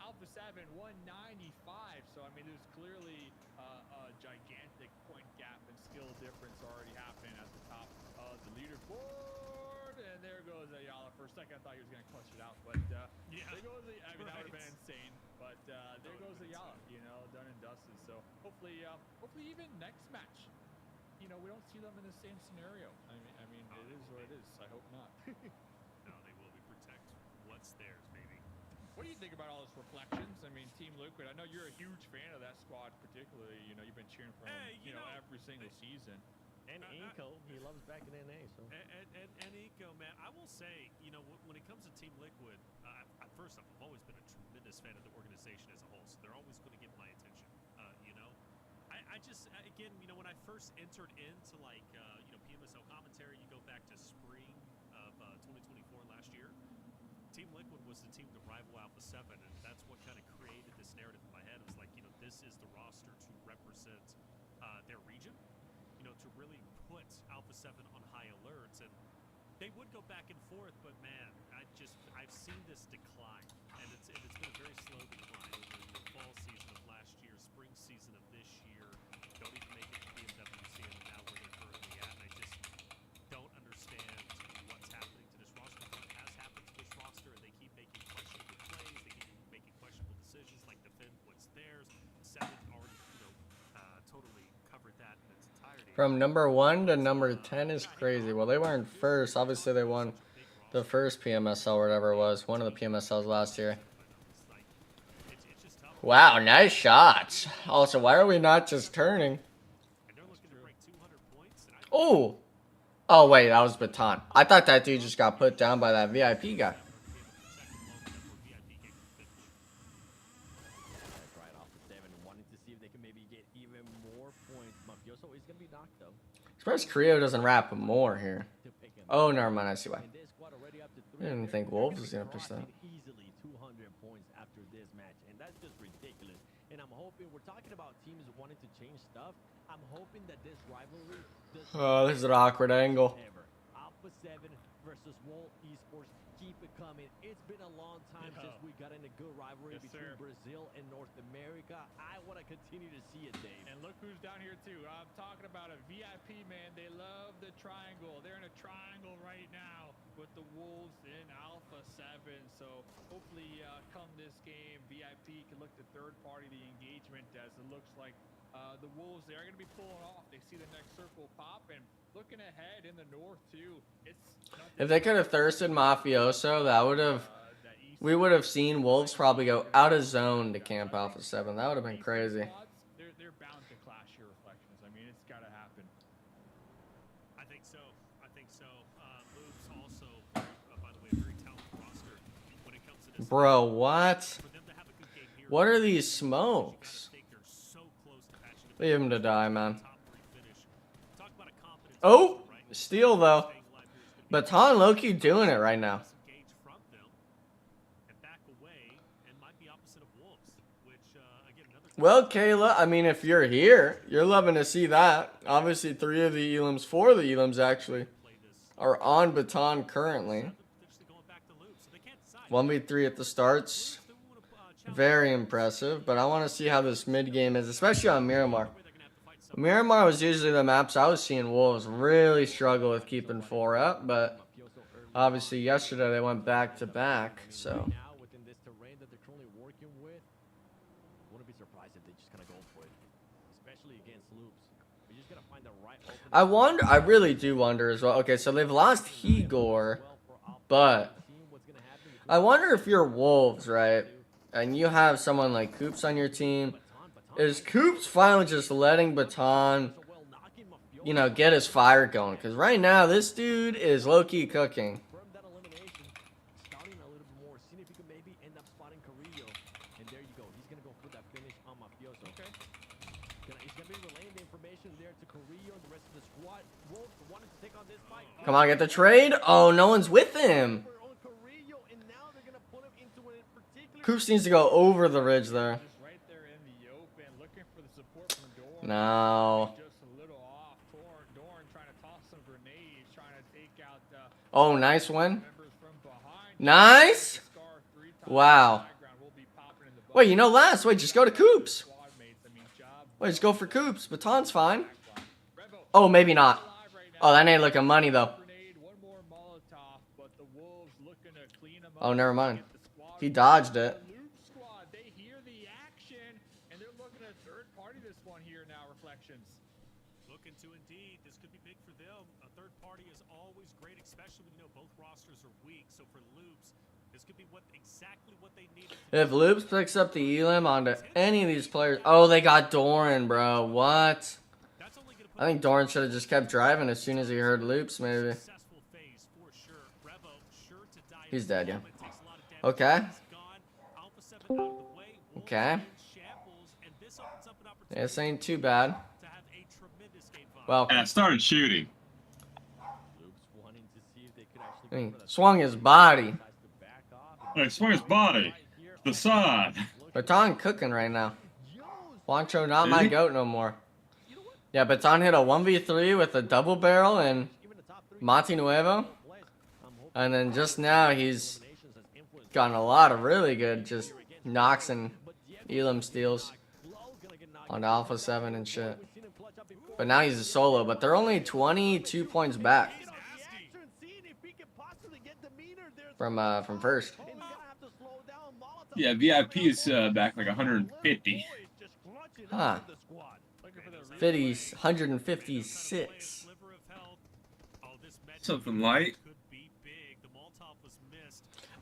Alpha 7, 195. So, I mean, there's clearly a gigantic point gap and skill difference already happening at the top of the leaderboard. And there goes Ayala. For a second, I thought he was going to clutch it out. But there goes I mean, that would have been insane. But there goes Ayala, you know, done and dusted. So, hopefully even next match, you know, we don't see them in the same scenario. I mean, it is what it is. I hope not. No, they will. We protect what's theirs, baby. What do you think about all these reflections? I mean, Team Liquid, I know you're a huge fan of that squad particularly. You know, you've been cheering for them, you know, every single season. And Eco, he loves back in NA. So. And Eco, man, I will say, you know, when it comes to Team Liquid, first off, I've always been a tremendous fan of the organization as a whole, so they're always going to get my attention, you know. I just, again, you know, when I first entered into, like, you know, PMSL commentary, you go back to spring of 2024 last year, Team Liquid was the team to rival Alpha 7, and that's what kind of created this narrative in my head. It was like, you know, this is the roster to represent their region, you know, to really put Alpha 7 on high alerts. And they would go back and forth, but man, I've seen this decline, and it's been a very slow decline over the fall season of last year, spring season of this year. Don't even make it to PMWC, and now where they're currently at. And I just don't understand what's happening to this roster, what has happened to this roster, and they keep making questionable plays, they keep making questionable decisions, like defend what's theirs. Seven already, you know, totally covered that in its entirety. From number 1 to number 10 is crazy. Well, they weren't first. Obviously, they won the first PMSL or whatever it was. One of the PMSLs last year. Wow, nice shots. Also, why are we not just turning? Oh! Oh, wait, that was Baton. I thought that dude just got put down by that VIP guy. Right off the 7, wanting to see if they can maybe get even more points. Mafioso is going to be knocked though. Surprised Creo doesn't rap more here. Oh, never mind. I see why. I didn't think Wolves was going to push that. Easily 200 points after this match, and that's just ridiculous. And I'm hoping, we're talking about teams wanting to change stuff. I'm hoping that this rivalry does. Oh, this is an awkward angle. Alpha 7 versus Wolf Esports. Keep it coming. It's been a long time since we got in a good rivalry between Brazil and North America. I want to continue to see it, Dave. And look who's down here too. I'm talking about a VIP, man. They love the triangle. They're in a triangle right now with the Wolves in Alpha 7. So hopefully come this game, VIP can look to third party the engagement, as it looks like the Wolves, they are going to be pulling off. They see the next circle pop, and looking ahead in the north too. If they could have thirsted Mafioso, that would have, we would have seen Wolves probably go out of zone to camp Alpha 7. That would have been crazy. They're bound to clash your reflections. I mean, it's got to happen. I think so. Moves also, by the way, a very talented roster when it comes to this. Bro, what? What are these smokes? Leave him to die, man. Oh, steal though. Baton low-key doing it right now. Well, Kayla, I mean, if you're here, you're loving to see that. Obviously, 3 of the elims, 4 of the elims actually, are on baton currently. 1v3 at the starts. Very impressive, but I want to see how this mid game is, especially on Miramar. Miramar was usually the maps I was seeing Wolves really struggle with keeping 4 up, but obviously yesterday they went back to back, so. I wonder, I really do wonder as well. Okay, so they've lost Hegor, but I wonder if you're Wolves, right? And you have someone like Coops on your team. Is Coops finally just letting Baton, you know, get his fire going? Because right now, this dude is low-key cooking. Come on, get the trade. Oh, no one's with him. Coops needs to go over the ridge there. No. Oh, nice win. Nice. Wow. Wait, you know last. Wait, just go to Coops. Wait, just go for Coops. Baton's fine. Oh, maybe not. Oh, that ain't looking money, though. Oh, never mind. He dodged it. Looking to indeed, this could be big for them. A third party is always great, especially when you know both rosters are weak. So for Loops, this could be exactly what they need. If Loops picks up the elim onto any of these players, oh, they got Doran, bro. What? I think Doran should have just kept driving as soon as he heard Loops, maybe. He's dead, yeah. Okay. Okay. Yeah, this ain't too bad. Well, and I started shooting. He swung his body. He swung his body. The side. Baton cooking right now. Juancho not my goat no more. Yeah, Baton hit a 1v3 with a double barrel and Mati Nuevo. And then just now he's gotten a lot of really good just knocks and elim steals on Alpha 7 and shit. But now he's a solo, but they're only 22 points back from first. Yeah, VIP is back like 150. Huh. 156. Something light.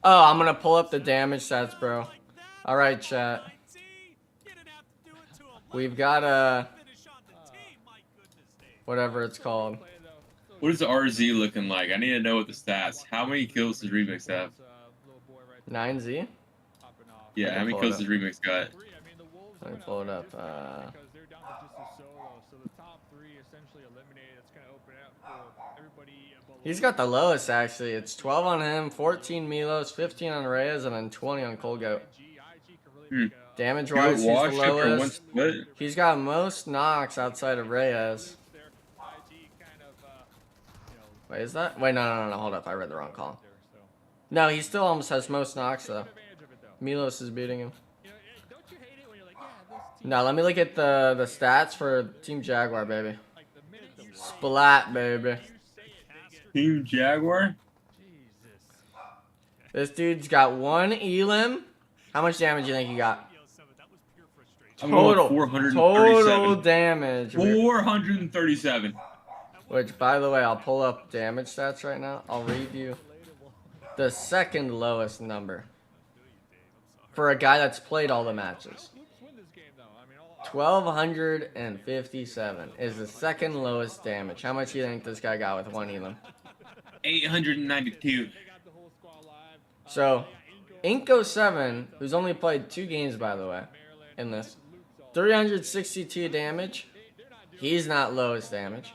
Oh, I'm gonna pull up the damage stats, bro. Alright, chat. We've got whatever it's called. What is the RZ looking like? I need to know what the stats. How many kills does Remix have? 9Z? Yeah, how many kills does Remix got? Let me pull it up. He's got the lowest, actually. It's 12 on him, 14 Milos, 15 on Reyes, and then 20 on Colgoat. Damage-wise, he's the lowest. He's got most knocks outside of Reyes. Wait, is that? Wait, no, hold up. I read the wrong column. No, he still almost has most knocks, though. Milos is beating him. Now, let me look at the stats for Team Jaguar, baby. Splat, baby. Team Jaguar? This dude's got 1 elim. How much damage do you think he got? Total damage. 437. Which, by the way, I'll pull up damage stats right now. I'll read you the second lowest number for a guy that's played all the matches. 1,257 is the second lowest damage. How much do you think this guy got with 1 elim? 892. So, Inko7, who's only played 2 games, by the way, in this, 362 damage. He's not lowest damage.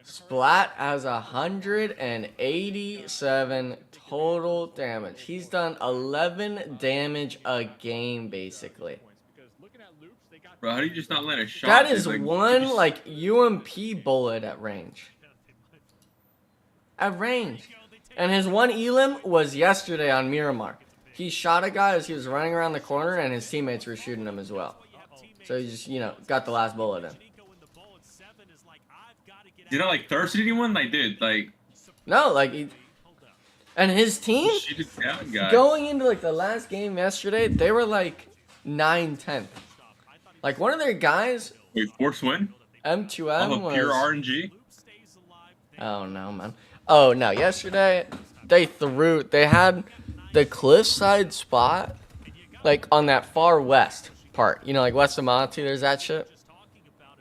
Splat has 187 total damage. He's done 11 damage a game, basically. Bro, how do you just not land a shot? That is Like, one just- like UMP bullet at range. At range. And his one elim was yesterday on Miramar. He shot a guy as he was running around the corner, and his teammates were shooting him as well. So he just, you know, got the last bullet in. You know, like thirsted anyone? Like, dude, like. No, like he. And his team, Shoot it down, guy. going into like the last game yesterday, they were like 9-10. Like one of their guys. Wait, force win? M2M was. Pure RNG? Oh no, man. Oh no, yesterday they had the cliffside spot like on that far west part. You know, like west of Monty, there's that shit.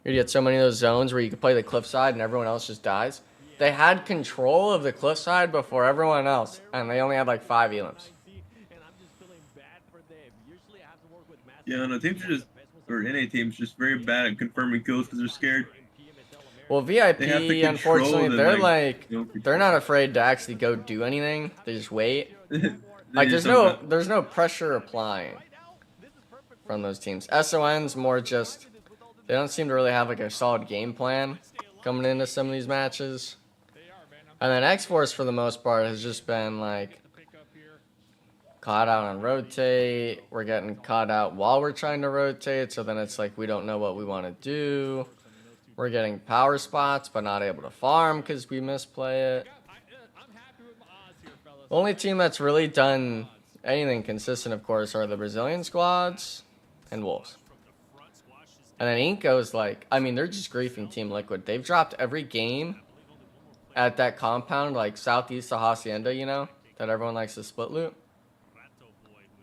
You get so many of those zones where you can play the cliffside and everyone else just dies. They had control of the cliffside before everyone else, and they only had like 5 elims. Yeah, no, teams are just, or NA teams just very bad at confirming kills because they're scared. Well, VIP, They have to control unfortunately, them, they're like, they're not afraid to actually go do anything. They just wait. Like just there's no pressure applying from those teams. SON's more just, they don't seem to really have like a solid game plan coming into some of these matches. And then X-Force for the most part has just been like caught out on rotate. We're getting caught out while we're trying to rotate, so then it's like we don't know what we want to do. We're getting power spots but not able to farm because we misplay it. The only team that's really done anything consistent, of course, are the Brazilian squads and Wolves. And then Inco's like, I mean, they're just griefing Team Liquid. They've dropped every game at that compound, like southeast of Hacienda, you know, that everyone likes to split loot.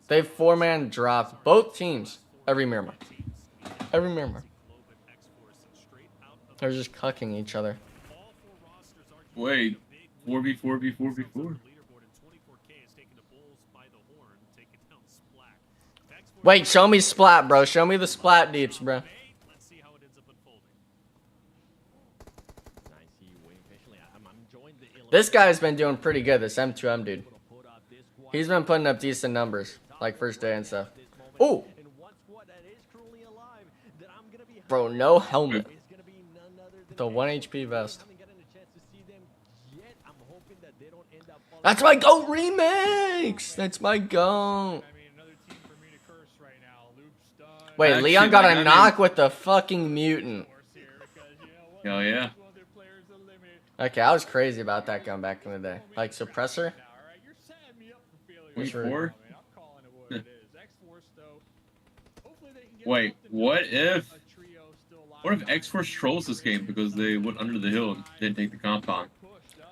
They've 4-man dropped both teams every Miramar. Every Miramar. They're just cucking each other. Wait, 4v4v4v4. Wait, show me splat, bro. Show me the splat deeps, bro. This guy's been doing pretty good, this M2M dude. He's been putting up decent numbers, like first day and stuff. Ooh! Bro, no helmet. The 1 HP vest. That's my GOAT remix! That's my GOAT. Wait, Actually, Leon got like, a I knock with the fucking mutant. Hell yeah. Okay, I was crazy about that gun back in the day. Like suppressor. Wait, Sure. 4? Wait, what if X-Force trolls this game because they went under the hill and didn't take the compound?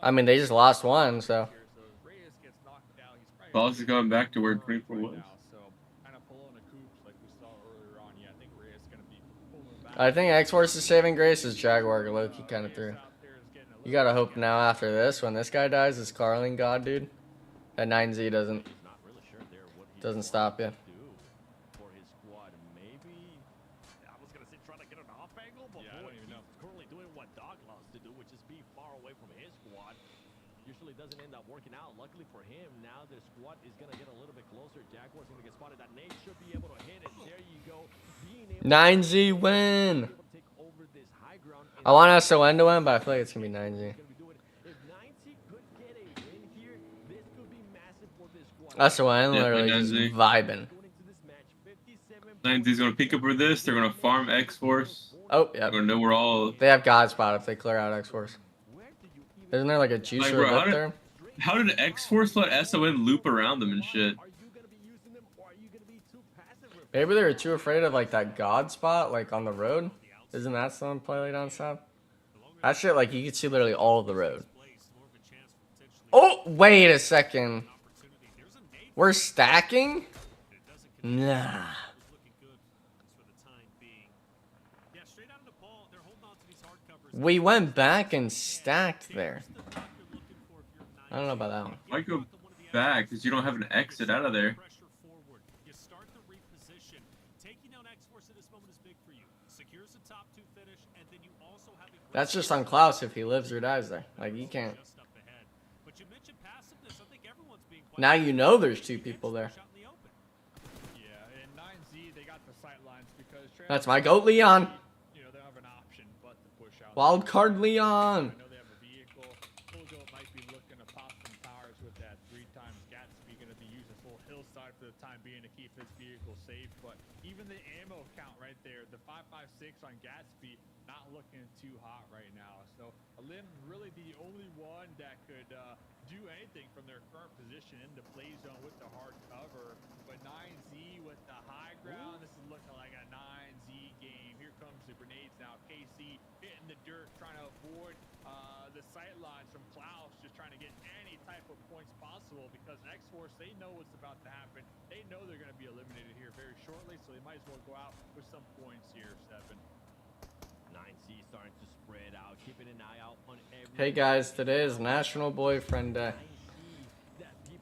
I mean, they just lost one, so. Policy going back to where 24 was. I think X-Force is saving grace as Jaguar Loki kind of threw. You gotta hope now after this, when this guy dies, this Carling God dude, that 9Z doesn't stop you. Doesn't end up working out. Luckily for him, now the squad is going to get a little bit closer. Jaguar's going to get spotted. That nade should be able to hit it. There you go. 9Z win. I want SON to win, but I feel like it's going to be 9Z. SON literally just vibing. 9Z's going to pick up for this. They're going to farm X-Force. Oh, yeah. They're going to know we're all... They have God spot if they clear out X-Force. Isn't there like a juicer Like, bro, up there? How did X-Force let SON loop around them and shit? Maybe they were too afraid of like that God spot like on the road. Isn't that some play late on south? That shit, like you could see literally all of the road. Oh, wait a second. We're stacking? Nah. We went back and stacked there. I don't know about that one. Why go back? Because you don't have an exit out of there. That's just on Klaus if he lives or dies there. Like, you can't. Now you know there's 2 people there. Yeah, and 9Z, they got the sight lines because That's my goat, Leon. You know, they have an option but to push out. Wild card, Leon. I know they have a vehicle. Kogo might be looking to pop some tires with that 3x Gatsby. Going to be using full hillside for the time being to keep his vehicle safe. But even the ammo count right there, the 5.56 on Gatsby, not looking too hot right now. So Alim really the only one that could do anything from their current position in the play zone with the hard cover. But 9Z with the high ground, this is looking like a 9Z game. Here comes the grenades now. KC hitting the dirt, trying to avoid the sight lines from Klaus, just trying to get any type of points possible because X-Force, they know what's about to happen. They know they're going to be eliminated here very shortly, so they might as well go out with some points here, Stefan. 9C starting to spread out, keeping an eye out on every. Hey guys, today is National Boyfriend Day.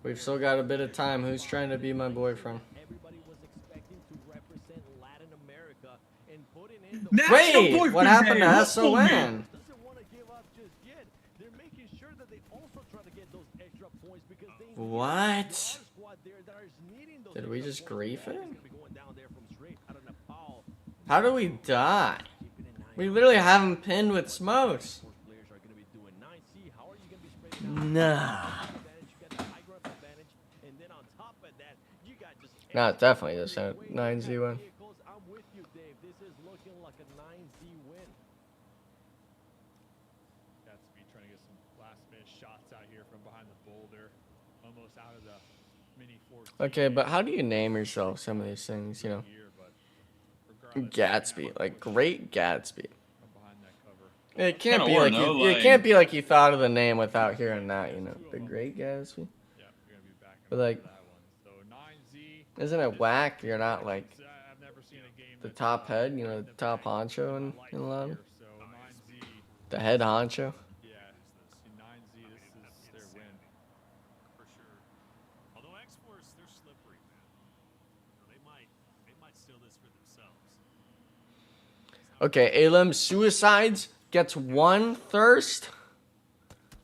We've still got a bit of time. Who's trying to be my boyfriend? Everybody was expecting to represent Latin America and putting in the Wait, what happened to SON? doesn't want to give up just yet. They're making sure that they also try to get those extra points because they need What? a squad there that is needing those Did we just grief it? going down there from straight out of Nepal. How do we die? We literally have him pinned with smokes. Nah. No, definitely this 9Z win. I'm with you, Dave. This is looking like a 9Z win. Gatsby trying to get some last-minute shots out here from behind the boulder, almost out of the mini 14. Okay, but how do you name yourself some of these things, you know? Gatsby, like Great Gatsby. It can't be like it can't be like you thought of the name without hearing that, you know. The Great Gatsby. But like, isn't it whack? You're not like the top head, you know, the top honcho in a lot of the head honcho. Yeah, 9Z, this is their win. For sure. Although X-Force, they're slippery, man. They might steal this for themselves. Okay, Elim Suicides gets one thirst.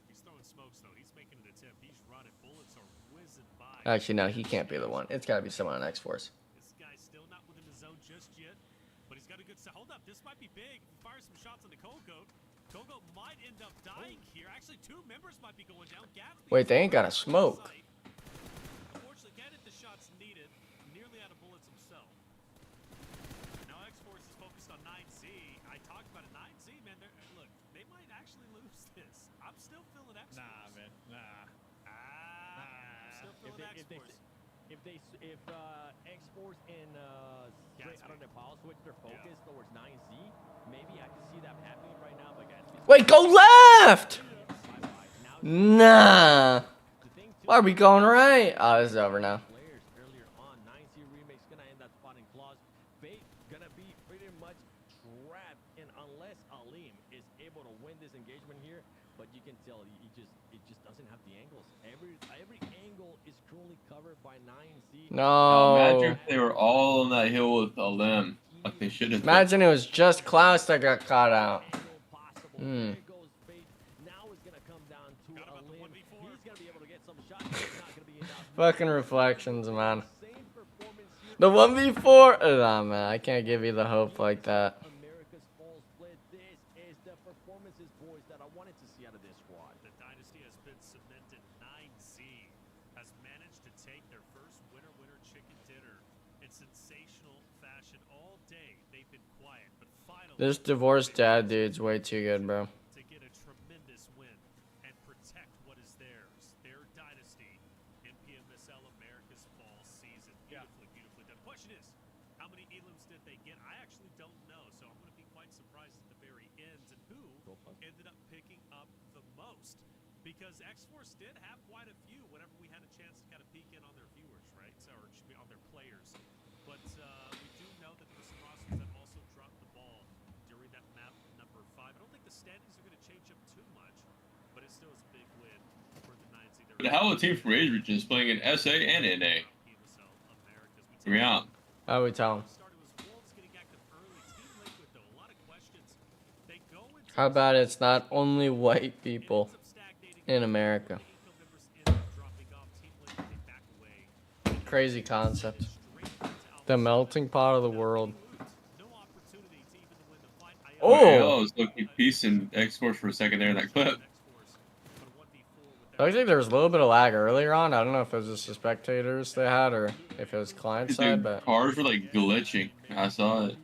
He's throwing smokes though. He's making an attempt. He's running. Bullets are whizzing by. Actually, no, he can't be the one. It's got to be someone on X-Force. This guy's still not within the zone just yet, but he's got a good set. Hold up, this might be big. Fire some shots on the Kogo. Kogo might end up dying here. Actually, two members might be going down. Gatsby. Wait, they ain't got a smoke. Unfortunately, can't hit the shots needed. Nearly out of bullets himself. Now X-Force is focused on 9Z. I talked about a 9Z, man. Look, they might actually lose this. I'm still feeling X-Force. Nah, man. Nah. I'm still feeling X-Force. If X-Force and straight out of Nepal switch their focus towards 9Z, maybe I can see that happening right now. But Wait, go left! Nah. Why are we going right? Oh, this is over now. Earlier on, 9Z Remake's gonna end up spotting Claws. Fate gonna be pretty much trapped, and unless Alim is able to win this engagement here, but you can tell it just doesn't have the angles. Every angle is currently covered by 9Z. No. Imagine if they were all on that hill with a limb, like they should have. Imagine it was just Klaus that got caught out. Hmm. Fucking reflections, man. The 1v4? Nah, man, I can't give you the hope like that. America's fall split. This is the performances, boys, that I wanted to see out of this squad. The dynasty has been cemented. 9Z has managed to take their first winner chicken dinner in sensational fashion all day. They've been quiet, but finally This divorced dad dude's way too good, bro. to get a tremendous win and protect what is theirs, their dynasty in PMSL America's fall season. Beautifully done. Question is, how many elims did they get? I actually don't know, so I'm going to be quite surprised at the very end and who ended up picking up the most. Because X-Force did have quite a few whenever we had a chance to kind of peek in on their viewers, right? So, or excuse me, on their players. But we do know that there were some rosters that also dropped the ball during that map number 5. I don't think the standings are going to change up too much, but it still is a big win for the 9Z. But how a team from Rage Regions playing in SA and NA? Hear me out. How do we tell him? How about it's not only white people in America? Crazy concept. The melting pot of the world. Oh! I was looking peace and X-Force for a second there in that clip. I think there was a little bit of lag earlier on. I don't know if it was just the spectators they had or if it was client side, Dude, but cars were like glitching. I saw it.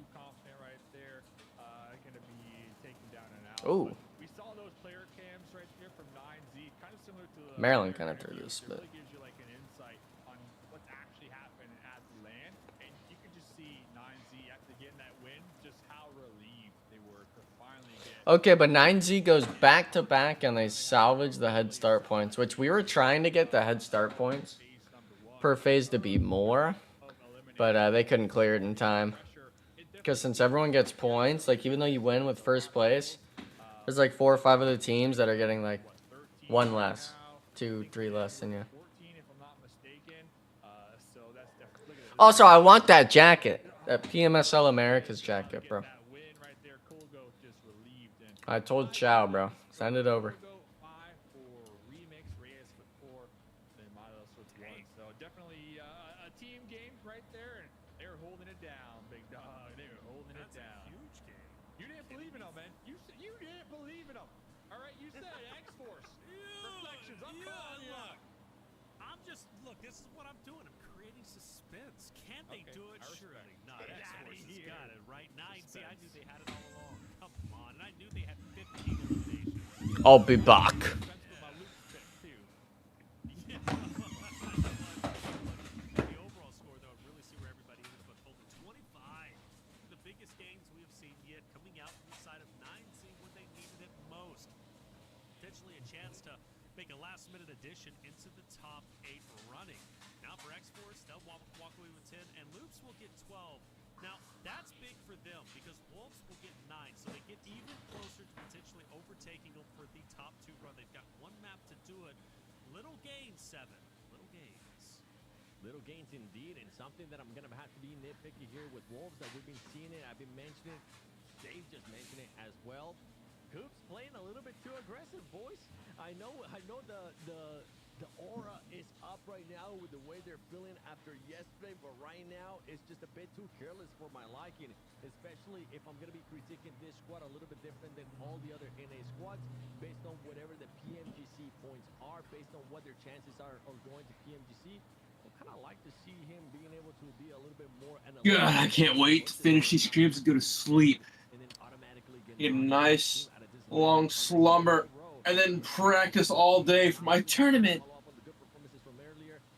ooh, We saw those player cams right there from 9Z, kind of similar to Maryland kind of threw this, but really gives you like an insight on what's actually happening at the land, and you can just see 9Z after getting that win, just how relieved they were to finally get. okay, but 9Z goes back to back and they salvage the head start points, which we were trying to get the head start points per phase to be more, but they couldn't clear it in time. Because since everyone gets points, like even though you win with first place, there's like 4 or 5 of the teams that are getting like 1 less, 2, 3 less than you. Also, I want that jacket, that PMSL America's jacket, bro. I told Chow, bro, send it over. So definitely a team game right there, and they were holding it down, big dog. They were holding it down. Huge game. You didn't believe in them, man. You didn't believe in them. All right, you said X-Force. Reflections. I'm calling you. Look, this is what I'm doing. I'm creating suspense. Can they do it? Surely not. X-Force has got it, right? 9Z, I knew they had it all along. Come on, and I knew they had 15 eliminations. I'll be back. The overall score, though, really see where everybody ended up unfolding. 25, the biggest gains we have seen yet, coming out from the side of 9Z when they needed it most. Potentially a chance to make a last-minute addition into the top 8 running. Now for X-Force, they'll walk away with 10, and Loops will get 12. Now, that's big for them because Wolves will get 9, so they get even closer to potentially overtaking them for the top 2 run. They've got one map to do it. Little gains, 7. Little gains. Little gains indeed, and something that I'm going to have to be nitpicky here with Wolves that we've been seeing it. I've been mentioning it. Dave just mentioned it as well. Coops playing a little bit too aggressive, boys. I know the aura is up right now with the way they're feeling after yesterday, but right now it's just a bit too careless for my liking, especially if I'm going to be critiquing this squad a little bit different than all the other NA squads based on whatever the PMGC points are, based on what their chances are of going to PMGC. I kind of like to see him being able to be a little bit more analytical. God, I can't wait to finish these streams and go to sleep. Get a nice long slumber and then practice all day for my tournament.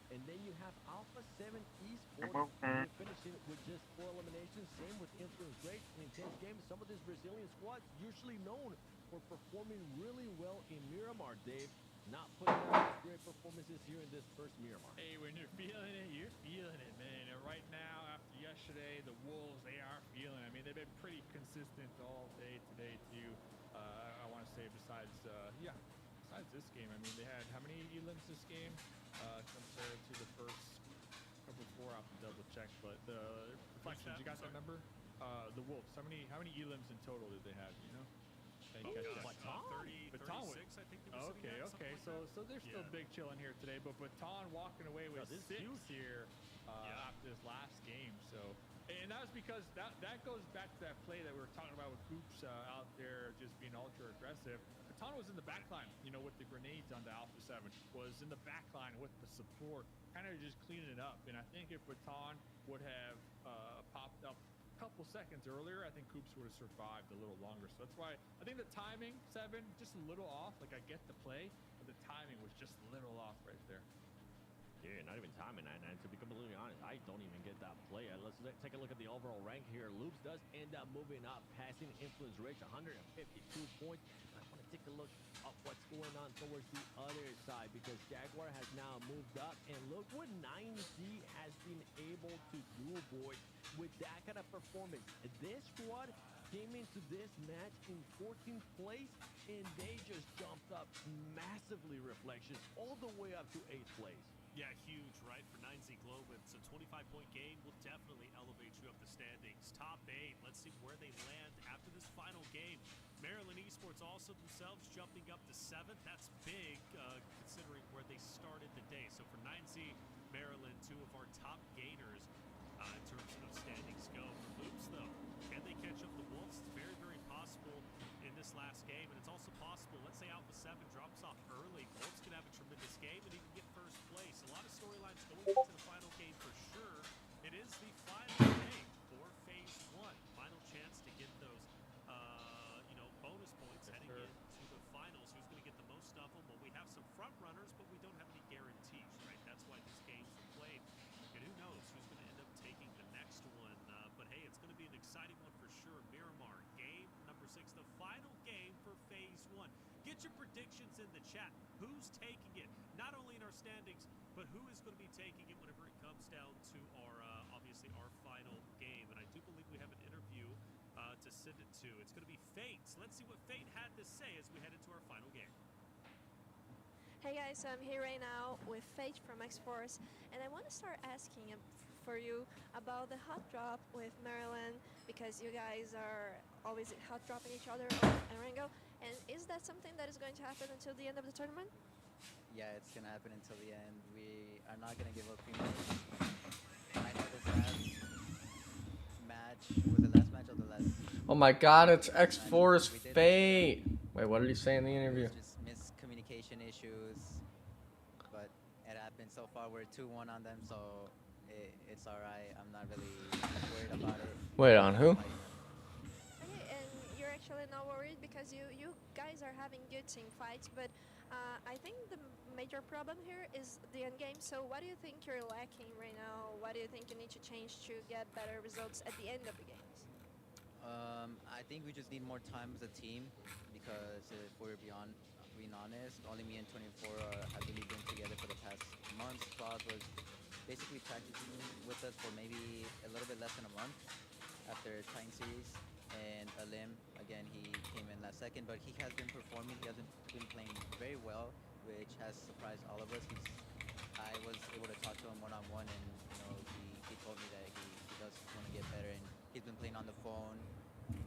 And then you have Alpha 7 Esports finishing with just 4 eliminations. Same with Influence Great in intense games. Some of these Brazilian squads usually known for performing really well in Miramar, Dave. Not putting out great performances here in this first Miramar. Hey, when you're feeling it, you're feeling it, man. And right now, after yesterday, the Wolves, they are feeling it. I mean, they've been pretty consistent all day today, too. I want to say besides this game. I mean, they had how many elims this game compared to the first couple before? I'll have to double check, but the reflections, you got that number? The Wolves, how many elims in total did they have, you know? Baton 36, I think. Okay. So they're still big chilling here today, but Baton walking away with 6 here after this last game. So, and that was because that goes back to that play that we were talking about with Coops out there just being ultra aggressive. Baton was in the back line, you know, with the grenades on the Alpha 7, was in the back line with the support, kind of just cleaning it up. And I think if Baton would have popped up couple seconds earlier, I think Coops would have survived a little longer. So that's why I think the timing, 7, just a little off. Like, I get the play, but the timing was just a little off right there. Yeah, not even timing. And to be completely honest, I don't even get that play. Let's take a look at the overall rank here. Loops does end up moving up, passing Influence Rage 152 points. I want to take a look at what's going on towards the other side because Jaguar has now moved up. And look what 9Z has been able to do, boys, with that kind of performance. This squad came into this match in 14th place, and they just jumped up massively, Reflections, all the way up to 8th place. Yeah, huge, right, for 9Z Globin. So 25-point gain will definitely elevate you up the standings. Top 8, let's see where they land after this final game. Maryland Esports also themselves jumping up to 7th. That's big considering where they started the day. So for 9Z, Maryland, 2 of our top gainers in terms of standings go. For Loops, though, can they catch up the Wolves? It's very, very possible. this last game, and it's also possible, let's say Alpha 7 drops off early, Wolves can have a tremendous game and even get first place. A lot of storylines going into the final game for sure. It is the final game for Phase 1. Final chance to get those, bonus points heading into the finals. Who's going to get the most of them? Well, we have some front runners, but we don't have any guarantees, right? That's why these games are played. And who knows who's going to end up taking the next one. But hey, it's going to be an exciting one for sure. Miramar, game number 6, the final game for Phase 1. Get your predictions in the chat. Who's taking it? Not only in our standings, but who is going to be taking it whenever it comes down to our, obviously, our final game. And I do believe we have an interview to send it to. It's going to be Fate. So let's see what Fate had to say as we head into our final game. Hey guys, I'm here right now with Fate from X-Force, and I want to start asking for you about the hot drop with Maryland, because you guys are always hot dropping each other on Arango. And is that something that is going to happen until the end of the tournament? Yeah, it's going to happen until the end. We are not going to give up pre-match. I know this last match was the last match of the last. Oh my God, it's X-Force Fate. Wait, what did he say in the interview? Just miscommunication issues, but it happened. So far, we're 2-1 on them, so it's all right. I'm not really worried about it. Wait, on who? Okay, and you're actually not worried because you guys are having good team fights, but I think the major problem here is the end game. So what do you think you're lacking right now? What do you think you need to change to get better results at the end of the games? I think we just need more time as a team, because if we're being honest, only me and 24 have really been together for the past months. Claus was basically practicing with us for maybe a little bit less than a month after tying series, and Alim, again, he came in last second, but he has been performing. He hasn't been playing very well, which has surprised all of us. I was able to talk to him one-on-one, and he told me that he does want to get better, and he's been playing on the phone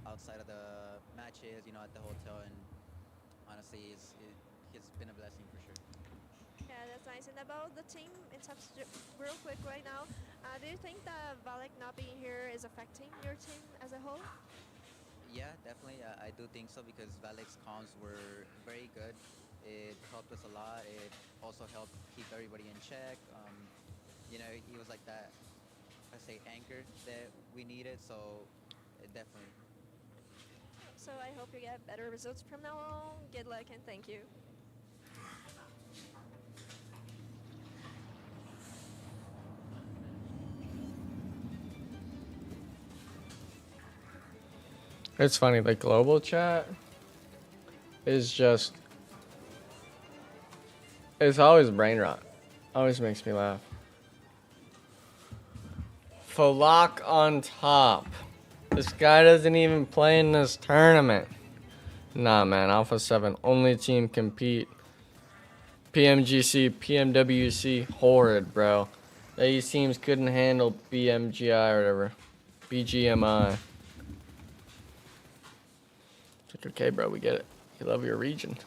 outside of the matches, at the hotel, and honestly, it's been a blessing for sure. Yeah, that's nice. And about the team, it's real quick right now. Do you think that Valek not being here is affecting your team as a whole? Yeah, definitely. I do think so, because Valek's comms were very good. It helped us a lot. It also helped keep everybody in check. He was like that, anchor that we needed, so definitely. So I hope you get better results from now on. Good luck and thank you. It's funny, the global chat is just, it's always brain rot. Always makes me laugh. Falak on top. This guy doesn't even play in this tournament. Nah, man, Alpha 7, only team compete. PMGC, PMWC, horrid, bro. These teams couldn't handle BMGI or whatever. BGMI. It's okay, bro, we get it. You love your region.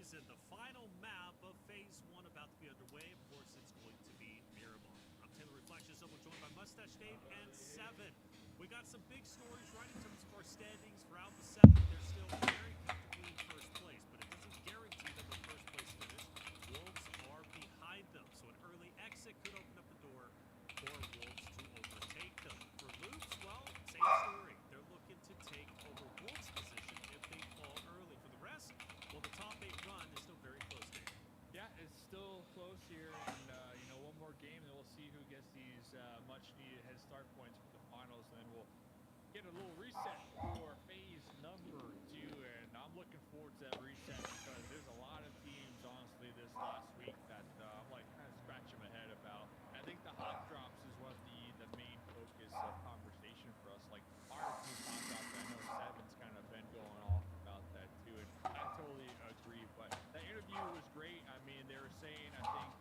is in the final map of Phase 1 about to be underway. Of course, it's going to be Miramar. I'm Taylor Reflections, I'm joined by Mustache Dave and Seven. We got some big stories right in terms of our standings for Alpha 7. They're still very comfortably in first place, but it doesn't guarantee them a first place finish. Wolves are behind them, so an early exit could open up the door for Wolves to overtake them. For Loops, well, same story. They're looking to take over Wolves' position if they fall early. For the rest, well, the top 8 run is still very close to it. Yeah, it's still close here, and you know, one more game, and we'll see who gets these much-needed head start points for the finals, and then we'll get a little reset for phase number 2. And I'm looking forward to that reset because there's a lot of teams, honestly, this last week that I'm like kind of scratching my head about. I think the hot drops is one of the main focus of conversation for us. Like our team's hot drops, I know Seven's kind of been going off about that too, and I totally agree. But that interview was great. I mean, they were saying, I think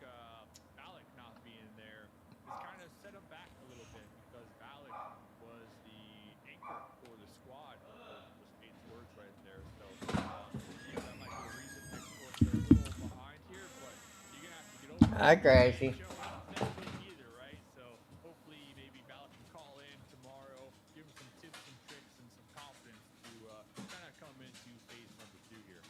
Valak not being there has kind of set him back a little bit because Valak was the anchor for the squad. Was Fate's words right there. So you know, that might be the reason next course they're a little behind here, but you're gonna have to get over it. Hi, Gracie. Either, right? So hopefully maybe Valak can call in tomorrow, give him some tips and tricks and some confidence to kind of come into phase number 2 here.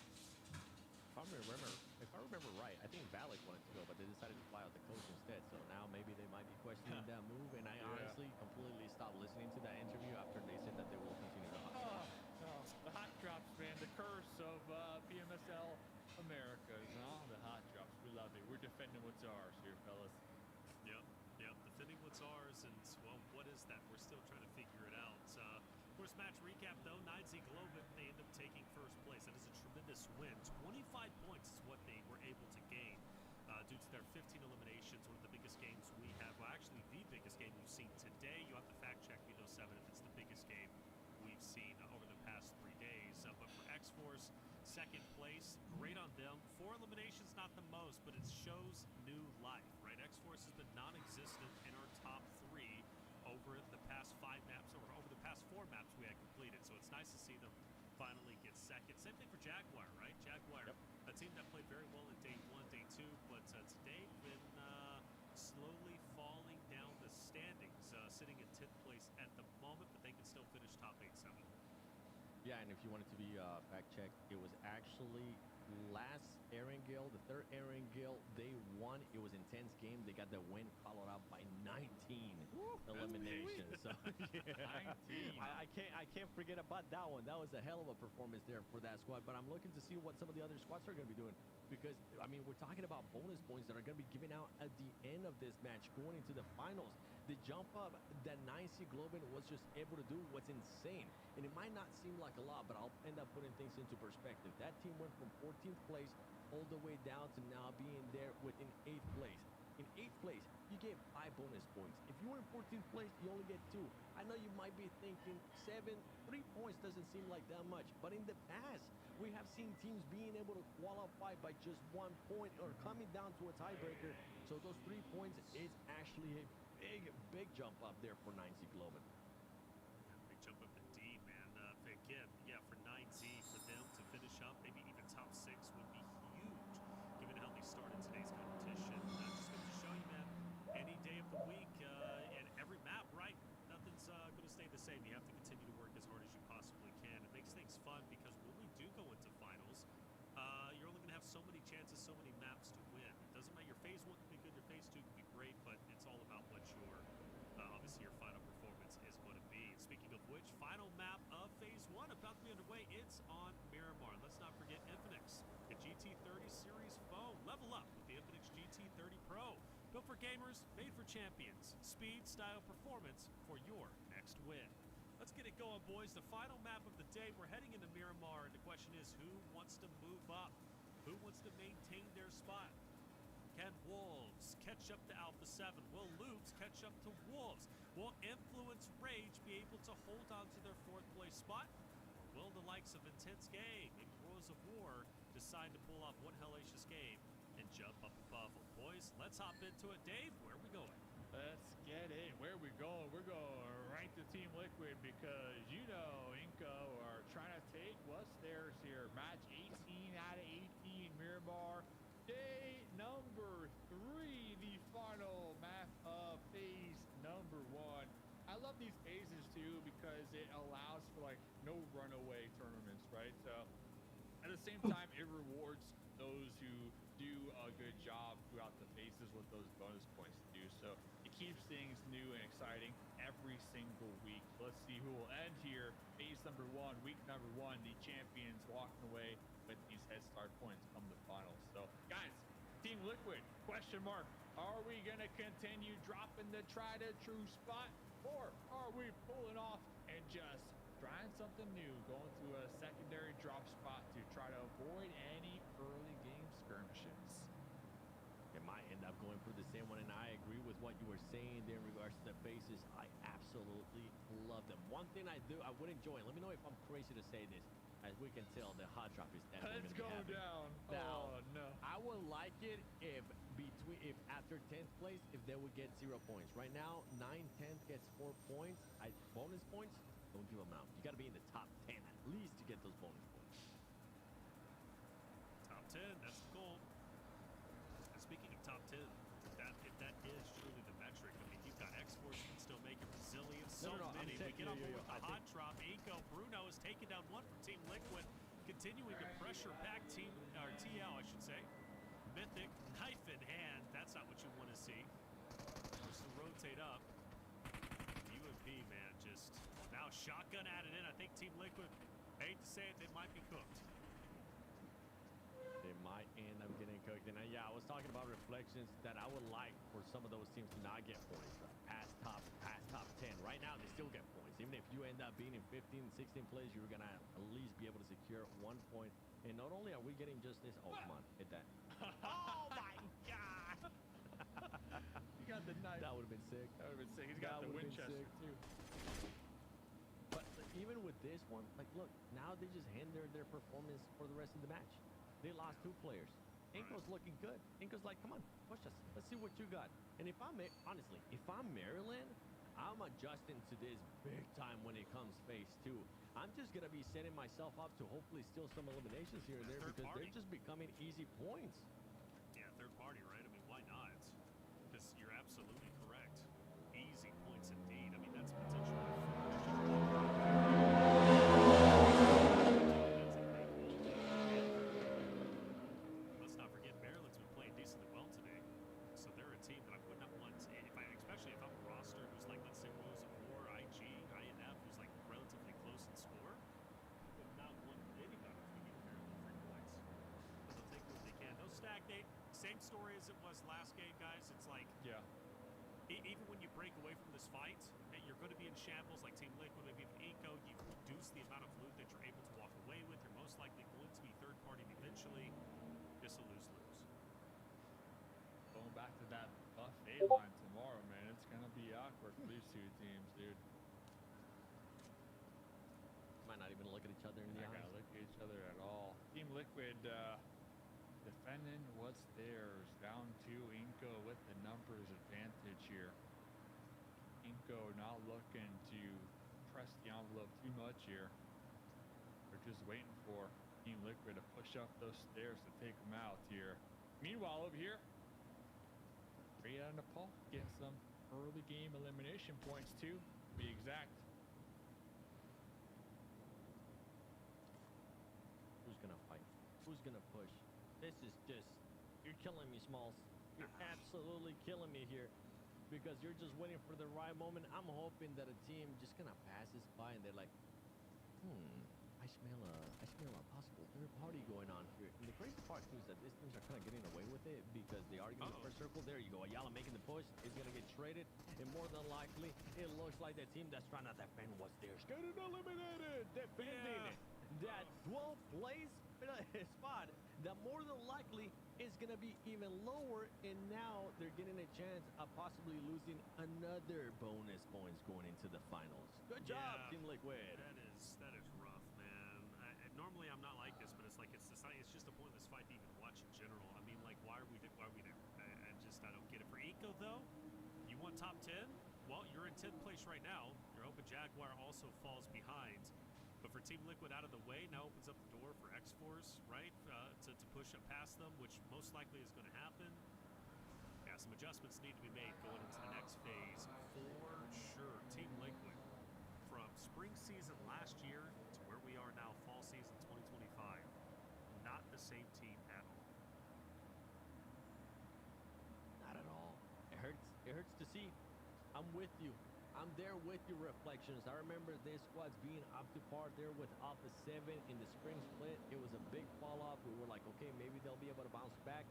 If I remember right, I think Valak wanted to go, but they decided to fly out the coast instead. So now maybe they might be questioning that move. And I honestly completely stopped listening to that interview after they said that they will continue the hot drops. Oh, the hot drops, man. The curse of PMSL Americas, huh? The hot drops. We love it. We're defending what's ours here, fellas. Yep, defending what's ours, and well, what is that? We're still trying to figure it out. Of course, match recap though, 9Z Globin, they end up taking first place. That is a tremendous win. 25 points is what they were able to gain due to their 15 eliminations, one of the biggest games we have. Well, actually, the biggest game we've seen today. You have to fact check me, though, Seven, if it's the biggest game we've seen over the past 3 days. But for X-Force, second place, great on them. 4 eliminations, not the most, but it shows new life, right? X-Force has been non-existent in our top 3 over the past 5 maps, or over the past 4 maps we had completed. So it's nice to see them finally get second. Same thing for Jaguar, right? Jaguar, a team that played very well in day 1, day 2, but today been slowly falling down the standings, sitting in 10th place at the moment, but they can still finish top 8-7. Yeah, and if you wanted to be fact checked, it was actually last Erangel, the third Erangel, they won. It was an intense game. They got the win followed up by 19 eliminations. So yeah, 19. I can't forget about that one. That was a hell of a performance there for that squad. But I'm looking to see what some of the other squads are going to be doing, because I mean, we're talking about bonus points that are going to be given out at the end of this match going into the finals. The jump up that 9C Globin was just able to do was insane. And it might not seem like a lot, but I'll end up putting things into perspective. That team went from 14th place all the way down to now being there within 8th place. In 8th place, you get 5 bonus points. If you were in 14th place, you only get 2. I know you might be thinking 3 points doesn't seem like that much, but in the past, we have seen teams being able to qualify by just 1 point or coming down to a tiebreaker. So those 3 points is actually a big jump up there for 9C Globin. Big jump up indeed, man. Again, yeah, for 9Z, for them to finish up, maybe even top 6 would be huge, given how they started today's competition. Just going to show you, man, any day of the week and every map, right? Nothing's going to stay the same. You have to continue to work as hard as you possibly can. It makes things fun because when we do go into finals, you're only going to have so many chances, so many maps to win. It doesn't matter. Your phase 1 can be good, your phase 2 can be great, but it's all about what your obviously your final performance is going to be. And speaking of which, final map of phase 1 about to be underway. It's on Miramar. Let's not forget Infinix, the GT30 series phone. Level up with the Infinix GT30 Pro. Built for gamers, made for champions. Speed, style, performance for your next win. Let's get it going, boys. The final map of the day. We're heading into Miramar, and the question is, who wants to move up? Who wants to maintain their spot? Can Wolves catch up to Alpha 7? Will Loops catch up to Wolves? Will Influence Rage be able to hold on to their 4th place spot? Will the likes of Intense Game and Roars of War decide to pull off one hellacious game and jump up above them? Boys, let's hop into it. Dave, where are we going? Let's get it. Where are we going? We're going right to Team Liquid because, you know, Inco are trying to take what's theirs here. Match 18 out of 18 Miramar. bar. Day number 3, the final map of phase number 1. I love these phases too because it allows for like no runaway tournaments, right? So at the same time, it rewards those who do a good job throughout the phases with those bonus points to do. So it keeps things new and exciting every single week. Let's see who will end here. Phase number 1, week number 1, the champions walking away with these head start points come the finals. So guys, Team Liquid, question mark. Are we going to continue dropping the tried and true spot, or are we pulling off and just trying something new, going to a secondary drop spot to try to avoid any early game skirmishes? It might end up going for the same one, and I agree with what you were saying there in regards to the faces. I absolutely love them. One thing I would enjoy, let me know if I'm crazy to say this, as we can tell, the hot drop is definitely Let's go down. Now, oh no. I would like it if after 10th place, if they would get 0 points. Right now, 9, 10th gets 4 points. Bonus points, don't give them out. You got to be in the top 10 at least to get those bonus points. Top 10, that's the goal. And speaking of top 10, if that is truly the metric, I mean, you've got X-Force who can still make it resilient. So many. We get on board with the hot drop. Inko, Bruno is taking down one from Team Liquid, continuing to pressure back TL, I should say. Mythic, knife in hand. That's not what you want to see. Forced to rotate up. UMP, man, just now shotgun added in. I think Team Liquid, hate to say it, they might be cooked. They might end up getting cooked. And yeah, I was talking about reflections that I would like for some of those teams to not get points. Past top 10. Right now, they still get points. Even if you end up being in 15, 16 plays, you're going to at least be able to secure 1 point. And not only are we getting just this, oh, come on, hit that. Oh my God! You got the knife. That would have been sick. That would have been sick. He's got the Winchester too. But even with this one, like, look, now they just hinder their performance for the rest of the match. They lost 2 players. Inko's looking good. Inko's like, come on, push us. Let's see what you got. And if I'm, honestly, if I'm Maryland, I'm adjusting to this big time when it comes phase 2. I'm just going to be setting myself up to hopefully steal some eliminations here and there because they're just becoming easy points. Yeah, third party, right? I mean, why not? Because you're absolutely correct. Easy points indeed. I mean, that's potentially let's not forget Maryland's been playing decently well today. So they're a team that I would not want, especially if I'm a roster who's like, let's say, Rose of War, IG, INF, who's like relatively close in score. I would not want anybody to give Maryland 3 points. But they'll take what they can. No stagnate. Same story as it was last game, guys. It's like, yeah. Even when you break away from this fight, and you're going to be in shambles like Team Liquid, maybe even Inko, you've reduced the amount of loot that you're able to walk away with. You're most likely going to be third party eventually. Just a lose-lose. Going back to that buffet line tomorrow, man, it's going to be awkward for these 2 teams, dude. Might not even look at each other in the eyes. Not gonna look at each other at all. Team Liquid defending what's theirs. Down 2, Inko with the numbers advantage here. Inko not looking to press the envelope too much here. They're just waiting for Team Liquid to push up those stairs to take them out here. Meanwhile, over here, Ray out of Nepal getting some early game elimination points too, to be exact. Who's gonna fight? Who's gonna push? This is just, you're killing me, Smalls. You're absolutely killing me here because you're just waiting for the right moment. I'm hoping that a team just gonna pass this by and they're like, I smell a possible third party going on here. And the crazy part too is that these teams are kind of getting away with it because they are getting the first circle. There you go. Ayala making the push is gonna get traded, and more than likely, it looks like the team that's trying to defend what's theirs getting eliminated. Defending that 12th place spot that more than likely is going to be even lower, and now they're getting a chance of possibly losing another bonus points going into the finals. Good job, Team Liquid. That is rough, man. Normally I'm not like this, but it's like it's just a pointless fight to even watch in general. I mean, like, why are we there? I don't get it. For Eco though, you want top 10? Well, you're in 10th place right now. You're hoping Jaguar also falls behind. But for Team Liquid out of the way now opens up the door for X-Force, right, to push up past them, which most likely is going to happen. Yeah, some adjustments need to be made going into the next phase for sure. Team Liquid, from spring season last year to where we are now, fall season 2025, not the same team at all. Not at all. It hurts. It hurts to see. I'm with you. I'm there with your reflections. I remember this squad's being up to par there with Alpha 7 in the spring split. It was a big fall off. We were like, okay, maybe they'll be able to bounce back.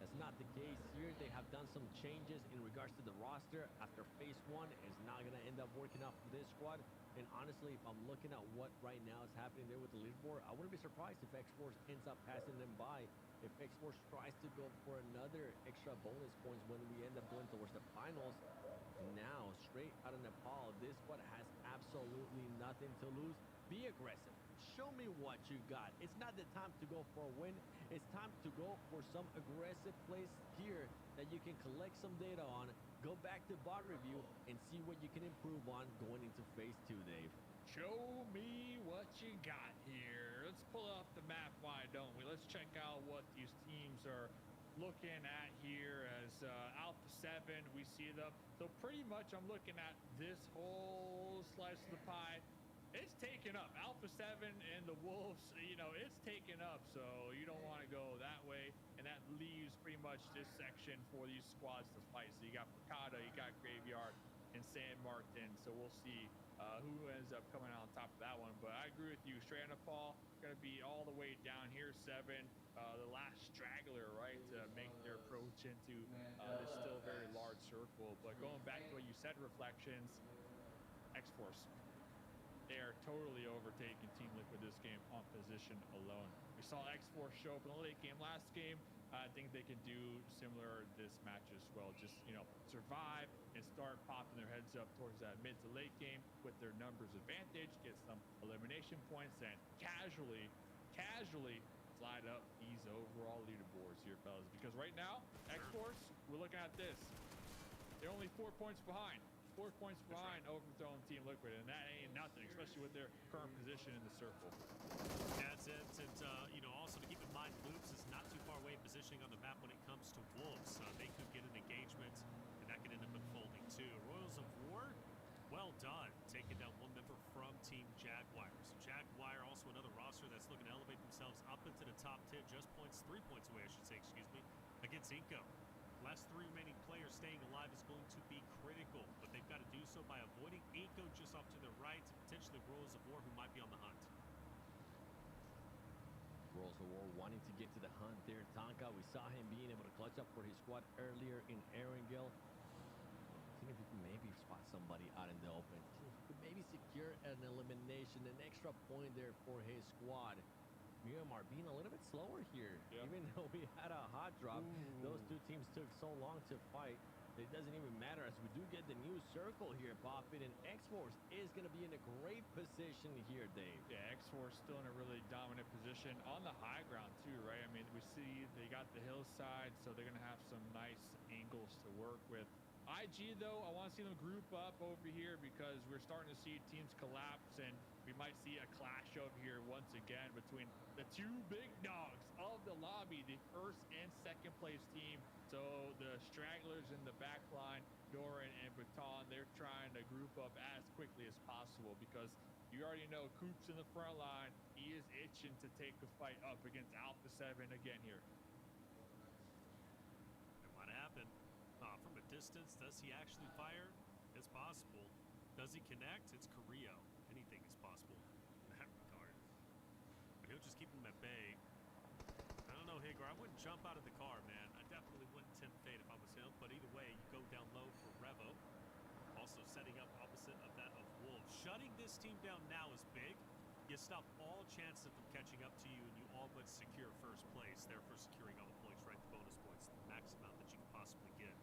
That's not the case here. They have done some changes in regards to the roster after phase 1. It's not going to end up working out for this squad. And honestly, if I'm looking at what right now is happening there with the leaderboard, I wouldn't be surprised if X-Force ends up passing them by. If X-Force tries to go for another extra bonus points when we end up going towards the finals, now, straight out of Nepal, this squad has absolutely nothing to lose. Be aggressive. Show me what you got. It's not the time to go for a win. It's time to go for some aggressive plays here that you can collect some data on, go back to bot review, and see what you can improve on going into phase 2, Dave. Show me what you got here. Let's pull up the map, why don't we? Let's check out what these teams are looking at here as Alpha 7, we see them. So pretty much I'm looking at this whole slice of the pie. It's taken up. Alpha 7 and the Wolves, you know, it's taken up. So you don't want to go that way. And that leaves pretty much this section for these squads to fight. So you got Picada, you got Graveyard, and San Martin. So we'll see who ends up coming out on top of that one. But I agree with you. Straight on Nepal, going to be all the way down here, 7. The last straggler, right, to make their approach into this still very large circle. But going back to what you said, reflections, X-Force, they are totally overtaking Team Liquid this game on position alone. We saw X-Force show up in the late game last game. I think they can do similar this match as well. Just, you know, survive and start popping their heads up towards that mid to late game with their numbers advantage, get some elimination points, and casually slide up these overall leaderboards here, fellas. Because right now, X-Force, we're looking at this. They're only 4 points behind. 4 points behind overthrown Team Liquid, and that ain't nothing, especially with their current position in the circle. That's it. And, you know, also to keep in mind, Loops is not too far away positioning on the map when it comes to Wolves. They could get an engagement, and that could end up unfolding too. Royals of War, well done, taking down one member from Team Jaguar. So Jaguar, also another roster that's looking to elevate themselves up into the top 10, just 3 points away, I should say, excuse me, against Inco. Last 3 remaining players staying alive is going to be critical, but they've got to do so by avoiding Inco just off to the right, potentially Royals of War, who might be on the hunt. Royals of War wanting to get to the hunt there. Tonka, we saw him being able to clutch up for his squad earlier in Erangel. Seeing if he can maybe spot somebody out in the open. Could maybe secure an elimination, an extra point there for his squad. Miramar being a little bit slower here. Yep. Even though we had a hot drop, those two teams took so long to fight. It doesn't even matter as we do get the new circle here popping, and X-Force is going to be in a great position here, Dave. Yeah, X-Force still in a really dominant position on the high ground too, right? I mean, we see they got the hillside, so they're going to have some nice angles to work with. IG, though, I want to see them group up over here because we're starting to see teams collapse, and we might see a clash over here once again between the 2 big dogs of the lobby, the first and second place team. So the stragglers in the back line, Doran and Baton, they're trying to group up as quickly as possible because you already know Coop's in the front line. He is itching to take the fight up against Alpha 7 again here. It might happen. From a distance, does he actually fire? It's possible. Does he connect? It's Carrillo. Anything is possible in that regard. But he'll just keep him at bay. I don't know, Hagar. I wouldn't jump out of the car, man. I definitely wouldn't tempt fate if I was him. But either way, you go down low for Revo. Also setting up opposite of that of Wolves. Shutting this team down now is big. You stop all chances of them catching up to you, and you all but secure first place. Therefore, securing all the points, right? The bonus points, the max amount that you can possibly get.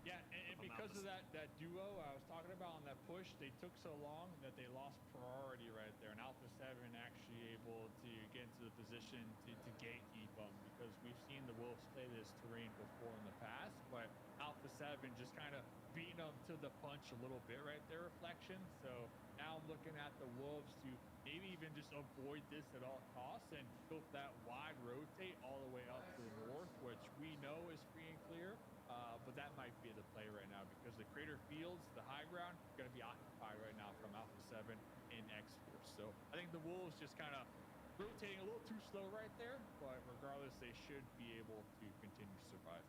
Yeah, and because of that duo I was talking about on that push, they took so long that they lost priority right there. And Alpha 7 actually able to get into the position to gatekeep them, because we've seen the Wolves play this terrain before in the past, but Alpha 7 just kind of beating them to the punch a little bit right there, Reflection. So now I'm looking at the Wolves to maybe even just avoid this at all costs and go for that wide rotate all the way up to the north, which we know is free and clear. But that might be the play right now, because the Crater Fields, the high ground, going to be occupied right now from Alpha 7 and X-Force. So I think the Wolves just kind of rotating a little too slow right there, but regardless, they should be able to continue to survive.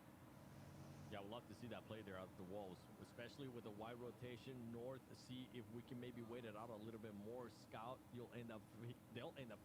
Yeah, we'll love to see that play there out of the Wolves, especially with the wide rotation north. See if we can maybe wait it out a little bit more. Scout, they'll end up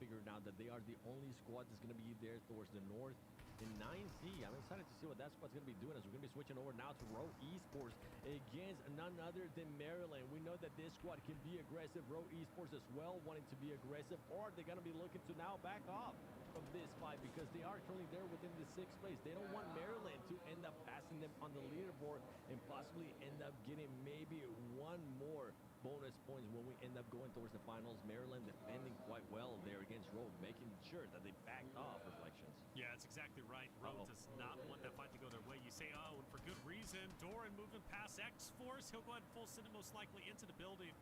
figuring out that they are the only squad that's going to be there towards the north. In 9C, I'm excited to see what that squad's going to be doing, as we're going to be switching over now to Row Esports against none other than Maryland. We know that this squad can be aggressive. Row Esports as well, wanting to be aggressive, or they're going to be looking to now back off from this fight, because they are currently there within the 6th place. They don't want Maryland to end up passing them on the leaderboard and possibly end up getting maybe one more bonus points when we end up going towards the finals. Maryland defending quite well there against Rowe, making sure that they backed off. Reflections. Yeah, that's exactly right. Rowe does not want that fight to go their way. You say, oh, and for good reason. Doran moving past X-Force. He'll go ahead and full send it most likely into the building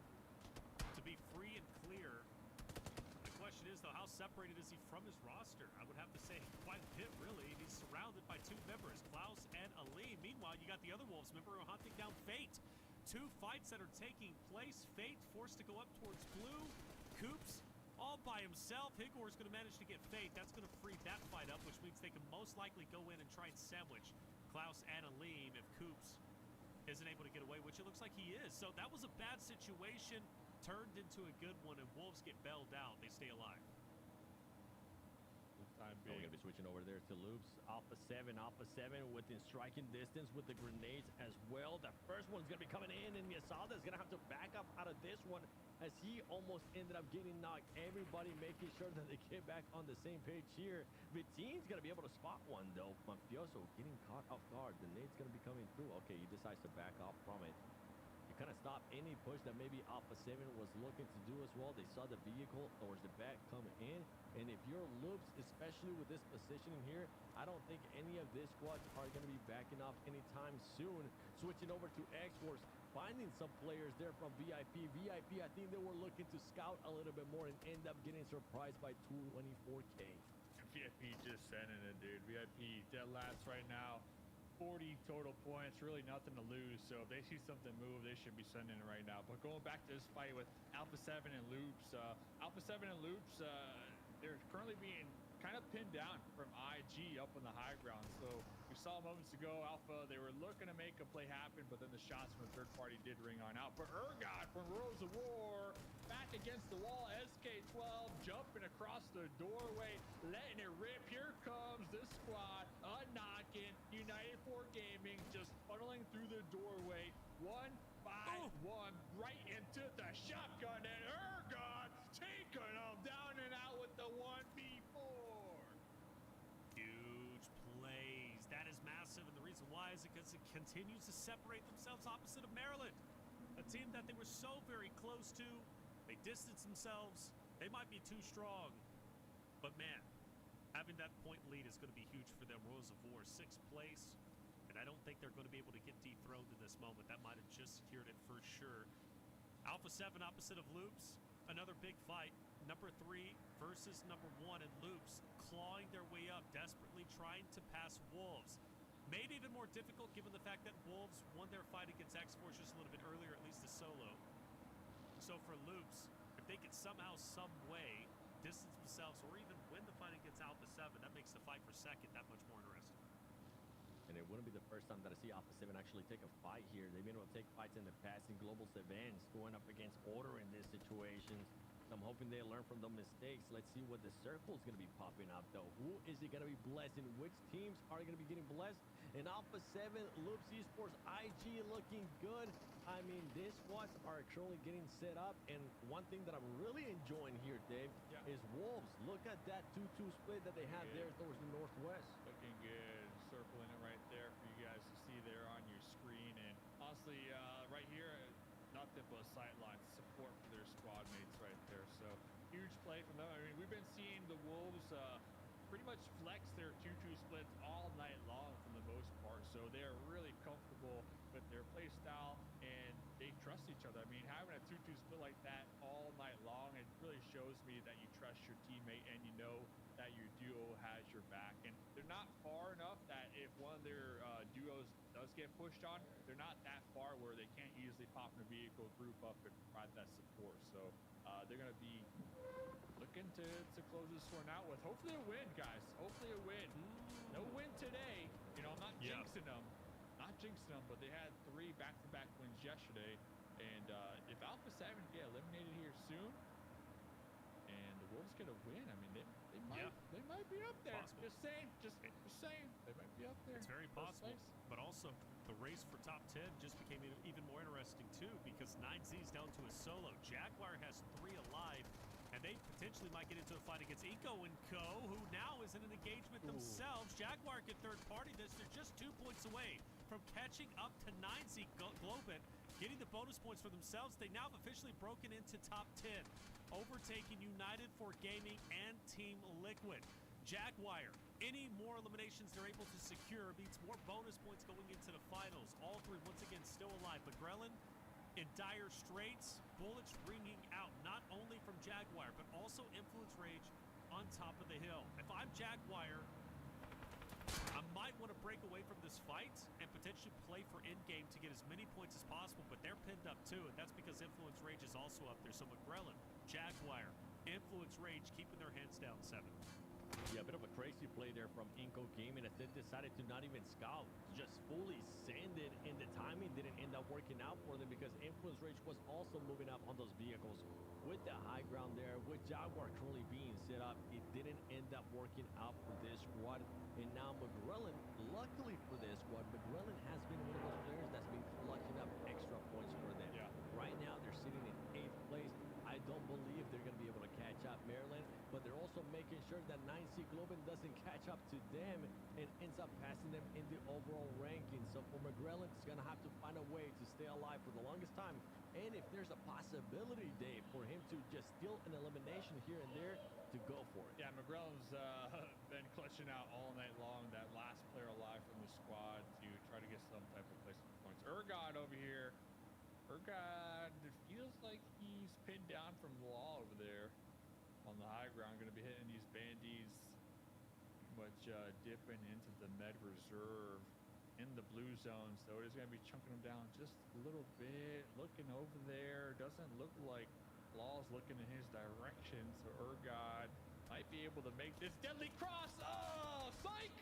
to be free and clear. The question is, though, how separated is he from his roster? I would have to say quite a bit, really. He's surrounded by 2 members, Klaus and Ali. Meanwhile, you got the other Wolves member who are hunting down Fate. 2 fights that are taking place. Fate forced to go up towards Blue. Coops all by himself. Higor's going to manage to get Fate. That's going to free that fight up, which means they can most likely go in and try and sandwich Klaus and Aleem if Coops isn't able to get away, which it looks like he is. So that was a bad situation, turned into a good one, and Wolves get bailed out. They stay alive. We're going to be switching over there to Loops. Alpha 7 within striking distance with the grenades as well. The first one's going to be coming in, and Yasalda is going to have to back up out of this one, as he almost ended up getting knocked. Everybody making sure that they get back on the same page here. Vittine's going to be able to spot one, though. Mafioso getting caught off guard. The nade's going to be coming through. Okay, he decides to back off from it. Kind of stop any push that maybe Alpha 7 was looking to do as well. They saw the vehicle towards the back come in, and if you're Loops, especially with this positioning here, I don't think any of these squads are going to be backing off anytime soon. Switching over to X-Force, finding some players there from VIP. I think they were looking to scout a little bit more and end up getting surprised by 224K. VIP just sending it, dude. VIP dead last right now. 40 total points, really nothing to lose. So if they see something move, they should be sending it right now. But going back to this fight with Alpha 7 and Loops, Alpha 7 and Loops, they're currently being kind of pinned down from IG up on the high ground. So we saw moments ago, Alpha, they were looking to make a play happen, but then the shots from the third party did ring on out. But Ergot from Rose of War, back against the wall, SK12 jumping across the doorway, letting it rip. Here comes the squad, knocking. United 4 Gaming just funneling through the doorway. 1-5-1 right into the shotgun, and Ergot taking them down and out with the 1v4. Huge plays. That is massive, and the reason why is because it continues to separate themselves opposite of Maryland, a team that they were so very close to. They distanced themselves. They might be too strong, but man, having that point lead is going to be huge for them. Rose of War, 6th place, and I don't think they're going to be able to get dethroned in this moment. That might have just secured it for sure. Alpha 7 opposite of Loops, another big fight. Number 3 versus number 1, and Loops clawing their way up, desperately trying to pass Wolves. Made even more difficult given the fact that Wolves won their fight against X-Force just a little bit earlier, at least the solo. So for Loops, if they could somehow, some way, distance themselves or even win the fight against Alpha 7, that makes the fight for second that much more interesting. And it wouldn't be the first time that I see Alpha 7 actually take a fight here. They've been able to take fights in the past in global events, going up against Order in this situation. So I'm hoping they learn from the mistakes. Let's see what the circle is going to be popping up, though. Who is it going to be blessing? Which teams are going to be getting blessed? And Alpha 7, Loops Esports, IG looking good. I mean, these squads are currently getting set up. And one thing that I'm really enjoying here, Dave, is Wolves. Look at that 2-2 split that they have there towards the northwest. Looking good. Circling it right there for you guys to see there on your screen. And honestly, right here, nothing but sideline support for their squad mates right there. So huge play from them. I mean, we've been seeing the Wolves pretty much flex their 2-2 splits all night long for the most part. So they're really comfortable with their play style and they trust each other. I mean, having a 2-2 split like that all night long, it really shows me that you trust your teammate and you know that your duo has your back. And they're not far enough that if one of their duos does get pushed on, they're not that far where they can't easily pop in a vehicle, group up, and provide that support. So they're going to be looking to close this one out with hopefully a win, guys. Hopefully a win. No win today. You know, I'm not jinxing them. Not jinxing them, but they had 3 back-to-back wins yesterday. And if Alpha 7 get eliminated here soon, and the Wolves get a win, I mean, they might be up there. Possible. Just saying. Just saying. They might be up there. It's very possible. But also, the race for top 10 just became even more interesting, too, because 9Z's down to a solo. Jaguar has 3 alive, and they potentially might get into a fight against Eco and Co., who now is in an engagement themselves. Jaguar can third-party this. They're just 2 points away from catching up to 9Z Globin, getting the bonus points for themselves. They now have officially broken into top 10, overtaking United for Gaming and Team Liquid. Jaguar, any more eliminations they're able to secure means more bonus points going into the finals. All 3 once again still alive. But Grelin in dire straits, bullets ringing out not only from Jaguar but also Influence Rage on top of the hill. If I'm Jaguar, I might want to break away from this fight and potentially play for endgame to get as many points as possible, but they're pinned up too, and that's because Influence Rage is also up there. So McGrellan, Jaguar, Influence Rage keeping their hands down 7. Yeah, a bit of a crazy play there from Inco Gaming as they decided to not even scout, just fully send it, and the timing didn't end up working out for them because Influence Rage was also moving up on those vehicles with the high ground there, with Jaguar currently being set up. It didn't end up working out for this squad, and now McGrellan, luckily for this squad, McGrellan has been one of those players that's been clutching up extra points for them. Yeah. Right now, they're sitting in 8th place. I don't believe they're going to be able to catch up Maryland, but they're also making sure that 9C Globin doesn't catch up to them and ends up passing them in the overall ranking. So for McGrellan, it's going to have to find a way to stay alive for the longest time. And if there's a possibility, Dave, for him to just steal an elimination here and there, to go for it. Yeah, McGrellan's been clutching out all night long, that last player alive from the squad to try to get some type of placement points. Urgod over here. Urgod, it feels like he's pinned down from Law over there on the high ground. Going to be hitting these bandies, much dipping into the med reserve in the blue zone. So it is going to be chunking them down just a little bit. Looking over there. Doesn't look like Law's looking in his direction. So Urgod might be able to make this deadly cross. Oh, psych!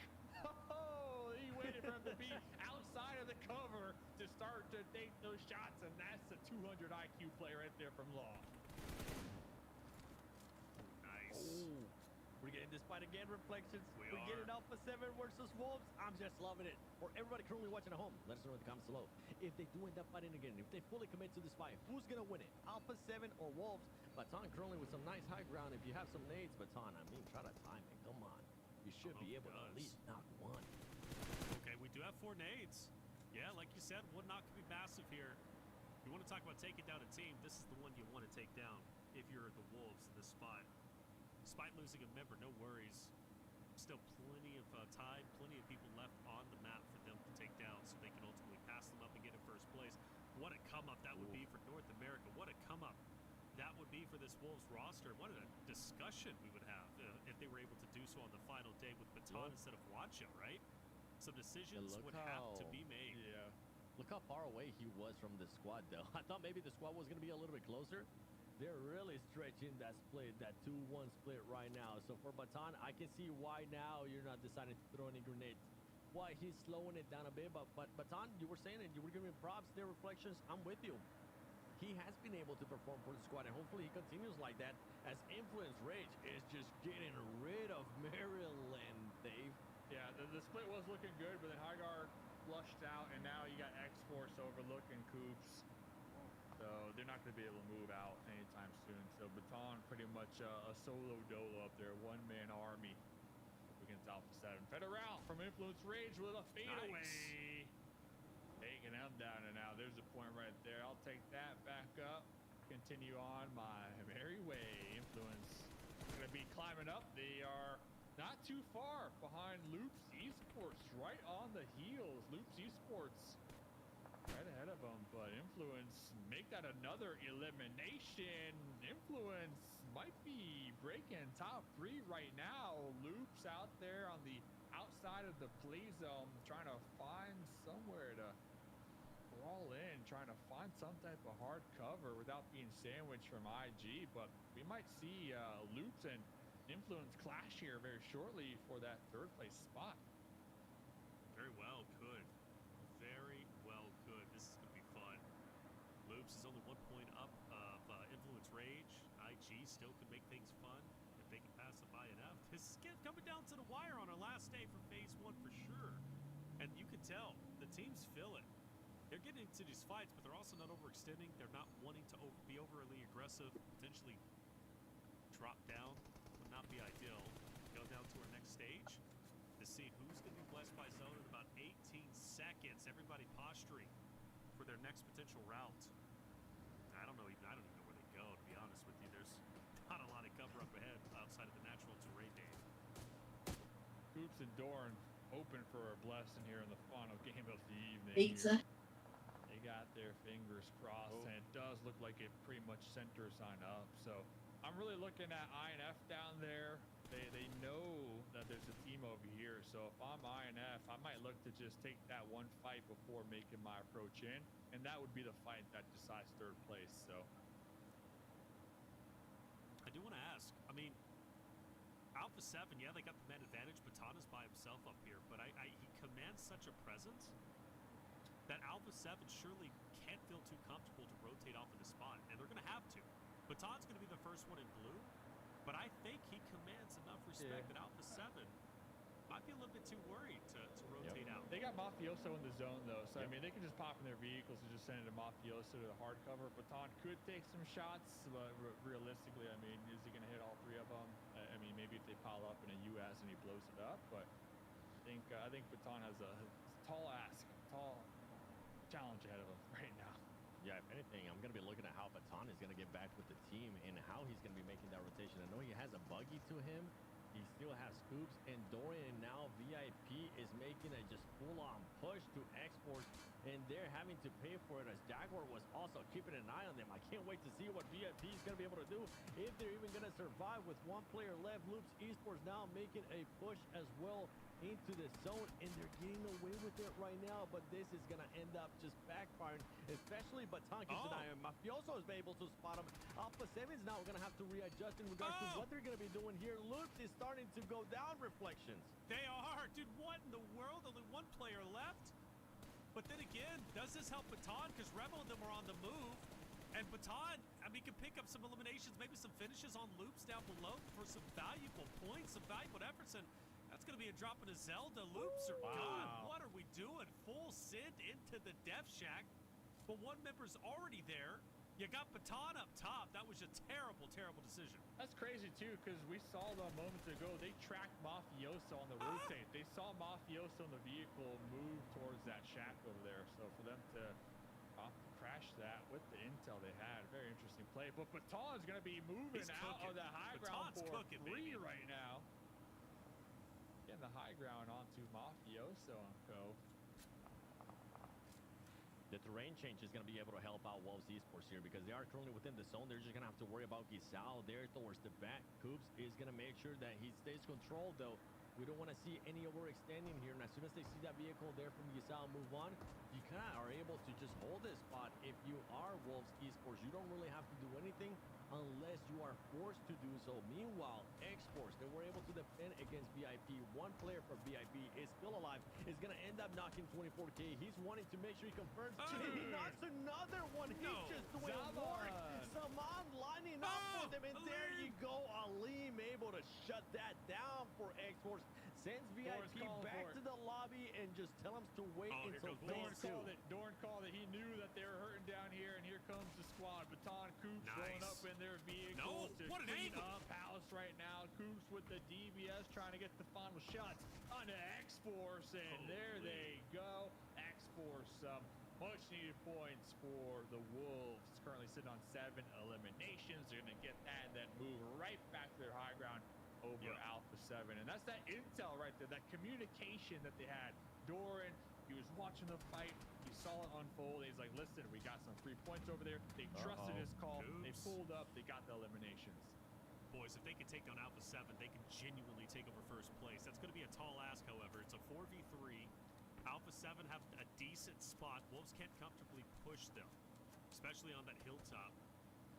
Oh, he waited for him to be outside of the cover to start to take those shots, and that's a 200 IQ play right there from Law. Nice. Oh, we're getting this fight again, Reflections. We're getting Alpha 7 versus Wolves. I'm just loving it. For everybody currently watching at home, let us know in the comments below. If they do end up fighting again, if they fully commit to this fight, who's going to win it? Alpha 7 or Wolves? Baton currently with some nice high ground. If you have some nades, Baton, I mean, try to time it. Come on. You should be able to at least knock one. Okay, we do have 4 nades. Yeah, like you said, one knock could be massive here. If you want to talk about taking down a team, this is the one you want to take down if you're the Wolves in this spot. Despite losing a member, no worries. Still plenty of time, plenty of people left on the map for them to take down so they can ultimately pass them up and get in first place. What a come-up that would be for North America. What a come-up that would be for this Wolves roster. What a discussion we would have if they were able to do so on the final day with Baton instead of Wancho, right? Some decisions would have to be made. Yeah. Look how far away he was from the squad, though. I thought maybe the squad was going to be a little bit closer. They're really stretching that split, that 2-1 split right now. So for Baton, I can see why now you're not deciding to throw any grenades. Why he's slowing it down a bit. But Baton, you were saying it, you were giving props, their Reflections. I'm with you. He has been able to perform for the squad, and hopefully he continues like that as Influence Rage is just getting rid of Maryland, Dave. Yeah, the split was looking good, but then Highguard flushed out, and now you got X-Force overlooking Coops. So they're not going to be able to move out anytime soon. So Baton pretty much a solo dolo up there, one-man army against Alpha 7. Federal from Influence Rage with a fadeaway. Nice. Taking them down, and now there's a point right there. I'll take that back up. Continue on my merry way. Influence climbing up. They are not too far behind Loops Esports, right on the heels. Loops Esports right ahead of them, but Influence make that another elimination. Influence might be breaking top 3 right now. Loops out there on the outside of the play zone, trying to find somewhere to crawl in, trying to find some type of hard cover without being sandwiched from IG. But we might see Loops and Influence clash here very shortly for that 3rd place spot. Very well could. Very well could. This is going to be fun. Loops is only 1 point up of Influence Rage. IG still could make things fun if they can pass up INF. This is coming down to the wire on our last day for Phase 1 for sure. And you can tell the teams feel it. They're getting into these fights, but they're also not overextending. They're not wanting to be overly aggressive, potentially drop down. Would not be ideal. Go down to our next stage to see who's going to be blessed by zone in about 18 seconds. Everybody posturing for their next potential route. I don't even know where they go, to be honest with you. There's not a lot of cover up ahead outside of the natural terrain, Dave. Coops and Dorn open for a blessing here in the final game of the evening. Pizza. They got their fingers crossed, and it does look like it pretty much centers on up. So I'm really looking at INF down there. They know that there's a team over here. So if I'm INF, I might look to just take that one fight before making my approach in, and that would be the fight that decides 3rd place. So I do want to ask, I mean, Alpha 7, yeah, they got the man advantage. Baton is by himself up here, but he commands such a presence that Alpha 7 surely can't feel too comfortable to rotate off of the spot, and they're going to have to. Baton's going to be the first one in blue, but I think he commands enough respect that Alpha 7 might be a little bit too worried to rotate out. They got Mafioso in the zone, though, so I mean, they can just pop in their vehicles and just send it to Mafioso to the hard cover. Baton could take some shots, but realistically, I mean, is he going to hit all 3 of them? I mean, maybe if they pile up in a US and he blows it up, but I think Baton has a tall challenge ahead of him right now. Yeah, if anything, I'm going to be looking at how Baton is going to get back with the team and how he's going to be making that rotation. I know he has a buggy to him. He still has scoops, and Dorian now VIP is making a just full-on push to export, and they're having to pay for it as Jaguar was also keeping an eye on them. I can't wait to see what VIP is going to be able to do, if they're even going to survive with 1 player left. Loops Esports now making a push as well into the zone, and they're getting away with it right now, but this is going to end up just backfiring, especially Baton keeps an eye on. Mafioso is able to spot him. Alpha 7 is now going to have to readjust in regards to what they're going to be doing here. Loops is starting to go down, Reflections. They are. Dude, what in the world? Only 1 player left. But then again, does this help Baton? Because Rebel and them are on the move. And Baton, I mean, can pick up some eliminations, maybe some finishes on Loops down below for some valuable points, some valuable efforts. And that's going to be a drop in a Zelda. Loops are gone. What are we doing? Full send into the Death Shack. But 1 member's already there. You got Baton up top. That was a terrible, terrible decision. That's crazy, too, because we saw them moments ago. They tracked Mafioso on the rotate. They saw Mafioso in the vehicle move towards that shack over there. So for them to crash that with the intel they had, very interesting play. But Baton's going to be moving out of the high ground for free right now. Getting the high ground onto Mafioso and co. The terrain change is going to be able to help out Wolves Esports here because they are currently within the zone. They're just going to have to worry about Gisao there towards the back. Coops is going to make sure that he stays controlled, though. We don't want to see any overextending here. And as soon as they see that vehicle there from Gisao move on, you kind of are able to just hold this spot. If you are Wolves Esports, you don't really have to do anything unless you are forced to do so. Meanwhile, Exports, they were able to defend against VIP. 1 player for VIP is still alive, is going to end up knocking 24K. He's wanting to make sure he confirms. He knocks another one. He's just doing work. Saman lining up for them, and there you go. Aleem able to shut that down for Exports. Sends VIP back to the lobby and just tell him to wait until phase 2. Dorn called it. He knew that they were hurting down here, and here comes the squad. Baton, Coops rolling up in their vehicles to clean up house right now. Coops with the DBS trying to get the final shots onto X-Force, and there they go. X-Force, much needed points for the Wolves. Currently sitting on 7 eliminations. They're going to get that and then move right back to their high ground over Alpha 7. And that's that intel right there, that communication that they had. Doran, he was watching the fight. He saw it unfold. He's like, listen, we got some 3 points over there. They trusted his call. They pulled up. They got the eliminations. Boys, if they can take down Alpha 7, they can genuinely take over first place. That's going to be a tall ask, however. It's a 4v3. Alpha 7 have a decent spot. Wolves can't comfortably push them, especially on that hilltop.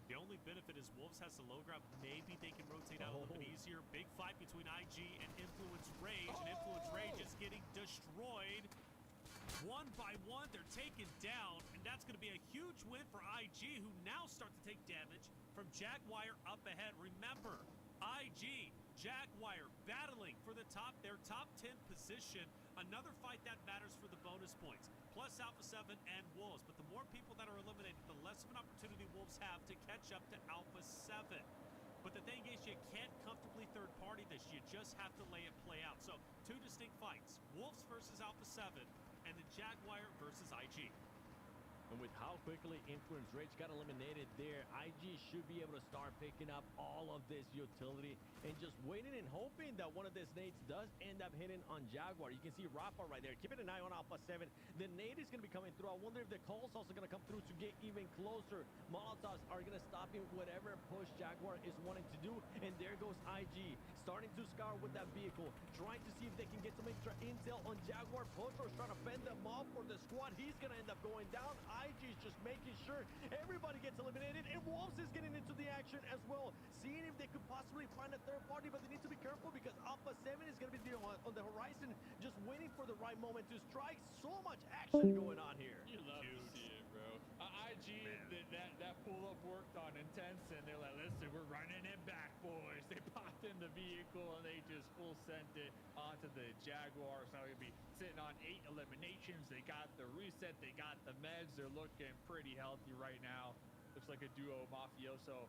The only benefit is Wolves has the low ground. Maybe they can rotate out a little bit easier. Big fight between IG and Influence Rage, and Influence Rage is getting destroyed. One by one, they're taken down, and that's going to be a huge win for IG, who now start to take damage from Jaguar up ahead. Remember, IG, Jaguar battling for their top 10 position. Another fight that matters for the bonus points, plus Alpha 7 and Wolves. But the more people that are eliminated, the less of an opportunity Wolves have to catch up to Alpha 7. But the thing is, you can't comfortably third party this. You just have to lay it play out. So 2 distinct fights, Wolves versus Alpha 7, and then Jaguar versus IG. And with how quickly Influence Rage got eliminated there, IG should be able to start picking up all of this utility and just waiting and hoping that one of these nades does end up hitting on Jaguar. You can see Rafa right there, keeping an eye on Alpha 7. The nade is going to be coming through. I wonder if the call's also going to come through to get even closer. Molotovs are going to stop him whatever push Jaguar is wanting to do. And there goes IG, starting to scour with that vehicle, trying to see if they can get some extra intel on Jaguar. Potro's trying to fend them off for the squad. He's going to end up going down. IG is just making sure everybody gets eliminated, and Wolves is getting into the action as well, seeing if they could possibly find a third party, but they need to be careful because Alpha 7 is going to be on the horizon, just waiting for the right moment to strike. So much action going on here. You love to see it, bro. IG, that pull-up worked on Intense, and they're like, listen, we're running it back, boys. They popped in the vehicle, and they just full sent it onto the Jaguars. Now they're going to be sitting on 8 eliminations. They got the reset. They got the meds. They're looking pretty healthy right now. Looks like a duo. Mafioso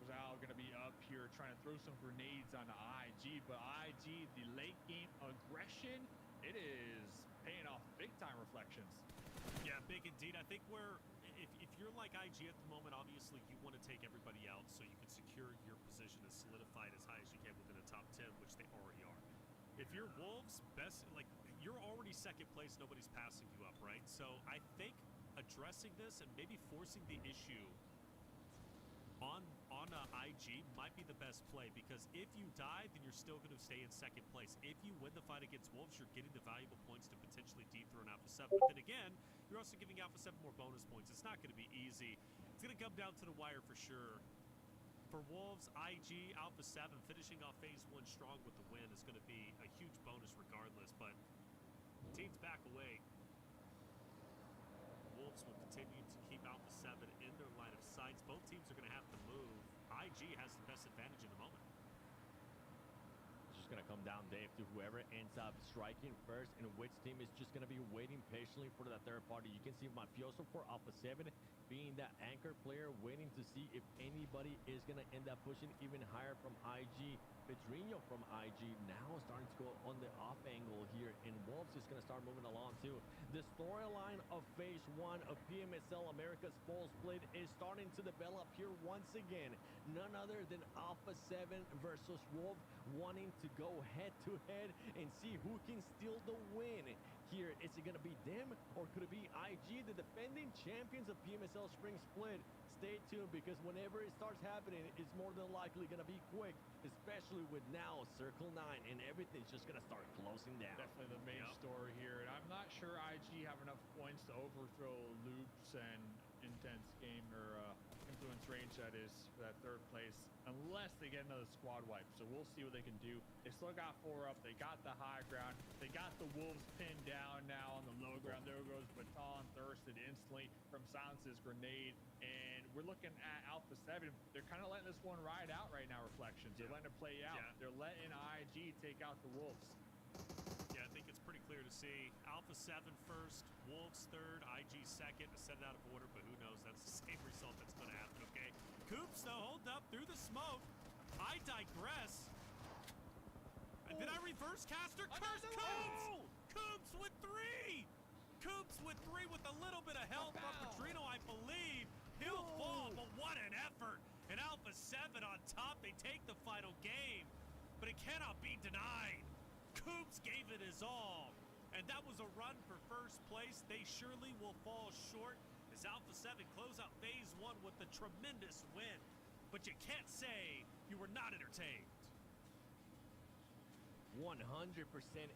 was now going to be up here trying to throw some grenades on the IG, but IG, the late game aggression, it is paying off big time. Reflections. Yeah, big indeed. I think if you're like IG at the moment, obviously you want to take everybody out so you can secure your position and solidify it as high as you can within the top 10, which they already are. If you're Wolves, you're already second place, nobody's passing you up, right? So I think addressing this and maybe forcing the issue on IG might be the best play, because if you die, then you're still going to stay in second place. If you win the fight against Wolves, you're getting the valuable points to potentially dethrone Alpha 7. But then again, you're also giving Alpha 7 more bonus points. It's not going to be easy. It's going to come down to the wire for sure. For Wolves, IG, Alpha 7 finishing off phase 1 strong with the win is going to be a huge bonus regardless, but teams back away. Wolves will continue to keep Alpha 7 in their line of sights. Both teams are going to have to move. IG has the best advantage in the moment. It's just going to come down, Dave, to whoever ends up striking first, and which team is just going to be waiting patiently for that third party. You can see Mafioso for Alpha 7 being that anchor player, waiting to see if anybody is going to end up pushing even higher from IG. Pedrinho from IG now starting to go on the off angle here, and Wolves is going to start moving along too. The storyline of phase 1 of PMSL America's Full Split is starting to develop here once again. None other than Alpha 7 versus Wolf, wanting to go head to head and see who can steal the win. Here, is it going to be them, or could it be IG, the defending champions of PMSL Spring Split? Stay tuned, because whenever it starts happening, it's more than likely going to be quick, especially with now Circle 9 and everything's just going to start closing down. Definitely the main story here, and I'm not sure IG have enough points to overthrow Loops and Intense Game, or Influence Range, that is, for that third place, unless they get another squad wipe. So we'll see what they can do. They still got 4 up. They got the high ground. They got the Wolves pinned down now on the low ground. There goes Baton, thirsted instantly from Silence's grenade. And we're looking at Alpha 7. They're kind of letting this one ride out right now, Reflections. They're letting it play out. They're letting IG take out the Wolves. Yeah, I think it's pretty clear to see. Alpha 7 first, Wolves third, IG second. I said it out of order, but who knows? That's the same result that's going to happen, okay? Coops, though, hold up through the smoke. I digress. Did I reverse caster? Curse Coops! Coops with 3! Coops with 3 with a little bit of help from Petrino, I believe. He'll fall, but what an effort. And Alpha 7 on top. They take the final game. but it cannot be denied. Coops gave it his all, and that was a run for first place. They surely will fall short as Alpha 7 close out phase 1 with a tremendous win. But you can't say you were not entertained. 100%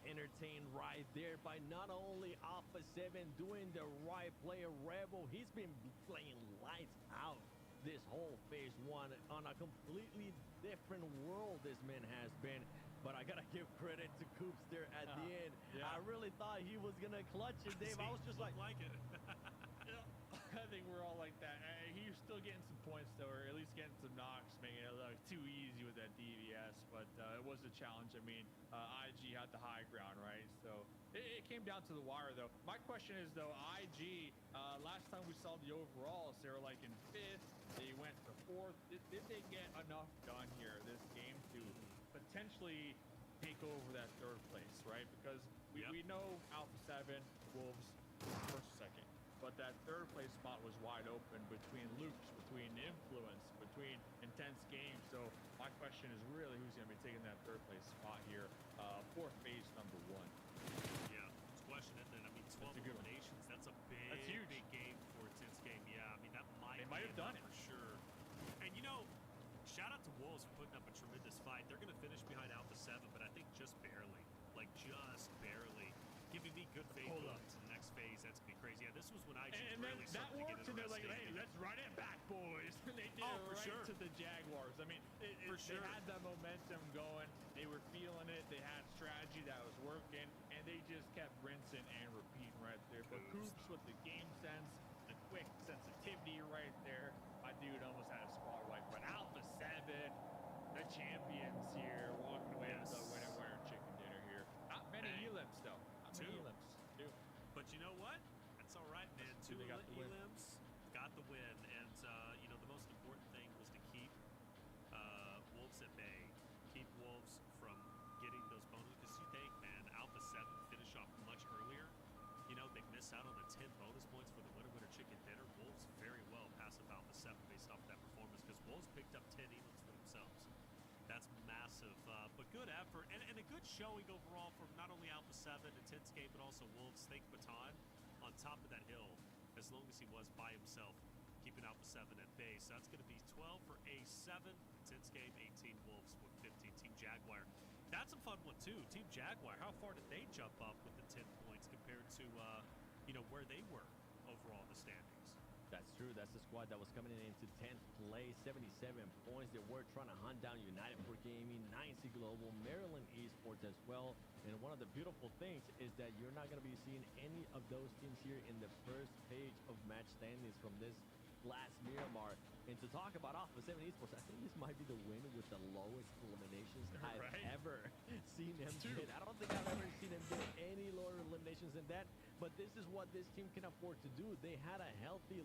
entertained right there by not only Alpha 7 doing the right play. Rebel, he's been playing lights out this whole phase 1 on a completely different world this man has been. But I gotta give credit to Coops there at the end. Yeah. I really thought he was gonna clutch it, Dave. I was just like it. I think we're all like that. He's still getting some points though, or at least getting some knocks, making it look too easy with that DVS. But it was a challenge. I mean, IG had the high ground, right? So it came down to the wire though. My question is though, IG, last time we saw the overalls, they were like in 5th. They went to 4th. Did they get enough done here this game to potentially take over that 3rd place, right? Because we know Alpha 7, Wolves, first, second. But that 3rd place spot was wide open between Loops, between Influence, between Intense Games. So my question is really who's going to be taking that 3rd place spot here for phase number 1. Yeah, it's a question, isn't it? I mean, 12 eliminations, that's a That's huge. big game for Intense Game. Yeah, I mean, that might They might have done it. for sure. And you know, shout out to Wolves for putting up a tremendous fight. They're going to finish behind Alpha 7, but I think just barely. Like, just barely. Giving me good faith Hold going up. to the next phase. That's going to be crazy. Yeah, this was when IG And really then that started to get worked, and they're like, interesting. hey, let's run it back, boys. And they did it for right sure. to the Jaguars. I mean, For they sure. had that momentum going. They were feeling it. They had strategy that was working, and they just kept rinsing and repeating right there. But Coops with the game sense, the quick sensitivity right there. My dude almost had a spot wipe. But Alpha 7, the champions here, walking away with the winner chicken dinner here. Not many elims, though. Not many Two. elims. Two. But you know what? That's all right, man. Two They got the win. elims, got the win. And, you know, the most important thing was to keep Wolves at bay. Keep Wolves from getting those bonuses. Because you think, man, Alpha 7 finish off much earlier. You know, they miss out on the 10 bonus points for the winner chicken dinner. Wolves very well pass up Alpha 7 based off that performance. Because Wolves picked up 10 elims for themselves. That's massive, but good effort and a good showing overall from not only Alpha 7, Intense Game, but also Wolves. Think Baton on top of that hill as long as he was by himself, keeping Alpha 7 at bay. So that's going to be 12 for A7, Intense Game, 18 Wolves with 15. Team Jaguar. That's a fun one too. Team Jaguar, how far did they jump up with the 10 points compared to, you know, where they were overall in the standings? That's true. That's the squad that was coming in into 10th place, 77 points. They were trying to hunt down United for Gaming, 90 Global, Maryland Esports as well. And one of the beautiful things is that you're not going to be seeing any of those teams here in the first page of match standings from this last Miramar. And to talk about Alpha 7 Esports, I think this might be the win with the lowest eliminations I've ever seen them get. I don't think I've ever seen them get any lower eliminations than that. But this is what this team can afford to do. They had a healthy